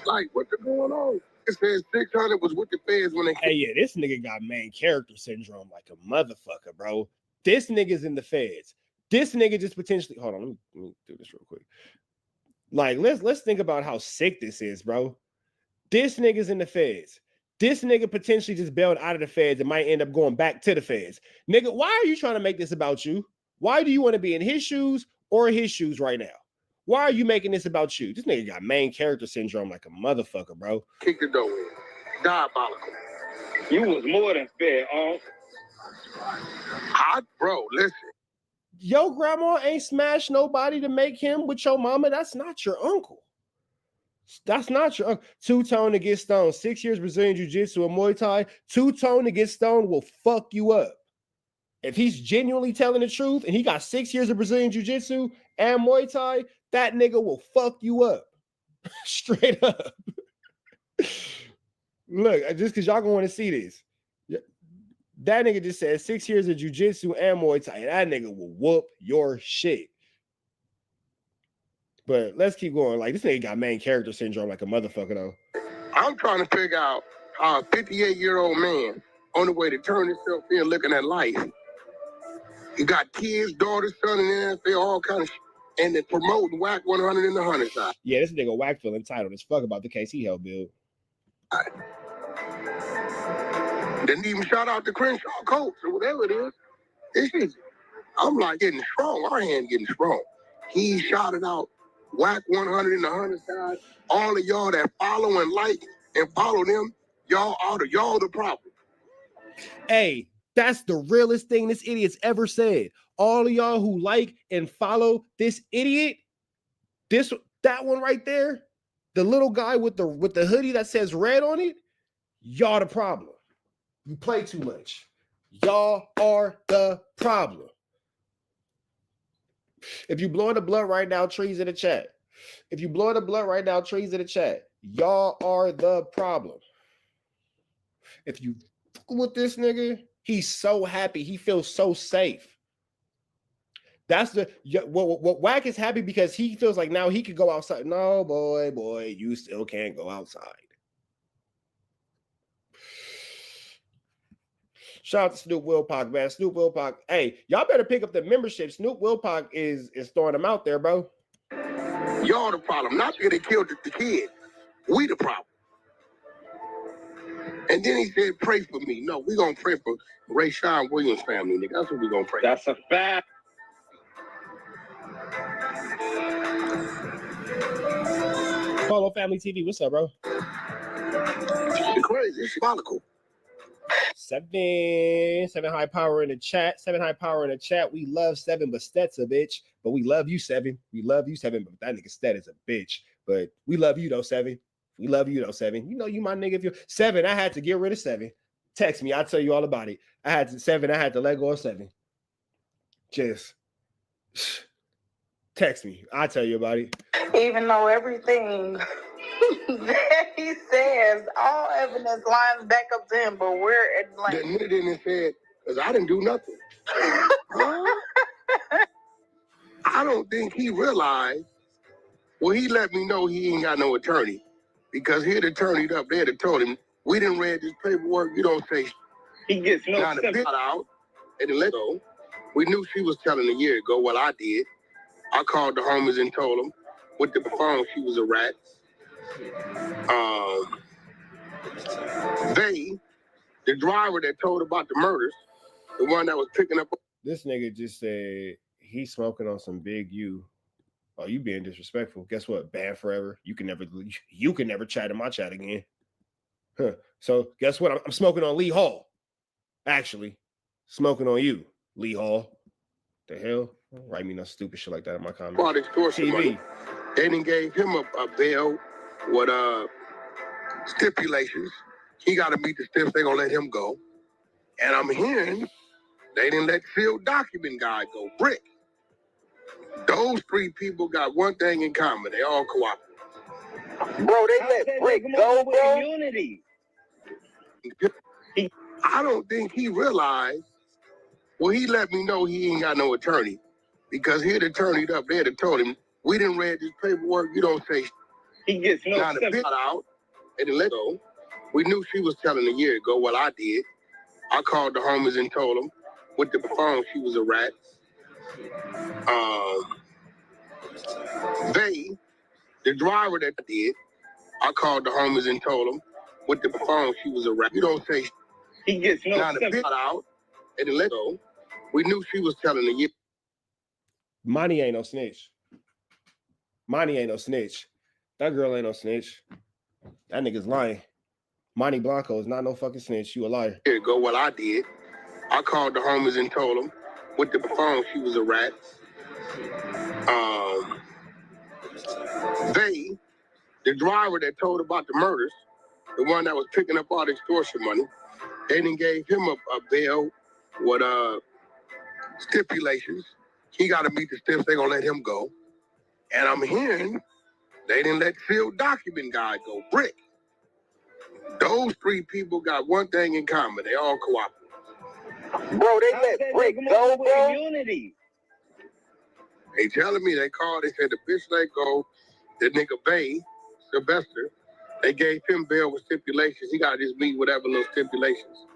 Like, what's going on? It says 600 was with the feds when they came. Hey, yeah, this nigga got main character syndrome like a motherfucker, bro. This nigga's in the feds. This nigga just potentially, hold on, let me do this real quick. Like, let's think about how sick this is, bro. This nigga's in the feds. This nigga potentially just bailed out of the feds and might end up going back to the feds. Nigga, why are you trying to make this about you? Why do you want to be in his shoes or his shoes right now? Why are you making this about you? This nigga got main character syndrome like a motherfucker, bro. Kick the door in. Diabolical. You was more than fair, Bro, listen. Your grandma ain't smashed nobody to make him with your mama. That's not your uncle. That's not your uncle. Two-tone to get stoned. 6 years Brazilian Jiu-Jitsu and Muay Thai. Two-tone to get stoned will fuck you up. If he's genuinely telling the truth and he got 6 years of Brazilian Jiu-Jitsu and Muay Thai, that nigga will fuck you up. Straight up. Look, just because y'all gonna want to see this. That nigga just said 6 years of Jiu-Jitsu and Muay Thai. That nigga will whoop your shit. But let's keep going. Like, this nigga got main character syndrome like a motherfucker, though. I'm trying to figure out how a 58-year-old man on the way to turn himself in looking at life. You got kids, daughters, son, and NFL, all kind of shit. And they're promoting WACK 100 in the 100 side. Yeah, this nigga WACK feeling entitled as fuck about the case he held, Bill. Didn't even shout out to Crenshaw Colts or whatever it is. This is, I'm like getting strong. Our hand getting strong. He shouted out WACK 100 in the 100 side. All of y'all that follow and like and follow them, y'all the problem. Hey, That's the realest thing this idiot's ever said. All of y'all who like and follow this idiot, that one right there, the little guy with the hoodie that says red on it, y'all the problem. You play too much. Y'all are the problem. If you blowing the blood right now, trees in the chat. If you blowing the blood right now, trees in the chat. Y'all are the problem. If you with this nigga, he's so happy. He feels so safe. That's what WACK is happy because he feels like now he could go outside. No, boy, you still can't go outside. Shout out to Snoop Wilpock, man. Snoop Wilpock. Hey, y'all better pick up the membership. Snoop Wilpock is throwing them out there, bro. Y'all the problem. Not because they killed the kid. We the problem. And then he said, pray for me. No, we're going to pray for Ray Sean Williams' family, nigga. That's what we're going to pray. That's a fact. Follow Family TV. What's up, bro? It's crazy. It's symbolical. 7 high power in the chat. 7 high power in the chat. We love 7, but Stet's a bitch. But we love you, 7. We love you, 7. But that nigga Stet is a bitch. But we love you though, 7. We love you though, 7. You know you my nigga. If you're 7, I had to get rid of 7. Text me. I'll tell you all about it. I had to let go of 7. Just text me. I'll tell you about it. Even though everything that he says, all evidence lines back up to him, but we're at like... The nigga didn't say, because I didn't do nothing. I don't think he realized, well, he let me know he ain't got no attorney. Because he had attorneyed up there that told him, we didn't read this paperwork, you don't say. He gets no now the bitch got out and let go. We knew she was telling a year ago what I did. I called the homies and told them with the phone she was a rat. The driver that told about the murders, the one that was picking up. This nigga just said he's smoking on some Big U. Oh, you being disrespectful. Guess what? Banned forever. You can never chat in my chat again. Huh. So guess what? I'm smoking on Lee Hall. Actually, smoking on you, Lee Hall. The hell? Write me no stupid shit like that in my comments. Bought extortion money. They didn't gave him a bail with stipulations. He got to meet the steps. They gonna let him go. And I'm hearing they didn't let sealed document guy go. Brick. Those 3 people got one thing in common. They all cooperative. Bro, they let Brick go, bro. Immunity. I don't think he realized, well, he let me know he ain't got no attorney. Because he had attorneyed up there that told him, we didn't read this paperwork, you don't say. He gets no now the bitch got out and let go. We knew she was telling a year ago what I did. I called the homies and told them with the phone she was a rat. The driver that did, I called the homies and told them with the phone she was a rat. You don't say. He gets no now the bitch got out and let go. We knew she was telling a year. Money ain't no snitch. Money ain't no snitch. That girl ain't no snitch. That nigga's lying. Monty Blanco is not no fucking snitch. You a liar. Here go what I did. I called the homies and told them with the phone she was a rat. The driver that told about the murders, the one that was picking up all the extortion money, they didn't gave him a bail with stipulations. He got to meet the steps. They gonna let him go. And I'm hearing they didn't let sealed document guy go. Brick. Those 3 people got one thing in common. They all cooperative. Bro, they let Brick go, bro. Immunity. They telling me they called. They said the bitch let go. The nigga Bay, Sylvester, they gave him bail with stipulations. He got to just meet whatever little stipulations.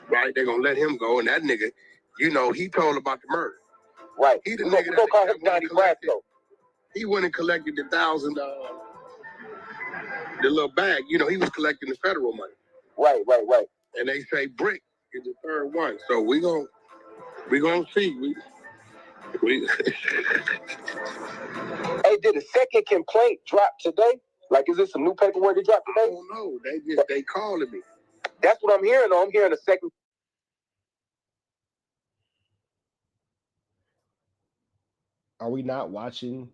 Right? They gonna let him go. And that nigga, you know, he told about the murder. Right. He the nigga that call him Johnny Brasco. He went and collected the $1,000, the little bag. You know, he was collecting the federal money. Right. And they say Brick is the 3rd one. So we gonna see. We Hey, did a second complaint drop today? Like, is this some new paperwork that dropped today? I don't know. They calling me. That's what I'm hearing. I'm hearing a second. Are we not watching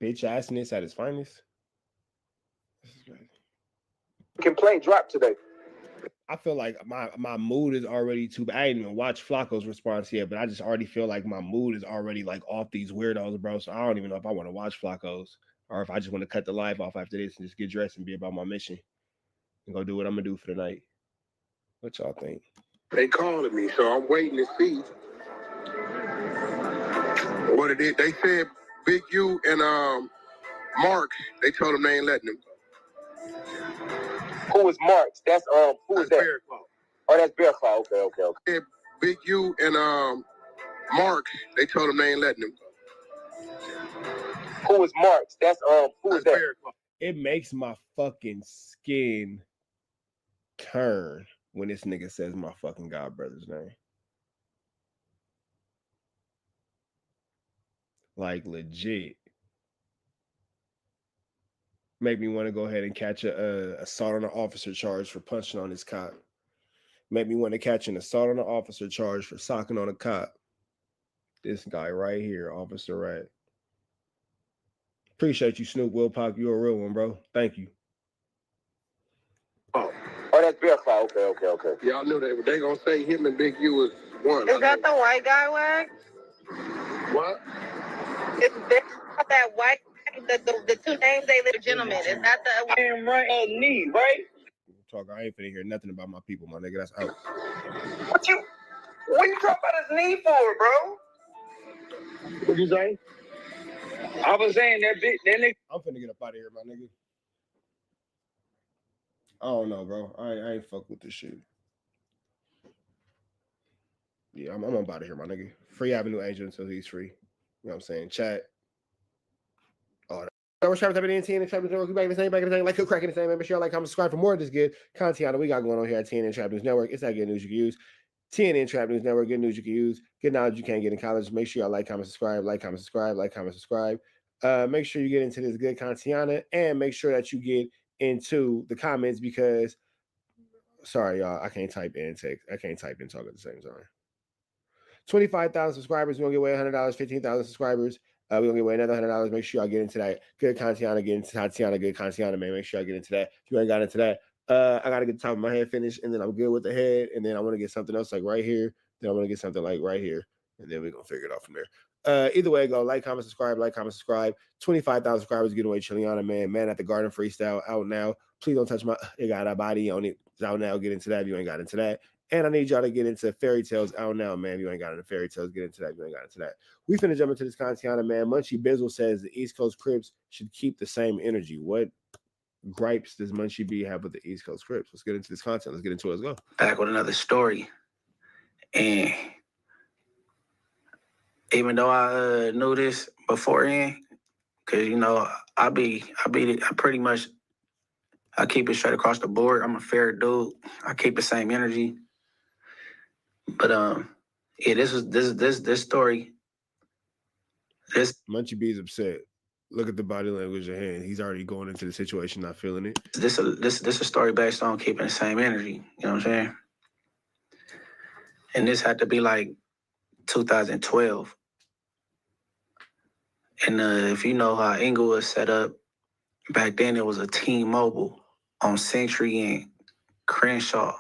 bitch assness at its finest? This is crazy. Complaint dropped today. I feel like my mood is already too bad. I didn't even watch Flacco's response yet, but I just already feel like my mood is already like off these weirdos, bro. So I don't even know if I want to watch Flacco's or if I just want to cut the live off after this and just get dressed and be about my mission and go do what I'm gonna do for the night. What y'all think? They calling me, so I'm waiting to see what it is. They said Big U and Marks, they told them they ain't letting them go. Who is Marks? That's who is that? Bear Claw. Oh, that's Bear Claw. Okay. Said Big U and Marks, they told them they ain't letting them go. Who is Marks? That's who is that? Bear Claw. It makes my fucking skin turn when this nigga says my fucking god brother's name. Like legit. Make me want to go ahead and catch a assault on an officer charge for punching on his cop. Make me want to catch an assault on an officer charge for socking on a cop. This guy right here, Officer Rat. Appreciate you, Snoop Wilpock. You're a real one, bro. Thank you. Oh, that's Bear Claw. Okay. Y'all knew they gonna say him and Big U is one. Is that the white guy, WACK? What? Is that white the two names they live gentlemen? Is that the Damn right on knee, right? Talk. I ain't finna hear nothing about my people, my nigga. That's out. What you talking about his knee for, bro? What you say? I was saying that nigga. I'm finna get up out of here, my nigga. I don't know, bro. I ain't fuck with this shit. Yeah, I'm up out of here, my nigga. Free Avenue Angel until he's free. You know what I'm saying? Chat. All that. We're Travis at TNN and Trap News Network. We back in the same, like cracking the same. Make sure y'all like, comment, subscribe for more of this good content we got going on here at TNN Trap News Network. It's that good news you can use. TNN Trap News Network, good news you can use. Good knowledge you can't get in college. Make sure y'all like, comment, subscribe, like, comment, subscribe, like, comment, subscribe. Make sure you get into this good content and make sure that you get into the comments because, sorry, y'all, I can't type and text. I can't type and talk at the same time. 25,000 subscribers. We're going to give away $100. 15,000 subscribers. We're going to give away another $100. Make sure y'all get into that good content. Get into Tatiana, good content, man. Make sure y'all get into that. If you ain't got into that, I got to get the top of my head finished, and then I'm good with the head, and then I want to get something else like right here. Then I want to get something like right here, and then we're going to figure it out from there. Either way, go like, comment, subscribe, 25,000 subscribers, getting away Chiliana, man at the Garden Freestyle out now. Please don't touch my, it got a body on it. It's out now. Get into that if you ain't got into that. And I need y'all to get into Fairy Tales out now, man. If you ain't got into Fairy Tales, get into that if you ain't got into that. We finna jump into this content, man. Munchie Bizzle says the East Coast Crips should keep the same energy. What gripes does Munchie B have with the East Coast Crips? Let's get into this content. Let's get into it. Let's go. Back with another story. And even though I knew this beforehand, because, you know, I pretty much, I keep it straight across the board. I'm a fair dude. I keep the same energy. But yeah, this story. Munchie B is upset. Look at the body language of hand. He's already going into the situation, not feeling it. This a story based on keeping the same energy. You know what I'm saying? And this had to be like 2012. And if you know how Inglewood was set up, back then it was a T-Mobile on Century and Crenshaw.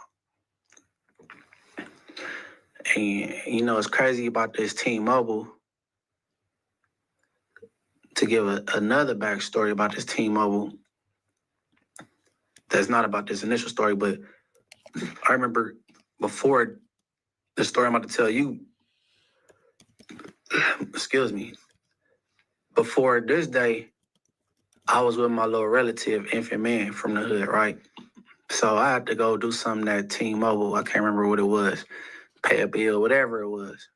And you know, it's crazy about this T-Mobile. To give another backstory about this T-Mobile, that's not about this initial story, but I remember before the story I'm about to tell you, excuse me, before this day, I was with my little relative, infant man from the hood, right? So I had to go do something at T-Mobile. I can't remember what it was, pay a bill, whatever it was.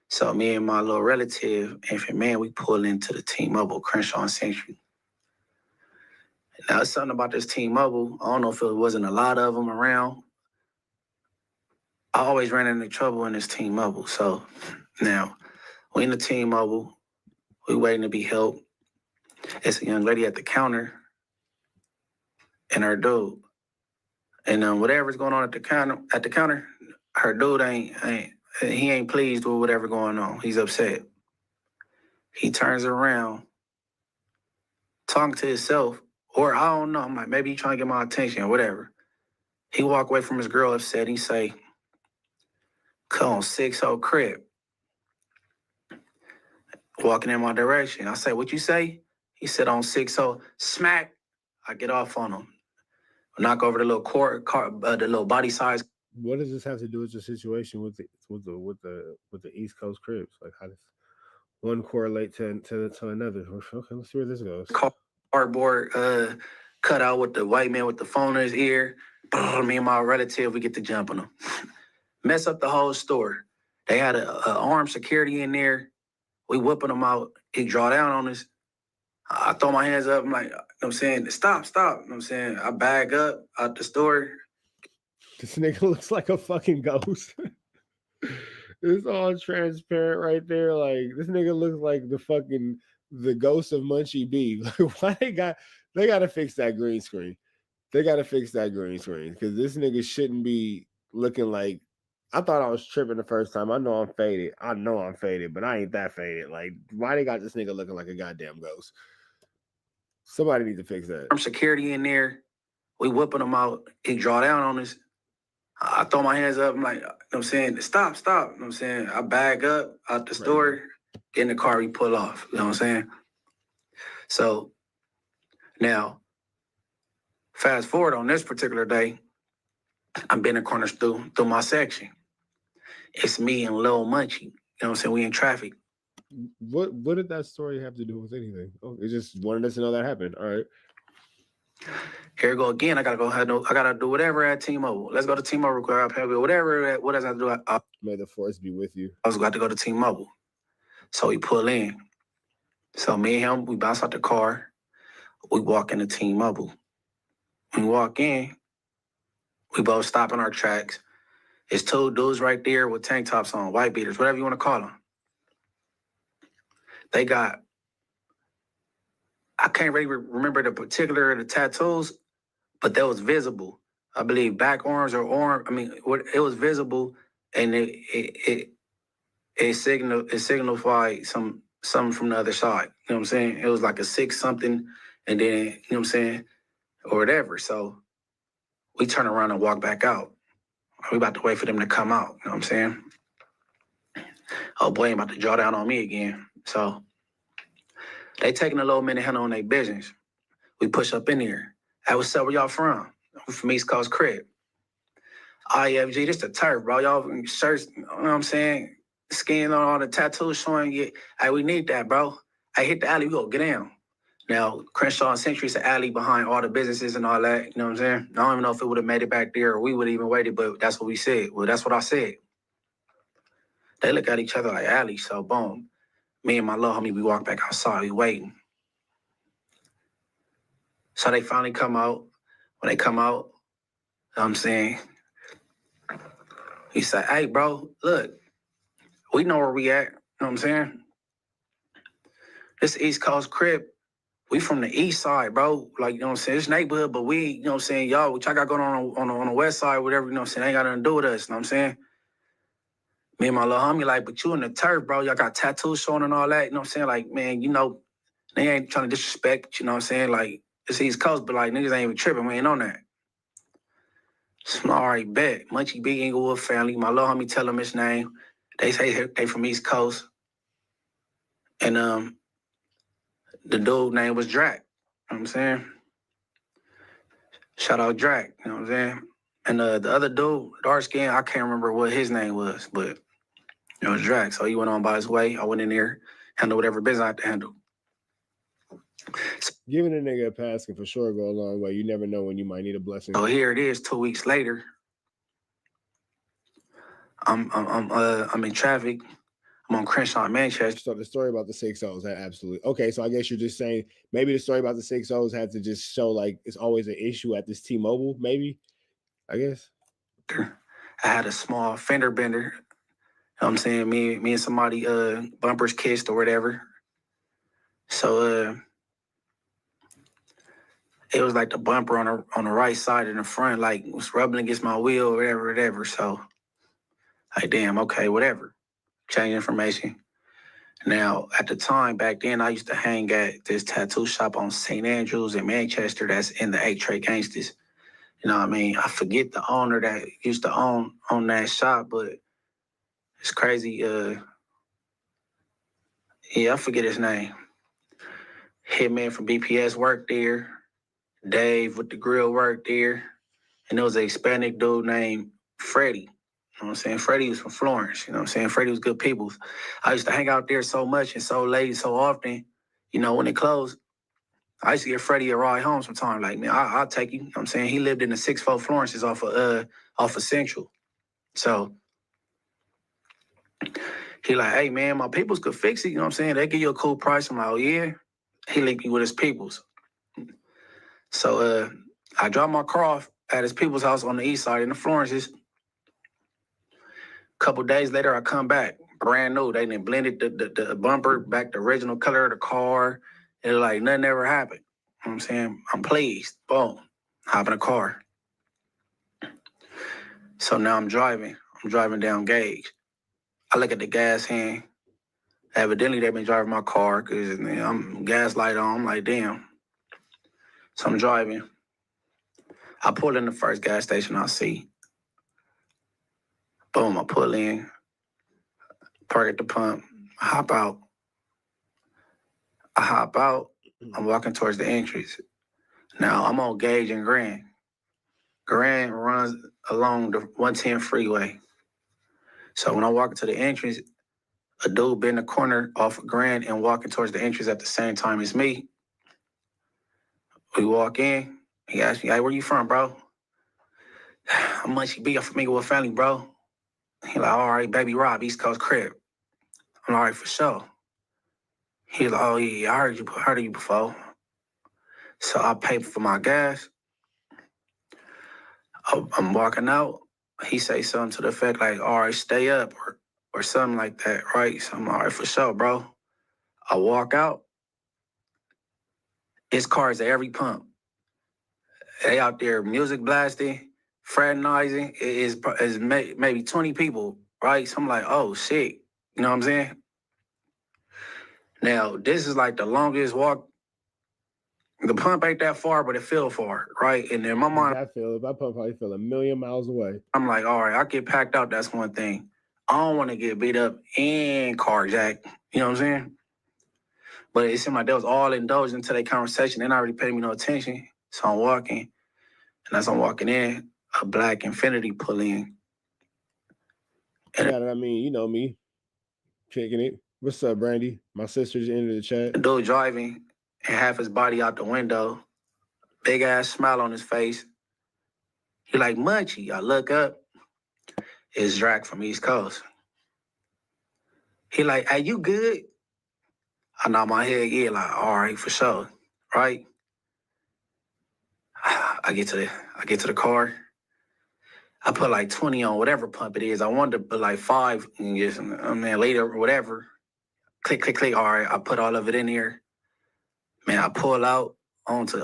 So me and my little relative, infant man, we pull into the T-Mobile, Crenshaw and Century. Now, it's something about this T-Mobile. I don't know if it wasn't a lot of them around. I always ran into trouble in this T-Mobile. So now, we in the T-Mobile, we waiting to be helped. It's a young lady at the counter and her dude. And whatever's going on at the counter, her dude ain't pleased with whatever going on. He's upset. He turns around, talking to himself, or I don't know. I'm like, maybe he trying to get my attention or whatever. He walk away from his girl upset. He say, "Come on, 6-0 Crip." Walking in my direction. I say, "What you say?" He said, "On 6-0, smack." I get off on him. Knock over the little the little body size. What does this have to do with the situation with the East Coast Crips? Like, how does one correlate to another? Okay, let's see where this goes. Cardboard cut out with the white man with the phone in his ear. Me and my relative, we get to jumping them. Mess up the whole store. They had a armed security in there. We whipping them out. He draw down on us. I throw my hands up. I'm like, you know what I'm saying, stop. You know what I'm saying? I bag up out the store. This nigga looks like a fucking ghost. It's all transparent right there. Like, this nigga looks like the ghost of Munchie B. Like, why they gotta fix that green screen? They gotta fix that green screen because this nigga shouldn't be looking like. I thought I was tripping the first time. I know I'm faded, but I ain't that faded. Like, why they got this nigga looking like a goddamn ghost? Somebody needs to fix that. Security in there. We whipping them out. He draw down on us. I throw my hands up. I'm like, you know what I'm saying, stop. You know what I'm saying? I bag up out the store, get in the car, we pull off. You know what I'm saying? So now, fast forward on this particular day, I'm bending corners through my section. It's me and Lil Munchie. You know what I'm saying? We in traffic. What did that story have to do with anything? Oh, it just wanted us to know that happened. All right. Here we go again. I gotta do whatever at T-Mobile. Let's go to T-Mobile. Whatever. What does I have to do? May the force be with you. I was about to go to T-Mobile. So we pull in. So me and him, we bounce out the car. We walk into T-Mobile. When we walk in, we both stop in our tracks. It's two dudes right there with tank tops on, white beaters, whatever you want to call them. They got, I can't really remember the tattoos, but that was visible. I believe back arms or arm. I mean, it was visible, and it signified something from the other side. You know what I'm saying? It was like a 6 something, and then, you know what I'm saying, or whatever. So we turn around and walk back out. We about to wait for them to come out. You know what I'm saying? Oh boy, I'm about to draw down on me again. So they taking a little minute handling their business. We push up in here. Hey, what's up? Where y'all from? I'm from East Coast Crip. IFG, this the turf, bro. Y'all in shirts, you know what I'm saying? Skin on all the tattoos showing you. Hey, we need that, bro. Hey, hit the alley, we go get down. Now, Crenshaw and Century is the alley behind all the businesses and all that, you know what I'm saying? I don't even know if it would have made it back there or we would have even waited, but that's what we said. Well, that's what I said. They look at each other like alley, so boom. Me and my little homie, we walk back outside, we waiting. So they finally come out. When they come out, you know what I'm saying? He said, hey, bro, look, we know where we at, you know what I'm saying? This East Coast Crip. We from the east side, bro. Like, you know what I'm saying? It's neighborhood, but we, you know what I'm saying, y'all, what y'all got going on the west side, whatever, you know what I'm saying, ain't got nothing to do with us, you know what I'm saying? Me and my little homie, like, but you in the turf, bro. Y'all got tattoos showing and all that, you know what I'm saying? Like, man, you know, they ain't trying to disrespect, you know what I'm saying? Like, it's East Coast, but like, niggas ain't even tripping. We ain't on that. So, all right, bet. Munchie B, Inglewood family. My little homie tell him his name. They say they from East Coast. And the dude name was Drac. You know what I'm saying? Shout out Drac, you know what I'm saying? And the other dude, dark skin, I can't remember what his name was, but it was Drac. So he went on by his way. I went in there, handled whatever business I had to handle. Giving a nigga a pass can for sure go a long way. You never know when you might need a blessing. So here it is, 2 weeks later. I'm in traffic. I'm on Crenshaw, Manchester. So the story about the 6-0s had absolutely okay. So I guess you're just saying maybe the story about the 6-0s had to just show like it's always an issue at this T-Mobile. Maybe, I guess. I had a small fender bender. You know what I'm saying? Me and somebody bumpers kissed or whatever. So it was like the bumper on the right side in the front, like was rubbing against my wheel or whatever. So like, damn, okay, whatever. Change information. Now, at the time back then, I used to hang at this tattoo shop on St. Andrews in Manchester that's in the 8 Trey Gangsters. You know what I mean? I forget the owner that used to own that shop, but it's crazy. Yeah, I forget his name. Hitman from BPS worked there. Dave with the grill worked there. And there was a Hispanic dude named Freddie. You know what I'm saying? Freddie was from Florence. You know what I'm saying? Freddie was good people. I used to hang out there so much and so late, so often. You know, when it closed, I used to get Freddie a ride home sometimes. Like, man, I'll take you. You know what I'm saying? He lived in the 6-4 Florence's off of Central. So he like, hey, man, my peoples could fix it. You know what I'm saying? They give you a cool price. I'm like, oh, yeah? He linked me with his peoples. So I dropped my car off at his people's house on the east side in the Florence's. Couple days later, I come back, brand new. They done blended the bumper back the original color of the car. It was like nothing ever happened. You know what I'm saying? I'm pleased. Boom. Hop in the car. So now I'm driving. I'm driving down Gage. I look at the gas hand. Evidently, they've been driving my car because I'm gas light on. I'm like, damn. So I'm driving. I pull in the first gas station I see. Boom, I pull in. Park at the pump. I hop out. I'm walking towards the entrance. Now, I'm on Gage and Grand. Grand runs along the 110 freeway. So when I walk into the entrance, a dude been in the corner off of Grand and walking towards the entrance at the same time as me. We walk in. He asked me, hey, where you from, bro? I'm Munchie B. I'm from Inglewood family, bro. He like, all right, baby Rob, East Coast Crip. I'm all right, for sure. He like, oh, yeah, I heard of you before. So I paid for my gas. I'm walking out. He say something to the effect like, all right, stay up or something like that, right? So I'm all right, for sure, bro. I walk out. It's cars at every pump. They out there music blasting, fraternizing. It's maybe 20 people, right? So I'm like, oh, shit. You know what I'm saying? Now, this is like the longest walk. The pump ain't that far, but it feel far, right? And then my mind, I feel if I pump probably feel a million miles away. I'm like, all right, I get packed out. That's one thing. I don't want to get beat up and carjacked. You know what I'm saying? But it seemed like they was all indulged into their conversation. They're not really paying me no attention. So I'm walking. And as I'm walking in, a black Infinity pull in. And yeah, I mean, you know me, kicking it. What's up, Brandy? My sister's into the chat. The dude driving and half his body out the window. Big ass smile on his face. He like, Munchie. I look up. It's Drac from East Coast. He like, hey, you good? I nod my head, yeah, like, all right, for sure, right? I get to the car. I put like 20 on whatever pump it is. I wanted to put like 5 and just, later or whatever. Click, click, click. All right, I put all of it in here. Man, I pull out onto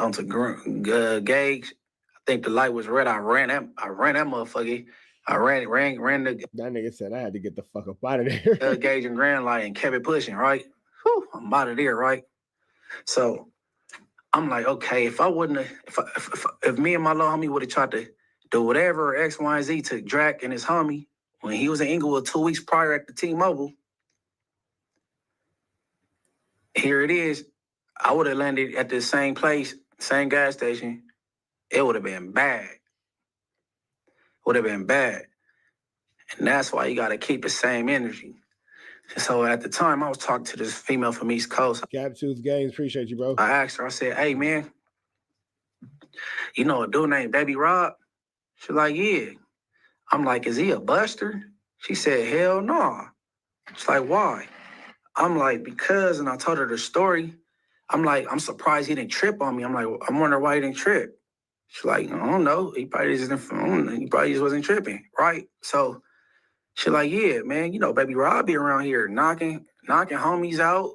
Gage. I think the light was red. I ran that motherfucker. I ran the. That nigga said I had to get the fuck up out of there. Gage and Grand light and kept it pushing, right? Whew, I'm out of there, right? So I'm like, okay, if I wouldn't have, if me and my little homie would have tried to do whatever X, Y, and Z to Drac and his homie when he was in Inglewood 2 weeks prior at the T-Mobile, here it is. I would have landed at the same place, same gas station. It would have been bad. Would have been bad. And that's why you got to keep the same energy. So at the time, I was talking to this female from East Coast. Gaptooth Games, appreciate you, bro. I asked her, I said, hey, man, you know a dude named Baby Rob? She's like, yeah. I'm like, is he a buster? She said, hell no. She's like, why? I'm like, because, and I told her the story. I'm like, I'm surprised he didn't trip on me. I'm like, I'm wondering why he didn't trip. She's like, I don't know. He probably just wasn't tripping, right? So she's like, yeah, man, you know, Baby Rob be around here knocking homies out,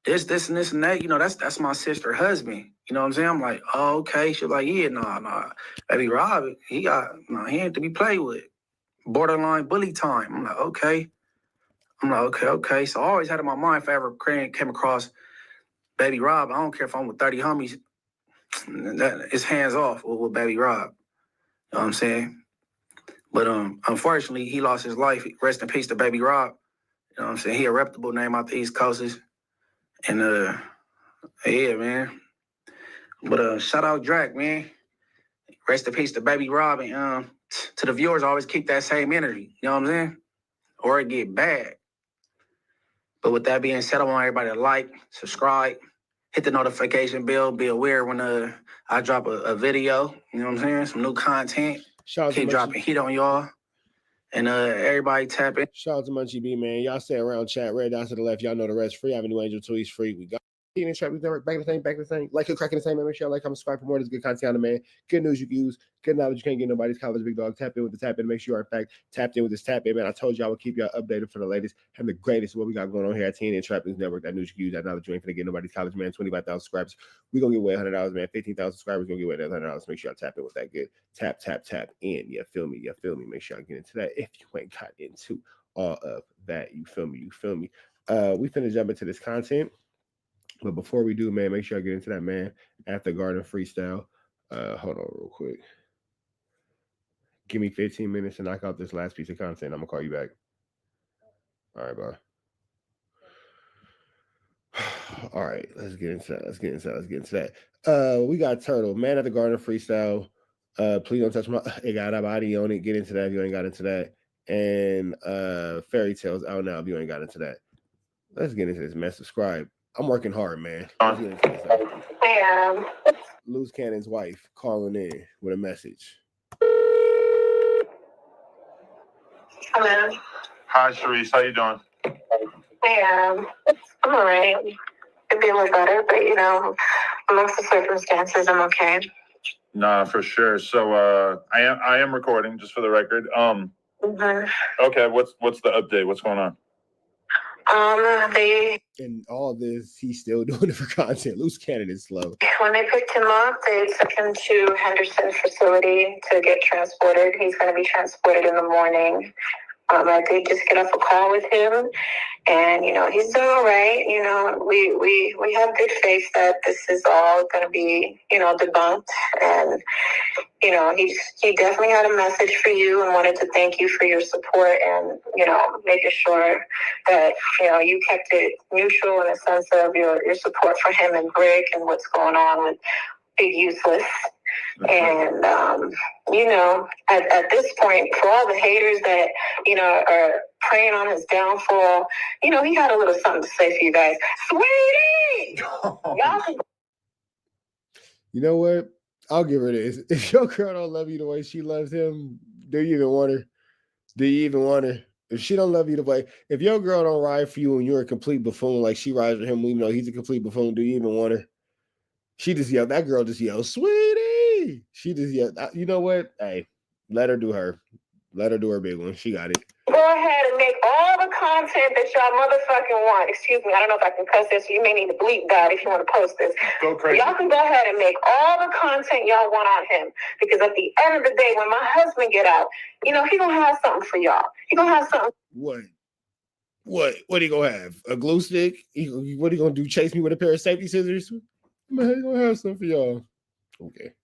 this, and this, and that. You know, that's my sister's husband. You know what I'm saying? I'm like, oh, okay. She's like, yeah, nah. Baby Rob, he ain't to be played with. Borderline bully time. I'm like, okay. I'm like, okay. So I always had in my mind if I ever came across Baby Rob, I don't care if I'm with 30 homies, it's hands off with Baby Rob. You know what I'm saying? But unfortunately, he lost his life. Rest in peace to Baby Rob. You know what I'm saying? He a reputable name out the East Coast. And yeah, man. But shout out Drac, man. Rest in peace to Baby Rob. And to the viewers, always keep that same energy. You know what I'm saying? Or it get bad. But with that being said, I want everybody to like, subscribe, hit the notification bell, be aware when I drop a video. You know what I'm saying? Some new content. Keep dropping heat on y'all. And everybody tap in. Shout out to Munchie B, man. Y'all stay around, chat. Red dots to the left. Y'all know the rest. Free Avenue Angel Tweets free. We got in the trap. Back in the same. Like you're cracking the same, man. Make sure y'all like, comment, subscribe for more. This good content, man. Good news you can use. Good knowledge you can't get nobody's college, big dog. Tap in with the tap in. Make sure you are, in fact, tapped in with this tap in, man. I told y'all I would keep y'all updated for the latest and the greatest. What we got going on here at TNN Trap News Network. That news you can use. That knowledge you ain't finna get nobody's college, man. 25,000 subscribers. We gonna get away $100, man. 15,000 subscribers. Gonna get away $100. Make sure y'all tap in with that good. Tap in. You feel me? Make sure y'all get into that if you ain't got into all of that. You feel me? We finna jump into this content. But before we do, man, make sure I get into that, man. At the Garden Freestyle. Hold on real quick. Give me 15 minutes to knock out this last piece of content. I'm gonna call you back. All right, bye. All right, let's get into that. We got Turtle, man at the Garden Freestyle. Please don't touch my it got a body on it. Get into that if you ain't got into that. And Fairy Tales out now if you ain't got into that. Let's get into this, man. Subscribe. I'm working hard, man. Let's get into this. Loose Cannon's wife calling in with a message. Hello. Hi, Sharice. How you doing? Hey, I'm all right. Could be a little better, but amongst the circumstances, I'm okay. Nah, for sure. So, I am recording, just for the record. Okay. What's the update? What's going on? And all this, he's still doing it for content. Loose Cannon is slow. When they picked him up, they took him to Henderson facility to get transported. He's going to be transported in the morning. I did just get off a call with him, and he's doing all right. We have good faith that this is all going to be debunked, and he definitely had a message for you and wanted to thank you for your support and making sure that you kept it neutral in a sense of your support for him and Greg and what's going on with Big Useless. And at this point, for all the haters that are preying on his downfall, he had a little something to say for you guys. Sweetie, y'all. You know what? I'll give her this. If your girl don't love you the way she loves him, do you even want her? If she don't love you the way, if your girl don't ride for you and you're a complete buffoon like she rides for him, even though he's a complete buffoon, do you even want her? She just yelled, that girl just yelled, sweetie. She just yelled, you know what? Hey, let her do her. Let her do her big one. She got it. Go ahead and make all the content that y'all motherfucking want. Excuse me, I don't know if I can cuss this, so you may need to bleep that if you want to post this. Go crazy. Y'all can go ahead and make all the content y'all want on him. Because at the end of the day, when my husband get out, he gonna have something for y'all. He gonna have something. What he gonna have? A glue stick? What he gonna do? Chase me with a pair of safety scissors? Man, he gonna have something for y'all. Okay.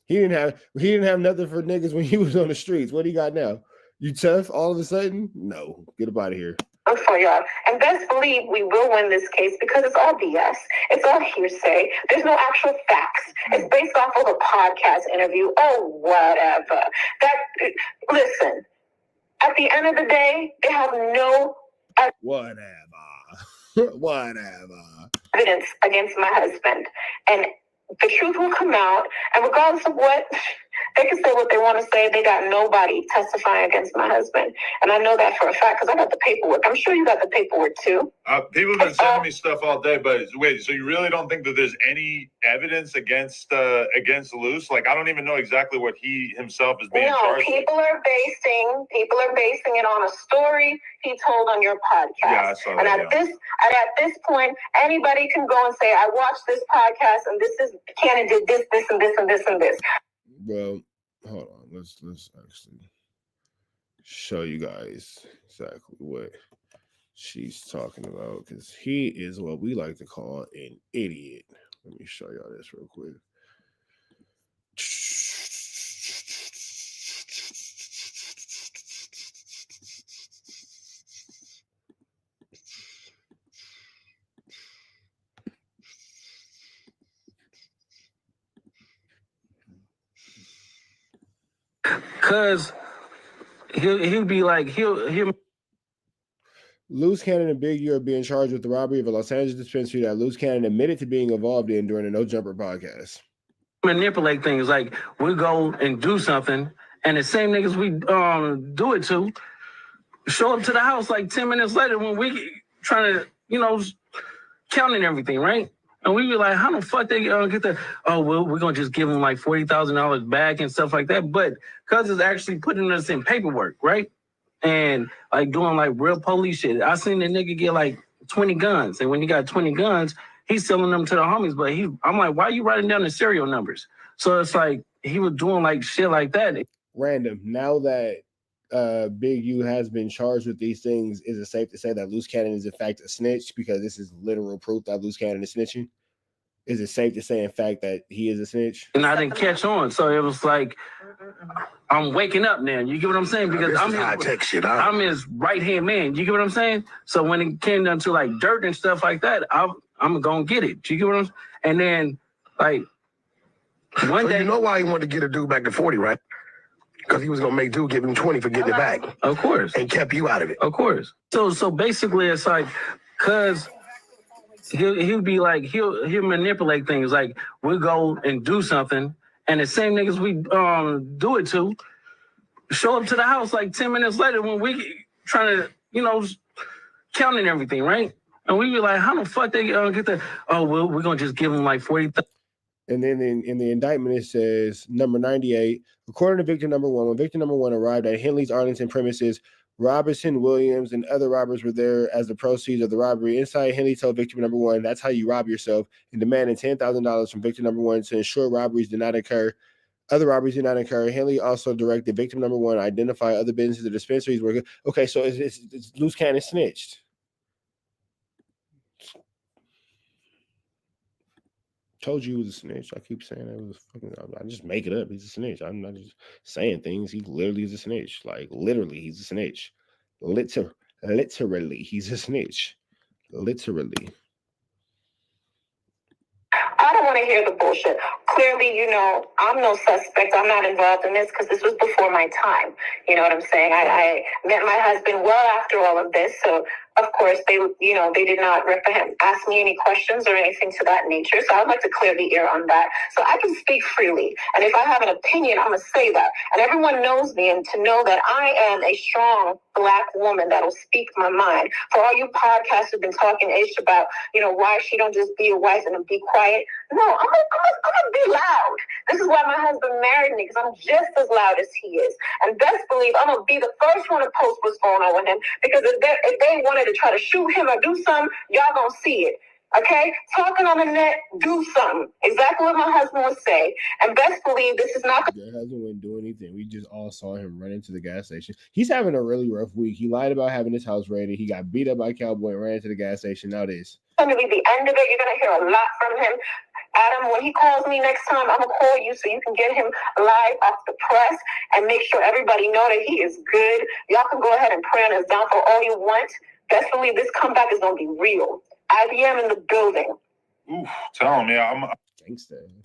He didn't have nothing for niggas when he was on the streets. What he got now? You tough all of a sudden? No. Get up out of here. For y'all. And best believe we will win this case because it's all BS. It's all hearsay. There's no actual facts. It's based off of a podcast interview. Oh, whatever. Listen, at the end of the day, they have no evidence against my husband. And the truth will come out. And regardless of what, they can say what they want to say. They got nobody testifying against my husband. And I know that for a fact because I got the paperwork. I'm sure you got the paperwork too. People have been sending me stuff all day, but wait, so you really don't think that there's any evidence against Luce? Like, I don't even know exactly what he himself is being charged with. People are basing it on a story he told on your podcast. Yeah, I saw that. And at this point, anybody can go and say, I watched this podcast and Cannon did this, this, and this, and this, and this. Well, hold on. Let's actually show you guys exactly what she's talking about, because he is what we like to call an idiot. Let me show y'all this real quick. Cause he'll be like he'll Loose Cannon and Big U are being charged with the robbery of a Los Angeles dispensary that Loose Cannon admitted to being involved in during the No Jumper podcast. manipulate things. Like we go and do something, and the same niggas we do it to show up to the house like 10 minutes later when we trying to, counting everything, right? And we be like, how the fuck they get that? Oh, well, we're gonna just give them like $40,000 back and stuff like that. But cuz it's actually putting us in paperwork, right? And like doing like real police shit. I seen the nigga get like 20 guns, and when he got 20 guns, he's selling them to the homies. But I'm like, why are you writing down the serial numbers? So it's like he was doing like shit like that. Random. Now that Big U has been charged with these things, is it safe to say that Loose Cannon is in fact a snitch? Because this is literal proof that Loose Cannon is snitching. Is it safe to say, in fact, that he is a snitch? And I didn't catch on, so it was like I'm waking up now. You get what I'm saying? Because I'm his right hand man. You get what I'm saying? So when it came down to like dirt and stuff like that, I'm gonna get it. You get what I'm saying? And then like one day, you know why he wanted to get a dude back to 40, right? Because he was gonna make dude give him 20 for getting it back. Of course. And kept you out of it. Of course. So basically it's like, cause he'll be like he'll manipulate things. Like we'll go and do something, and the same niggas we do it to show up to the house like 10 minutes later when we trying to, counting everything, right? And we be like, how the fuck they get that? Oh, well, we're gonna just give them like 40,000. And then in the indictment, it says, number 98, according to victim number one, when victim number one arrived at Henley's Arlington premises, Robertson, Williams, and other robbers were there as the proceeds of the robbery. Inside, Henley told victim number one, that's how you rob yourself, and demanded $10,000 from victim number one to ensure robberies did not occur. Other robberies did not occur. Henley also directed victim number one to identify other businesses or dispensaries were good. Okay, so it's Loose Cannon snitched. Told you he was a snitch. I keep saying that was fucking. I just make it up. He's a snitch. I'm not just saying things. He literally is a snitch. Like literally, he's a snitch. Literally, he's a snitch. Literally. I don't want to hear the bullshit. Clearly, I'm no suspect. I'm not involved in this because this was before my time. You know what I'm saying? I met my husband well after all of this. So, of course, they did not ask me any questions or anything to that nature. So I'd like to clear the air on that. So I can speak freely. And if I have an opinion, I'm going to say that. And everyone knows me, and to know that I am a strong Black woman that will speak my mind. For all you podcasts who've been talking ish about, why she don't just be a wife and be quiet. No, I'm gonna be loud. This is why my husband married me, because I'm just as loud as he is. And best believe I'm gonna be the first one to post what's going on with him, because if they wanted to try to shoot him or do something, y'all gonna see it. Okay? Talking on the net, do something. Exactly what my husband would say. And best believe this is not. Your husband wouldn't do anything. We just all saw him run into the gas station. He's having a really rough week. He lied about having his house raided. He got beat up by a cowboy and ran into the gas station. Now this. It's going to be the end of it. You're going to hear a lot from him. Adam, when he calls me next time, I'm going to call you so you can get him live off the press and make sure everybody know that he is good. Y'all can go ahead and pray on his downfall all you want. Best believe this comeback is going to be real. IBM in the building. Oof, tell him, yeah, I'm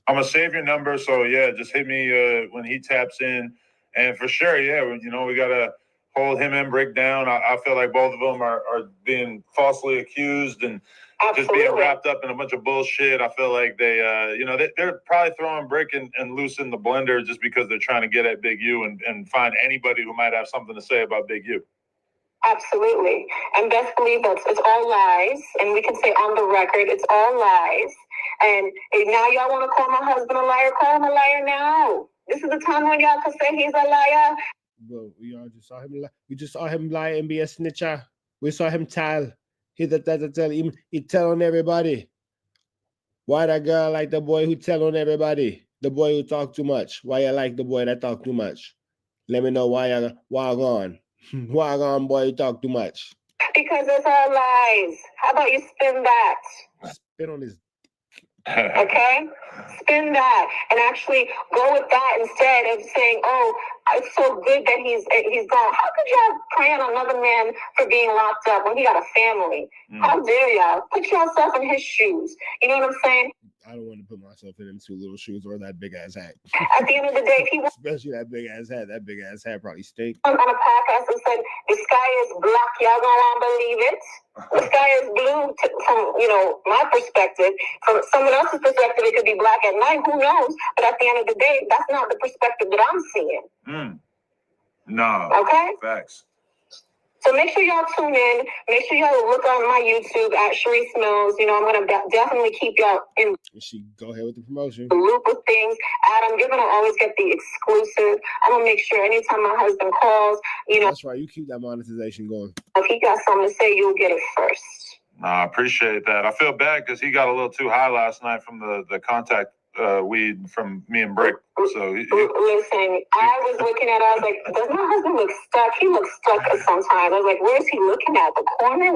gonna save your number. So yeah, just hit me when he taps in, and for sure, yeah, we gotta hold him and Brick down. I feel like both of them are being falsely accused and just being wrapped up in a bunch of bullshit. I feel like they're probably throwing Brick and Loose in the blender just because they're trying to get at Big U and find anybody who might have something to say about Big U. Absolutely. And best believe it's all lies. And we can say on the record, it's all lies. And now y'all want to call my husband a liar? Call him a liar now. This is the time when y'all can say he's a liar. Bro, we all just saw him lie. We just saw him lie and be a snitcher. We saw him tell. He tell on everybody. Why that girl like the boy who tell on everybody? The boy who talk too much. Why you like the boy that talk too much? Let me know why y'all gone. Why boy, you talk too much? Because it's all lies. How about you spin that? Spit on his. Okay? Spin that and actually go with that instead of saying, oh, it's so good that he's gone. How could y'all pray on another man for being locked up when he got a family? How dare y'all? Put yourself in his shoes. You know what I'm saying? I don't want to put myself in them two little shoes or that big ass hat. At the end of the day, if he wants, especially that big ass hat probably stink. on a podcast and said the sky is black, y'all gonna believe it. The sky is blue from my perspective. From someone else's perspective, it could be black at night. Who knows? But at the end of the day, that's not the perspective that I'm seeing. No. Okay. Facts. So make sure y'all tune in. Make sure y'all look on my YouTube at Sharice Mills. I'm going to definitely keep y'all in She go ahead with the promotion. the loop with things. Adam, you're going to always get the exclusive. I'm going to make sure anytime my husband calls, That's right. You keep that monetization going. if he got something to say, you'll get it first. No, I appreciate that. I feel bad because he got a little too high last night from the contact weed from me and Brick. So listen, I was looking at it. I was like, does my husband look stuck? He looks stuck sometimes. I was like, where's he looking at? The corner?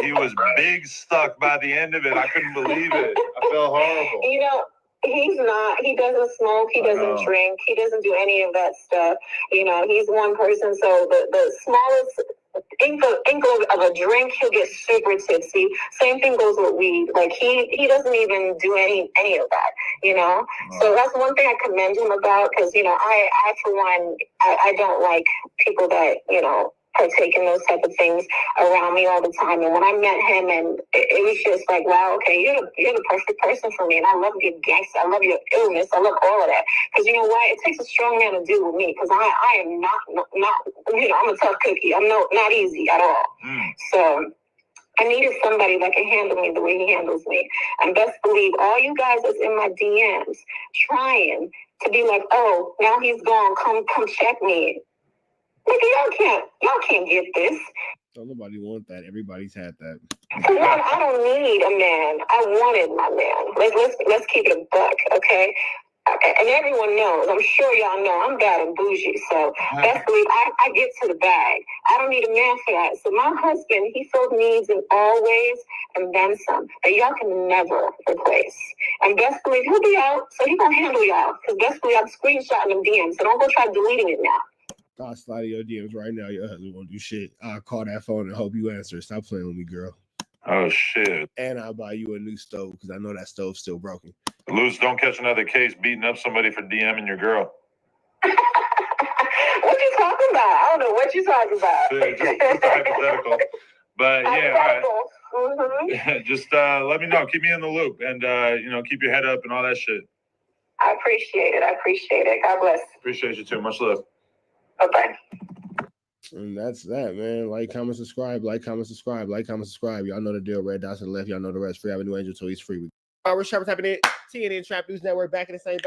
he was big stuck by the end of it. I couldn't believe it. I felt horrible. He's not. He doesn't smoke. He doesn't drink. He doesn't do any of that stuff. He's one person. So the smallest inkle of a drink, he'll get super tipsy. Same thing goes with weed. Like he doesn't even do any of that. So that's one thing I commend him about, because I for one, I don't like people that partake in those type of things around me all the time. And when I met him, and it was just like, wow, okay, you're the perfect person for me. And I love your gangster. I love your illness. I love all of that. Because you know what? It takes a strong man to deal with me, because I am not, I'm a tough cookie. I'm not easy at all. So I needed somebody that can handle me the way he handles me. And best believe all you guys that's in my DMs trying to be like, oh, now he's gone. Come check me. Nigga, y'all can't get this. Don't nobody want that. Everybody's had that. I don't need a man. I wanted my man. Let's keep it a buck, okay? And everyone knows. I'm sure y'all know I'm bad and bougie. So best believe I get to the bag. I don't need a man for that. So my husband, he filled needs in all ways and then some that y'all can never replace. And best believe he'll be out, so he gonna handle y'all. Because best believe I'm screenshotting them DMs. So don't go try deleting it now. I'll slide in your DMs right now. Your husband won't do shit. I'll call that phone and hope you answer. Stop playing with me, girl. Oh, shit. And I'll buy you a new stove, because I know that stove's still broken. Luz, don't catch another case beating up somebody for DMing your girl. What you talking about? I don't know what you talking about. Just a hypothetical. But yeah, all right. Just let me know. Keep me in the loop, and keep your head up and all that shit. I appreciate it. God bless. Appreciate you too. Much love. Bye-bye. And that's that, man. Like, comment, subscribe. Like, comment, subscribe. Like, comment, subscribe. Y'all know the deal. Red dots to the left. Y'all know the rest. Free Avenue Angel till he's free. We're Trappers tapping in. TNN Trap News Network. Back in the same.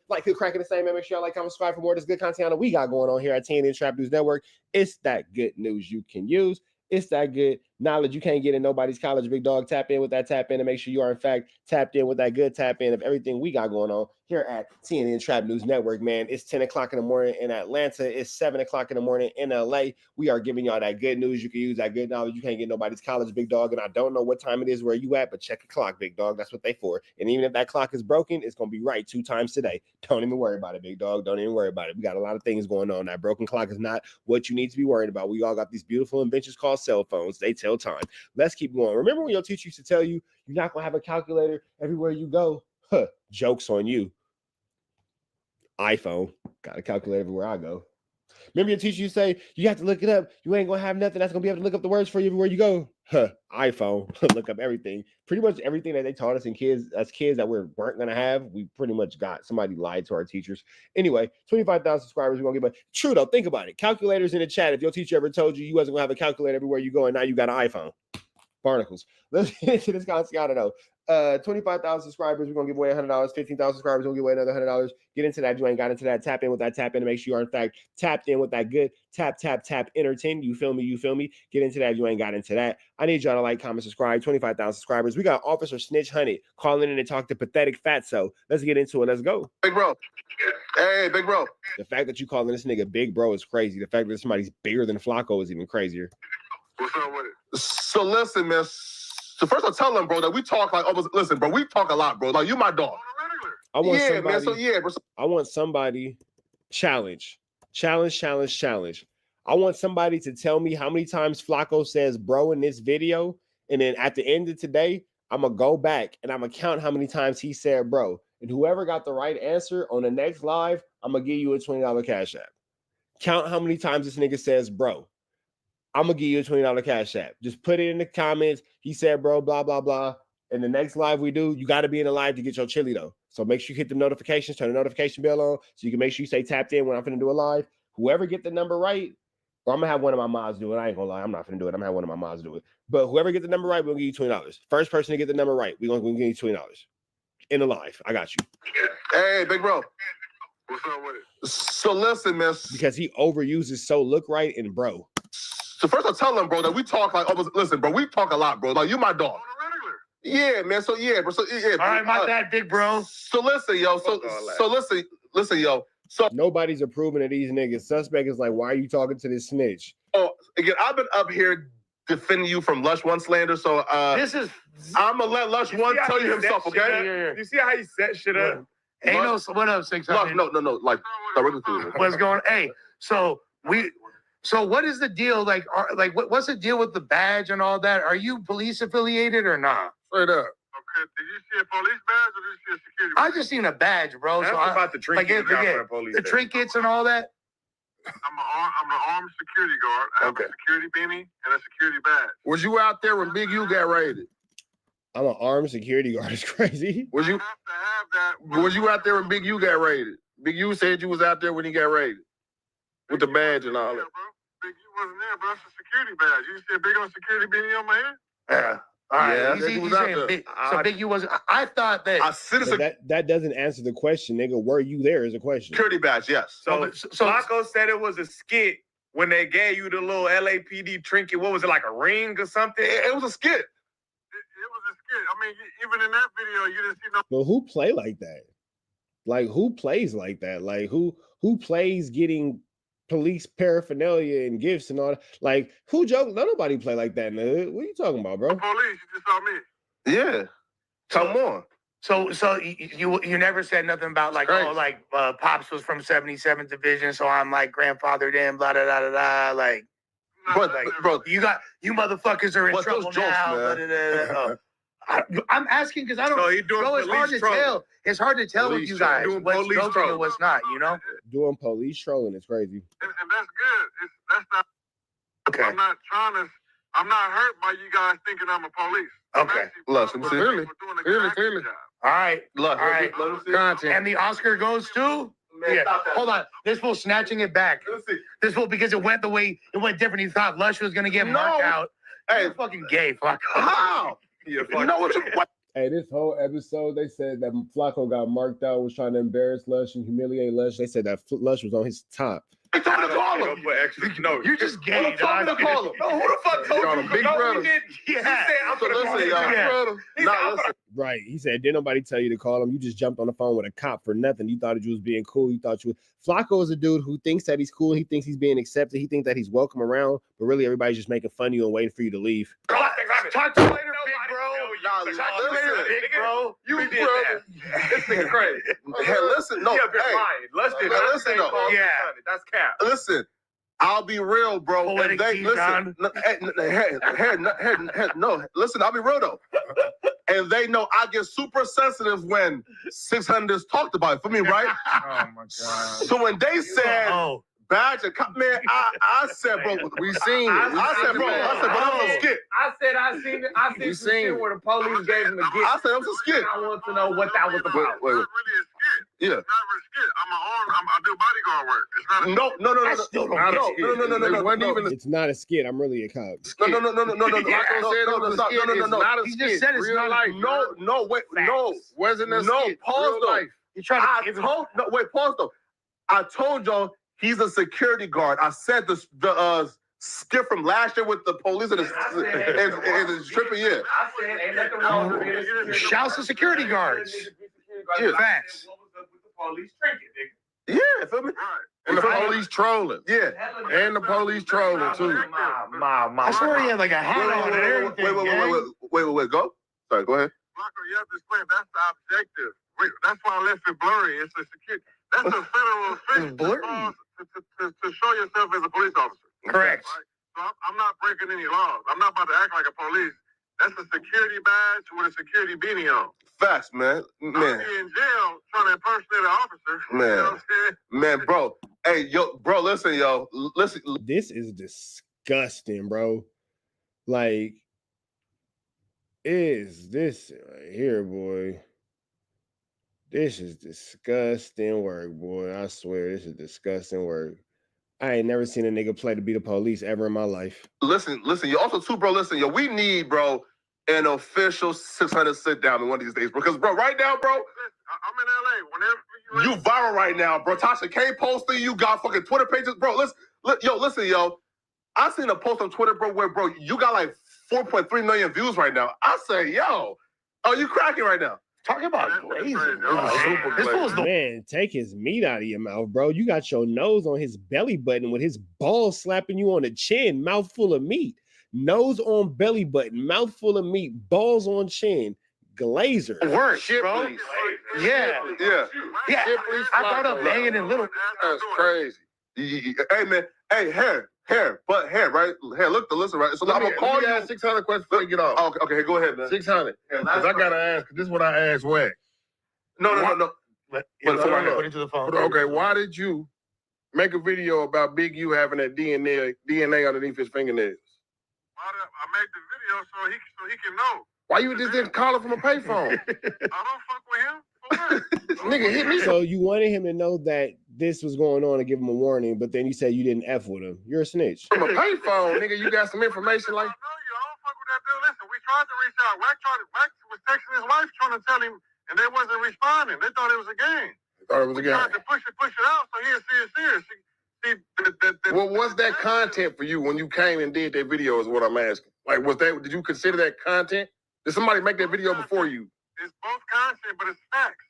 Like, who cracking the same, man. Make sure y'all like, comment, subscribe for more of this good content that we got going on here at TNN Trap News Network. It's that good news you can use. It's that good knowledge you can't get in nobody's college. Big dog, tap in with that tap in and make sure you are, in fact, tapped in with that good tap in of everything we got going on here at TNN Trap News Network, man. It's 10 o'clock in the morning in Atlanta. It's 7 o'clock in the morning in LA. We are giving y'all that good news. You can use that good knowledge. You can't get nobody's college, big dog. And I don't know what time it is where you at, but check the clock, big dog. That's what they for. And even if that clock is broken, it's going to be right 2 times today. Don't even worry about it, big dog. Don't even worry about it. We got a lot of things going on. That broken clock is not what you need to be worried about. We all got these beautiful inventions called cell phones. They tell time. Let's keep going. Remember when your teacher used to tell you you're not going to have a calculator everywhere you go? Joke's on you. iPhone. Got a calculator everywhere I go. Remember your teacher used to say you have to look it up. You ain't going to have nothing that's going to be able to look up the words for you everywhere you go. iPhone. Look up everything. Pretty much everything that they taught us as kids that we weren't going to have, we pretty much got. Somebody lied to our teachers. Anyway, 25,000 subscribers. We're going to get, but true though, think about it. Calculators in the chat. If your teacher ever told you wasn't going to have a calculator everywhere you go and now you got an iPhone. Barnacles. Let's get into this content. I don't know. 25,000 subscribers, we're gonna give away $100. 15,000 subscribers, we're gonna give away another $100. Get into that. If you ain't got into that, tap in with that tap in to make sure you are in fact tapped in with that good tap entertain. You feel me? You feel me? Get into that if you ain't got into that. I need y'all to like, comment, subscribe. 25,000 subscribers. We got Officer Snitch Honey calling in and talk to Pathetic Fatso. Let's get into it. Let's go. Big bro. Hey, big bro. The fact that you calling this nigga big bro is crazy. The fact that somebody's bigger than FLAKKO is even crazier. What's up with it? So listen, man. So first I tell them, bro, that we talk like almost. Listen, bro, we talk a lot, bro. Like you, my dog. I want yeah, somebody, man. So yeah, bro. I want somebody challenge. I want somebody to tell me how many times FLAKKO says bro in this video, and then at the end of today, I'm gonna go back and I'm gonna count how many times he said bro. And whoever got the right answer on the next live, I'm gonna give you a $20 cash app. Count how many times this nigga says bro. I'm gonna give you a $20 cash app. Just put it in the comments. He said, bro, blah, blah, blah. And the next live we do, you got to be in the live to get your chili, though. So make sure you hit the notifications, turn the notification bell on so you can make sure you stay tapped in when I'm finna do a live. Whoever get the number right, or I'm gonna have one of my mods do it. I ain't gonna lie, I'm not finna do it. I'm gonna have one of my mods do it. But whoever get the number right, we'll give you $20. First person to get the number right, we're gonna give you $20 in the live. I got you. Hey, big bro. What's up with it? So listen, man. Because he overuses so look right and bro. So first I tell them, bro, that we talk like almost. Listen, bro, we talk a lot, bro. Like you, my dog. Yeah, man. So yeah, bro. So yeah. All right, my bad, big bro. So listen, yo. So listen, yo. So nobody's approving of these niggas. Suspect is like, why are you talking to this snitch? Oh, again, I've been up here defending you from Lush One slander. So this is. I'm gonna let Lush One tell you himself, okay? Yeah. You see how he set shit up? Yeah. Ain't no. What up, 600? No. Like, what's going? Hey, so what is the deal? Like, what's the deal with the badge and all that? Are you police affiliated or not? Straight up. Okay, did you see a police badge or did you see a security badge? I just seen a badge, bro. That's so about the trinkets. The trinkets and all that. I'm an armed security guard. I have a security beanie and a security badge. Was you out there when Big U got raided? I'm an armed security guard. It's crazy. Was you? You have to have that. Was you out there when Big U got raided? Big U said you was out there when he got raided with the badge and all that. Big U wasn't there, bro. That's a security badge. You see a big old security beanie on my head? Yeah. All right. Yeah, He's saying big, so Big U wasn't. I thought that. That doesn't answer the question, nigga. Were you there is a question. Security badge, yes. So FLAKKO said it was a skit when they gave you the little LAPD trinket. What was it, like a ring or something? It was a skit. It was a skit. I mean, even in that video, you didn't see no. But who play like that? Like who plays like that? Like who plays getting police paraphernalia and gifts and all that? Like who joke? Nobody play like that, nigga. What are you talking about, bro? The police, you just saw me. Yeah. Come on. So you never said nothing about like Pops was from 77th Division, so I'm like grandfathered in, blah da da da da. Like, bro, you motherfuckers are in trouble now. Blah, da, da, da. I'm asking because I don't. So bro, it's hard to tell. It's hard to tell with you guys what's joking and what's not. You know, doing police trolling is crazy. And that's good. That's not. Okay. I'm not hurt by you guys thinking I'm a police. Okay. Clearly. All right. Look. All right. Content. And the Oscar goes to. Yeah. Hold on. This fool snatching it back. This fool because it went different. He thought Lush was gonna get marked out. Hey, you're fucking gay. Fuck. How? Yeah, Hey, this whole episode, they said that FLAKKO got marked out, was trying to embarrass Lush and humiliate Lush. They said that Lush was on his top. You told me to call him. You're just gay, dog. Told me to call him. No, who the fuck told you? Big brother. Yeah. He said, I'm gonna call him. Listen. Right. He said, didn't nobody tell you to call him? You just jumped on the phone with a cop for nothing. You thought that you was being cool. You thought you was... FLAKKO is a dude who thinks that he's cool. He thinks he's being accepted. He thinks that he's welcome around, but really everybody's just making fun of you and waiting for you to leave. Talk to you later, big bro. Talk to you later, big bro. You did that. This nigga crazy. Hey, listen. No. Listen, though. Yeah. That's cap. Listen. I'll be real, bro. Poetic Listen, listen, I'll be real though. And they know I get super sensitive when 600's talked about it for me, right? Oh my God. So when they said badge and cop, man, I said, bro, we seen it. I said, bro, that was a skit. I seen some shit where the police gave him a gift. I said it was a skit. I want to know what that was about. Wait. Really a skit. Yeah. It's not a skit. I do bodyguard work. It's not a No. It's not a skit. I'm really a cop. No. He just said it's not life. No, wait, no. Wasn't a No, skit. pause Real though. life. You try to pause though. I told y'all he's a security guard. I said the skit from last year with the police and the stripping. Yeah. I said ain't nothing wrong with it. Shouts to security guards. Yeah. Facts. Police drinking, nigga. Yeah, feel me? And the police trolling. Yeah. And the police trolling too. I swear he had like a hat on and everything. Wait, go. Sorry, go ahead. FLAKKO, you have to explain. That's the objective. That's why I left it blurry. It's a security. That's a federal offense to show yourself as a police officer. Correct. Right? So I'm not breaking any laws. I'm not about to act like a police. That's a security badge with a security beanie on. Facts, man. I'm in jail trying to impersonate an officer. Man. You know what I'm saying? Man, bro. Hey, bro, listen, yo. Listen. This is disgusting, bro. Like, is this right here, boy? This is disgusting work, boy. I swear, this is disgusting work. I ain't never seen a nigga play to be the police ever in my life. Listen, yo. Also, too, bro, listen, yo. We need, bro, an official 600 sit down in one of these days. Because, bro, right now, bro, I'm in LA. Whenever you viral right now, bro. Tasha K posting, you got fucking Twitter pages, bro. Listen, yo. I seen a post on Twitter, bro, where, bro, you got like 4.3 million views right now. I say, yo, you cracking right now? Talk about glazing. Man, take his meat out of your mouth, bro. You got your nose on his belly button with his balls slapping you on the chin, mouth full of meat. Nose on belly button, mouth full of meat, balls on chin. Glazer. Work, bro. Yeah. I brought up banging and little. That's crazy. Hey, man. Hey, hair, right? Hair, listen, right? So I'm gonna call you. 600 questions before you get off. Okay, go ahead, man. 600. Because I gotta ask. This is what I asked WACK. No. Put it into the phone. Okay, why did you make a video about Big U having that DNA underneath his fingernails? I made the video so he can know. Why you just didn't call him from a payphone? I don't fuck with him. Nigga hit me. So you wanted him to know that this was going on and give him a warning, but then you said you didn't F with him. You're a snitch. From a payphone, nigga, you got some information like. I don't fuck with that dude. Listen, we tried to reach out. WACK was texting his wife trying to tell him, and they wasn't responding. They thought it was a game. We tried to push it out, so he'll see it serious. Well, what's that content for you when you came and did that video is what I'm asking. Like, did you consider that content? Did somebody make that video before you? It's both content, but it's facts.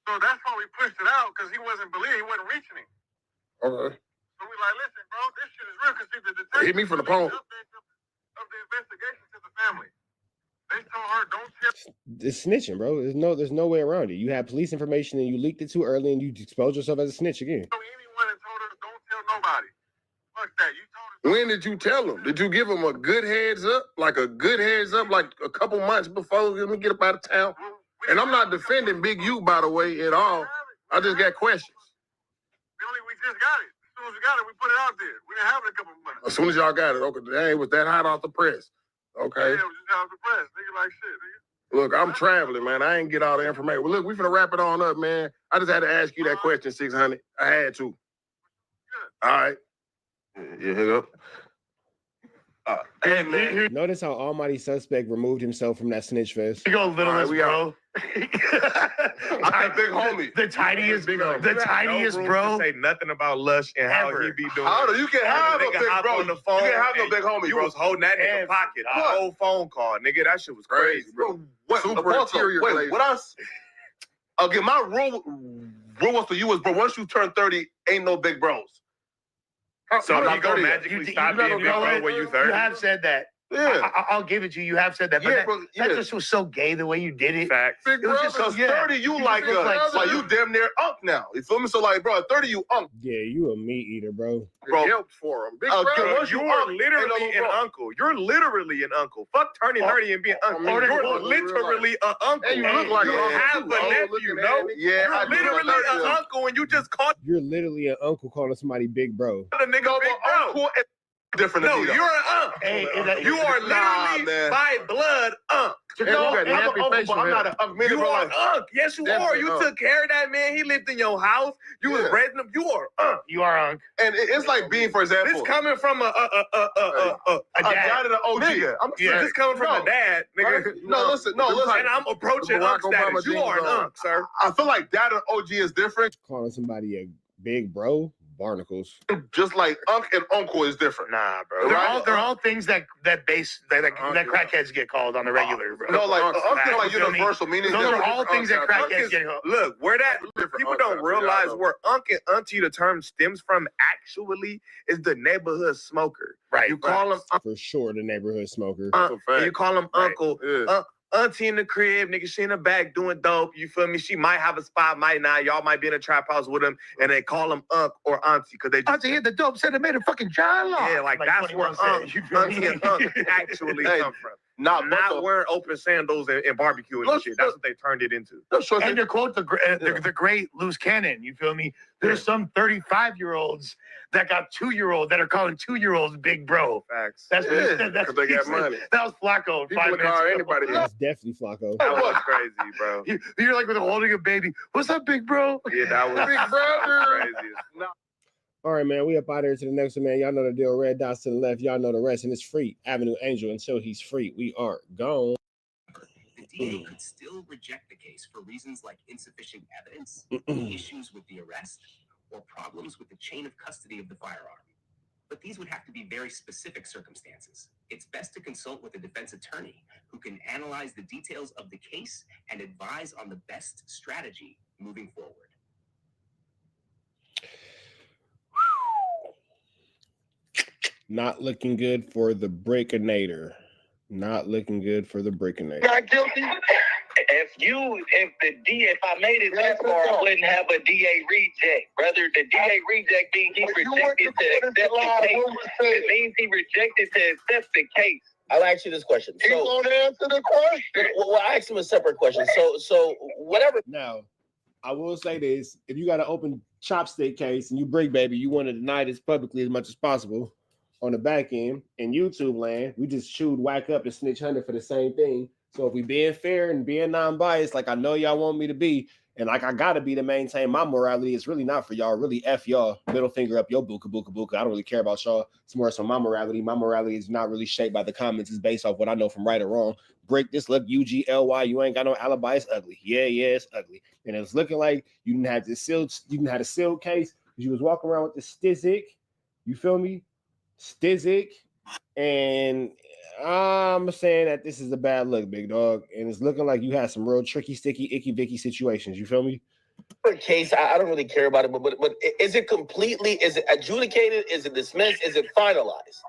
So that's why we pushed it out, because he wasn't believing, he wasn't reaching him. Okay. So we like, listen, bro, this shit is real, because the detective hit me from the phone. Of the investigation to the family. They told her, don't tell. It's snitching, bro. There's no way around it. You had police information and you leaked it too early and you exposed yourself as a snitch again. Anyone and told her, don't tell nobody. Fuck that. You told her. When did you tell him? Did you give him a good heads up? Like a good heads up, like a couple months before? Let me get up out of town. And I'm not defending Big U, by the way, at all. I just got questions. We just got it. As soon as we got it, we put it out there. We didn't have it a couple months. As soon as y'all got it, okay, dang, it was that hot off the press. Okay. Yeah, it was just out the press. Nigga like shit, nigga. Look, I'm traveling, man. I ain't get all the information. Well, look, we finna wrap it on up, man. I just had to ask you that question, 600. I had to. All right. Yeah, hang up. Hey, man. Notice how Almighty Suspect removed himself from that snitch fest. You go littlest, bro. I'm big homie. The tiniest, bro. Say nothing about Lush and how he be doing. How do you can have no big bro? On the phone, you can't have no big homie, You bro. was holding that nigga pocket a whole phone call, nigga. That shit was crazy, bro. What else? Okay, my rule was to you is, bro, once you turn 30, ain't no big bros. So you gonna magically stop being big bro when you 30? You have said that. Yeah, I'll give it to you. You have said that. But that just was so gay the way you did it. Facts. Big bro, because 30, you like you damn near unk now. You feel me? So like, bro, at 30, you unk. Yeah, you a meat eater, bro. Bro, helped for him. Big Bro, bro, you are literally an uncle. You're literally an uncle. Fuck turning 30 and being uncle. You're literally an uncle. Hey, you look like you have a nephew, no? Yeah, you're literally an uncle, and you just called. You're literally an uncle calling somebody big bro. The nigga big bro. Different. No, you're an unk. You are literally by blood unk. I'm not an unk. You are an unk. Yes, you are. You took care of that man. He lived in your house. You was raising him. You are unk. You are unk. And it's like being, for example, this coming from a dad and an OG. This coming from a dad, nigga. No, listen. And I'm approaching unk status. You are an unk, sir. I feel like dad and OG is different. Calling somebody a big bro, barnacles. Just like unk and uncle is different. Nah, bro. They're all things that crackheads get called on the regular, bro. No, like unk is like universal meaning. Those are all things that crackheads get called. Look, where that people don't realize where unk and auntie the term stems from actually is the neighborhood smoker. Right. You call him for sure the neighborhood smoker. You call him uncle. Auntie in the crib, nigga, she in the back doing dope. You feel me? She might have a spot, might not. Y'all might be in a trap house with him, and they call him Unc or Auntie because they just Auntie hit the dope, said it made a fucking John Law. Yeah, like that's where Auntie and Unc actually come from. Not wearing open sandals and barbecuing and shit. That's what they turned it into. And to quote the great loose cannon, you feel me? There's some 35-year-olds that got 2-year-olds that are calling 2-year-olds big bro. Facts. That's what he said. That's because they got money. That was Flacco. People would call anybody. That's definitely Flacco. That was crazy, bro. You're like with holding a baby. What's up, big bro? Yeah, that was big brother. Crazy. No. All right, man. We up out here to the next one, man. Y'all know the deal. Red dots to the left. Y'all know the rest. And it's free. Avenue Angel until he's free. We are gone. The DA could still reject the case for reasons like insufficient evidence, issues with the arrest, or problems with the chain of custody of the firearm. But these would have to be very specific circumstances. It's best to consult with a defense attorney who can analyze the details of the case and advise on the best strategy moving forward. Not looking good for the Breakinator. Not looking good for the Breakinator. Not guilty. If I made it that far, I wouldn't have a DA reject. Rather, the DA reject means he rejected to accept the case. It means he rejected to accept the case. I'll ask you this question. He won't answer the question. Well, I asked him a separate question. So whatever. Now, I will say this: if you got an open chopstick case and you break baby, you want to deny this publicly as much as possible. On the back end in YouTube land, we just chewed WACK up and Snitch Hunter for the same thing. So if we being fair and being non-biased, like I know y'all want me to be, and like I gotta be to maintain my morality, it's really not for y'all. Really F y'all. Middle finger up your buka buka buka. I don't really care about y'all. It's more so my morality. My morality is not really shaped by the comments. It's based off what I know from right or wrong. Break this, look, UGLY. You ain't got no alibi. It's ugly. Yeah, it's ugly. And it's looking like you didn't have this sealed. You didn't have a sealed case because you was walking around with the Stizik. You feel me? Stizik, and I'm saying that this is a bad look, big dog, and it's looking like you had some real tricky, sticky, icky, vicky situations. You feel me? Case, I don't really care about it, but is it completely? Is it adjudicated? Is it dismissed? Is it finalized?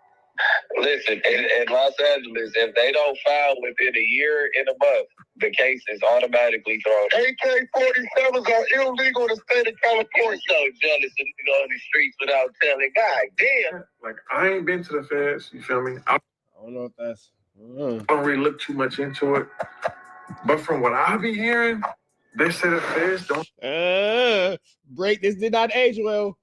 Listen, in Los Angeles, if they don't file within a year and a month, the case is automatically thrown. AK-47s are illegal in the state of California. You're so jealous of go on the streets without telling. God damn. Like, I ain't been to the feds, you feel me? I don't know if that's... I don't really look too much into it. But from what I be hearing, they say the feds don't... Break, this did not age well.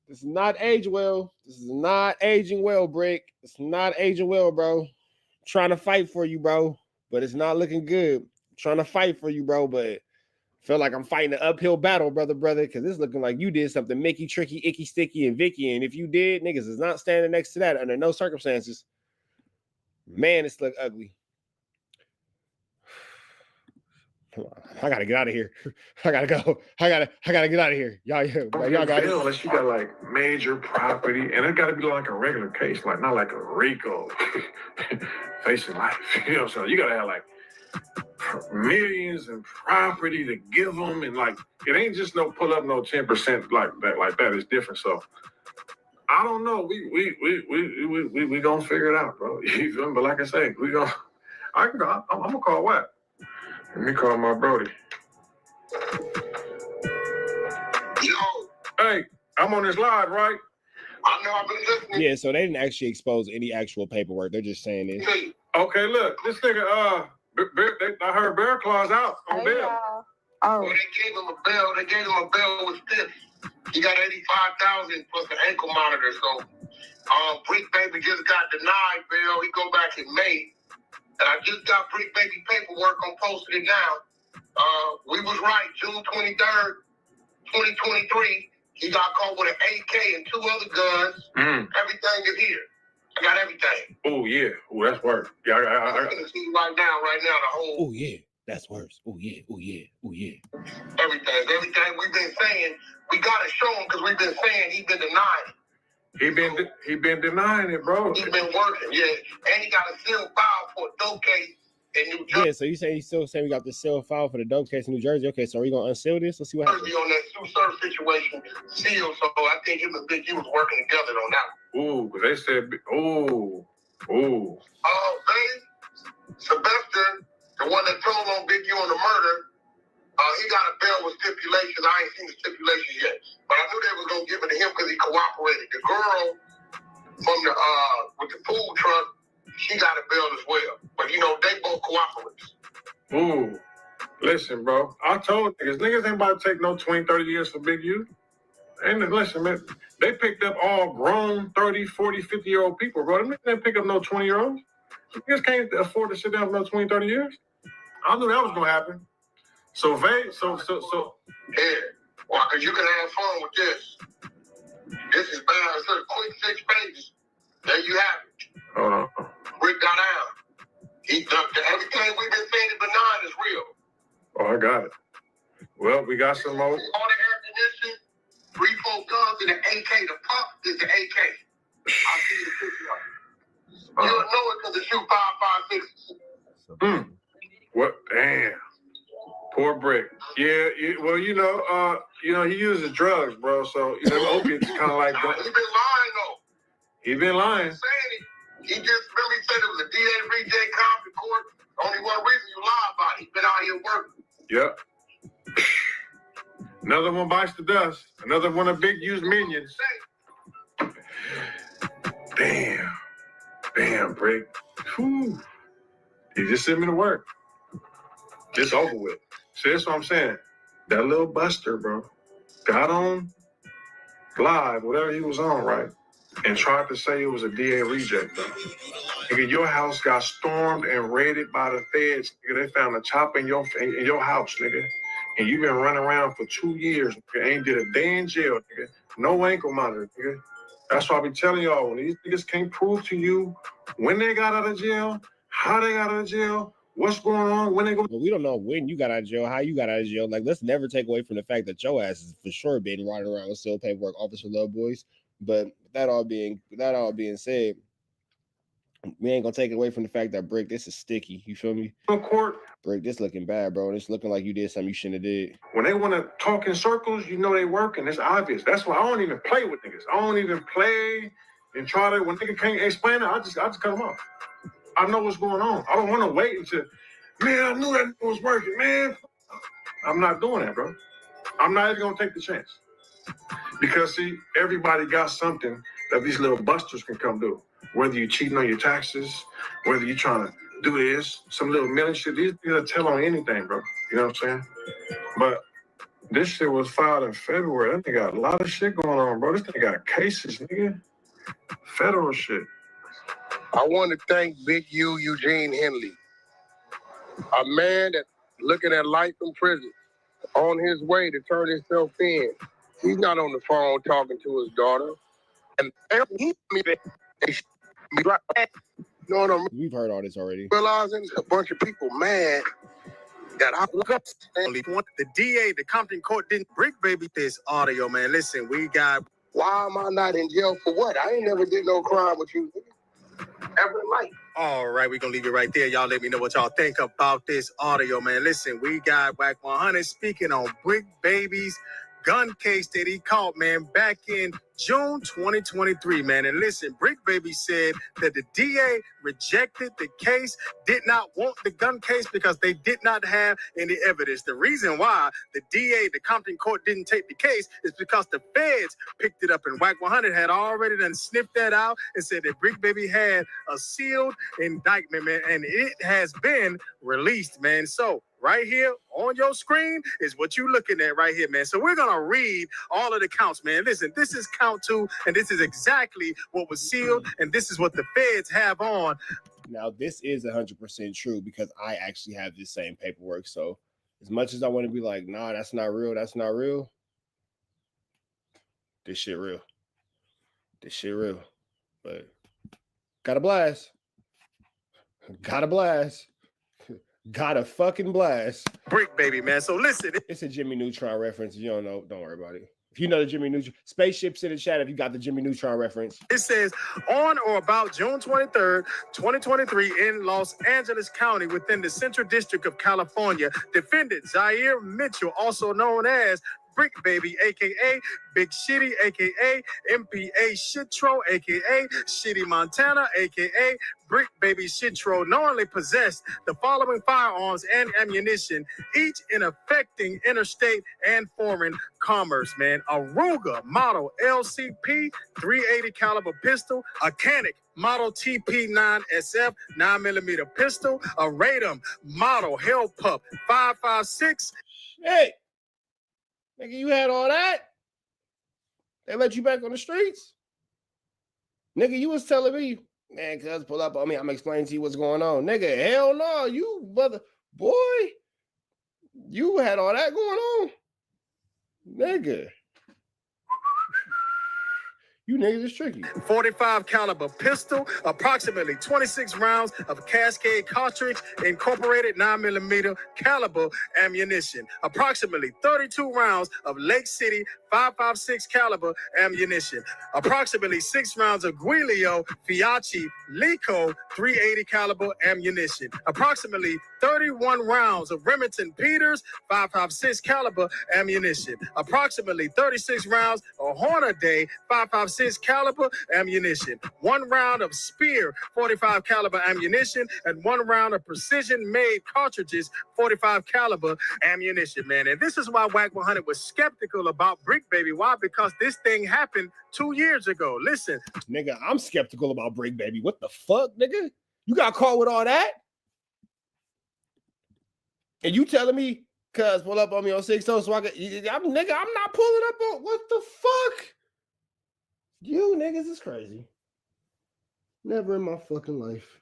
This is not age well. This is not aging well, Brick. It's not aging well, bro. I'm trying to fight for you, bro, but it's not looking good. I'm trying to fight for you, bro, but I feel like I'm fighting an uphill battle, brother, because it's looking like you did something Mickey, Tricky, Icky, Sticky, and Vicky, and if you did, niggas is not standing next to that under no circumstances. Man, it's look ugly. Come on, I gotta get out of here. I gotta go. I gotta get out of here. Y'all got it. Unless you got like major property, and it gotta be like a regular case, like not like a Rico facing life. You know, so you gotta have like millions in property to give them, and like it ain't just no pull up no 10% like that. Like that is different. So I don't know. We gonna figure it out, bro. You feel me? But like I say, I'm gonna call WACK. Let me call my brody. Yo. Hey, I'm on this live, right? I know I've been listening. Yeah, so they didn't actually expose any actual paperwork. They're just saying this. Okay, look, this nigga, I heard Bear Claw's out on bail. Oh, they gave him a bail. They gave him a bail with this. He got $85,000 plus an ankle monitor. So, Brick Baby just got denied bail. He go back in May. And I just got Brick Baby paperwork. I'm posting it now. We was right. June 23rd, 2023. He got caught with an AK and 2 other guns. Everything is here. I got everything. Oh yeah. Oh, that's worse. Yeah, I'm gonna see right now, the whole. Oh yeah, that's worse. Oh yeah. Everything we've been saying, we gotta show him because we've been saying he's been denying it. He been denying it, bro. He's been working, yeah. And he got a sealed file for a dope case in New Jersey. Yeah, so you say he's still saying we got the sealed file for the dope case in New Jersey. Okay, so are we gonna unseal this? Let's see what happens. On that Sue Surf situation sealed, so I think him and Big U was working together on that. Ooh, because they said, ooh. Sylvester, the one that told on Big U on the murder, he got a bail with stipulations. I ain't seen the stipulations yet, but I knew they were gonna give it to him because he cooperated. The girl from the with the food truck, she got a bail as well. But you know, they both cooperate. Ooh. Listen, bro. I told niggas ain't about to take no 20, 30 years for Big U. And listen, man, they picked up all grown 30, 40, 50-year-old people, bro. They didn't pick up no 20-year-olds. Niggas can't afford to sit down for no 20, 30 years. I knew that was gonna happen. So yeah. Well, because you can have fun with this. This is bad. It's a quick 6 pages. There you have it. Hold on. Rick got out. Everything we've been saying is benign is real. Oh, I got it. Well, we got some more. All the air conditioning, 3, 4 guns, and the AK. The pump is the AK. I'll see you the picture of it. You'll know it because it shoot 5.56. What? Damn. Poor Brick. Yeah. Well, you know, he uses drugs, bro. So opiates kind of like. He been lying though. He been lying. He just really said it was a DA reject Compton court. Only one reason you lie about it. He been out here working. Yep. Another one bites the dust. Another one of Big U's minions. Damn, Brick. Whew. He just sent me to work. It's over with. See, that's what I'm saying. That little buster, bro, got on live, whatever he was on, right? And tried to say it was a DA reject, though. Nigga, your house got stormed and raided by the feds. Nigga, they found a chopper in your house, nigga. And you've been running around for 2 years, nigga. Ain't did a day in jail, nigga. No ankle monitor, nigga. That's why I be telling y'all, when these niggas can't prove to you when they got out of jail, how they got out of jail, what's going on, when they go. Well, we don't know when you got out of jail, how you got out of jail. Like, let's never take away from the fact that your ass is for sure been riding around with sealed paperwork, Officer Love Boys. But that all being said, we ain't gonna take it away from the fact that Brick, this is sticky. You feel me? Court. Brick, this looking bad, bro. It's looking like you did something you shouldn't have did. When they want to talk in circles, you know they working. It's obvious. That's why I don't even play with niggas. I don't even play and try to. When nigga can't explain it, I just cut them off. I know what's going on. I don't want to wait until, man, I knew that was working, man. I'm not doing that, bro. I'm not even gonna take the chance. Because see, everybody got something that these little busters can come do. Whether you cheating on your taxes, whether you trying to do this, some little million shit, these niggas tell on anything, bro. You know what I'm saying? But this shit was filed in February. That nigga got a lot of shit going on, bro. This nigga got cases, nigga. Federal shit. I want to thank Big U, Eugene Henley, a man that's looking at life in prison, on his way to turn himself in. He's not on the phone talking to his daughter. And we've heard all this already. Realizing a bunch of people mad that I look up. The DA, the Compton court didn't Brick Baby this audio, man. Listen, we got. Why am I not in jail for what? I ain't never did no crime with you. Ever in life. All right, we're going to leave it right there. Y'all let me know what y'all think about this audio, man. Listen, we got WACK 100 speaking on Brick Baby's gun case that he caught, man, back in June 2023, man. And listen, Brick Baby said that the DA rejected the case, did not want the gun case because they did not have any evidence. The reason why the DA, the Compton court, didn't take the case is because the feds picked it up, and WACK 100 had already done sniffed that out and said that Brick Baby had a sealed indictment, man, and it has been released, man. So right here on your screen is what you're looking at right here, man. So we're going to read all of the counts, man. Listen, this is count 2, and this is exactly what was sealed, and this is what the feds have on. Now, this is 100% true because I actually have this same paperwork. So as much as I want to be like, nah, that's not real, this shit real. This shit real. But got a blast. Got a blast. Got a fucking blast. Brick baby, man. So listen. It's a Jimmy Neutron reference. If you don't know, don't worry about it. If you know the Jimmy Neutron, spaceships in the chat if you got the Jimmy Neutron reference. It says, on or about June 23rd, 2023 in Los Angeles County within the Central District of California, defendant Zaire Mitchell, also known as Brick Baby, a.k.a. Big Shitty, a.k.a. MPA Shitro, a.k.a. Shitty Montana, a.k.a. Brick Baby Shitro, knowingly possessed the following firearms and ammunition, each in affecting interstate and foreign commerce, man. A Ruger model LCP 380 caliber pistol, a Canic model TP9SF 9mm pistol, a Radom model Hellpup 5.56. Hey! Nigga, you had all that? They let you back on the streets? Nigga, you was telling me, man, cuz pull up on me. I'm explaining to you what's going on. Nigga, hell no. You brother, boy, you had all that going on. Nigga. You niggas is tricky. 45 caliber pistol, approximately 26 rounds of Cascade cartridge, incorporated 9mm caliber ammunition, approximately 32 rounds of Lake City 5.56 caliber ammunition, approximately 6 rounds of Guilio Fiacci Lico 380 caliber ammunition, approximately 31 rounds of Remington Peters 5.56 caliber ammunition, approximately 36 rounds of Hornaday 5.56 caliber ammunition, 1 round of Spear 45 caliber ammunition, and 1 round of precision-made cartridges 45 caliber ammunition, man. And this is why WACK 100 was skeptical about Brick Baby. Why? Because this thing happened 2 years ago. Listen. Nigga, I'm skeptical about Brick Baby. What the fuck, nigga? You got caught with all that? And you telling me, cuz pull up on me on 6-0 so I can, nigga, I'm not pulling up on, what the fuck? You niggas is crazy. Never in my fucking life.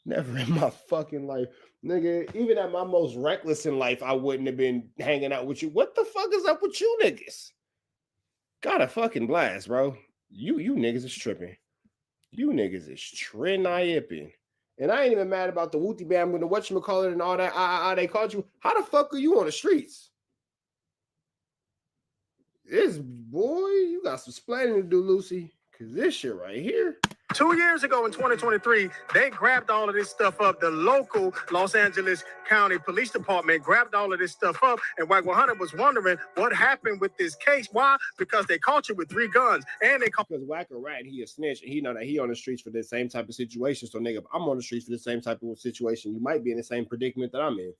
Never in my fucking life. Nigga, even at my most reckless in life, I wouldn't have been hanging out with you. What the fuck is up with you niggas? Got a fucking blast, bro. You niggas is tripping. You niggas is tripping. And I ain't even mad about the Wooty Bam and the whatchamacallit and all that. They called you. How the fuck are you on the streets? This boy, you got some splaining to do, Lucy. Cause this shit right here. 2 years ago in 2023, they grabbed all of this stuff up. The local Los Angeles County Police Department grabbed all of this stuff up, and WACK 100 was wondering what happened with this case. Why? Because they caught you with 3 guns, and they caught because WACK a rat, he a snitch, and he know that he on the streets for the same type of situation. So nigga, if I'm on the streets for the same type of situation, you might be in the same predicament that I'm in.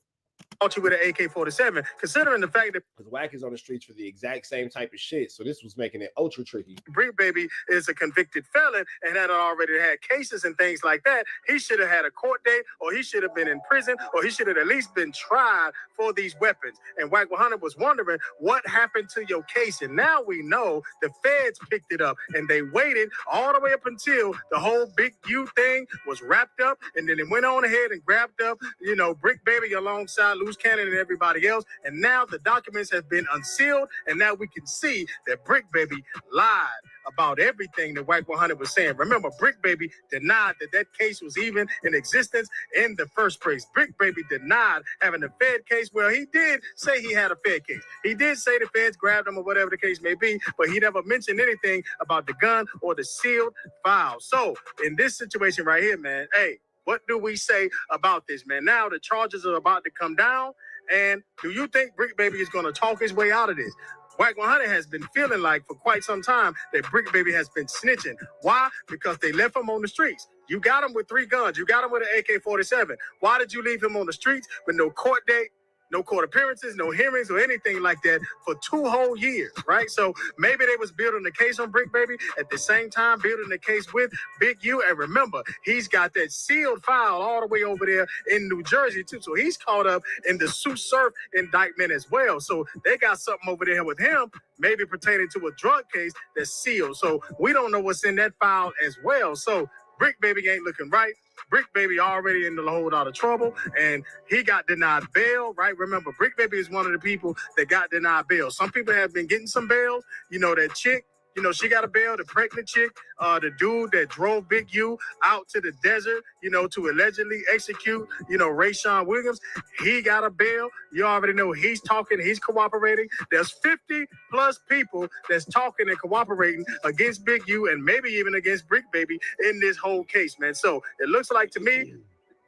Caught you with an AK-47, considering the fact that because WACK is on the streets for the exact same type of shit. So this was making it ultra tricky. Brick Baby is a convicted felon and had already had cases and things like that. He should have had a court date, or he should have been in prison, or he should have at least been tried for these weapons. And WACK 100 was wondering what happened to your case. And now we know the feds picked it up, and they waited all the way up until the whole Big U thing was wrapped up, and then it went on ahead and grabbed up, you know, Brick Baby alongside Loose Cannon and everybody else. And now the documents have been unsealed, and now we can see that Brick Baby lied about everything that WACK 100 was saying. Remember, Brick Baby denied that case was even in existence in the first place. Brick Baby denied having a Fed case. Well, he did say he had a Fed case. He did say the feds grabbed him or whatever the case may be, but he never mentioned anything about the gun or the sealed file. So in this situation right here, man, hey, what do we say about this, man? Now the charges are about to come down, and do you think Brick Baby is going to talk his way out of this? WACK 100 has been feeling like for quite some time that Brick Baby has been snitching. Why? Because they left him on the streets. You got him with 3 guns. You got him with an AK-47. Why did you leave him on the streets with no court date, no court appearances, no hearings or anything like that for 2 whole years, right? So maybe they was building the case on Brick Baby at the same time building the case with Big U. And remember, he's got that sealed file all the way over there in New Jersey too. So he's caught up in the Sue Surf indictment as well. So they got something over there with him, maybe pertaining to a drug case that's sealed. So we don't know what's in that file as well. So Brick Baby ain't looking right. Brick Baby already in the whole lot of trouble, and he got denied bail, right? Remember, Brick Baby is one of the people that got denied bail. Some people have been getting some bail. You know, that chick, you know, she got a bail, the pregnant chick, the dude that drove Big U out to the desert, you know, to allegedly execute, you know, Rayshawn Williams. He got a bail. You already know he's talking, he's cooperating. There's 50 plus people that's talking and cooperating against Big U and maybe even against Brick Baby in this whole case, man. So it looks like to me,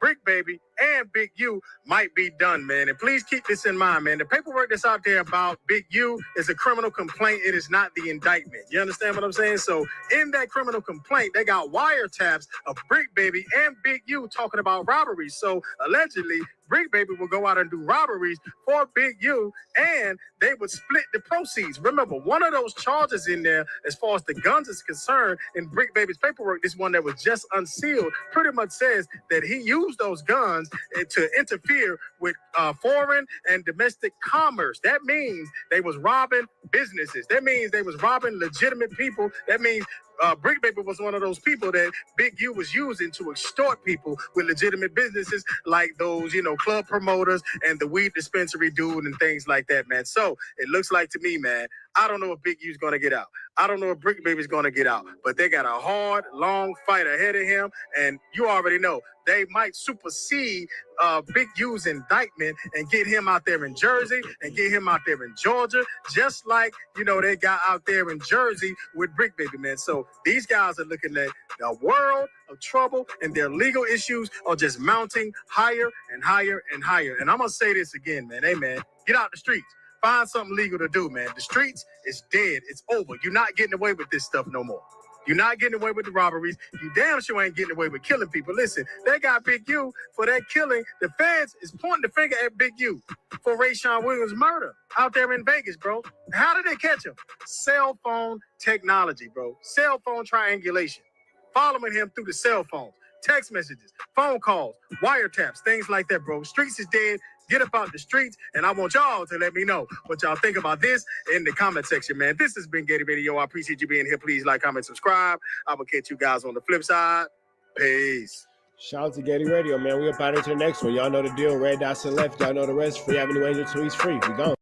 Brick Baby and Big U might be done, man. And please keep this in mind, man. The paperwork that's out there about Big U is a criminal complaint. It is not the indictment. You understand what I'm saying? So in that criminal complaint, they got wiretaps of Brick Baby and Big U talking about robberies. So allegedly, Brick Baby will go out and do robberies for Big U, and they would split the proceeds. Remember, one of those charges in there, as far as the guns is concerned, in Brick Baby's paperwork, this one that was just unsealed, pretty much says that he used those guns to interfere with foreign and domestic commerce. That means they was robbing businesses. That means they was robbing legitimate people. That means Brick Baby was one of those people that Big U was using to extort people with legitimate businesses like those, you know, club promoters and the weed dispensary dude and things like that, man. So it looks like to me, man, I don't know if Big U's going to get out. I don't know if Brick Baby's going to get out, but they got a hard, long fight ahead of him. And you already know they might supersede Big U's indictment and get him out there in Jersey and get him out there in Georgia, just like, you know, they got out there in Jersey with Brick Baby, man. So these guys are looking at the world of trouble, and their legal issues are just mounting higher and higher and higher. And I'm going to say this again, man. Hey, man, get out the streets. Find something legal to do, man. The streets is dead. It's over. You're not getting away with this stuff no more. You're not getting away with the robberies. You damn sure ain't getting away with killing people. Listen, they got Big U for that killing. The feds is pointing the finger at Big U for Rayshawn Williams' murder out there in Vegas, bro. How did they catch him? Cell phone technology, bro. Cell phone triangulation. Following him through the cell phones, text messages, phone calls, wiretaps, things like that, bro. Streets is dead. Get up out the streets, and I want y'all to let me know what y'all think about this in the comment section, man. This has been Gator Video. I appreciate you being here. Please like, comment, subscribe. I'm going to catch you guys on the flip side. Peace. Shout out to Gator Radio, man. We up out into the next one. Y'all know the deal. Red dots to the left. Y'all know the rest. Free Avenue Angel tweets free. We gone.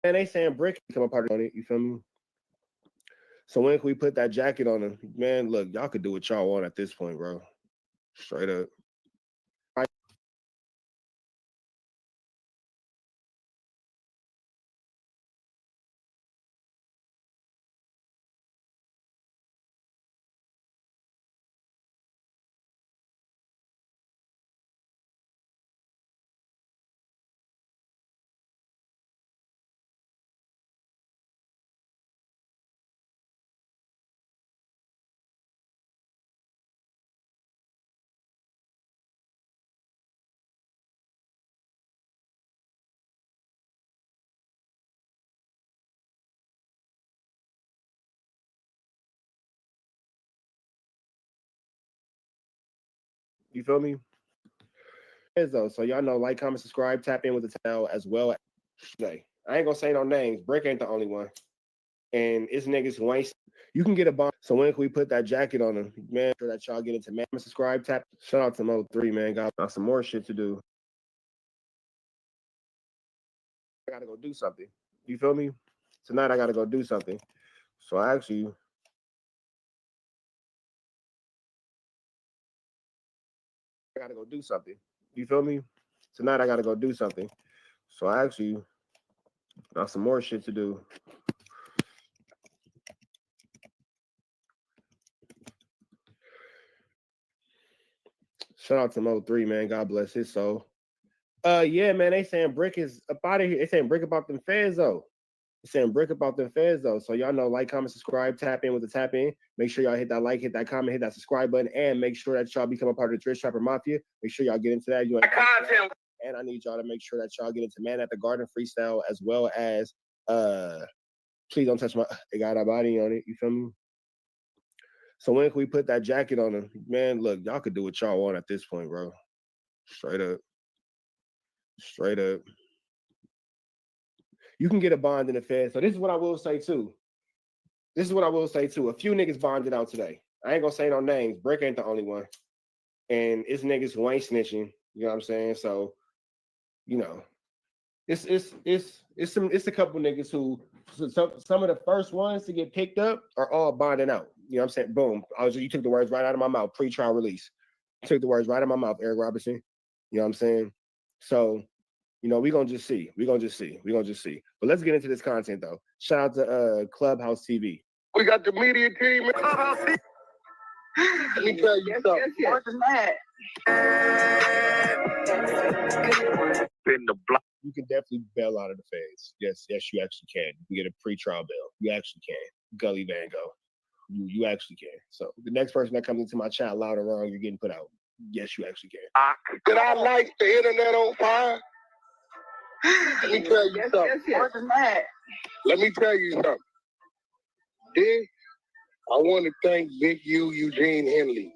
And they saying Brick become a part of it. You feel me? So when can we put that jacket on him? Man, look, y'all could do what y'all want at this point, bro. Straight up. You feel me? Though, so y'all know, like, comment, subscribe, tap in with the channel as well. I ain't gonna say no names. Brick ain't the only one, and it's niggas who ain't. You can get a bond. So when can we put that jacket on him, man? Sure that y'all get into man. Subscribe, tap. Shout out to Mo3, man. Got some more shit to do. I gotta go do something. You feel me? Tonight I gotta go do something. So I actually. I gotta go do something. You feel me? Tonight I gotta go do something. So I actually got some more shit to do. Shout out to Mo3, man. God bless his soul. Yeah, man. They saying Brick is up out of here. They saying Brick about them feds though. They saying Brick about them feds though. So y'all know, like, comment, subscribe, tap in with the tap in. Make sure y'all hit that like, hit that comment, hit that subscribe button, and make sure that y'all become a part of the Trish Trapper Mafia. Make sure y'all get into that. And I need y'all to make sure that y'all get into Man at the Garden freestyle, as well as please don't touch my. They got a body on it. You feel me? So when can we put that jacket on them? Man, look, y'all could do what y'all want at this point, bro. Straight up. Straight up. You can get a bond in the Fed. So this is what I will say too. This is what I will say too. A few niggas bonded out today. I ain't gonna say no names. Brick ain't the only one. And it's niggas who ain't snitching. You know what I'm saying? So, you know, it's a couple niggas who some of the first ones to get picked up are all bonding out. You know what I'm saying? Boom. You took the words right out of my mouth. Pre-trial release. You took the words right out of my mouth, Eric Robertson. You know what I'm saying? So, you know, we're gonna just see. We're gonna just see. But let's get into this content though. Shout out to Clubhouse TV. We got the media team. Clubhouse TV. Let me tell you something. More than that. In the block. You can definitely bail out of the feds. Yes, you actually can. You can get a pre-trial bail. You actually can. Gully Van Gogh. You actually can. So the next person that comes into my chat loud or wrong, you're getting put out. Yes, you actually can. Did I light the internet on fire? Let me tell you something. More than that. Let me tell you something. This, I want to thank Big U, Eugene Henley.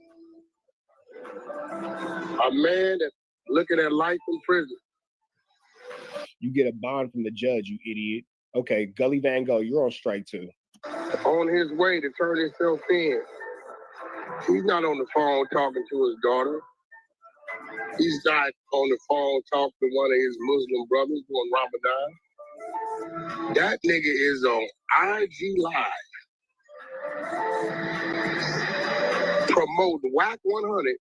A man that's looking at life in prison. You get a bond from the judge, you idiot. Okay, Gully Van Gogh, you're on strike too. On his way to turn himself in. He's not on the phone talking to his daughter. He's not on the phone talking to one of his Muslim brothers doing Ramadan. That nigga is on IG Live promoting WACK 100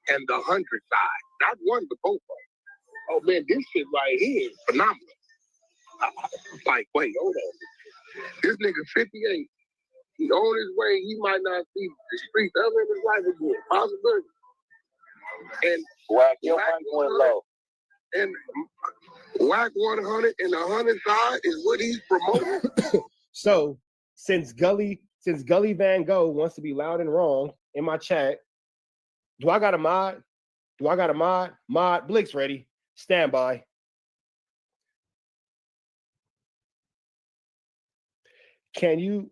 and the 100 side. Not one, but both of them. Oh man, this shit right here is phenomenal. Like, wait, hold on. This nigga 58. He's on his way. He might not see the streets ever in his life again. Possibility. And WACK went low. And WACK 100 and the 100 side is what he's promoting. So since Gully Van Gogh wants to be loud and wrong in my chat, do I got a mod? Mod Blix ready. Stand by. Can you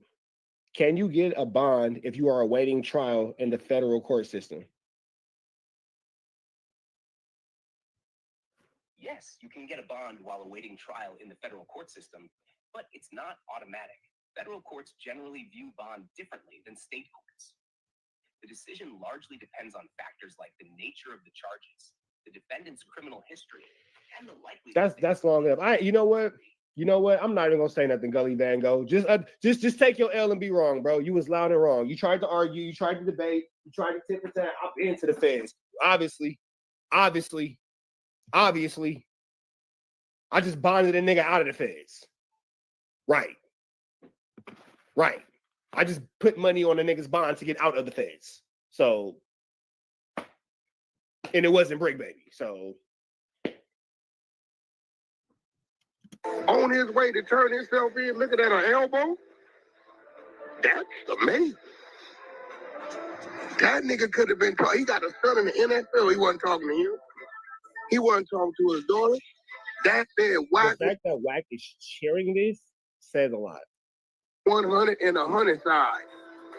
get a bond if you are awaiting trial in the federal court system? Yes, you can get a bond while awaiting trial in the federal court system, but it's not automatic. Federal courts generally view bond differently than state courts. The decision largely depends on factors like the nature of the charges, the defendant's criminal history, and the likelihood. That's long enough. You know what? I'm not even gonna say nothing, Gully Van Gogh. Just take your L and be wrong, bro. You was loud and wrong. You tried to argue. You tried to debate. You tried to tip the tat up into the feds. Obviously, I just bonded a nigga out of the feds. Right. I just put money on a nigga's bond to get out of the feds. So, and it wasn't Brick Baby. So, on his way to turn himself in, looking at her elbow. That's amazing. That nigga could have been talking. He got a son in the NFL. He wasn't talking to him. He wasn't talking to his daughter. That man, WACK. The fact that WACK is sharing this says a lot. 100 and 100 side.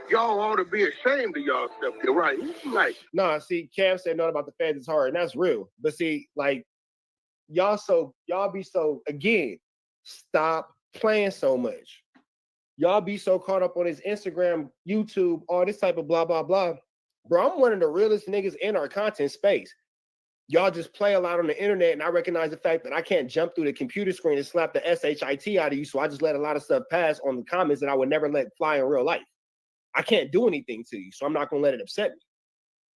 Y'all ought to be ashamed of y'all stuff. You're right. Like, nah, see, Cam said nothing about the feds is hard, and that's real. But see, like, y'all be so, again, stop playing so much. Y'all be so caught up on his Instagram, YouTube, all this type of blah, blah, blah. Bro, I'm one of the realest niggas in our content space. Y'all just play a lot on the internet, and I recognize the fact that I can't jump through the computer screen and slap the SHIT out of you, so I just let a lot of stuff pass on the comments that I would never let fly in real life. I can't do anything to you, so I'm not going to let it upset me.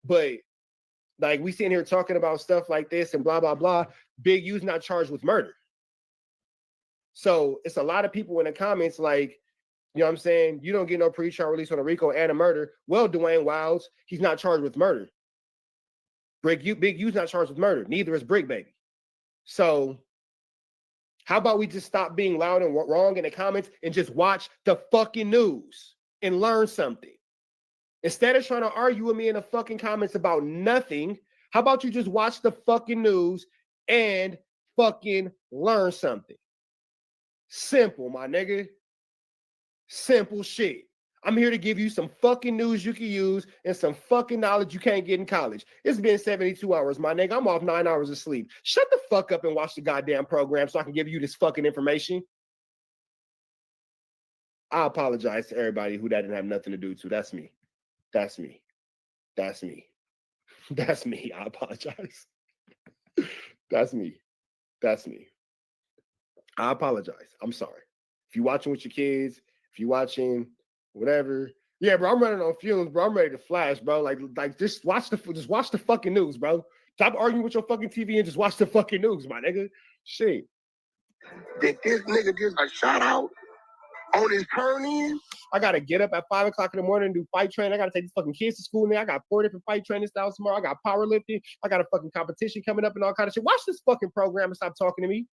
But Like, we sitting here talking about stuff like this and blah, blah, blah. Big U's not charged with murder. So it's a lot of people in the comments like, you know what I'm saying? You don't get no pre-trial release on a Rico and a murder. Well, Dwayne Wilds, he's not charged with murder. Big U's not charged with murder. Neither is Brick Baby. So how about we just stop being loud and wrong in the comments and just watch the fucking news and learn something? Instead of trying to argue with me in the fucking comments about nothing, how about you just watch the fucking news and fucking learn something? Simple, my nigga. Simple shit. I'm here to give you some fucking news you can use and some fucking knowledge you can't get in college. It's been 72 hours, my nigga. I'm off 9 hours of sleep. Shut the fuck up and watch the goddamn program so I can give you this fucking information. I apologize to everybody who that didn't have nothing to do to. That's me. That's me. That's me. That's me. I apologize. That's me. That's me. I apologize. I'm sorry. If you're watching with your kids, if you're watching whatever, yeah, bro, I'm running on fumes, bro. I'm ready to flash, bro. Like just watch the fucking news, bro. Stop arguing with your fucking TV and just watch the fucking news, my nigga. Shit. Did this nigga get a shout out on his turn in? I gotta get up at 5 o'clock in the morning and do fight training. I gotta take these fucking kids to school now. I got 4 different fight training styles tomorrow. I got powerlifting. I got a fucking competition coming up and all kind of shit. Watch this fucking program and stop talking to me.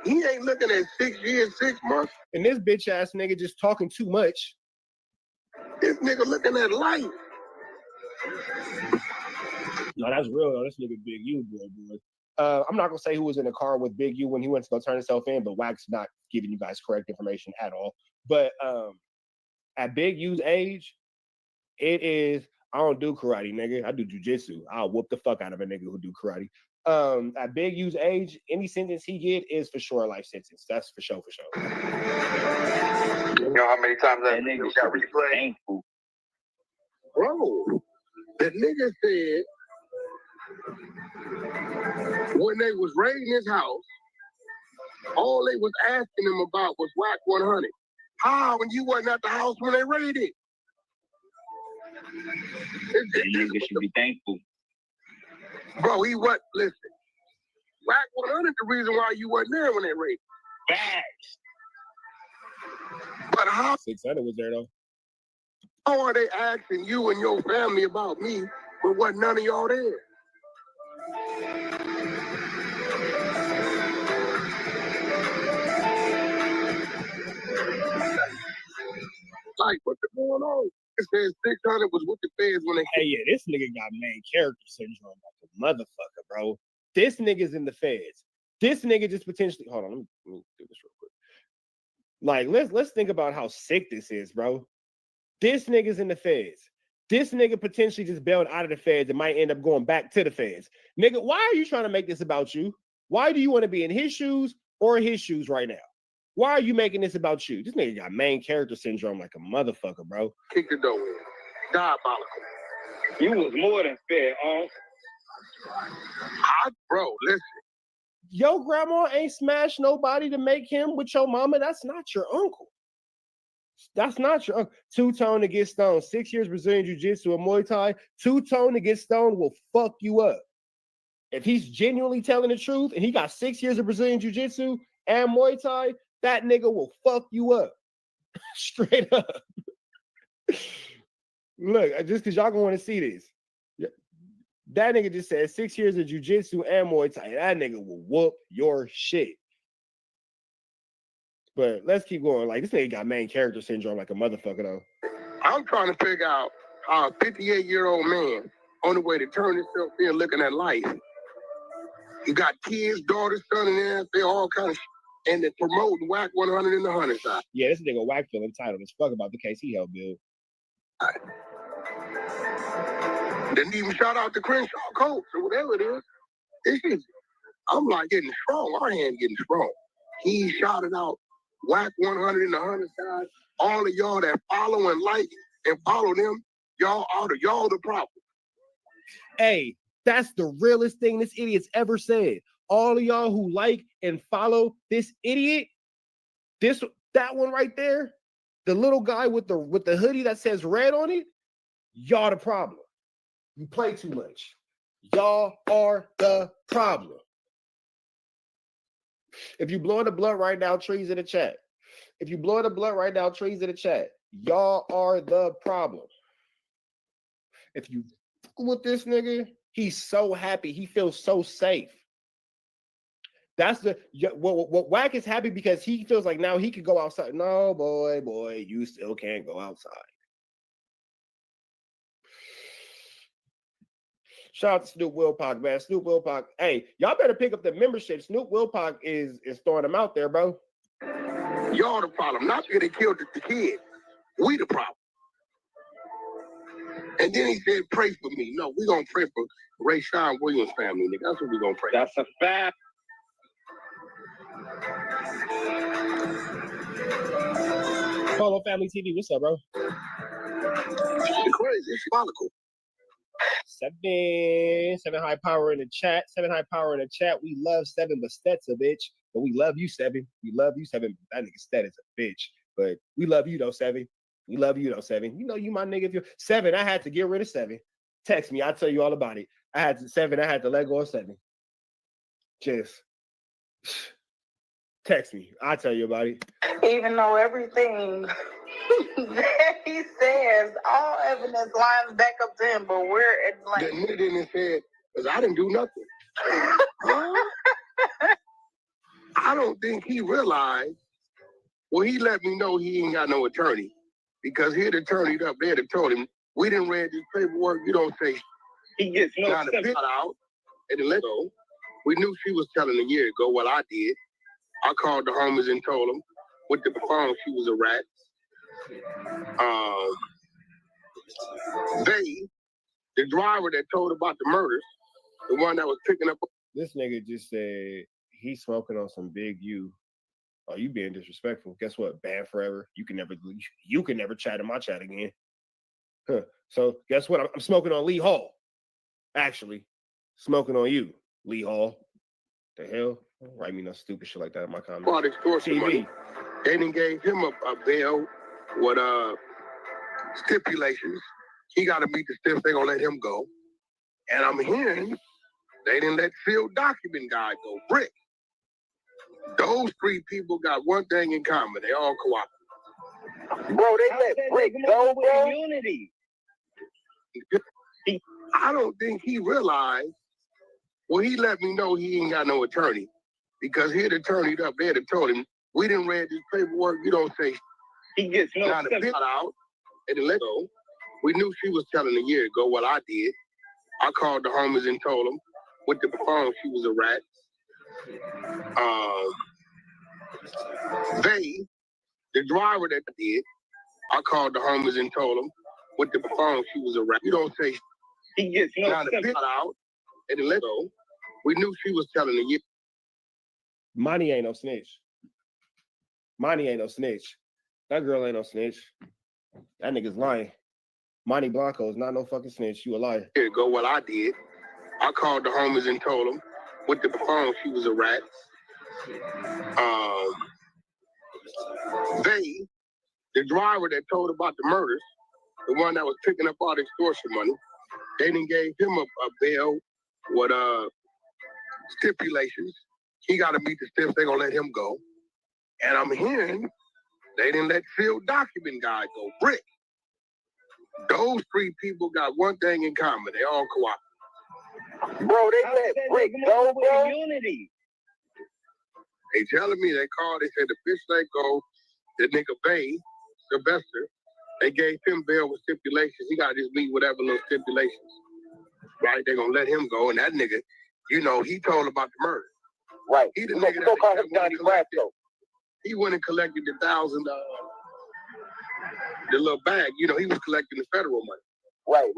He ain't looking at 6 years, 6 months. And this bitch ass nigga just talking too much. This nigga looking at life. No, that's real though. This nigga Big U, boy. I'm not gonna say who was in the car with Big U when he went to go turn himself in, but WACK's not giving you guys correct information at all. But at Big U's age, it is, I don't do karate, nigga. I do jujitsu. I'll whoop the fuck out of a nigga who do karate. At Big U's age, any sentence he get is for sure a life sentence. That's for sure, for sure. You know how many times that nigga got replayed? Bro, the nigga said when they was raiding his house, all they was asking him about was WACK 100. How when you wasn't at the house when they raided? Nigga should be thankful. Bro, he what? Listen, WACK 100 the reason why you wasn't there when they raided. Facts. But how? 600 was there though. How are they asking you and your family about me, but wasn't none of y'all there? Like, what's going on? It says 600 was with the feds when they. Hey, yeah, this nigga got main character syndrome like a motherfucker, bro. This nigga's in the feds. This nigga just potentially. Hold on, let me do this real quick. Like, let's think about how sick this is, bro. This nigga's in the feds. This nigga potentially just bailed out of the feds and might end up going back to the feds. Nigga, why are you trying to make this about you? Why do you want to be in his shoes or his shoes right now? Why are you making this about you? This nigga got main character syndrome like a motherfucker, bro. Kick the door in. Diabolical. You was more than fair, Bro, listen. Your grandma ain't smashed nobody to make him with your mama. That's not your uncle. That's not your uncle. Two-tone to get stoned. 6 years Brazilian Jiu-Jitsu and Muay Thai. Two-tone to get stoned will fuck you up. If he's genuinely telling the truth and he got 6 years of Brazilian Jiu-Jitsu and Muay Thai, that nigga will fuck you up. Straight up. Look, just because y'all gonna want to see this. That nigga just said 6 years of jiu-jitsu and Muay Thai. That nigga will whoop your shit. But let's keep going. Like, this nigga got main character syndrome like a motherfucker, though. I'm trying to figure out how a 58-year-old man on the way to turn himself in looking at life. You got kids, daughters, son, and ass, they all kind of and they're promoting WACK 100 in the 100 side. Yeah, this nigga WACK feeling entitled as fuck about the case he held, Bill. Didn't even shout out to Crenshaw Coach or whatever it is. It's just, I'm like getting strong. Our hand getting strong. He shouted out WACK 100 in the 100 side. All of y'all that follow and like and follow them, y'all the problem. Hey, that's the realest thing this idiot's ever said. All of y'all who like and follow this idiot, that one right there, the little guy with the hoodie that says red on it, y'all the problem. You play too much. Y'all are the problem. If you blowing the blunt right now, trees in the chat. If you blowing the blunt right now, trees in the chat. Y'all are the problem. If you with this nigga, he's so happy. He feels so safe. That's the what WACK is happy because he feels like now he could go outside. No, boy, you still can't go outside. Shout out to Snoop Wilpock, man. Snoop Wilpock. Hey, y'all better pick up the membership. Snoop Wilpock is throwing them out there, bro. Y'all the problem. Not because they killed the kid. We the problem. And then he said, pray for me. No, we're going to pray for Ray Sean Williams' family, nigga. That's what we're going to pray. That's a fact. Follow Family TV. What's up, bro? It's crazy. It's follicle. 7 high power in the chat. 7 high power in the chat. We love 7, but Stet's a bitch. But we love you, 7. We love you, 7. That nigga Stet is a bitch. But we love you, though, 7. We love you, though, 7. You know you my nigga. If you're 7, I had to get rid of 7. Text me. I'll tell you all about it. I had to let go of 7. Just text me. I'll tell you about it. Even though everything that he says, all evidence lines back up to him, but we're at like... The nigga didn't say, because I didn't do nothing. I don't think he realized, well, he let me know he ain't got no attorney. Because he had attorneyed up there that told him, we didn't read this paperwork, you don't say. He gets no out and let go. We knew she was telling a year ago what I did. I called the homies and told them with the phone she was a rat. The driver that told about the murders, the one that was picking up. This nigga just said he's smoking on some big U. Oh, you being disrespectful. Guess what? Banned forever. You can never chat in my chat again. Huh. So guess what? I'm smoking on Lee Hall. Actually, smoking on you, Lee Hall. The hell? Don't write me no stupid shit like that in my comments. TV. They didn't gave him a bail with stipulations. He got to meet the steps. They gonna let him go. And I'm hearing they didn't let field document guy go. Brick. Those 3 people got one thing in common. They all cooperative. Bro, they let Brick go, bro. Unity. I don't think he realized, well, he let me know he ain't got no attorney. Because he had attorneyed up there that told him, we didn't read this paperwork, you don't say. He gets no out and let go. We knew she was telling a year ago what I did. I called the homies and told them with the phone she was a rat. The driver that did, I called the homies and told them with the phone she was a rat. You don't say. He gets no out and let go. We knew she was telling a year. Monty ain't no snitch. Monty ain't no snitch. That girl ain't no snitch. That nigga's lying. Monty Blanco is not no fucking snitch. You a liar. Here ago, what I did, I called the homies and told them with the phone she was a rat. The driver that told about the murders, the one that was picking up all the extortion money, they didn't gave him a bail with stipulations. He got to meet the steps. They gonna let him go. And I'm hearing they didn't let field document guy go. Brick. Those 3 people got one thing in common. They all cooperative. Bro, they let Brick go, bro. Unity. They telling me, they called, they said the bitch let go, the nigga Bay, Sylvester, they gave him bail with stipulations. He got to just meet whatever little stipulations. Right? They gonna let him go. And that nigga, you know, he told about the murder. Right. He the nigga that call him Johnny Brasco. He went and collected the $1,000, the little bag. You know, he was collecting the federal money. Right.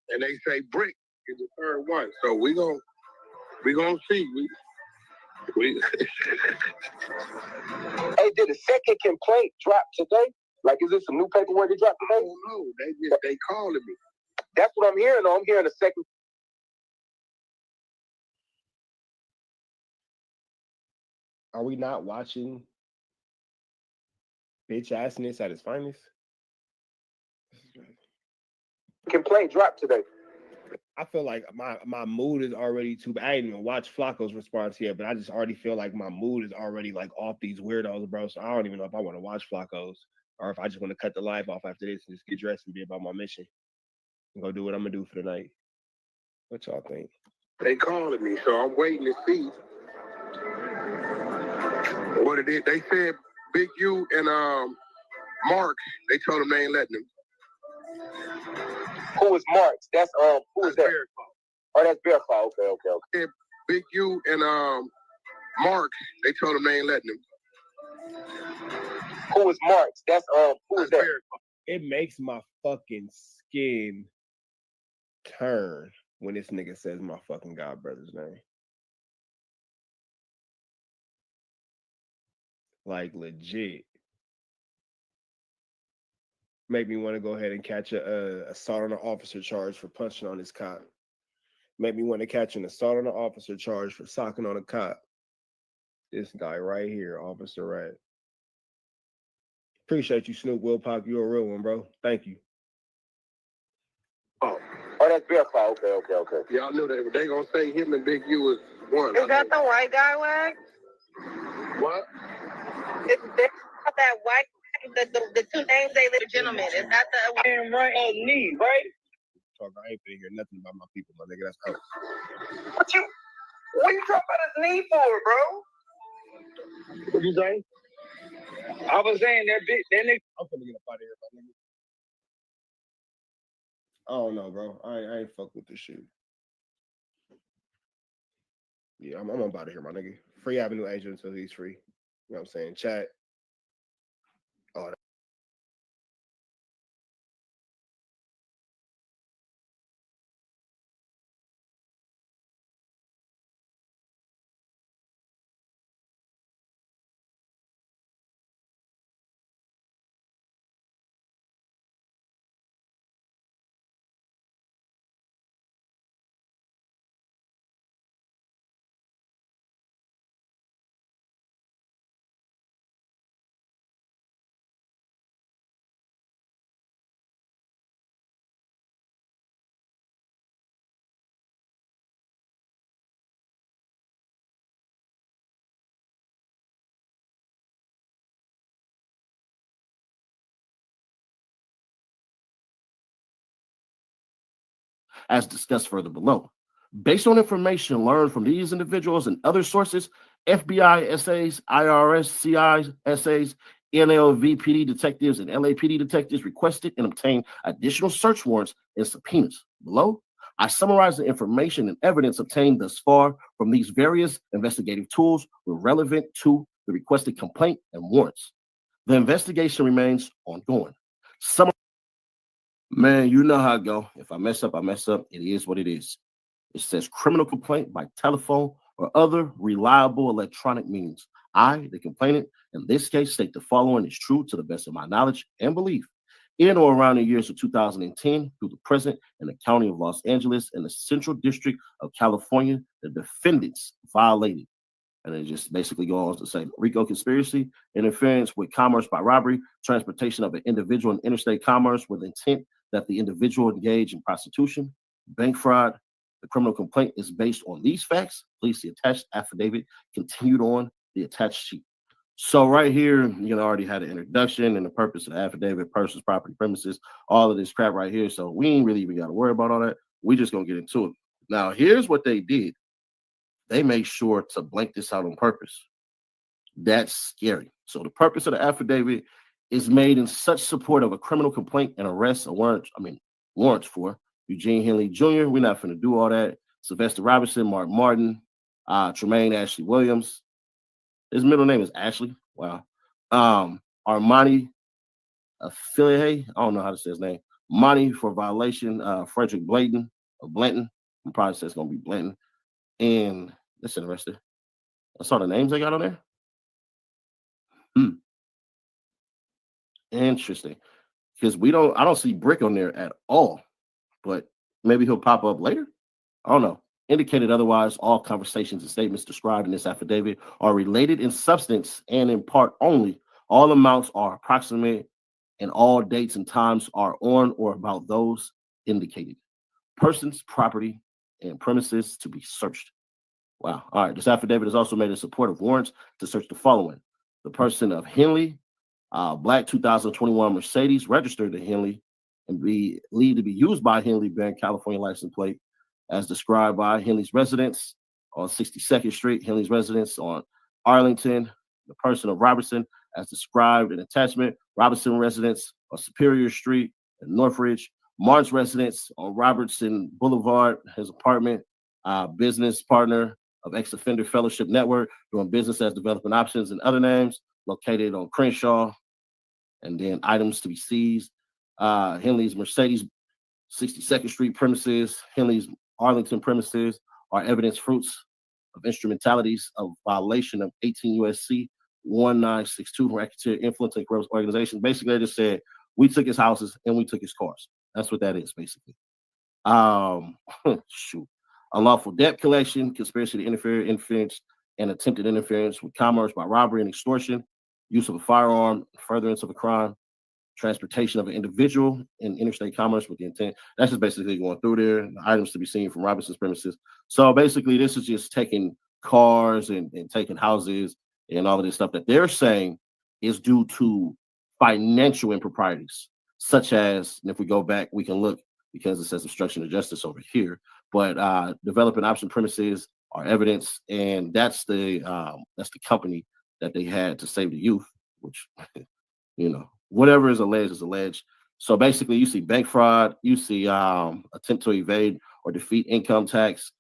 And they say Brick is the 3rd one. So we gonna see. We Hey, did a second complaint drop today? Like, is this some new paperwork that dropped today? I don't know. They calling me. That's what I'm hearing. I'm hearing a second. Are we not watching bitch assness at its finest? Complaint dropped today. I feel like my mood is already too bad. I didn't even watch FLAKKO's response yet, but I just already feel like my mood is already like off these weirdos, bro. So I don't even know if I want to watch FLAKKO's or if I just want to cut the live off after this and just get dressed and be about my mission and go do what I'm gonna do for the night. What y'all think? They calling me, so I'm waiting to see what it is. They said Big U and Mark, they told him they ain't letting him. Who is Marks? That's who is that? Oh, that's Bearfall. Okay. Yeah, Big U and Mark, they told him they ain't letting him. Who is Marks? That's who is that? It makes my fucking skin turn when this nigga says my fucking god brother's name. Like legit. Make me want to go ahead and catch a assault on an officer charge for punching on his cop. Make me want to catch an assault on an officer charge for socking on a cop. This guy right here, Officer Rat. Appreciate you, Snoop Wilpock. You're a real one, bro. Thank you. Oh, that's Bearfall. Okay. Y'all knew they gonna say him and Big U is one. Is that the white guy, WACK? What? Is that white? The two names they little gentlemen. Is that the Damn right on knee, right? Talk, I ain't finna hear nothing about my people, my nigga. That's out. What you talking about his knee for, bro? What you say? I was saying that nigga. I'm finna get up out of here, my nigga. I don't know, bro. I ain't fuck with this shit. Yeah, I'm about to here, my nigga. Free Avenue Angel until he's free. You know what I'm saying? Chat. Oh, as discussed further below. Based on information learned from these individuals and other sources, FBI SAs, IRS CIs, SAs, NLVPD detectives, and LAPD detectives requested and obtained additional search warrants and subpoenas. Below, I summarize the information and evidence obtained thus far from these various investigative tools relevant to the requested complaint and warrants. The investigation remains ongoing. Man, you know how I go. If I mess up, I mess up. It is what it is. It says criminal complaint by telephone or other reliable electronic means. I, the complainant, in this case, state the following is true to the best of my knowledge and belief. In or around the years of 2010 through the present in the County of Los Angeles and the Central District of California, the defendants violated. And it just basically goes on to say Rico conspiracy, interference with commerce by robbery, transportation of an individual in interstate commerce with intent that the individual engage in prostitution, bank fraud. The criminal complaint is based on these facts. Please see attached affidavit continued on the attached sheet. So right here, you already had an introduction and the purpose of the affidavit, persons, property, premises, all of this crap right here. So we ain't really even got to worry about all that. We just gonna get into it. Now, here's what they did. They made sure to blank this out on purpose. That's scary. So the purpose of the affidavit is made in such support of a criminal complaint and arrest, warrants for Eugene Henley Jr. We're not finna do all that. Sylvester Robinson, Mark Martin, Tremaine Ashley Williams. His middle name is Ashley. Wow. Armani Affiliate. I don't know how to say his name. Money for violation. Frederick Blanton. I'm probably saying it's gonna be Blanton. And that's interesting. I saw the names they got on there. Interesting. Because I don't see Brick on there at all. But maybe he'll pop up later. I don't know. Indicated otherwise, all conversations and statements described in this affidavit are related in substance and in part only. All amounts are approximate and all dates and times are on or about those indicated. persons, property, and premises to be searched. Wow. All right. This affidavit is also made in support of warrants to search the following: the person of Henley, black 2021 Mercedes, registered to Henley, and believed to be used by Henley, bearing California license plate, as described by Henley's residence on 62nd Street, Henley's residence on Arlington. The person of Robertson, as described in attachment, Robertson residence on Superior Street in Northridge. Martin's residence on Robertson Boulevard, his apartment. Business partner of Ex-Offender Fellowship Network, doing business as Developing Options and other names, located on Crenshaw. And then items to be seized: Henley's Mercedes 62nd Street premises, Henley's Arlington premises are evidence fruits of instrumentalities of violation of 18 USC 1962, racketeer influence and corrupt organization. Basically, they just said, we took his houses and we took his cars. That's what that is, basically. Shoot. Unlawful debt collection, conspiracy to interference, and attempted interference with commerce by robbery and extortion, use of a firearm, furtherance of a crime, transportation of an individual in interstate commerce with the intent. That's just basically going through there. The items to be seen from Robinson's premises. So basically, this is just taking cars and taking houses and all of this stuff that they're saying is due to financial improprieties, such as, and if we go back, we can look, because it says obstruction of justice over here, but Developing Option premises are evidence, and that's the company that they had to save the youth, which, you know, whatever is alleged is alleged. So basically, you see bank fraud, you see attempt to evade or defeat income tax,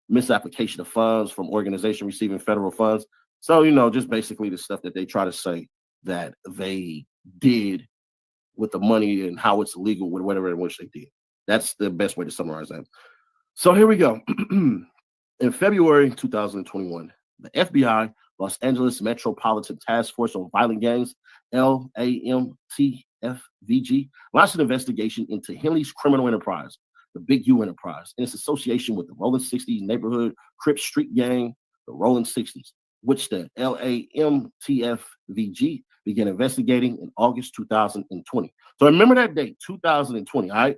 misapplication of funds from organization receiving federal funds. So, you know, just basically the stuff that they try to say that they did with the money and how it's illegal with whatever in which they did. That's the best way to summarize that. So here we go. In February 2021, the FBI, Los Angeles Metropolitan Task Force on Violent Gangs, LAMTFVG, launched an investigation into Henley's criminal enterprise, the Big U enterprise, in its association with the Rolling 60s neighborhood Crips street gang, the Rolling 60s, which the LAMTFVG began investigating in August 2020. So remember that date, 2020, all right?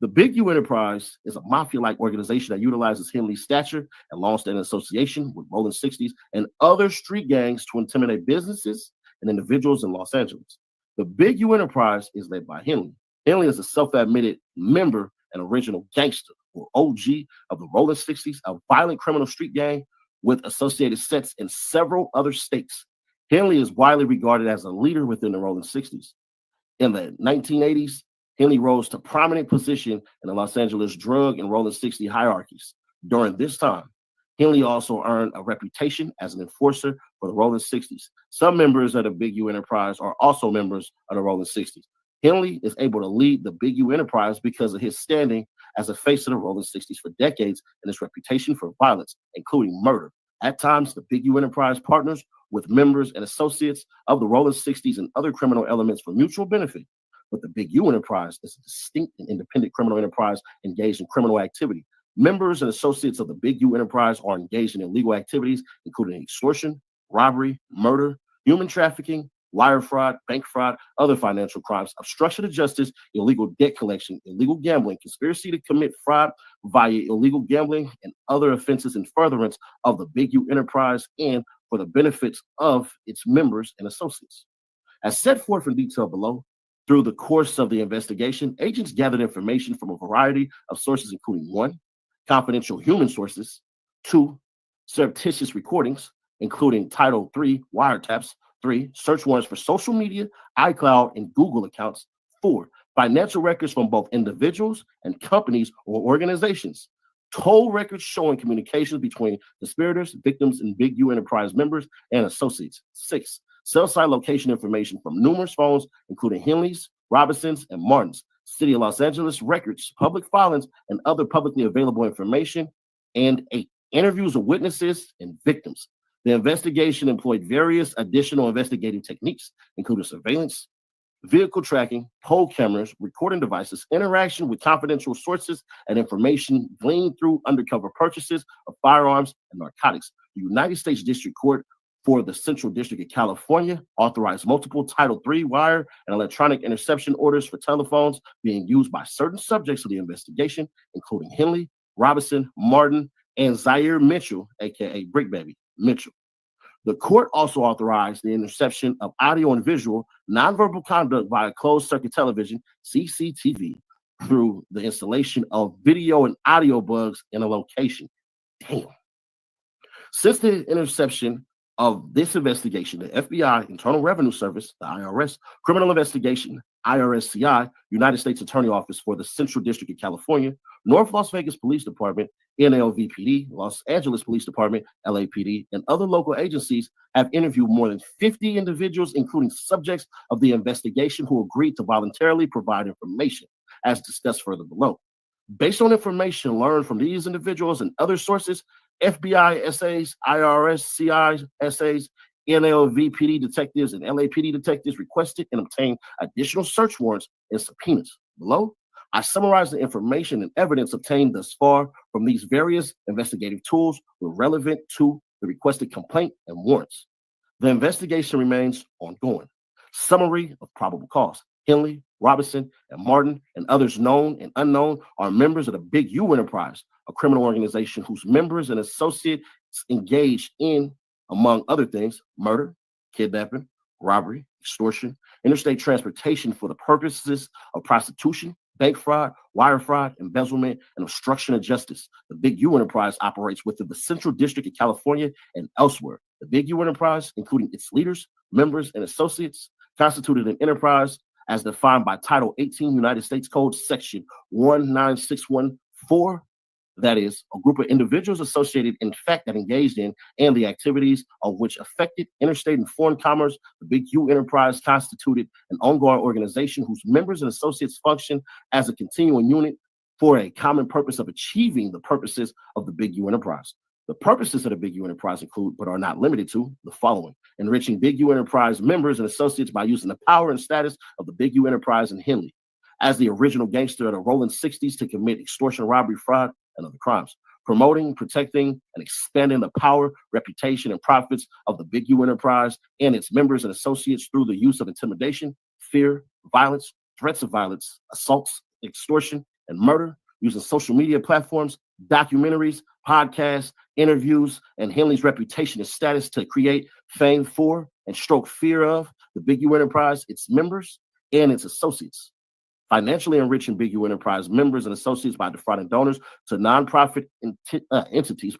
The Big U Enterprise is a mafia-like organization that utilizes Henley's stature and long-standing association with Rolling 60s and other street gangs to intimidate businesses and individuals in Los Angeles. The Big U Enterprise is led by Henley. Henley is a self-admitted member and original gangster, or OG, of the Rolling 60s, a violent criminal street gang with associated sets in several other states. Henley is widely regarded as a leader within the Rolling 60s. In the 1980s, Henley rose to prominent position in the Los Angeles drug and Rolling 60 hierarchies. During this time, Henley also earned a reputation as an enforcer for the Rolling 60s. Some members of the Big U Enterprise are also members of the Rolling 60s. Henley is able to lead the Big U Enterprise because of his standing as a face of the Rolling 60s for decades and his reputation for violence, including murder. At times, the Big U Enterprise partners with members and associates of the Rolling 60s and other criminal elements for mutual benefit. But the Big U Enterprise is a distinct and independent criminal enterprise engaged in criminal activity. Members and associates of the Big U Enterprise are engaged in illegal activities, including extortion, robbery, murder, human trafficking, wire fraud, bank fraud, other financial crimes, obstruction of justice, illegal debt collection, illegal gambling, conspiracy to commit fraud via illegal gambling, and other offenses in furtherance of the Big U Enterprise and for the benefits of its members and associates. As set forth in detail below, through the course of the investigation, agents gathered information from a variety of sources, including 1, confidential human sources, 2, surreptitious recordings, including Title III wiretaps, 3, search warrants for social media, iCloud, and Google accounts, 4, financial records from both individuals and companies or organizations, toll records showing communications between conspirators, victims, and Big U Enterprise members and associates, 6, cell site location information from numerous phones, including Henley's, Robinson's, and Martin's, City of Los Angeles records, public filings, and other publicly available information, and 8, interviews of witnesses and victims. The investigation employed various additional investigative techniques, including surveillance, vehicle tracking, poll cameras, recording devices, interaction with confidential sources, and information gleaned through undercover purchases of firearms and narcotics. The United States District Court for the Central District of California authorized multiple Title III wire and electronic interception orders for telephones being used by certain subjects of the investigation, including Henley, Robinson, Martin, and Zaire Mitchell, aka Brick Baby Mitchell. The court also authorized the interception of audio and visual nonverbal conduct via closed-circuit television, CCTV, through the installation of video and audio bugs in a location. Damn. Since the interception of this investigation, the FBI, Internal Revenue Service, the IRS, Criminal Investigation, IRSCI, United States Attorney Office for the Central District of California, North Las Vegas Police Department, NLVPD, Los Angeles Police Department, LAPD, and other local agencies have interviewed more than 50 individuals, including subjects of the investigation who agreed to voluntarily provide information, as discussed further below. Based on information learned from these individuals and other sources, FBI essays, IRS CI essays, NLVPD detectives, and LAPD detectives requested and obtained additional search warrants and subpoenas. Below, I summarize the information and evidence obtained thus far from these various investigative tools relevant to the requested complaint and warrants. The investigation remains ongoing. Summary of probable cause. Henley, Robinson, and Martin, and others known and unknown are members of the Big U Enterprise, a criminal organization whose members and associates engage in, among other things, murder, kidnapping, robbery, extortion, interstate transportation for the purposes of prostitution, bank fraud, wire fraud, embezzlement, and obstruction of justice. The Big U Enterprise operates within the Central District of California and elsewhere. The Big U Enterprise, including its leaders, members, and associates, constituted an enterprise as defined by Title 18 United States Code Section 19614. That is, a group of individuals associated in fact that engaged in and the activities of which affected interstate and foreign commerce. The Big U Enterprise constituted an ongoing organization whose members and associates function as a continuing unit for a common purpose of achieving the purposes of the Big U Enterprise. The purposes of the Big U Enterprise include, but are not limited to, the following: enriching Big U Enterprise members and associates by using the power and status of the Big U Enterprise and Henley as the original gangster of the rolling 60s to commit extortion, robbery, fraud, and other crimes. Promoting, protecting, and expanding the power, reputation, and profits of the Big U Enterprise and its members and associates through the use of intimidation, fear, violence, threats of violence, assaults, extortion, and murder, using social media platforms, documentaries, podcasts, interviews, and Henley's reputation and status to create fame for and stroke fear of the Big U Enterprise, its members, and its associates. Financially enriching Big U Enterprise members and associates by defrauding donors to nonprofit entities,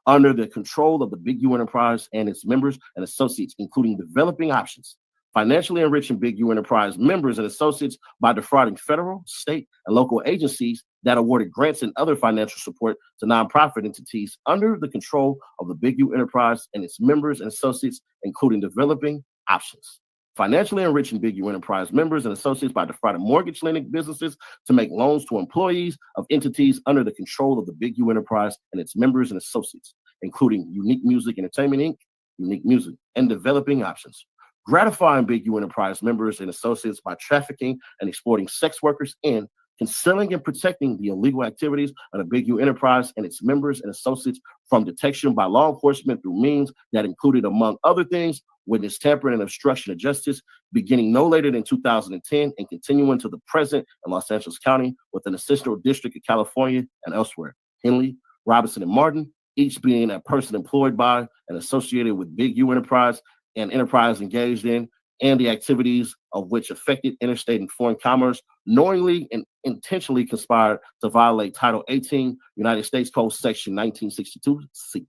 under the control of the Big U Enterprise and its members and associates, including developing options. Financially enriching Big U Enterprise members and associates by defrauding federal, state, and local agencies that awarded grants and other financial support to nonprofit entities under the control of the Big U Enterprise and its members and associates, including developing options. Financially enriching Big U Enterprise members and associates by defrauding mortgage lending businesses to make loans to employees of entities under the control of the Big U Enterprise and its members and associates, including Unique Music Entertainment, Inc., Unique Music, and developing options. Gratifying Big U Enterprise members and associates by trafficking and exploiting sex workers and concealing and protecting the illegal activities of the Big U Enterprise and its members and associates from detection by law enforcement through means that included, among other things, witness tampering and obstruction of justice, beginning no later than 2010 and continuing to the present in Los Angeles County within the Central District of California and elsewhere. Henley, Robinson, and Martin, each being a person employed by and associated with Big U Enterprise and enterprise engaged in and the activities of which affected interstate and foreign commerce, knowingly and intentionally conspired to violate Title 18 United States Code Section 1962C.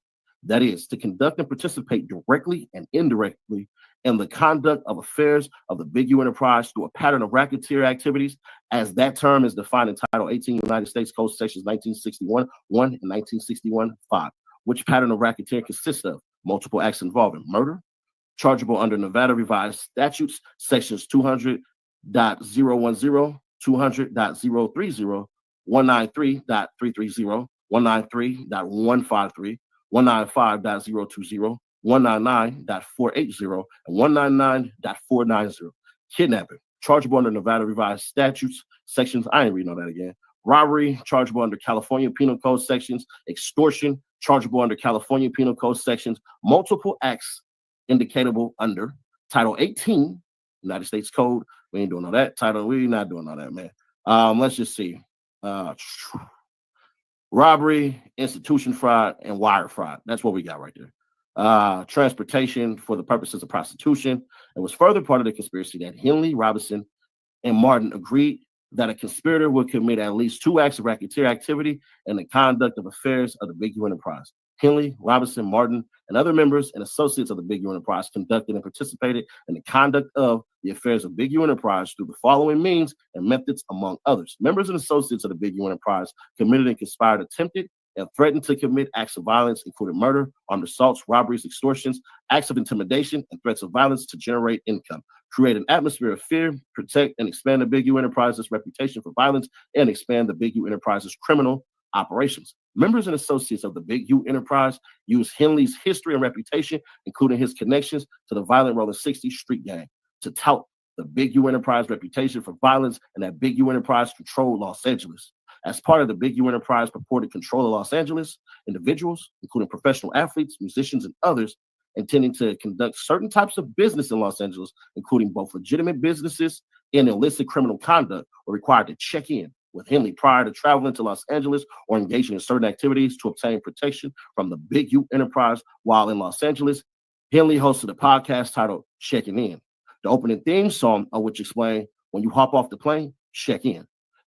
That is, to conduct and participate directly and indirectly in the conduct of affairs of the Big U Enterprise through a pattern of racketeer activities, as that term is defined in Title 18 United States Code Sections 1961-1 and 1961-5, which pattern of racketeering consists of multiple acts involving murder, chargeable under Nevada Revised Statutes, Sections 200.010, 200.030, 193.330, 193.153, 195.020, 199.480, and 199.490. Kidnapping, chargeable under Nevada Revised Statutes, sections, I ain't reading all that again. Robbery, chargeable under California Penal Code sections. Extortion, chargeable under California Penal Code sections. Multiple acts indicatable under Title 18, United States Code. We ain't doing all that. We not doing all that, man. Let's just see. Robbery, institution fraud, and wire fraud. That's what we got right there. Transportation for the purposes of prostitution. It was further part of the conspiracy that Henley, Robinson, and Martin agreed that a conspirator would commit at least 2 acts of racketeer activity in the conduct of affairs of the Big U enterprise. Henley, Robinson, Martin, and other members and associates of the Big U enterprise conducted and participated in the conduct of the affairs of Big U enterprise through the following means and methods, among others. Members and associates of the Big U enterprise committed and conspired, attempted, and threatened to commit acts of violence, including murder, armed assaults, robberies, extortions, acts of intimidation, and threats of violence to generate income, create an atmosphere of fear, protect and expand the Big U enterprise's reputation for violence, and expand the Big U enterprise's criminal operations. Members and associates of the Big U enterprise use Henley's history and reputation, including his connections to the violent Rolling 60 street gang, to tout the Big U enterprise reputation for violence and that Big U enterprise controlled Los Angeles. As part of the Big U enterprise purported control of Los Angeles, individuals, including professional athletes, musicians, and others, intending to conduct certain types of business in Los Angeles, including both legitimate businesses and illicit criminal conduct, were required to check in with Henley prior to traveling to Los Angeles or engaging in certain activities to obtain protection from the Big U enterprise while in Los Angeles. Henley hosted a podcast titled Checking In. The opening theme song of which explained, when you hop off the plane, check in.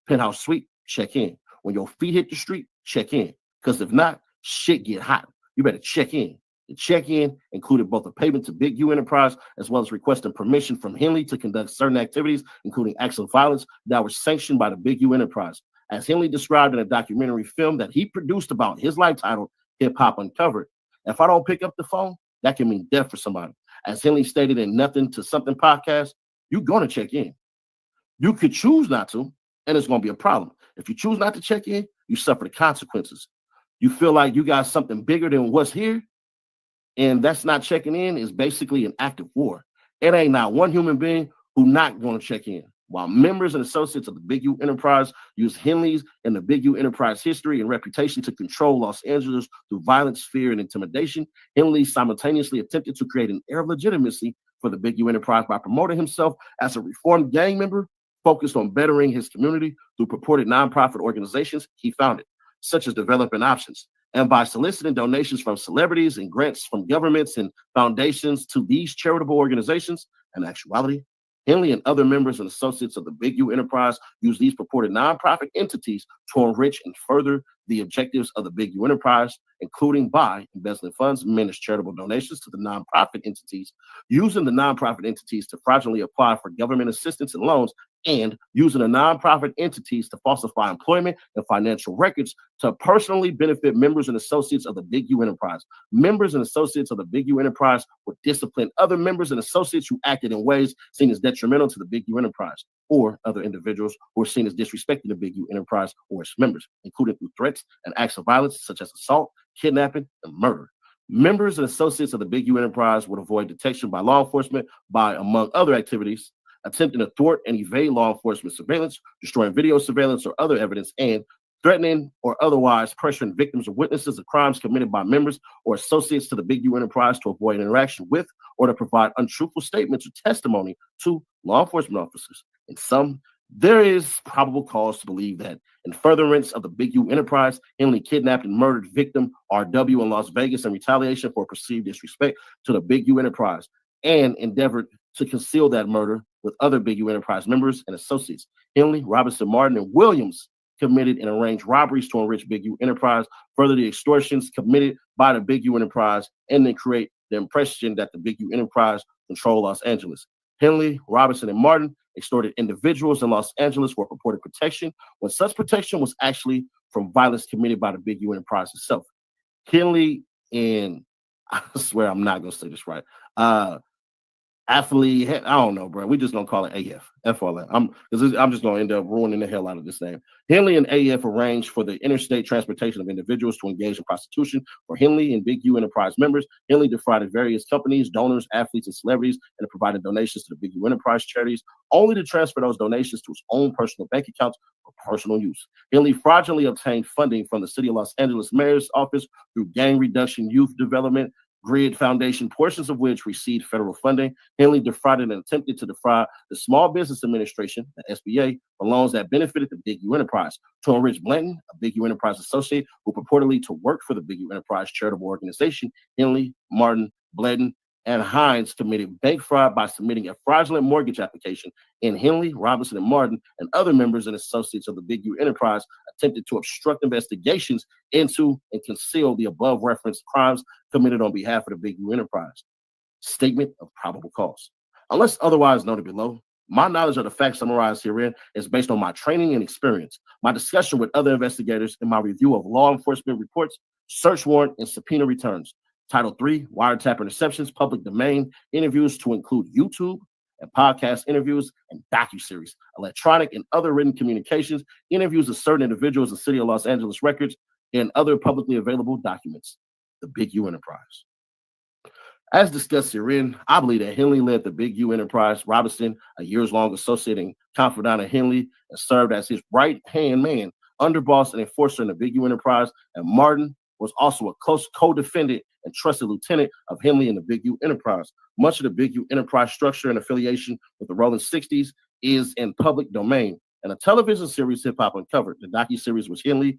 Penthouse suite, check in. When your feet hit the street, check in. Because if not, shit get hot. You better check in. The check-in included both a payment to Big U enterprise as well as requesting permission from Henley to conduct certain activities, including acts of violence that were sanctioned by the Big U enterprise. As Henley described in a documentary film that he produced about his life titled Hip Hop Uncovered, if I don't pick up the phone, that can mean death for somebody. As Henley stated in Nothing to Something podcast, you're going to check in. You could choose not to, and it's going to be a problem. If you choose not to check in, you suffer the consequences. You feel like you got something bigger than what's here, and that's not checking in, is basically an act of war. It ain't not one human being who not going to check in. While members and associates of the Big U enterprise use Henley's and the Big U enterprise history and reputation to control Los Angeles through violence, fear, and intimidation, Henley simultaneously attempted to create an air of legitimacy for the Big U enterprise by promoting himself as a reformed gang member focused on bettering his community through purported nonprofit organizations he founded, such as Developing Options, and by soliciting donations from celebrities and grants from governments and foundations to these charitable organizations. In actuality, Henley and other members and associates of the Big U enterprise use these purported nonprofit entities to enrich and further the objectives of the Big U enterprise, including by embezzling funds, managed charitable donations to the nonprofit entities, using the nonprofit entities to fraudulently apply for government assistance and loans, and using the nonprofit entities to falsify employment and financial records to personally benefit members and associates of the Big U enterprise. Members and associates of the Big U enterprise would discipline other members and associates who acted in ways seen as detrimental to the Big U enterprise, or other individuals who are seen as disrespecting the Big U enterprise or its members, including through threats and acts of violence such as assault, kidnapping, and murder. Members and associates of the Big U enterprise would avoid detection by law enforcement by, among other activities, attempting to thwart and evade law enforcement surveillance, destroying video surveillance or other evidence, and threatening or otherwise pressuring victims or witnesses of crimes committed by members or associates to the Big U enterprise to avoid interaction with or to provide untruthful statements or testimony to law enforcement officers. In sum, there is probable cause to believe that in furtherance of the Big U enterprise, Henley kidnapped and murdered victim RW in Las Vegas in retaliation for perceived disrespect to the Big U enterprise, and endeavored to conceal that murder with other Big U enterprise members and associates. Henley, Robinson, Martin, and Williams committed and arranged robberies to enrich Big U enterprise, further the extortions committed by the Big U enterprise, and then create the impression that the Big U enterprise control Los Angeles. Henley, Robinson, and Martin extorted individuals in Los Angeles for purported protection, when such protection was actually from violence committed by the Big U enterprise itself. Henley and, I swear I'm not going to say this right, athlete, I don't know, bro. We just gonna call it AF. F all that. I'm just gonna end up ruining the hell out of this name. Henley and AF arranged for the interstate transportation of individuals to engage in prostitution for Henley and Big U enterprise members. Henley defrauded various companies, donors, athletes, and celebrities, and provided donations to the Big U enterprise charities, only to transfer those donations to his own personal bank accounts for personal use. Henley fraudulently obtained funding from the City of Los Angeles Mayor's Office through gang reduction, youth development, Grid Foundation, portions of which received federal funding. Henley defrauded and attempted to defraud the Small Business Administration, the SBA, for loans that benefited the Big U Enterprise. To enrich Blanton, a Big U Enterprise associate who purportedly to work for the Big U Enterprise charitable organization, Henley, Martin, Blanton, and Hines committed bank fraud by submitting a fraudulent mortgage application, and Henley, Robinson, and Martin, and other members and associates of the Big U Enterprise attempted to obstruct investigations into and conceal the above referenced crimes committed on behalf of the Big U Enterprise. Statement of probable cause. Unless otherwise noted below, my knowledge of the facts summarized herein is based on my training and experience, my discussion with other investigators, and my review of law enforcement reports, search warrant, and subpoena returns. Title 3, Wiretap Interceptions, Public Domain, interviews to include YouTube and podcast interviews and docuseries, electronic and other written communications, interviews of certain individuals in the City of Los Angeles records, and other publicly available documents. The Big U Enterprise. As discussed herein, I believe that Henley led the Big U Enterprise. Robinson, a years-long associate and confidant of Henley, and served as his right-hand man, underboss, and enforcer in the Big U Enterprise, and Martin was also a close co-defendant and trusted lieutenant of Henley in the Big U Enterprise. Much of the Big U Enterprise structure and affiliation with the Rolling 60s is in public domain. And a television series, Hip Hop Uncovered, the docuseries which Henley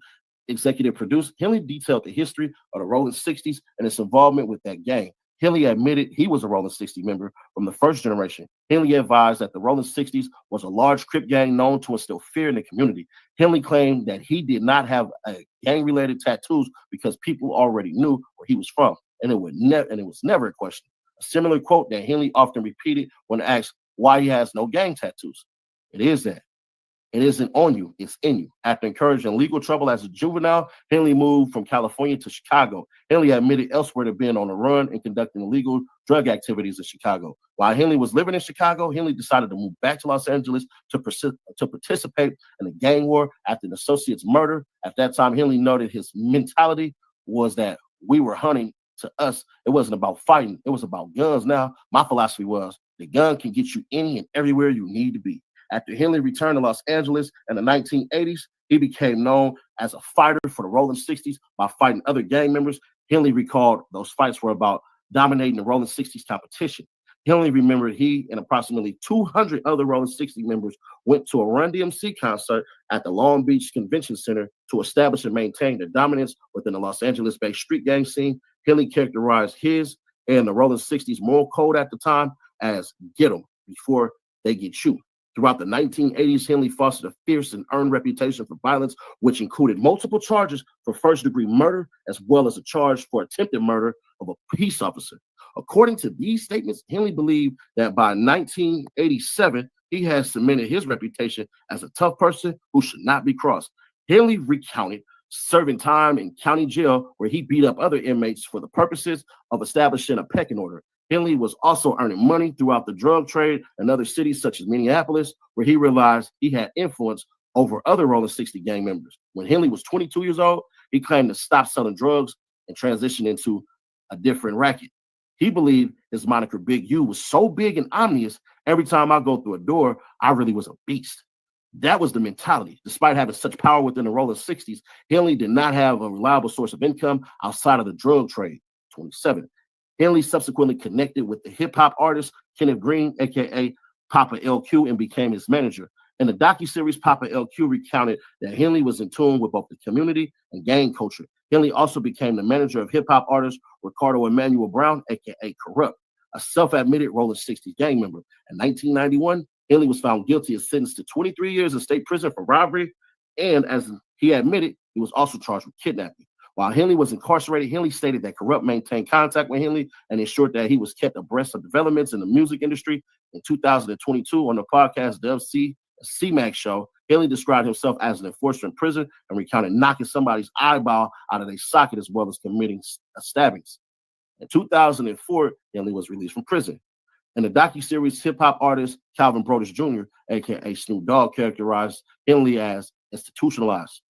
executive produced, Henley detailed the history of the Rolling 60s and its involvement with that gang. Henley admitted he was a Rolling 60 member from the first generation. Henley advised that the Rolling 60s was a large Crip gang known to instill fear in the community. Henley claimed that he did not have gang-related tattoos because people already knew where he was from, and it was never a question. A similar quote that Henley often repeated when asked why he has no gang tattoos. It is that. It isn't on you, it's in you. After encouraging legal trouble as a juvenile, Henley moved from California to Chicago. Henley admitted elsewhere to being on the run and conducting illegal drug activities in Chicago. While Henley was living in Chicago, Henley decided to move back to Los Angeles to participate in a gang war after an associate's murder. At that time, Henley noted his mentality was that we were hunting. To us, it wasn't about fighting, it was about guns. Now, my philosophy was the gun can get you any and everywhere you need to be. After Henley returned to Los Angeles in the 1980s, he became known as a fighter for the Rolling 60s by fighting other gang members. Henley recalled those fights were about dominating the Rolling 60s competition. Henley remembered he and approximately 200 other Rolling 60 members went to a Run DMC concert at the Long Beach Convention Center to establish and maintain their dominance within the Los Angeles-based street gang scene. Henley characterized his and the Rolling 60s moral code at the time as get them before they get you. Throughout the 1980s, Henley fostered a fierce and earned reputation for violence, which included multiple charges for first-degree murder, as well as a charge for attempted murder of a peace officer. According to these statements, Henley believed that by 1987, he had cemented his reputation as a tough person who should not be crossed. Henley recounted serving time in county jail where he beat up other inmates for the purposes of establishing a pecking order. Henley was also earning money throughout the drug trade in other cities such as Minneapolis, where he realized he had influence over other Rolling 60 gang members. When Henley was 22 years old, he claimed to stop selling drugs and transition into a different racket. He believed his moniker Big U was so big and ominous, every time I go through a door, I really was a beast. That was the mentality. Despite having such power within the Rolling 60s, Henley did not have a reliable source of income outside of the drug trade. 27. Henley subsequently connected with the hip-hop artist Kenneth Green, aka Papa LQ, and became his manager. In the docuseries, Papa LQ recounted that Henley was in tune with both the community and gang culture. Henley also became the manager of hip-hop artist Ricardo Emmanuel Brown, aka Corrupt, a self-admitted Rolling 60s gang member. In 1991, Henley was found guilty and sentenced to 23 years in state prison for robbery, and as he admitted, he was also charged with kidnapping. While Henley was incarcerated, Henley stated that Corrupt maintained contact with Henley and ensured that he was kept abreast of developments in the music industry. In 2022, on the podcast Dub C-Mac show, Henley described himself as an enforcer in prison and recounted knocking somebody's eyeball out of their socket as well as committing stabbings. In 2004, Henley was released from prison. In the docuseries, hip-hop artist Calvin Brodus Jr., aka Snoop Dogg, characterized Henley as institutionalized.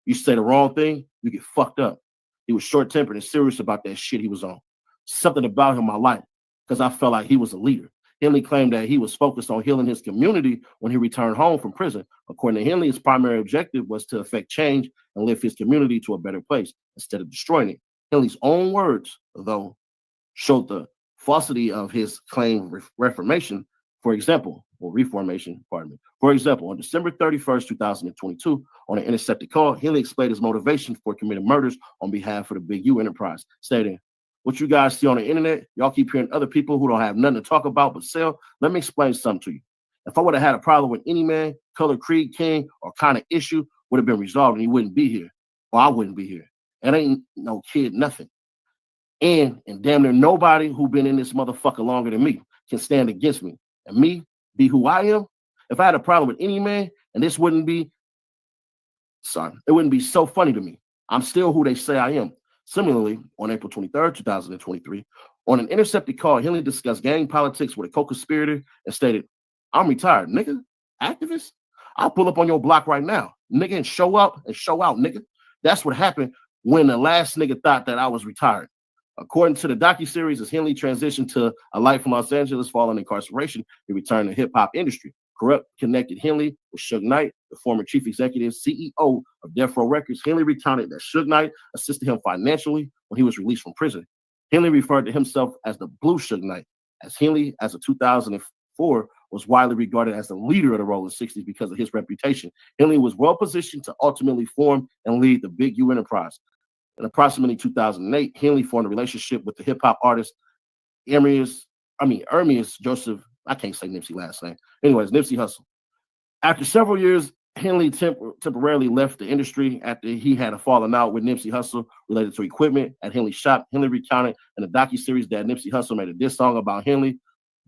You say the wrong thing, you get fucked up. He was short-tempered and serious about that shit he was on. Something about him I liked, because I felt like he was a leader. Henley claimed that he was focused on healing his community when he returned home from prison. According to Henley, his primary objective was to affect change and lift his community to a better place instead of destroying it. Henley's own words, though, showed the falsity of his claimed reformation. For example, or reformation, pardon me. For example, on December 31st, 2022, on an intercepted call, Henley explained his motivation for committing murders on behalf of the Big U enterprise, stating, "What you guys see on the internet, y'all keep hearing other people who don't have nothing to talk about but sell. Let me explain something to you. If I would have had a problem with any man, color, creed, king, or kind of issue, would have been resolved and he wouldn't be here, or I wouldn't be here. It ain't no kid, nothing. And damn near nobody who been in this motherfucker longer than me can stand against me. And me be who I am. If I had a problem with any man, and this wouldn't be, it wouldn't be so funny to me. I'm still who they say I am." Similarly, on April 23rd, 2023, on an intercepted call, Henley discussed gang politics with a co-conspirator and stated, "I'm retired, nigga. Activist? I'll pull up on your block right now, nigga, and show up and show out, nigga. That's what happened when the last nigga thought that I was retired." According to the docuseries, as Henley transitioned to a life in Los Angeles following incarceration, he returned to the hip-hop industry. Corrupt connected Henley with Suge Knight, the former chief executive, CEO of Death Row Records. Henley recounted that Suge Knight assisted him financially when he was released from prison. Henley referred to himself as the Blue Suge Knight, as Henley, as of 2004, was widely regarded as the leader of the Rolling 60s because of his reputation. Henley was well positioned to ultimately form and lead the Big U enterprise. In approximately 2008, Henley formed a relationship with the hip-hop artist Ermias Joseph, I can't say Nipsey last name. Anyways, Nipsey Hussle. After several years, Henley temporarily left the industry after he had a falling out with Nipsey Hussle related to equipment at Henley's shop. Henley recounted in the docuseries that Nipsey Hussle made a diss song about Henley,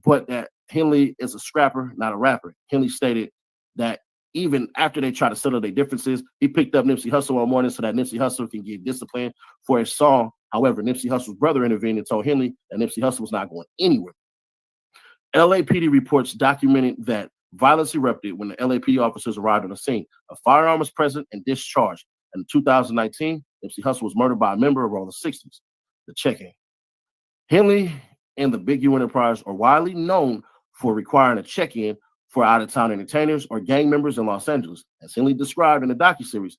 but that Henley is a scrapper, not a rapper. Henley stated that even after they try to settle their differences, he picked up Nipsey Hussle one morning so that Nipsey Hussle can get disciplined for his song. However, Nipsey Hussle's brother intervened and told Henley that Nipsey Hussle was not going anywhere. LAPD reports documented that violence erupted when the LAPD officers arrived on the scene. A firearm was present and discharged. In 2019, Nipsey Hussle was murdered by a member of Rolling 60s. The check-in. Henley and the Big U enterprise are widely known for requiring a check-in for out-of-town entertainers or gang members in Los Angeles. As Henley described in the docuseries,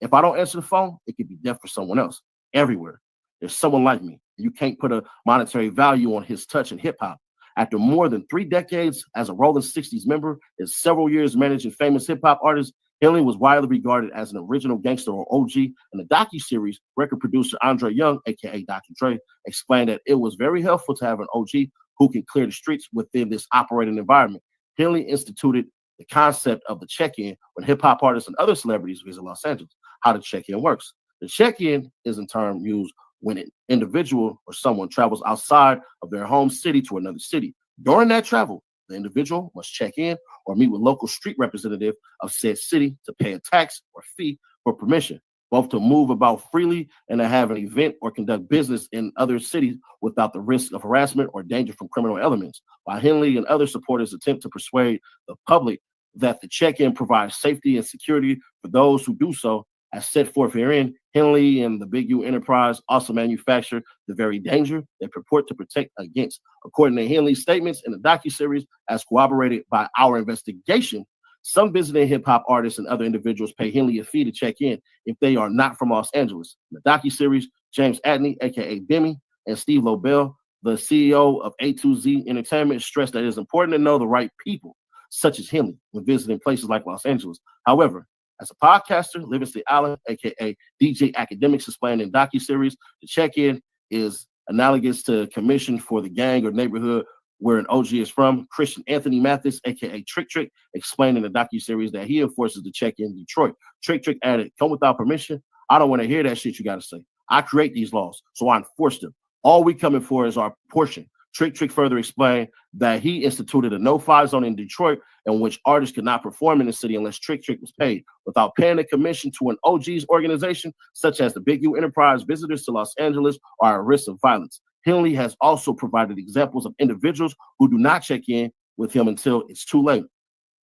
"If I don't answer the phone, it could be death for someone else. Everywhere, there's someone like me. You can't put a monetary value on his touch in hip-hop. After more than 3 decades as a Rolling 60s member and several years managing famous hip-hop artists, Henley was widely regarded as an original gangster or OG." In the docuseries, record producer Andre Young, aka Dr. Dre, explained that it was very helpful to have an OG who can clear the streets within this operating environment. Henley instituted the concept of the check-in when hip-hop artists and other celebrities visit Los Angeles. How the check-in works. The check-in is in turn used when an individual or someone travels outside of their home city to another city. During that travel, the individual must check in or meet with local street representative of said city to pay a tax or fee for permission, both to move about freely and to have an event or conduct business in other cities without the risk of harassment or danger from criminal elements. While Henley and other supporters attempt to persuade the public that the check-in provides safety and security for those who do so, as set forth herein, Henley and the Big U enterprise also manufacture the very danger they purport to protect against. According to Henley's statements in the docuseries, as corroborated by our investigation, some visiting hip-hop artists and other individuals pay Henley a fee to check in if they are not from Los Angeles. In the docuseries, James Adney, aka Demi, and Steve Lobel, the CEO of A2Z Entertainment, stressed that it is important to know the right people, such as Henley, when visiting places like Los Angeles. However, as a podcaster, Livingston Allen, aka DJ Academics, explained in docuseries, the check-in is analogous to commission for the gang or neighborhood where an OG is from. Christian Anthony Mathis, aka Trick, explained in the docuseries that he enforces the check-in in Detroit. Trick added, "Come without permission? I don't want to hear that shit you got to say. I create these laws, so I enforce them. All we coming for is our portion." Trick further explained that he instituted a no-fly zone in Detroit in which artists could not perform in the city unless Trick was paid. Without paying a commission to an OG's organization, such as the Big U Enterprise, visitors to Los Angeles are at risk of violence. Henley has also provided examples of individuals who do not check in with him until it's too late,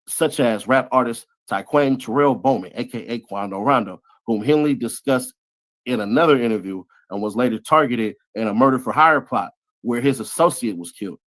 such as rap artist Tyquane Terrell Bowman, aka Quando Rondo, whom Henley discussed in another interview and was later targeted in a murder for hire plot where his associate was killed.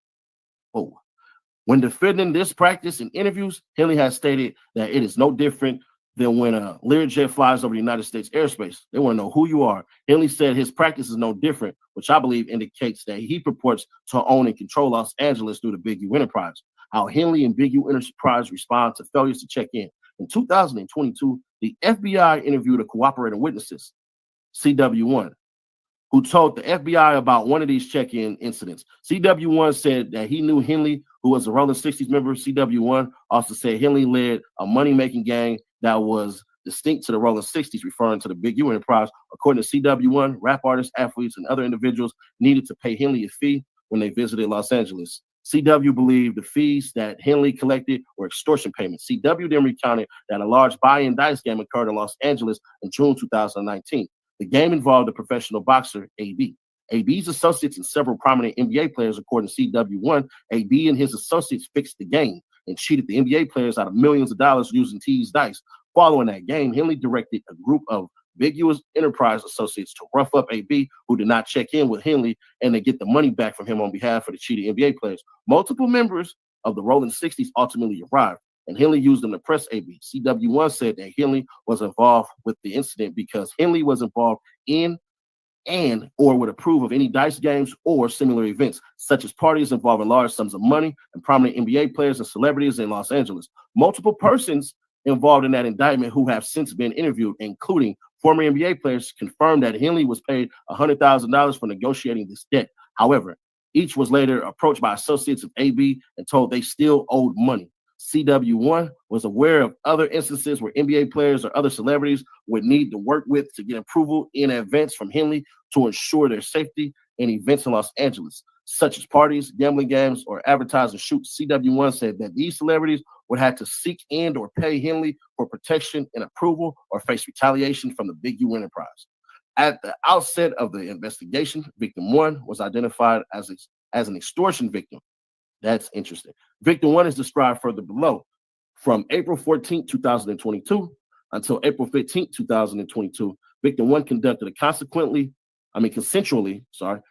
When defending this practice in interviews, Henley has stated that it is no different than when a Learjet flies over the United States airspace. They want to know who you are. Henley said his practice is no different, which I believe indicates that he purports to own and control Los Angeles through the Big U Enterprise. How Henley and Big U Enterprise respond to failures to check in. In 2022, the FBI interviewed a cooperating witnesses, CW1, who told the FBI about one of these check-in incidents. CW1 said that he knew Henley, who was a Rolling 60s member. CW1 also said Henley led a money-making gang that was distinct to the Rolling 60s, referring to the Big U Enterprise. According to CW1, rap artists, athletes, and other individuals needed to pay Henley a fee when they visited Los Angeles. CW believed the fees that Henley collected were extortion payments. CW then recounted that a large buy-in dice game occurred in Los Angeles in June 2019. The game involved a professional boxer, AB. AB's associates and several prominent NBA players, according to CW1, AB and his associates fixed the game and cheated the NBA players out of millions of dollars using teased dice. Following that game, Henley directed a group of Big U Enterprise associates to rough up AB, who did not check in with Henley, and to get the money back from him on behalf of the cheated NBA players. Multiple members of the Rolling 60s ultimately arrived, and Henley used them to press AB. CW1 said that Henley was involved with the incident because Henley was involved in and or would approve of any dice games or similar events, such as parties involving large sums of money and prominent NBA players and celebrities in Los Angeles. Multiple persons involved in that indictment who have since been interviewed, including former NBA players, confirmed that Henley was paid $100,000 for negotiating this debt. However, each was later approached by associates of AB and told they still owed money. CW1 was aware of other instances where NBA players or other celebrities would need to work with to get approval in advance from Henley to ensure their safety in events in Los Angeles, such as parties, gambling games, or advertising shoots. CW1 said that these celebrities would have to seek and or pay Henley for protection and approval or face retaliation from the Big U Enterprise. At the outset of the investigation, victim 1 was identified as an extortion victim. That's interesting. Victim 1 is described further below. From April 14, 2022 until April 15, 2022, victim 1 conducted a consensually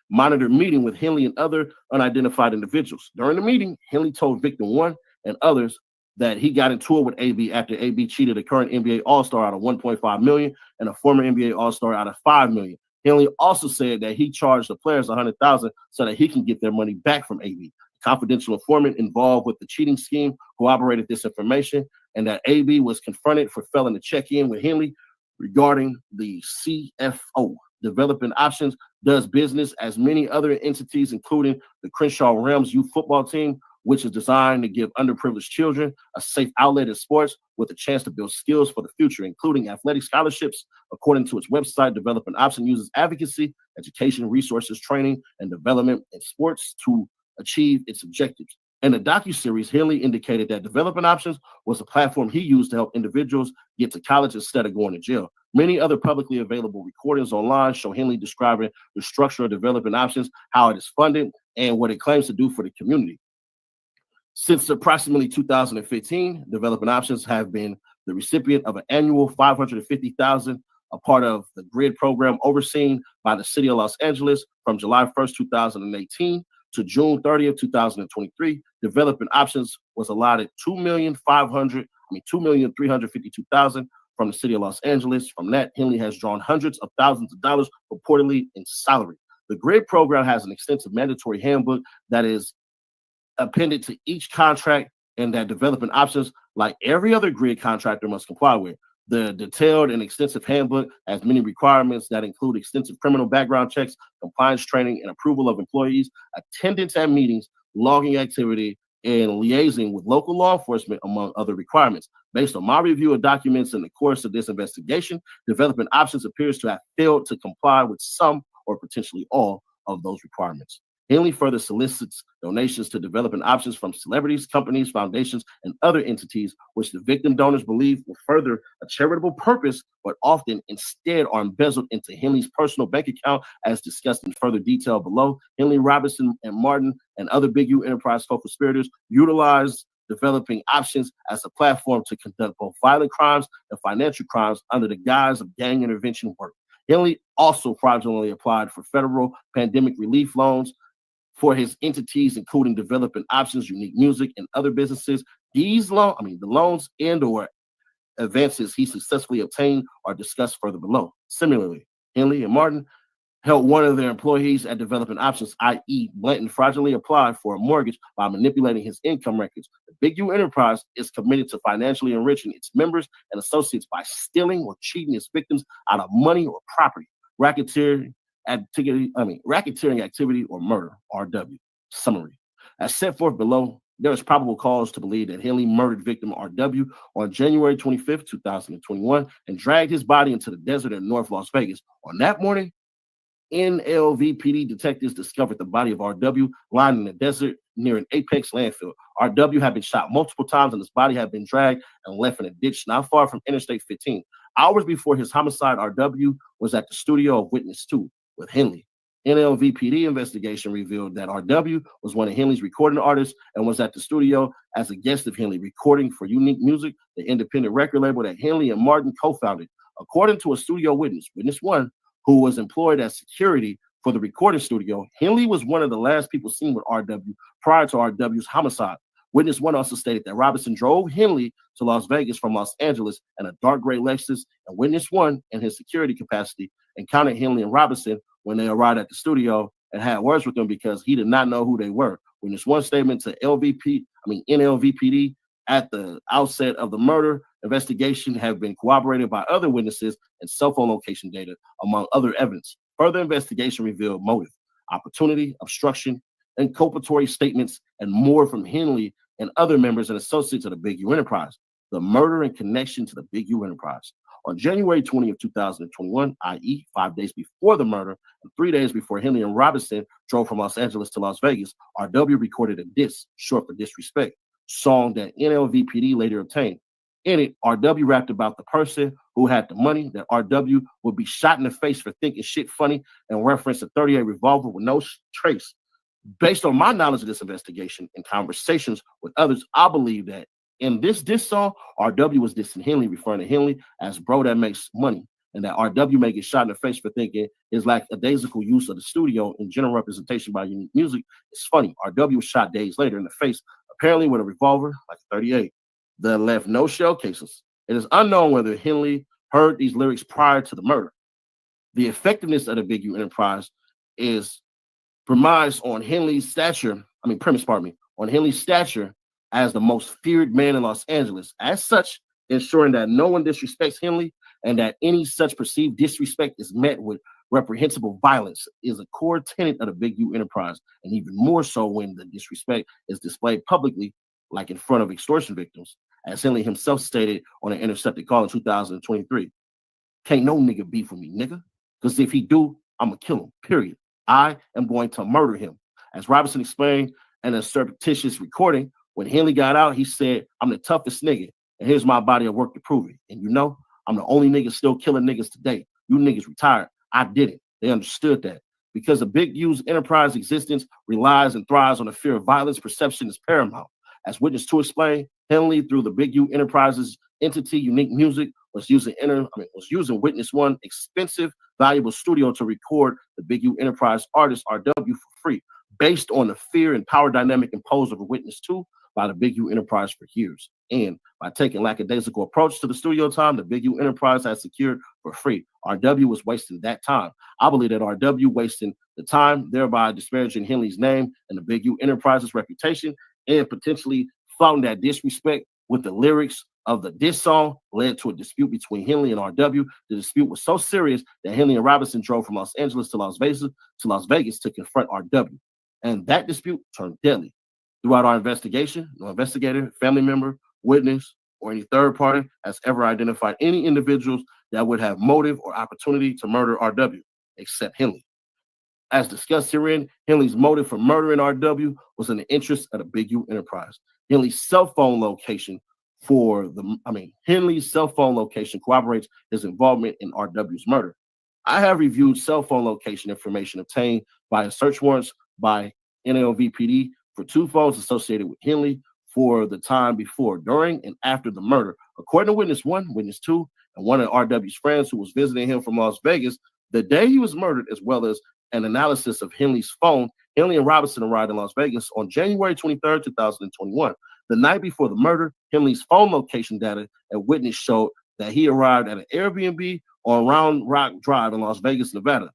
monitored meeting with Henley and other unidentified individuals. During the meeting, Henley told victim 1 and others that he got into it with AB after AB cheated a current NBA All-Star out of $1.5 million and a former NBA All-Star out of $5 million. Henley also said that he charged the players $100,000 so that he can get their money back from AB. Confidential informant involved with the cheating scheme corroborated this information, and that AB was confronted for failing to check in with Henley regarding the CFO. Developing Options does business as many other entities, including the Crenshaw Rams youth football team, which is designed to give underprivileged children a safe outlet in sports with a chance to build skills for the future, including athletic scholarships. According to its website, Developing Options uses advocacy, education, resources, training, and development in sports to achieve its objectives. In the docuseries, Henley indicated that Developing Options was a platform he used to help individuals get to college instead of going to jail. Many other publicly available recordings online show Henley describing the structure of Developing Options, how it is funded, and what it claims to do for the community. Since approximately 2015, Developing Options have been the recipient of an annual $550,000, a part of the GRID program overseen by the city of Los Angeles from July 1st, 2018 to June 30th, 2023. Developing Options was allotted $2,352,000 from the city of Los Angeles. From that, Henley has drawn hundreds of thousands of dollars reportedly in salary. The GRID program has an extensive mandatory handbook that is appended to each contract, and that Developing Options, like every other GRID contractor, must comply with. The detailed and extensive handbook has many requirements that include extensive criminal background checks, compliance training, and approval of employees, attendance at meetings, logging activity, and liaising with local law enforcement, among other requirements. Based on my review of documents in the course of this investigation, Developing Options appears to have failed to comply with some or potentially all of those requirements. Henley further solicits donations to Developing Options from celebrities, companies, foundations, and other entities, which the victim donors believe will further a charitable purpose, but often instead are embezzled into Henley's personal bank account, as discussed in further detail below. Henley, Robinson, and Martin, and other Big U Enterprise co-conspirators utilize Developing Options as a platform to conduct both violent crimes and financial crimes under the guise of gang intervention work. Henley also fraudulently applied for federal pandemic relief loans for his entities, including Developing Options, Unique Music, and other businesses. These the loans and or advances he successfully obtained are discussed further below. Similarly, Henley and Martin helped one of their employees at developing options, i.e. Blanton fraudulently applied for a mortgage by manipulating his income records. The Big U Enterprise is committed to financially enriching its members and associates by stealing or cheating its victims out of money or property, racketeering activity or murder, RW. Summary. As set forth below, there is probable cause to believe that Henley murdered victim RW on January 25th, 2021, and dragged his body into the desert in North Las Vegas. On that morning, NLVPD detectives discovered the body of RW lying in the desert near an Apex landfill. RW had been shot multiple times and his body had been dragged and left in a ditch not far from Interstate 15. Hours before his homicide, RW was at the studio of Witness 2 with Henley. NLVPD investigation revealed that RW was one of Henley's recording artists and was at the studio as a guest of Henley, recording for Unique Music, the independent record label that Henley and Martin co-founded. According to a studio witness, Witness 1, who was employed as security for the recording studio, Henley was one of the last people seen with RW prior to RW's homicide. Witness 1 also stated that Robinson drove Henley to Las Vegas from Los Angeles in a dark gray Lexus, and Witness 1, in his security capacity, encountered Henley and Robinson when they arrived at the studio and had words with them because he did not know who they were. Witness 1 statement to NLVPD at the outset of the murder investigation have been corroborated by other witnesses and cell phone location data, among other evidence. Further investigation revealed motive, opportunity, obstruction, inculpatory statements, and more from Henley and other members and associates of the Big U Enterprise. The murder in connection to the Big U Enterprise. On January 20th, 2021, i.e. 5 days before the murder and 3 days before Henley and Robinson drove from Los Angeles to Las Vegas, RW recorded a diss, short for disrespect, song that NLVPD later obtained. In it, RW rapped about the person who had the money, that RW would be shot in the face for thinking shit funny, and referenced a .38 revolver with no trace. Based on my knowledge of this investigation and conversations with others, I believe that in this diss song, RW was dissing Henley, referring to Henley as bro that makes money, and that RW may get shot in the face for thinking his lackadaisical use of the studio in general representation by Unique Music is funny. RW was shot days later in the face, apparently with a revolver like a .38 that left no shell cases. It is unknown whether Henley heard these lyrics prior to the murder. The effectiveness of the Big U Enterprise is premised on Henley's stature as the most feared man in Los Angeles. As such, ensuring that no one disrespects Henley and that any such perceived disrespect is met with reprehensible violence is a core tenet of the Big U Enterprise, and even more so when the disrespect is displayed publicly, like in front of extortion victims, as Henley himself stated on an intercepted call in 2023. Can't no nigga beef with me, nigga, because if he do, I'm gonna kill him, period. I am going to murder him. As Robinson explained in a surreptitious recording, when Henley got out, he said, I'm the toughest nigga, and here's my body of work to prove it. And you know, I'm the only nigga still killing niggas today. You niggas retired. I did it. They understood that. Because the Big U's enterprise existence relies and thrives on the fear of violence, perception is paramount. As Witness 2 explained, Henley, through the Big U Enterprise's entity, Unique Music, was using Witness 1 expensive, valuable studio to record the Big U Enterprise artist RW for free, based on the fear and power dynamic imposed over Witness 2 by the Big U Enterprise for years. And by taking lackadaisical approach to the studio time, the Big U Enterprise has secured for free. RW was wasting that time. I believe that RW wasting the time, thereby disparaging Henley's name and the Big U Enterprise's reputation, and potentially flouting that disrespect with the lyrics of the diss song, led to a dispute between Henley and RW. The dispute was so serious that Henley and Robinson drove from Los Angeles to Las Vegas to confront RW. And that dispute turned deadly. Throughout our investigation, no investigator, family member, witness, or any third party has ever identified any individuals that would have motive or opportunity to murder RW, except Henley. As discussed herein, Henley's motive for murdering RW was in the interest of the Big U Enterprise. Henley's cell phone location corroborates his involvement in RW's murder. I have reviewed cell phone location information obtained by search warrants by NLVPD for 2 phones associated with Henley for the time before, during, and after the murder. According to Witness 1, Witness 2, and one of RW's friends who was visiting him from Las Vegas the day he was murdered, as well as an analysis of Henley's phone, Henley and Robinson arrived in Las Vegas on January 23rd, 2021. The night before the murder, Henley's phone location data and witness showed that he arrived at an Airbnb on Round Rock Drive in Las Vegas, Nevada.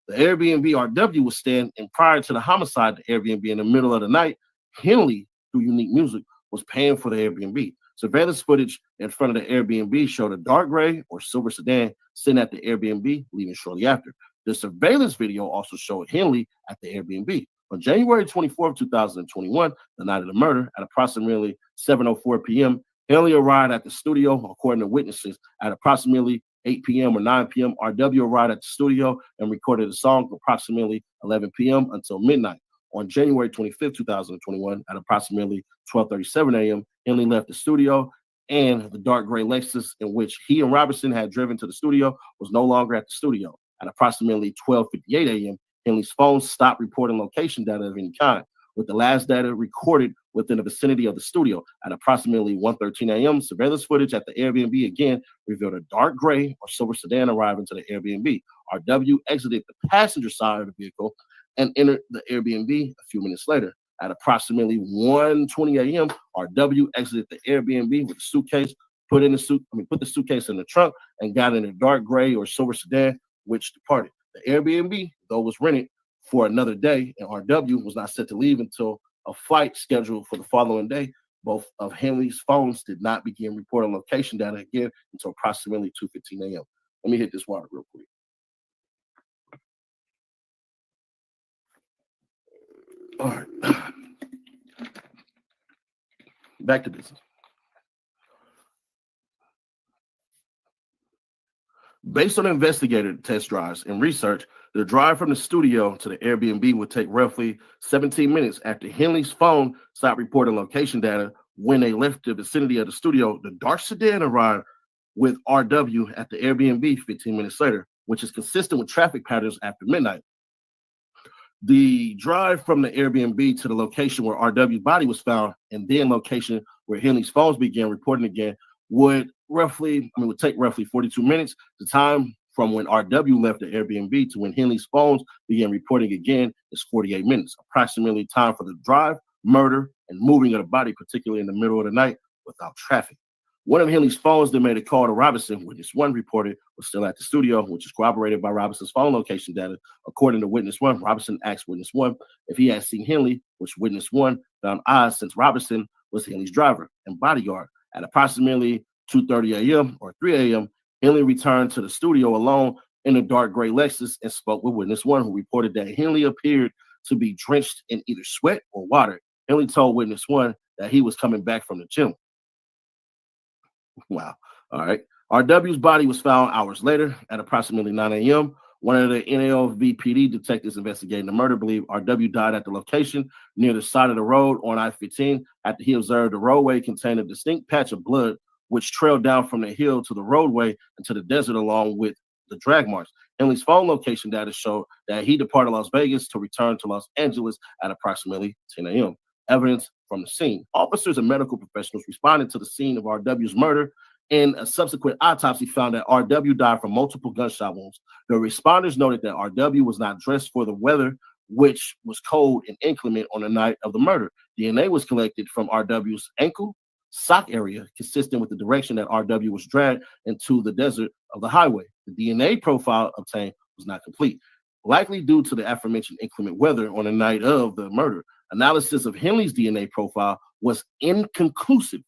The Airbnb RW was staying, and prior to the homicide, the Airbnb in the middle of the night, Henley, through Unique Music, was paying for the Airbnb. Surveillance footage in front of the Airbnb showed a dark gray or silver sedan sitting at the Airbnb, leaving shortly after. The surveillance video also showed Henley at the Airbnb. On January 24, 2021, the night of the murder, at approximately 7:04 p.m., Henley arrived at the studio, according to witnesses, at approximately 8 p.m. or 9 p.m. RW arrived at the studio and recorded a song approximately 11 p.m. until midnight. On January 25, 2021, at approximately 12:37 a.m., Henley left the studio, and the dark gray Lexus in which he and Robertson had driven to the studio was no longer at the studio. At approximately 12:58 a.m., Henley's phone stopped reporting location data of any kind, with the last data recorded within the vicinity of the studio. At approximately 1:13 a.m., surveillance footage at the Airbnb again revealed a dark gray or silver sedan arriving to the Airbnb. RW exited the passenger side of the vehicle and entered the Airbnb a few minutes later. At approximately 1:20 a.m., RW exited the Airbnb with a suitcase, put the suitcase in the trunk, and got in a dark gray or silver sedan, which departed. The Airbnb, though, was rented for another day, and RW was not set to leave until a flight scheduled for the following day. Both of Henley's phones did not begin reporting location data again until approximately 2:15 a.m. Let me hit this water real quick. All right. Back to business. Based on investigator test drives and research, the drive from the studio to the Airbnb would take roughly 17 minutes after Henley's phone stopped reporting location data. When they left the vicinity of the studio, the dark sedan arrived with RW at the Airbnb 15 minutes later, which is consistent with traffic patterns after midnight. The drive from the Airbnb to the location where RW's body was found and then location where Henley's phones began reporting again would take roughly 42 minutes. The time from when RW left the Airbnb to when Henley's phones began reporting again is 48 minutes, approximately time for the drive, murder, and moving of the body, particularly in the middle of the night without traffic. One of Henley's phones that made a call to Robinson, witness one reported, was still at the studio, which is corroborated by Robinson's phone location data. According to witness one, Robinson asked witness one if he had seen Henley, which witness one found odd since Robinson was Henley's driver and bodyguard. At approximately 2:30 a.m. or 3 a.m., Henley returned to the studio alone in a dark gray Lexus and spoke with witness one, who reported that Henley appeared to be drenched in either sweat or water. Henley told witness one that he was coming back from the gym. Wow. All right. RW's body was found hours later at approximately 9 a.m. One of the NLVPD detectives investigating the murder believed RW died at the location near the side of the road on I-15 after he observed the roadway contained a distinct patch of blood which trailed down from the hill to the roadway into the desert along with the drag marks. Henley's phone location data showed that he departed Las Vegas to return to Los Angeles at approximately 10 a.m. Evidence from the scene. Officers and medical professionals responded to the scene of RW's murder, and a subsequent autopsy found that RW died from multiple gunshot wounds. The responders noted that RW was not dressed for the weather, which was cold and inclement on the night of the murder. DNA was collected from RW's ankle, sock area, consistent with the direction that RW was dragged into the desert of the highway. The DNA profile obtained was not complete, likely due to the aforementioned inclement weather on the night of the murder. Analysis of Henley's DNA profile was inconclusive,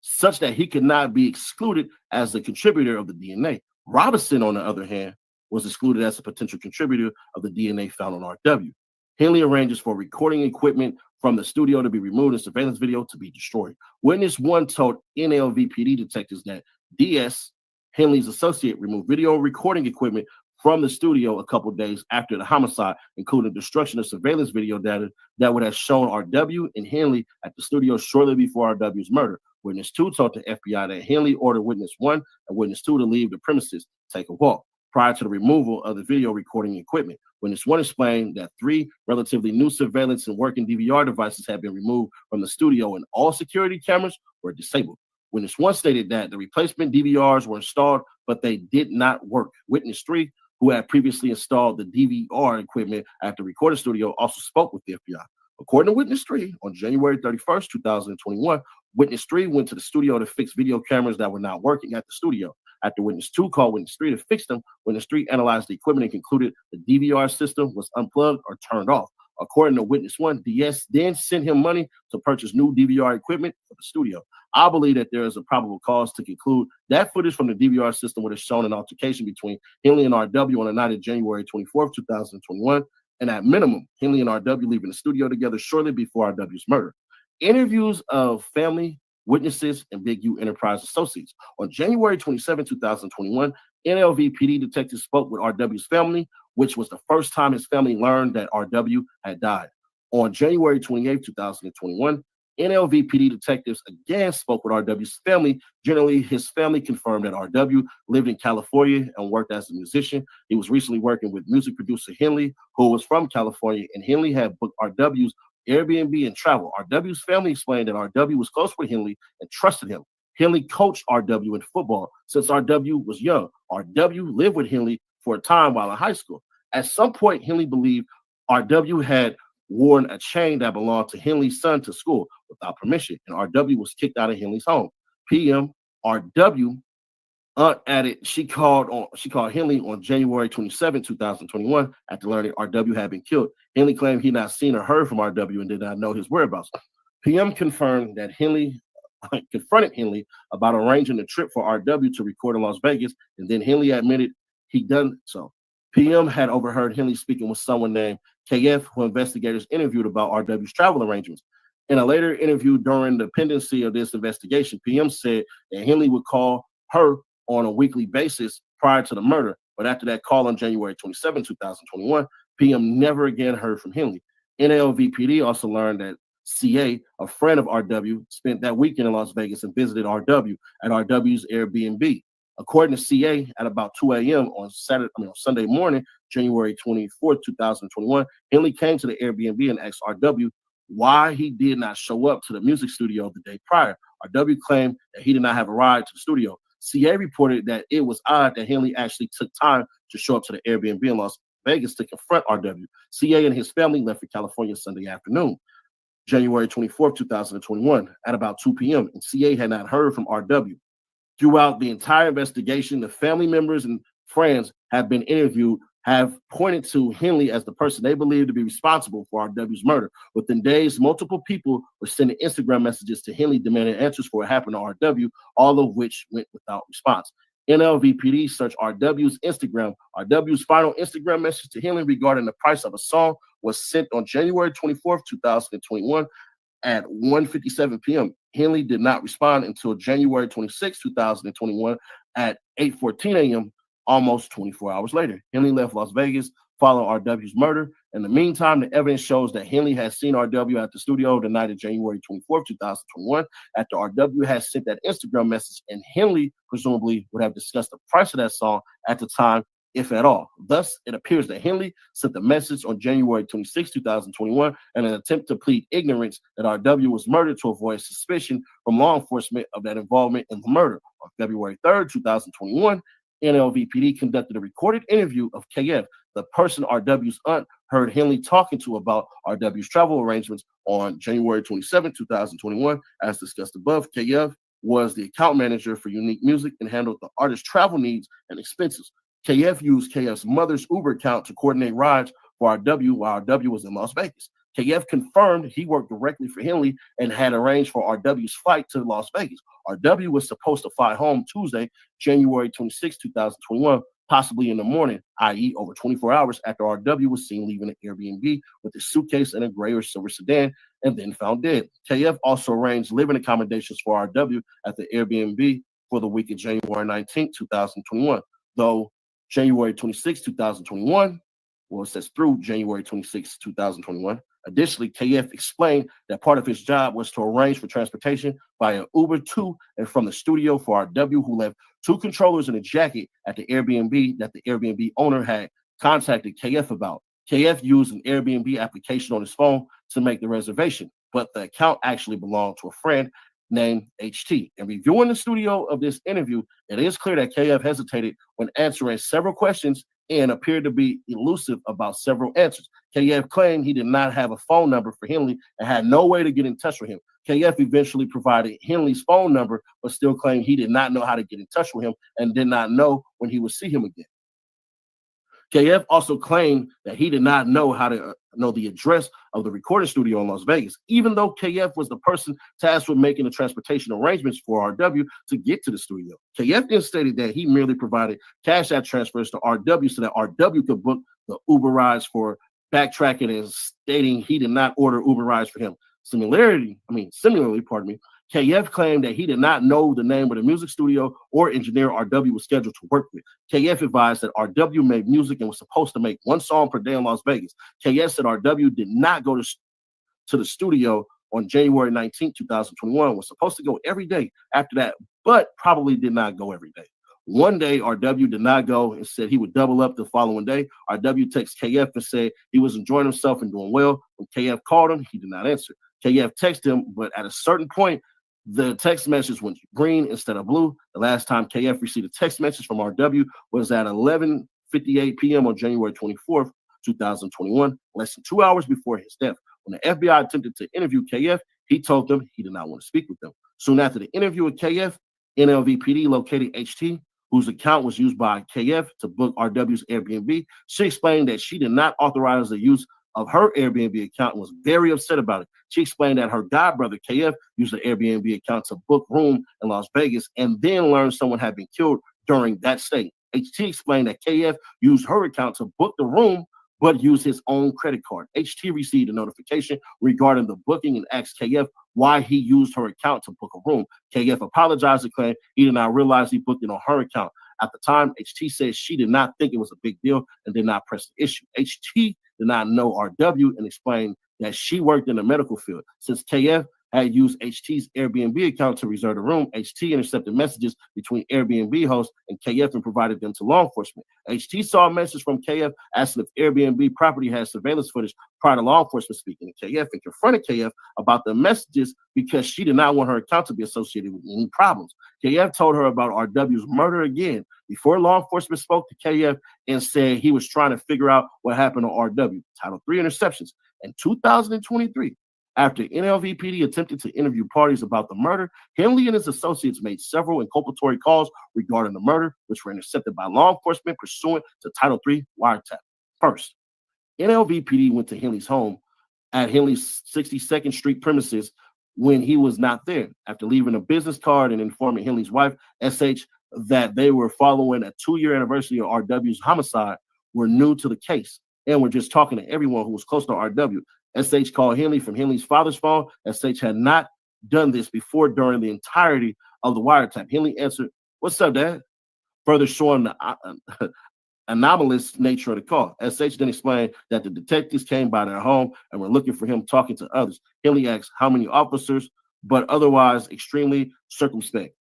such that he could not be excluded as the contributor of the DNA. Robinson, on the other hand, was excluded as a potential contributor of the DNA found on RW. Henley arranges for recording equipment from the studio to be removed and surveillance video to be destroyed. Witness one told NLVPD detectives that DS, Henley's associate, removed video recording equipment from the studio a couple days after the homicide, including destruction of surveillance video data that would have shown RW and Henley at the studio shortly before RW's murder. Witness 2 told the FBI that Henley ordered witness 1 and witness 2 to leave the premises, take a walk, prior to the removal of the video recording equipment. Witness 1 explained that 3 relatively new surveillance and working DVR devices had been removed from the studio and all security cameras were disabled. Witness 1 stated that the replacement DVRs were installed, but they did not work. Witness 3, who had previously installed the DVR equipment at the recording studio, also spoke with the FBI. According to Witness 3, on January 31st, 2021, Witness 3 went to the studio to fix video cameras that were not working at the studio. After Witness 2 called Witness 3 to fix them, Witness 3 analyzed the equipment and concluded the DVR system was unplugged or turned off. According to Witness 1, DS then sent him money to purchase new DVR equipment for the studio. I believe that there is a probable cause to conclude that footage from the DVR system would have shown an altercation between Henley and RW on the night of January 24th, 2021, and at minimum, Henley and RW leaving the studio together shortly before RW's murder. Interviews of family, witnesses, and Big U Enterprise associates. On January 27, 2021, NLVPD detectives spoke with RW's family, which was the first time his family learned that RW had died. On January 28, 2021, NLVPD detectives again spoke with RW's family. Generally, his family confirmed that RW lived in California and worked as a musician. He was recently working with music producer Henley, who was from California, and Henley had booked RW's Airbnb and travel. RW's family explained that RW was close with Henley and trusted him. Henley coached RW in football since RW was young. RW lived with Henley for a time while in high school. At some point, Henley believed RW had worn a chain that belonged to Henley's son to school without permission, and RW was kicked out of Henley's home. PM, RW aunt added she called Henley on January 27, 2021 after learning RW had been killed. Henley claimed he not seen or heard from RW and did not know his whereabouts. PM confirmed that Henley confronted Henley about arranging a trip for RW to record in Las Vegas, and then Henley admitted he'd done so. PM had overheard Henley speaking with someone named KF, who investigators interviewed about RW's travel arrangements. In a later interview during the pendency of this investigation, PM said that Henley would call her on a weekly basis prior to the murder, but after that call on January 27, 2021, PM never again heard from Henley. NLVPD also learned that CA, a friend of RW, spent that weekend in Las Vegas and visited RW at RW's Airbnb. According to CA, at about 2 a.m. on Sunday morning, January 24, 2021, Henley came to the Airbnb and asked RW why he did not show up to the music studio the day prior. RW claimed that he did not have a ride to the studio. CA reported that it was odd that Henley actually took time to show up to the Airbnb in Las Vegas to confront RW. CA and his family left for California Sunday afternoon, January 24, 2021, at about 2 p.m., and CA had not heard from RW. Throughout the entire investigation, the family members and friends have been interviewed have pointed to Henley as the person they believe to be responsible for RW's murder. Within days, multiple people were sending Instagram messages to Henley demanding answers for what happened to RW, all of which went without response. NLVPD searched RW's Instagram. RW's final Instagram message to Henley regarding the price of a song was sent on January 24th, 2021 at 1:57 p.m. Henley did not respond until January 26, 2021 at 8:14 a.m., almost 24 hours later. Henley left Las Vegas following RW's murder. In the meantime, the evidence shows that Henley had seen RW at the studio the night of January 24, 2021, after RW had sent that Instagram message, and Henley presumably would have discussed the price of that song at the time, if at all. Thus, it appears that Henley sent the message on January 26, 2021 in an attempt to plead ignorance that RW was murdered to avoid suspicion from law enforcement of that involvement in the murder. On February 3rd, 2021, NLVPD conducted a recorded interview of KF, the person RW's aunt heard Henley talking to about RW's travel arrangements on January 27, 2021. As discussed above, KF was the account manager for Unique Music and handled the artist's travel needs and expenses. KF used KF's mother's Uber account to coordinate rides for RW while RW was in Las Vegas. KF confirmed he worked directly for Henley and had arranged for RW's flight to Las Vegas. RW was supposed to fly home Tuesday, January 26, 2021, possibly in the morning, i.e. over 24 hours after RW was seen leaving the Airbnb with his suitcase and a gray or silver sedan and then found dead. KF also arranged living accommodations for RW at the Airbnb for the week of January 19, 2021, though January 26, 2021, well, it says through January 26, 2021. Additionally, KF explained that part of his job was to arrange for transportation via Uber to and from the studio for RW, who left 2 controllers and a jacket at the Airbnb that the Airbnb owner had contacted KF about. KF used an Airbnb application on his phone to make the reservation, but the account actually belonged to a friend named HT. In reviewing the studio of this interview, it is clear that KF hesitated when answering several questions and appeared to be elusive about several answers. KF claimed he did not have a phone number for Henley and had no way to get in touch with him. KF eventually provided Henley's phone number, but still claimed he did not know how to get in touch with him and did not know when he would see him again. KF also claimed that he did not know how to know the address of the recording studio in Las Vegas, even though KF was the person tasked with making the transportation arrangements for RW to get to the studio. KF then stated that he merely provided Cash App transfers to RW so that RW could book the Uber rides, for backtracking and stating he did not order Uber rides for him. Similarly, KF claimed that he did not know the name of the music studio or engineer RW was scheduled to work with. KF advised that RW made music and was supposed to make one song per day in Las Vegas. KF said RW did not go to the studio on January 19, 2021, was supposed to go every day after that, but probably did not go every day. One day, RW did not go and said he would double up the following day. RW texted KF and said he was enjoying himself and doing well. When KF called him, he did not answer. KF texted him, but at a certain point, the text message went green instead of blue. The last time KF received a text message from RW was at 11:58 p.m. on January 24th, 2021, less than 2 hours before his death. When the FBI attempted to interview KF, he told them he did not want to speak with them. Soon after the interview with KF, NLVPD located HT, whose account was used by KF to book RW's Airbnb. She explained that she did not authorize the use of her Airbnb account and was very upset about it. She explained that her godbrother KF used the Airbnb account to book room in Las Vegas and then learned someone had been killed during that stay. HT explained that KF used her account to book the room but used his own credit card. HT received a notification regarding the booking and asked KF why he used her account to book a room. KF apologized and claimed he did not realize he booked it on her account. At the time, HT said she did not think it was a big deal and did not press the issue. HT did not know RW and explained that she worked in the medical field. Since KF had used HT's Airbnb account to reserve the room, HT intercepted messages between Airbnb hosts and KF and provided them to law enforcement. HT saw a message from KF asking if Airbnb property had surveillance footage prior to law enforcement speaking to KF and confronted KF about the messages because she did not want her account to be associated with any problems. KF told her about RW's murder again before law enforcement spoke to KF and said he was trying to figure out what happened to RW. Title III interceptions. In 2023, after NLVPD attempted to interview parties about the murder, Henley and his associates made several inculpatory calls regarding the murder, which were intercepted by law enforcement pursuant to Title III wiretap. First, NLVPD went to Henley's home at Henley's 62nd Street premises when he was not there. After leaving a business card and informing Henley's wife, SH, that they were following a 2-year anniversary of RW's homicide, were new to the case and were just talking to everyone who was close to RW. SH called Henley from Henley's father's phone. SH had not done this before during the entirety of the wiretap. Henley answered, "What's up, Dad?" Further showing the anomalous nature of the call. SH then explained that the detectives came by their home and were looking for him talking to others. Henley asked how many officers, but otherwise extremely circumspect.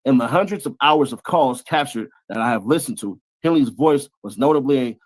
In the hundreds of hours of calls captured that I have listened to, Henley's voice was notably,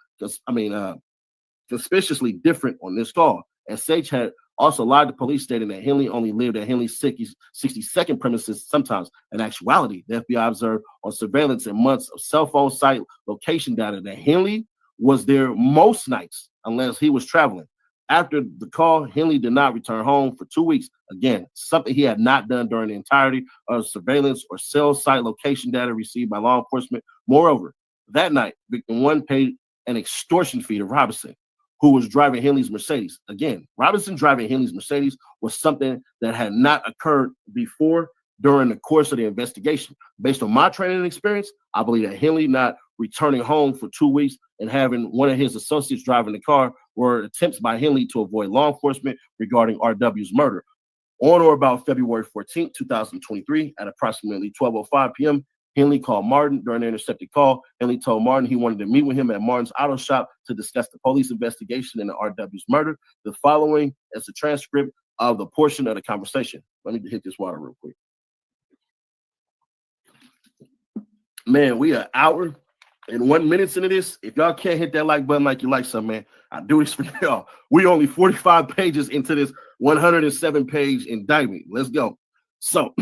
suspiciously different on this call. SH had also lied to police, stating that Henley only lived at Henley's 62nd premises sometimes. In actuality, the FBI observed on surveillance and months of cell phone site location data that Henley was there most nights unless he was traveling. After the call, Henley did not return home for 2 weeks. Again, something he had not done during the entirety of surveillance or cell site location data received by law enforcement. Moreover, that night, Victim 1 paid an extortion fee to Robinson, who was driving Henley's Mercedes. Again, Robinson driving Henley's Mercedes was something that had not occurred before during the course of the investigation. Based on my training and experience, I believe that Henley not returning home for 2 weeks and having one of his associates driving the car were attempts by Henley to avoid law enforcement regarding RW's murder. On or about February 14, 2023, at approximately 12:05 p.m., Henley called Martin. During the intercepted call, Henley told Martin he wanted to meet with him at Martin's auto shop to discuss the police investigation into RW's murder. The following is a transcript of the portion of the conversation. Let me hit this water real quick. Man, we are an hour and 1 minute into this. If y'all can't hit that like button like you like something, man, I do this for y'all. We only 45 pages into this 107-page indictment. Let's go. So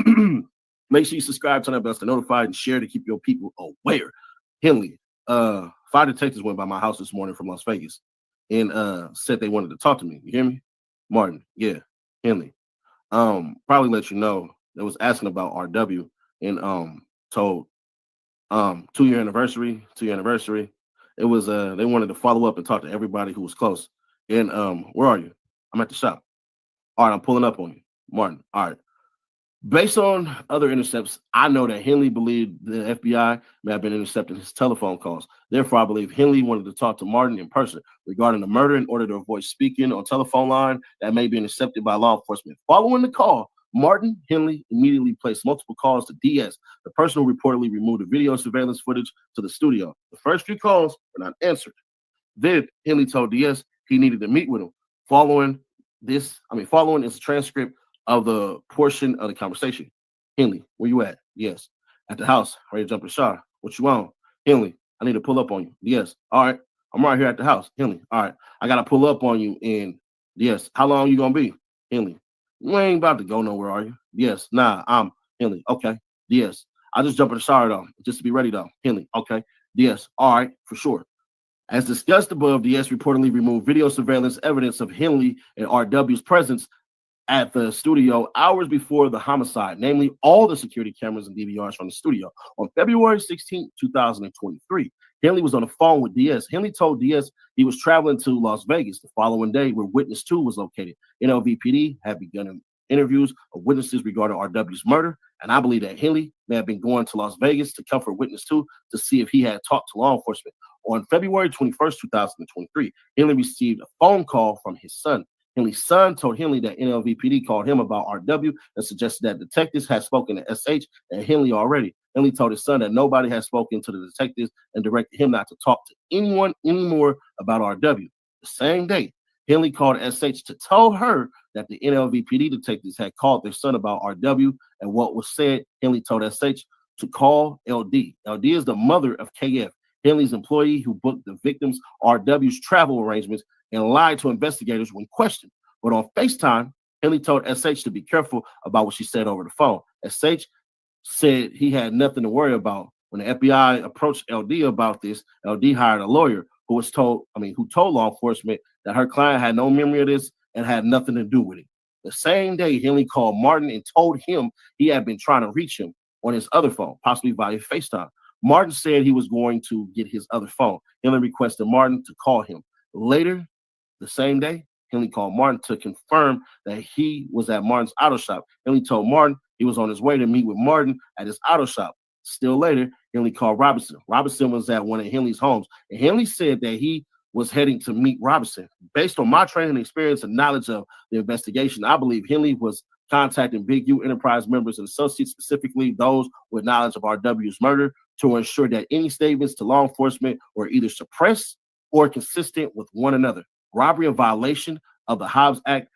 make sure you subscribe, turn on bells to notify, and share to keep your people aware. Henley, 5 detectives went by my house this morning from Las Vegas and said they wanted to talk to me. You hear me? Martin, yeah, Henley. Probably let you know they was asking about RW and told 2-year anniversary. It was they wanted to follow up and talk to everybody who was close. And where are you? I'm at the shop. All right, I'm pulling up on you, Martin. All right. Based on other intercepts, I know that Henley believed the FBI may have been intercepting his telephone calls. Therefore, I believe Henley wanted to talk to Martin in person regarding the murder in order to avoid speaking on telephone line that may be intercepted by law enforcement. Following the call, Martin Henley immediately placed multiple calls to DS, the person who reportedly removed the video surveillance footage to the studio. The first few calls were not answered. Then Henley told DS he needed to meet with him. Following is a transcript of the portion of the conversation. Henley, where you at? Yes. At the house, ready to jump in the shower. What you on? Henley, I need to pull up on you. Yes. All right. I'm right here at the house. Henley, all right. I got to pull up on you. And yes. How long you going to be? Henley, you ain't about to go nowhere, are you? Yes. Nah, I'm Henley. Okay. Yes. I'll just jump in the shower, though, just to be ready, though. Henley, okay. Yes. All right. For sure. As discussed above, DS reportedly removed video surveillance evidence of Henley and RW's presence at the studio hours before the homicide, namely all the security cameras and DVRs from the studio. On February 16, 2023, Henley was on the phone with DS. Henley told DS he was traveling to Las Vegas the following day where Witness 2 was located. NLVPD had begun interviews of witnesses regarding RW's murder, and I believe that Henley may have been going to Las Vegas to comfort Witness 2 to see if he had talked to law enforcement. On February 21st, 2023, Henley received a phone call from his son. Henley's son told Henley that NLVPD called him about RW and suggested that detectives had spoken to SH and Henley already. Henley told his son that nobody had spoken to the detectives and directed him not to talk to anyone anymore about RW. The same day, Henley called SH to tell her that the NLVPD detectives had called their son about RW, and what was said, Henley told SH to call LD. LD is the mother of KF, Henley's employee who booked the victim's RW's travel arrangements and lied to investigators when questioned. But on FaceTime, Henley told SH to be careful about what she said over the phone. SH said he had nothing to worry about. When the FBI approached LD about this, LD hired a lawyer who told law enforcement that her client had no memory of this and had nothing to do with it. The same day, Henley called Martin and told him he had been trying to reach him on his other phone, possibly via FaceTime. Martin said he was going to get his other phone. Henley requested Martin to call him. Later, the same day, Henley called Martin to confirm that he was at Martin's auto shop. Henley told Martin he was on his way to meet with Martin at his auto shop. Still later, Henley called Robinson. Robinson was at one of Henley's homes, and Henley said that he was heading to meet Robinson. Based on my training experience and knowledge of the investigation, I believe Henley was contacting Big U Enterprise members and associates, specifically those with knowledge of RW's murder, to ensure that any statements to law enforcement were either suppressed or consistent with one another. Robbery in violation of the Hobbs Act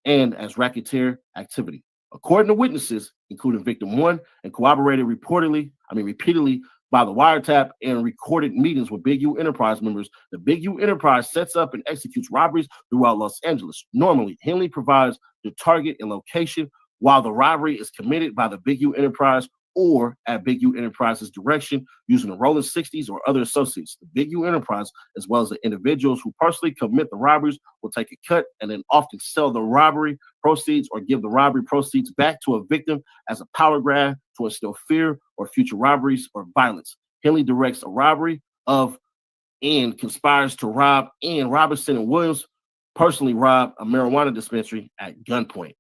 and as racketeer activity. According to witnesses, including victim 1, and corroborated repeatedly by the wiretap and recorded meetings with Big U Enterprise members, the Big U Enterprise sets up and executes robberies throughout Los Angeles. Normally, Henley provides the target and location while the robbery is committed by the Big U Enterprise or at Big U Enterprise's direction using the Rolling 60s or other associates. The Big U Enterprise, as well as the individuals who personally commit the robberies, will take a cut and then often sell the robbery proceeds or give the robbery proceeds back to a victim as a power grab to instill fear or future robberies or violence. Henley directs a robbery of and conspires to rob, and Robinson and Williams personally robbed a marijuana dispensary at gunpoint.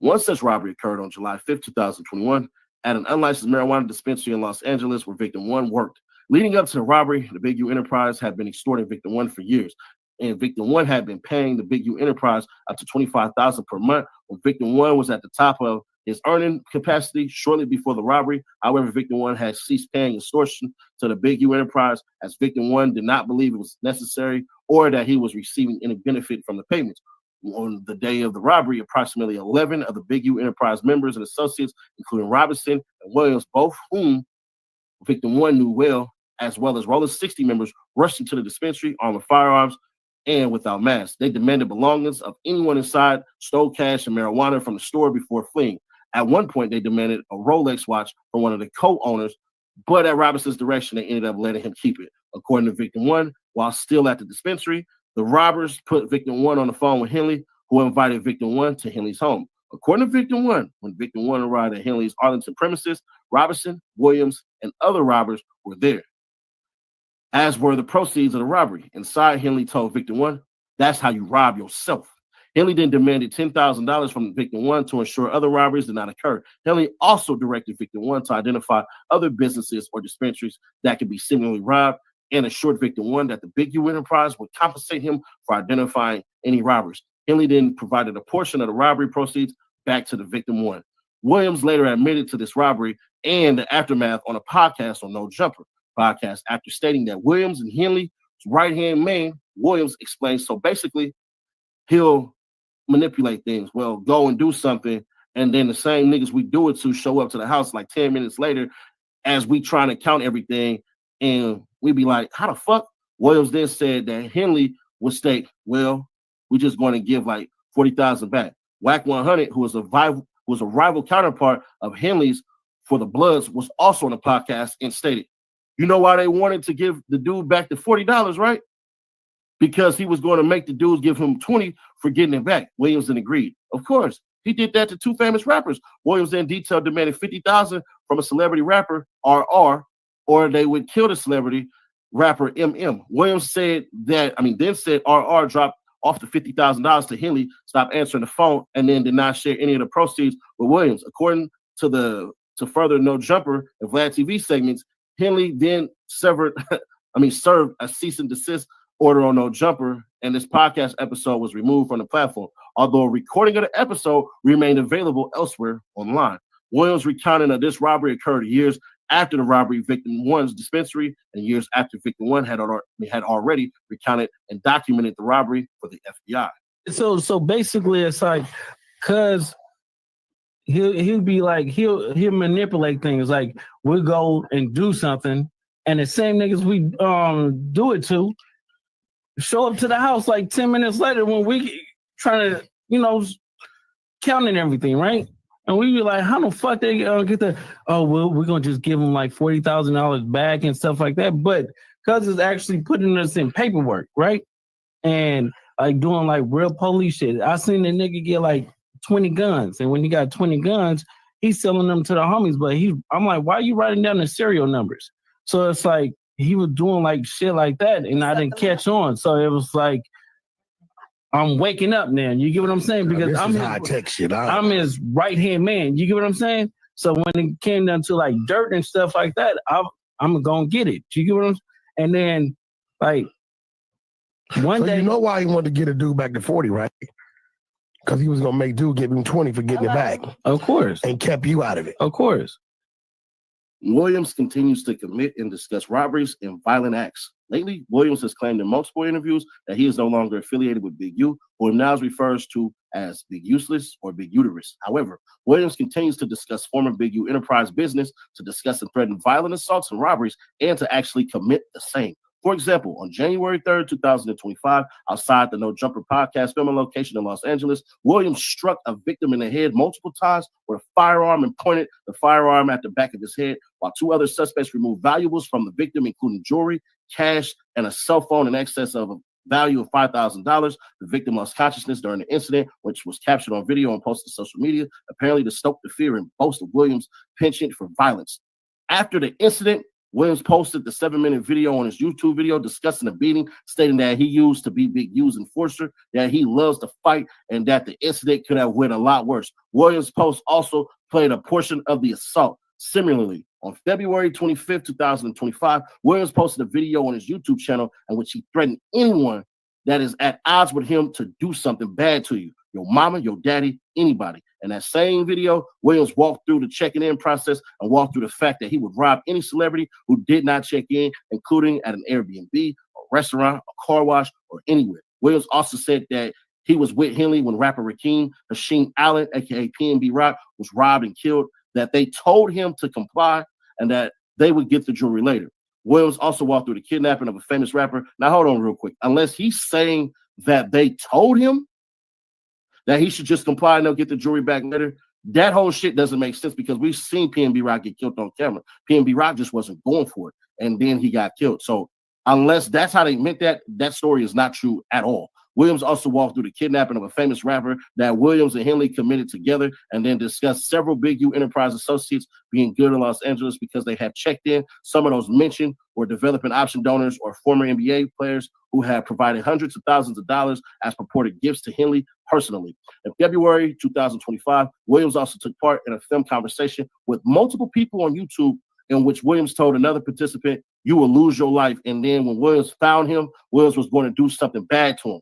One such robbery occurred on July 5th, 2021, at an unlicensed marijuana dispensary in Los Angeles where victim 1 worked. Leading up to the robbery, the Big U Enterprise had been extorting victim 1 for years, and victim 1 had been paying the Big U Enterprise up to $25,000 per month when victim 1 was at the top of his earning capacity shortly before the robbery. However, victim 1 had ceased paying extortion to the Big U Enterprise as victim 1 did not believe it was necessary or that he was receiving any benefit from the payments. On the day of the robbery, approximately 11 of the Big U Enterprise members and associates, including Robinson and Williams, both whom victim 1 knew well, as well as Rolling 60 members, rushed into the dispensary armed with firearms and without masks. They demanded belongings of anyone inside, stole cash and marijuana from the store before fleeing. At one point, they demanded a Rolex watch from one of the co-owners, but at Robinson's direction, they ended up letting him keep it. According to victim 1, while still at the dispensary, the robbers put victim 1 on the phone with Henley, who invited victim 1 to Henley's home. According to victim 1, when victim 1 arrived at Henley's Arlington premises, Robinson, Williams, and other robbers were there, as were the proceeds of the robbery. Inside, Henley told victim 1, "That's how you rob yourself." Henley then demanded $10,000 from victim 1 to ensure other robberies did not occur. Henley also directed victim 1 to identify other businesses or dispensaries that could be similarly robbed, and assured victim 1 that the Big U enterprise would compensate him for identifying any robbers. Henley then provided a portion of the robbery proceeds back to the victim 1. Williams later admitted to this robbery and the aftermath on a podcast on No Jumper podcast after stating that Williams and Henley's right-hand man, Williams, explains, so basically he'll manipulate things. Well, go and do something, and then the same niggas we do it to show up to the house like 10 minutes later as we trying to count everything, and we be like, how the fuck? Williams then said that Henley would state, well, we're just going to give like 40,000 back. WACK 100, who was a rival counterpart of Henley's for the Bloods, was also on the podcast and stated, you know why they wanted to give the dude back the $40, right? Because he was going to make the dudes give him 20 for getting it back. Williams then agreed. Of course, he did that to 2 famous rappers. Williams then detailed demanded 50,000 from a celebrity rapper, RR, or they would kill the celebrity rapper MM. Williams said that, then said RR dropped off the $50,000 to Henley, stopped answering the phone, and then did not share any of the proceeds with Williams. According to further No Jumper and Vlad TV segments, Henley then served a cease and desist order on No Jumper, and this podcast episode was removed from the platform, although a recording of the episode remained available elsewhere online. Williams recounting that this robbery occurred years after the robbery victim 1's dispensary and years after victim 1 had already recounted and documented the robbery for the FBI. So basically it's like, cause he'll be like, he'll manipulate things. Like we'll go and do something, and the same niggas we do it to show up to the house like 10 minutes later when we trying to, counting everything, right? And we be like, how the fuck they get the, oh, well, we're going to just give them like $40,000 back and stuff like that. But because it's actually putting us in paperwork, right? And like doing like real police shit. I seen the nigga get like 20 guns. And when he got 20 guns, he's selling them to the homies. But I'm like, why are you writing down the serial numbers? So it's like, he was doing like shit like that, and I didn't catch on. So it was like, I'm waking up now. You get what I'm saying? Because I'm his right-hand man. You get what I'm saying? So when it came down to like dirt and stuff like that, I'm gonna get it. You get what I'm saying? And then like one day, you know why he wanted to get a dude back to 40, right? Because he was gonna make dude give him 20 for getting it back. Of course. And kept you out of it. Of course. Williams continues to commit and discuss robberies and violent acts. Lately, Williams has claimed in multiple interviews that he is no longer affiliated with Big U, who he now refers to as Big Useless or Big Uterus. However, Williams continues to discuss former Big U enterprise business, to discuss and threaten violent assaults and robberies, and to actually commit the same. For example, on January 3rd, 2025, outside the No Jumper podcast filming location in Los Angeles, Williams struck a victim in the head multiple times with a firearm and pointed the firearm at the back of his head, while 2 other suspects removed valuables from the victim, including jewelry, cash, and a cell phone in excess of a value of $5,000. The victim lost consciousness during the incident, which was captured on video and posted to social media, apparently to stoke the fear and boast of Williams' penchant for violence. After the incident, Williams posted the 7-minute video on his YouTube video discussing the beating, stating that he used to be Big U's enforcer, that he loves to fight, and that the incident could have went a lot worse. Williams' post also played a portion of the assault. Similarly, on February 25th, 2025, Williams posted a video on his YouTube channel in which he threatened anyone that is at odds with him to do something bad to you. Your mama, your daddy, anybody. In that same video, Williams walked through the checking in process and walked through the fact that he would rob any celebrity who did not check in, including at an Airbnb, a restaurant, a car wash, or anywhere. Williams also said that he was with Henley when rapper Hashim Allen, aka PNB Rock, was robbed and killed, that they told him to comply and that they would get the jewelry later. Williams also walked through the kidnapping of a famous rapper. Now, hold on real quick. Unless he's saying that they told him that he should just comply and they'll get the jewelry back later, that whole shit doesn't make sense because we've seen PNB Rock get killed on camera. PNB Rock just wasn't going for it, and then he got killed. So Unless that's how they meant that, that story is not true at all. Williams also walked through the kidnapping of a famous rapper that Williams and Henley committed together, and then discussed several Big U Enterprise associates being good in Los Angeles because they had checked in. Some of those mentioned were developing option donors or former NBA players who had provided hundreds of thousands of dollars as purported gifts to Henley personally. In February 2025, Williams also took part in a film conversation with multiple people on YouTube in which Williams told another participant, "You will lose your life." And then when Williams found him, Williams was going to do something bad to him.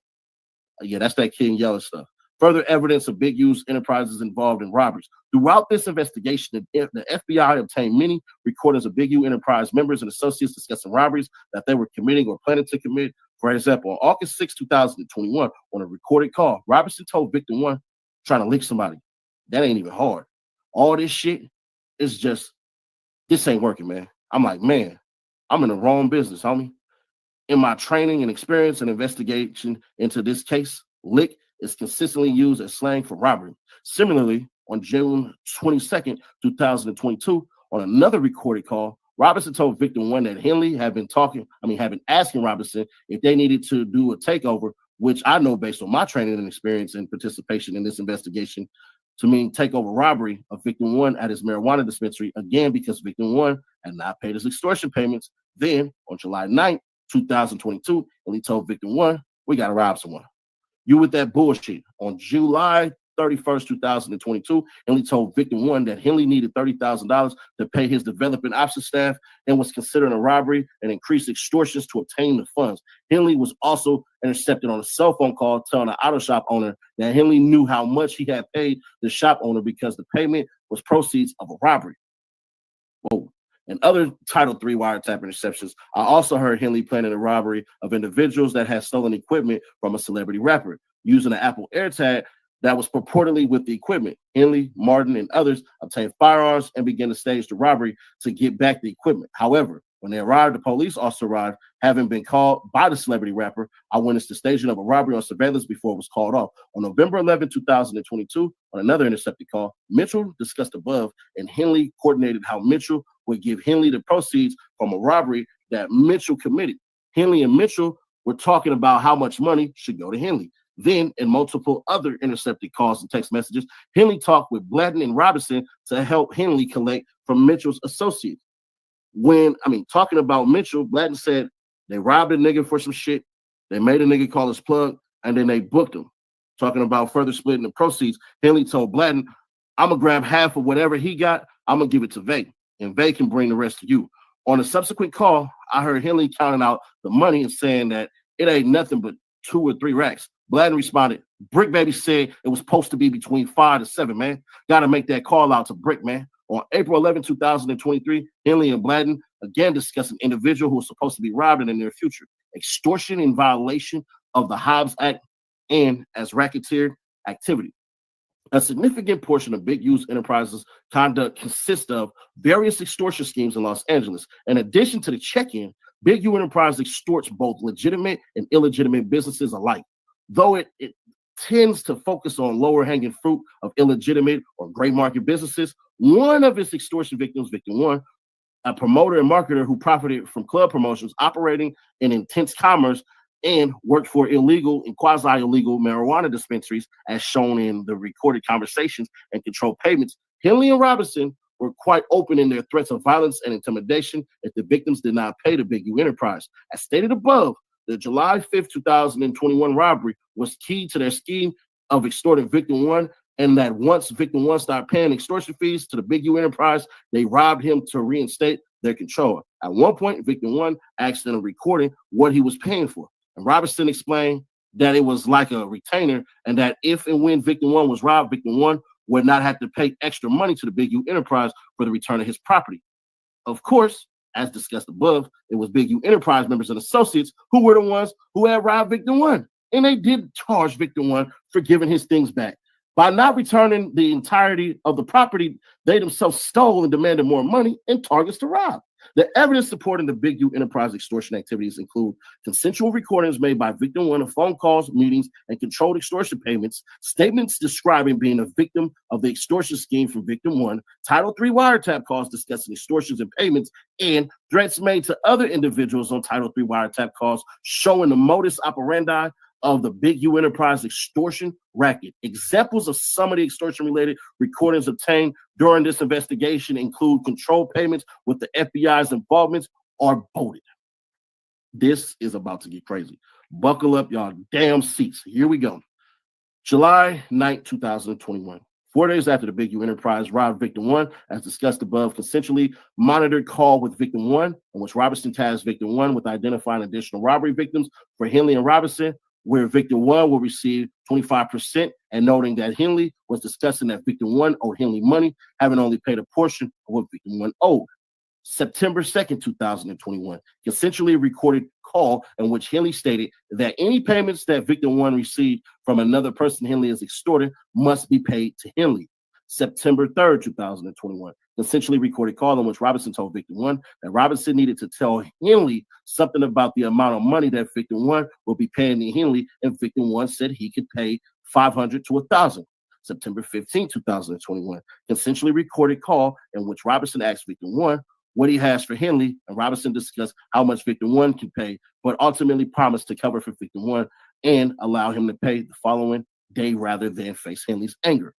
Yeah, that's that King Yeller stuff. Further evidence of Big U's enterprises involved in robberies. Throughout this investigation, the FBI obtained many recordings of Big U Enterprise members and associates discussing robberies that they were committing or planning to commit. For example, on August 6, 2021, on a recorded call, Robinson told Victim 1, trying to lick somebody. That ain't even hard. All this shit is just, this ain't working, man. I'm like, man, I'm in the wrong business, homie. In my training and experience and investigation into this case, lick is consistently used as slang for robbery. Similarly, on June 22nd, 2022, on another recorded call, Robinson told Victim 1 that Henley had been asking Robinson if they needed to do a takeover, which I know based on my training and experience and participation in this investigation to mean takeover robbery of Victim 1 at his marijuana dispensary, again, because Victim 1 had not paid his extortion payments. Then, on July 9th, 2022, and he told Victim 1, we got to rob someone. You with that bullshit. On July 31st, 2022, Henley told Victim 1 that Henley needed $30,000 to pay his development option staff and was considering a robbery and increased extortions to obtain the funds. Henley was also intercepted on a cell phone call telling the auto shop owner that Henley knew how much he had paid the shop owner because the payment was proceeds of a robbery. Whoa. And other Title III wiretap interceptions, I also heard Henley planning a robbery of individuals that had stolen equipment from a celebrity rapper using an Apple AirTag that was purportedly with the equipment. Henley, Martin, and others obtained firearms and began to stage the robbery to get back the equipment. However, when they arrived, the police also arrived, having been called by the celebrity rapper. I witnessed the staging of a robbery on surveillance before it was called off. On November 11, 2022, on another intercepted call, Mitchell discussed above, and Henley coordinated how Mitchell would give Henley the proceeds from a robbery that Mitchell committed. Henley and Mitchell were talking about how much money should go to Henley. Then, in multiple other intercepted calls and text messages, Henley talked with Bladden and Robinson to help Henley collect from Mitchell's associates. Talking about Mitchell, Bladden said they robbed a nigga for some shit, they made a nigga call his plug, and then they booked him. Talking about further splitting the proceeds, Henley told Bladden, I'm going to grab half of whatever he got, I'm going to give it to Vay, and Vay can bring the rest to you. On a subsequent call, I heard Henley counting out the money and saying that it ain't nothing but 2 or 3 racks. Bladden responded, Brick Baby said it was supposed to be between 5 to 7, man. Got to make that call out to Brick, man. On April 11, 2023, Henley and Bladden again discussed an individual who was supposed to be robbed in the near future. Extortion in violation of the Hobbs Act and as racketeer activity. A significant portion of Big U's enterprises conduct consists of various extortion schemes in Los Angeles. In addition to the check-in, Big U Enterprise extorts both legitimate and illegitimate businesses alike. Though it tends to focus on lower hanging fruit of illegitimate or gray market businesses, one of its extortion victims, Victim 1, a promoter and marketer who profited from club promotions, operating in intense commerce, and worked for illegal and quasi-illegal marijuana dispensaries, as shown in the recorded conversations and controlled payments. Henley and Robinson were quite open in their threats of violence and intimidation if the victims did not pay the Big U Enterprise. As stated above, the July 5th, 2021 robbery was key to their scheme of extorting Victim 1, and that once Victim 1 started paying extortion fees to the Big U Enterprise, they robbed him to reinstate their control. At one point, Victim 1 asked in a recording what he was paying for, and Robinson explained that it was like a retainer, and that if and when Victim 1 was robbed, Victim 1 would not have to pay extra money to the Big U Enterprise for the return of his property. Of course, as discussed above, it was Big U Enterprise members and associates who were the ones who had robbed Victim 1. And they did charge Victim 1 for giving his things back. By not returning the entirety of the property, they themselves stole and demanded more money and targets to rob. The evidence supporting the Big U Enterprise extortion activities include consensual recordings made by victim one of phone calls, meetings, and controlled extortion payments, statements describing being a victim of the extortion scheme from victim one, Title III wiretap calls discussing extortions and payments, and threats made to other individuals on Title III wiretap calls showing the modus operandi of the Big U Enterprise extortion racket. Examples of some of the extortion-related recordings obtained during this investigation include control payments with the FBI's involvement are bolded. This is about to get crazy. Buckle up y'all damn seats. Here we go. July 9th, 2021. 4 days after the Big U Enterprise robbed victim one, as discussed above, consensually monitored call with victim one, in which Robinson tasked victim one with identifying additional robbery victims for Henley and Robinson, where victim one will receive 25%, and noting that Henley was discussing that victim one owed Henley money, having only paid a portion of what victim one owed. September 2nd, 2021, consensually recorded call in which Henley stated that any payments that victim one received from another person Henley has extorted must be paid to Henley. September 3rd, 2021, consensually recorded call in which Robinson told victim one that Robinson needed to tell Henley something about the amount of money that victim one will be paying to Henley, and victim one said he could pay $500 to $1,000. September 15, 2021, consensually recorded call in which Robinson asked victim one what he has for Henley, and Robinson discussed how much victim one can pay, but ultimately promised to cover for victim one and allow him to pay the following day rather than face Henley's anger.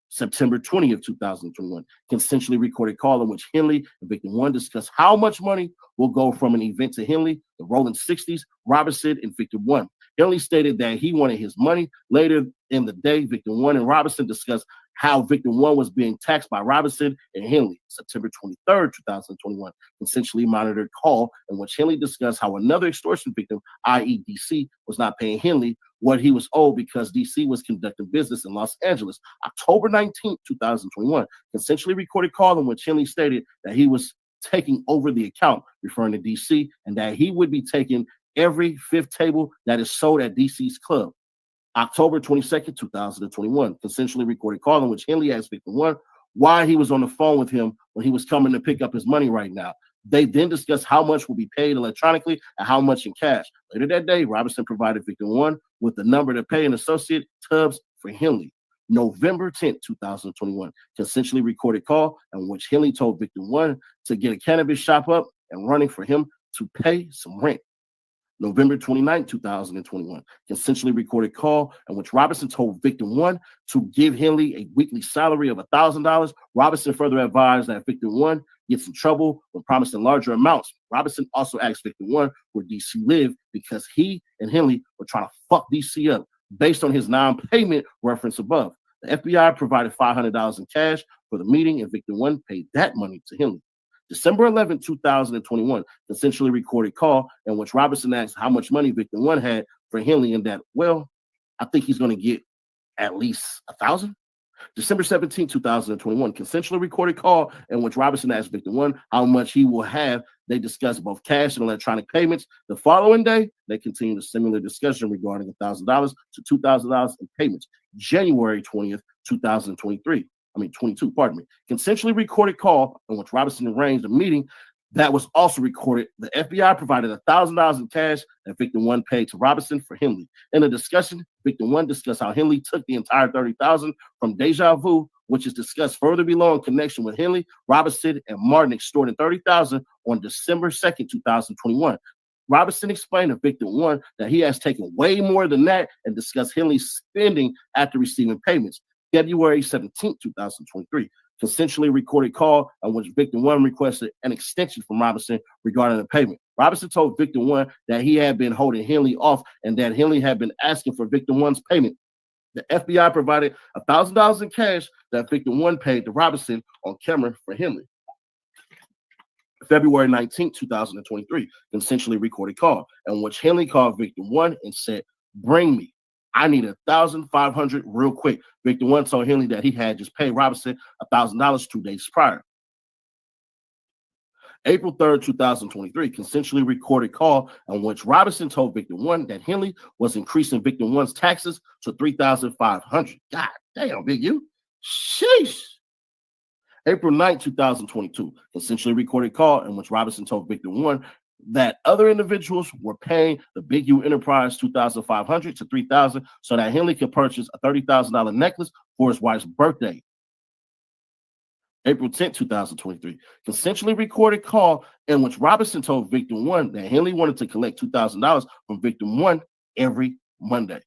September 20th, 2021, consensually recorded call in which Henley and victim one discuss how much money will go from an event to Henley, the rolling 60s, Robinson, and victim one. Henley stated that he wanted his money. Later in the day, victim one and Robinson discussed how victim one was being taxed by Robinson and Henley. September 23rd, 2021, consensually monitored call in which Henley discussed how another extortion victim, i.e. DC, was not paying Henley what he was owed because DC was conducting business in Los Angeles. October 19th, 2021, consensually recorded call in which Henley stated that he was taking over the account, referring to DC, and that he would be taking every fifth table that is sold at DC's club. October 22nd, 2021, consensually recorded call in which Henley asked victim one why he was on the phone with him when he was coming to pick up his money right now. They then discussed how much will be paid electronically and how much in cash. Later that day, Robinson provided victim one with the number to pay an associate Tubbs for Henley. November 10th, 2021, consensually recorded call in which Henley told victim one to get a cannabis shop up and running for him to pay some rent. November 29, 2021, consensually recorded call in which Robinson told victim one to give Henley a weekly salary of $1,000. Robinson further advised that victim one gets in trouble when promising larger amounts. Robinson also asked victim one where DC lived because he and Henley were trying to fuck DC up based on his non-payment reference above. The FBI provided $500 in cash for the meeting, and victim one paid that money to Henley. December 11, 2021, consensually recorded call in which Robinson asked how much money victim one had for Henley, and that, well, I think he's going to get at least $1,000. December 17, 2021, consensually recorded call in which Robinson asked victim one how much he will have. They discussed both cash and electronic payments. The following day, they continued a similar discussion regarding $1,000 to $2,000 in payments. January 20th, 2023. 22, pardon me. Consensually recorded call in which Robinson arranged a meeting that was also recorded. The FBI provided $1,000 in cash that victim one paid to Robinson for Henley. In the discussion, victim one discussed how Henley took the entire $30,000 from Deja Vu, which is discussed further below in connection with Henley, Robinson, and Martin extorting $30,000 on December 2nd, 2021. Robinson explained to victim one that he has taken way more than that and discussed Henley's spending after receiving payments. February 17, 2023, consensually recorded call in which victim one requested an extension from Robinson regarding the payment. Robinson told victim one that he had been holding Henley off and that Henley had been asking for victim one's payment. The FBI provided $1,000 in cash that victim one paid to Robinson on camera for Henley. February 19, 2023, consensually recorded call in which Henley called victim one and said, "Bring me. I need $1,500 real quick." Victim one told Henley that he had just paid Robinson $1,000 2 days prior. April 3rd, 2023, consensually recorded call in which Robinson told victim one that Henley was increasing victim one's taxes to $3,500. God damn, Big U. Sheesh. April 9, 2022, consensually recorded call in which Robinson told victim 1 that other individuals were paying the Big U Enterprise $2,500 to $3,000 so that Henley could purchase a $30,000 necklace for his wife's birthday. April 10, 2023, consensually recorded call in which Robinson told victim 1 that Henley wanted to collect $2,000 from victim 1 every Monday.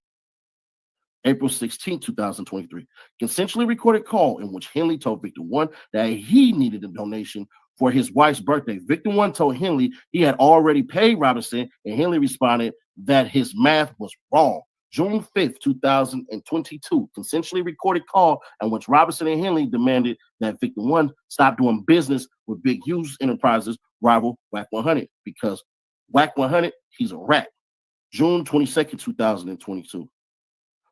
April 16, 2023, consensually recorded call in which Henley told victim 1 that he needed a donation for his wife's birthday. Victim 1 told Henley he had already paid Robinson, and Henley responded that his math was wrong. June 5th, 2022, consensually recorded call in which Robinson and Henley demanded that victim 1 stop doing business with Big U's Enterprises rival WACK 100 because WACK 100, he's a rat. June 22nd, 2022.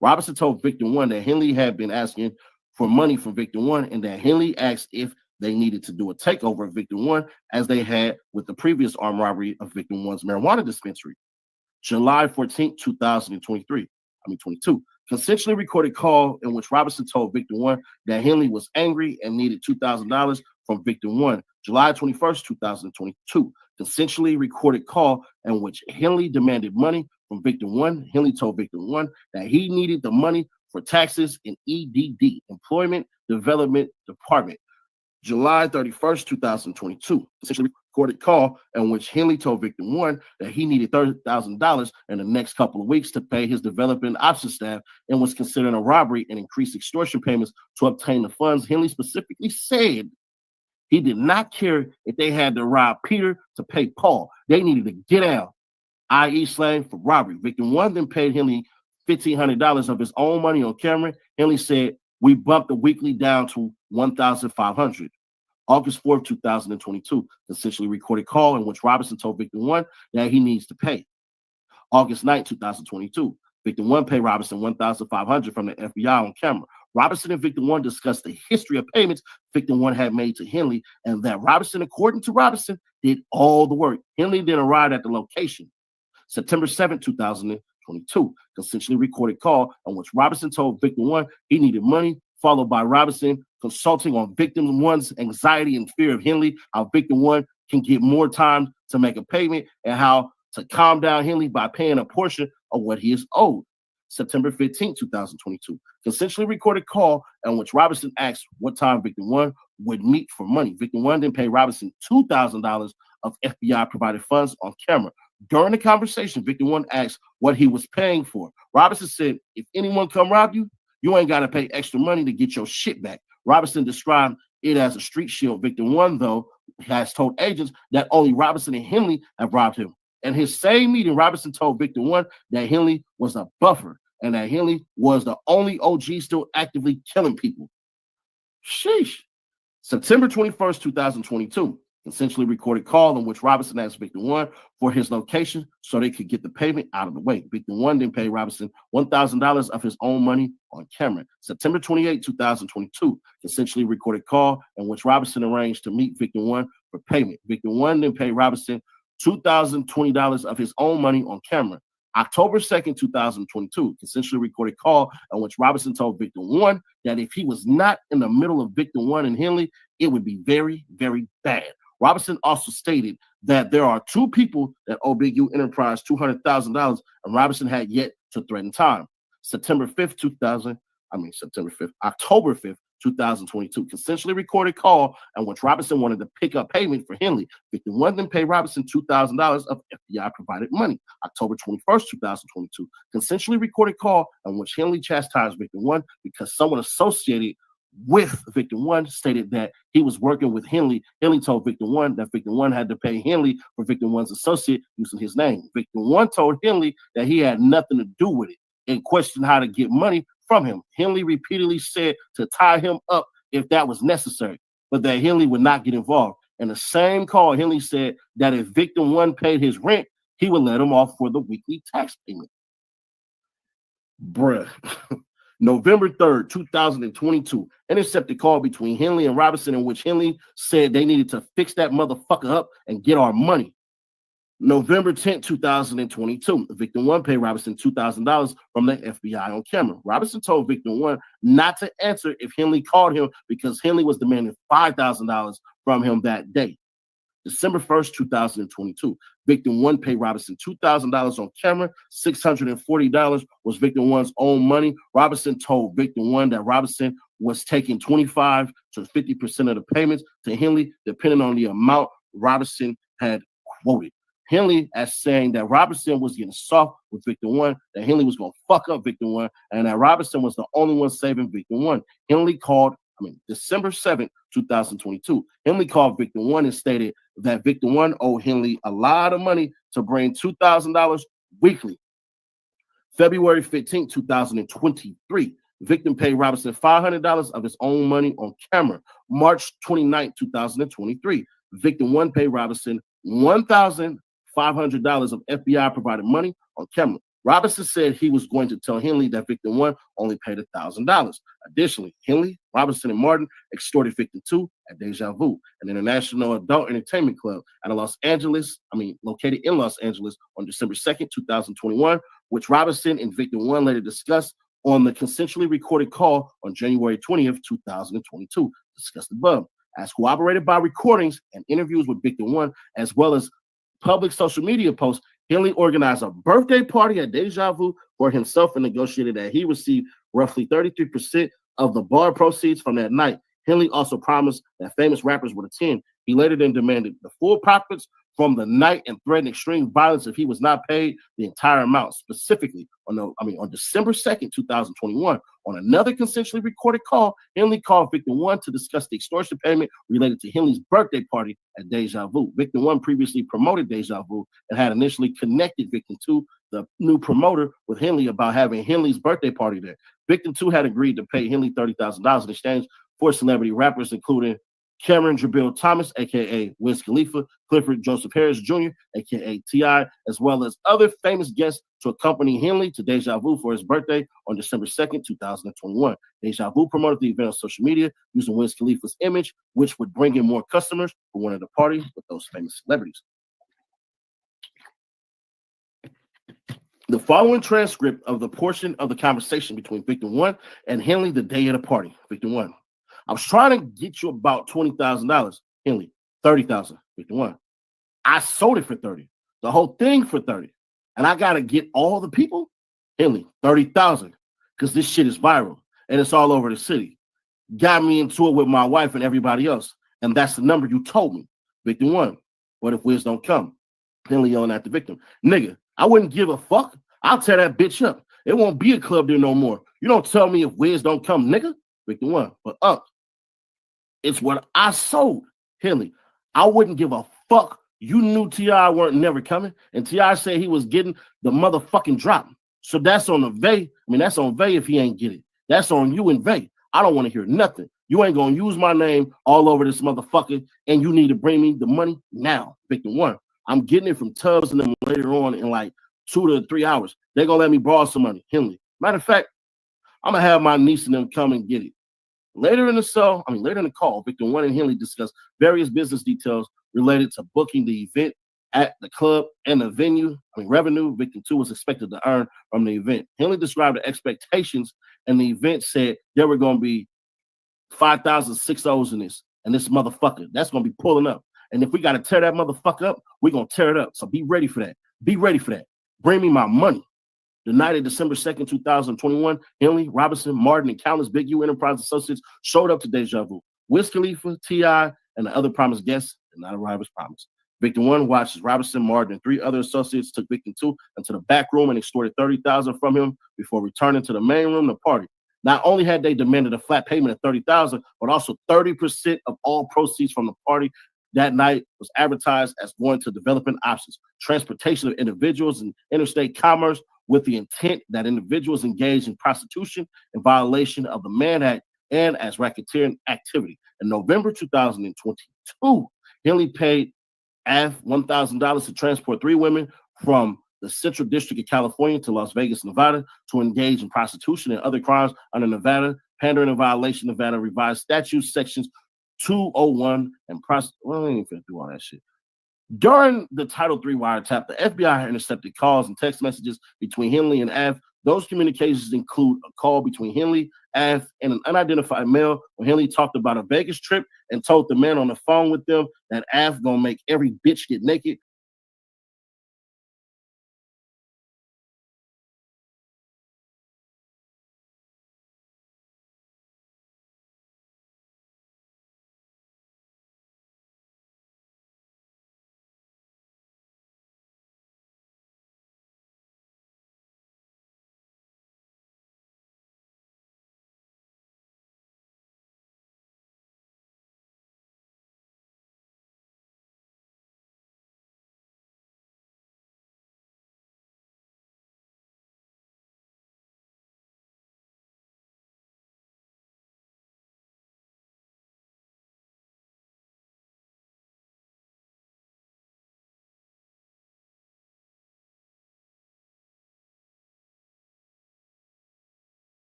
Robinson told victim 1 that Henley had been asking for money from victim 1 and that Henley asked if they needed to do a takeover of victim 1 as they had with the previous armed robbery of victim 1's marijuana dispensary. July 14, 2022, consensually recorded call in which Robinson told victim 1 that Henley was angry and needed $2,000 from victim 1. July 21st, 2022, consensually recorded call in which Henley demanded money from victim 1. Henley told victim 1 that he needed the money for taxes in EDD, Employment Development Department. July 31st, 2022, essentially recorded call in which Henley told victim 1 that he needed $30,000 in the next couple of weeks to pay his development option staff and was considering a robbery and increased extortion payments to obtain the funds. Henley specifically said he did not care if they had to rob Peter to pay Paul. They needed to get out, i.e. slang for robbery. Victim 1 then paid Henley $1,500 of his own money on camera. Henley said, we bumped the weekly down to $1,500. August 4th, 2022, essentially recorded call in which Robinson told victim 1 that he needs to pay. August 9th, 2022, victim 1 paid Robinson $1,500 from the FBI on camera. Robinson and victim 1 discussed the history of payments victim 1 had made to Henley and that Robinson, according to Robinson, did all the work. Henley then arrived at the location. September 7th, 2022, consensually recorded call in which Robinson told victim 1 he needed money, followed by Robinson consulting on victim 1's anxiety and fear of Henley, how victim 1 can get more time to make a payment, and how to calm down Henley by paying a portion of what he is owed. September 15, 2022, consensually recorded call in which Robinson asked what time victim 1 would meet for money. Victim 1 then paid Robinson $2,000 of FBI provided funds on camera. During the conversation, victim 1 asked what he was paying for. Robinson said, if anyone come rob you, you ain't got to pay extra money to get your shit back. Robinson described it as a street shield. Victim 1, though, has told agents that only Robinson and Henley have robbed him. In his same meeting, Robinson told victim 1 that Henley was a buffer and that Henley was the only OG still actively killing people. Sheesh. September 21st, 2022, essentially recorded call in which Robinson asked victim 1 for his location so they could get the payment out of the way. Victim 1 then paid Robinson $1,000 of his own money on camera. September 28, 2022, essentially recorded call in which Robinson arranged to meet victim 1 for payment. Victim 1 then paid Robinson $2,020 of his own money on camera. October 2nd, 2022, essentially recorded call in which Robinson told victim 1 that if he was not in the middle of victim 1 and Henley, it would be very, very bad. Robinson also stated that there are two people that owe Big U Enterprise $200,000, and Robinson had yet to threaten time. October 5th, 2022, consensually recorded call in which Robinson wanted to pick up payment for Henley. Victim 1 then paid Robinson $2,000 of FBI provided money. October 21st, 2022, consensually recorded call in which Henley chastised victim 1 because someone associated with victim 1 stated that he was working with Henley. Henley told victim 1 that victim 1 had to pay Henley for victim 1's associate using his name. Victim 1 told Henley that he had nothing to do with it and questioned how to get money from him. Henley repeatedly said to tie him up if that was necessary, but that Henley would not get involved. In the same call, Henley said that if victim 1 paid his rent, he would let him off for the weekly tax payment. Bruh. November 3rd, 2022, intercepted call between Henley and Robinson in which Henley said they needed to fix that motherfucker up and get our money. November 10th, 2022, victim one paid Robinson $2,000 from the FBI on camera. Robinson told victim one not to answer if Henley called him because Henley was demanding $5,000 from him that day. December 1st, 2022, victim one paid Robinson $2,000 on camera. $640 was victim one's own money. Robinson told victim one that Robinson was taking 25 to 50% of the payments to Henley, depending on the amount Robinson had quoted. Henley as saying that Robinson was getting soft with victim one, that Henley was going to fuck up victim one, and that Robinson was the only one saving victim one. Henley called, December 7th, 2022, Henley called victim one and stated that victim one owed Henley a lot of money to bring $2,000 weekly. February 15th, 2023, victim paid Robinson $500 of his own money on camera. March 29th, 2023, victim one paid Robinson $1,500 of FBI provided money on camera. Robinson said he was going to tell Henley that victim one only paid $1,000. Additionally, Henley, Robinson, and Martin extorted victim two at Deja Vu, an international adult entertainment club located in Los Angeles on December 2nd, 2021, which Robinson and victim one later discussed on the consensually recorded call on January 20th, 2022, discussed above. As corroborated by recordings and interviews with victim one, as well as public social media posts, Henley organized a birthday party at Deja Vu for himself and negotiated that he received roughly 33% of the bar proceeds from that night. Henley also promised that famous rappers would attend. He later then demanded the full profits from the night and threatened extreme violence if he was not paid the entire amount. Specifically, on December 2nd, 2021, on another consensually recorded call, Henley called victim one to discuss the extortion payment related to Henley's birthday party at Deja Vu. Victim one previously promoted Deja Vu and had initially connected victim two, the new promoter, with Henley about having Henley's birthday party there. Victim two had agreed to pay Henley $30,000 in exchange for celebrity rappers, including Cameron Jabil Thomas, a.k.a. Wiz Khalifa, Clifford Joseph Harris Jr., a.k.a. T.I., as well as other famous guests to accompany Henley to Deja Vu for his birthday on December 2nd, 2021. Deja Vu promoted the event on social media using Wiz Khalifa's image, which would bring in more customers for one of the parties with those famous celebrities. The following transcript of the portion of the conversation between victim one and Henley the day of the party. Victim one: I was trying to get you about $20,000. Henley: $30,000. Victim one: I sold it for $30,000. The whole thing for $30,000. And I gotta get all the people? Henley: $30,000. Because this shit is viral and it's all over the city. Got me into it with my wife and everybody else. And that's the number you told me. Victim one: what if Wiz don't come? Henley yelling at the victim: nigga, I wouldn't give a fuck. I'll tear that bitch up. It won't be a club there no more. You don't tell me if Wiz don't come, nigga. Victim one: but it's what I sold. Henley: I wouldn't give a fuck. You knew T.I. weren't never coming, and T.I. said he was getting the motherfucking drop. So that's on the Vay. That's on Vay if he ain't get it. That's on you and Vay. I don't want to hear nothing. You ain't gonna use my name all over this motherfucker, and you need to bring me the money now. Victim one: I'm getting it from Tubbs and them later on in like 2 to 3 hours. They're gonna let me borrow some money. Henley: matter of fact, I'm gonna have my niece and them come and get it. Later in the call, victim one and Henley discussed various business details related to booking the event at the club and the revenue victim two was expected to earn from the event. Henley described the expectations, and the event said there were going to be 5,006 O's in this, and this motherfucker that's going to be pulling up. And if we got to tear that motherfucker up, we're going to tear it up. So be ready for that. Be ready for that. Bring me my money. The night of December 2nd, 2021, Henley, Robinson, Martin, and countless Big U Enterprise associates showed up to Deja Vu. Wiz Khalifa, T.I., and the other promised guests did not arrive as promised. Victim one watched as Robinson, Martin, and 3 other associates took victim two into the back room and extorted $30,000 from him before returning to the main room to party. Not only had they demanded a flat payment of $30,000, but also 30% of all proceeds from the party that night was advertised as going to development options, transportation of individuals, and interstate commerce, with the intent that individuals engaged in prostitution in violation of the Mann Act and as racketeering activity. In November 2022, Henley paid Av $1,000 to transport 3 women from the Central District of California to Las Vegas, Nevada, to engage in prostitution and other crimes under Nevada, pandering in violation of Nevada revised statutes, sections 201 and I ain't finna do all that shit. During the Title III wiretap, the FBI intercepted calls and text messages between Henley and Af. Those communications include a call between Henley, Af, and an unidentified male when Henley talked about a Vegas trip and told the man on the phone with them that Af gonna make every bitch get naked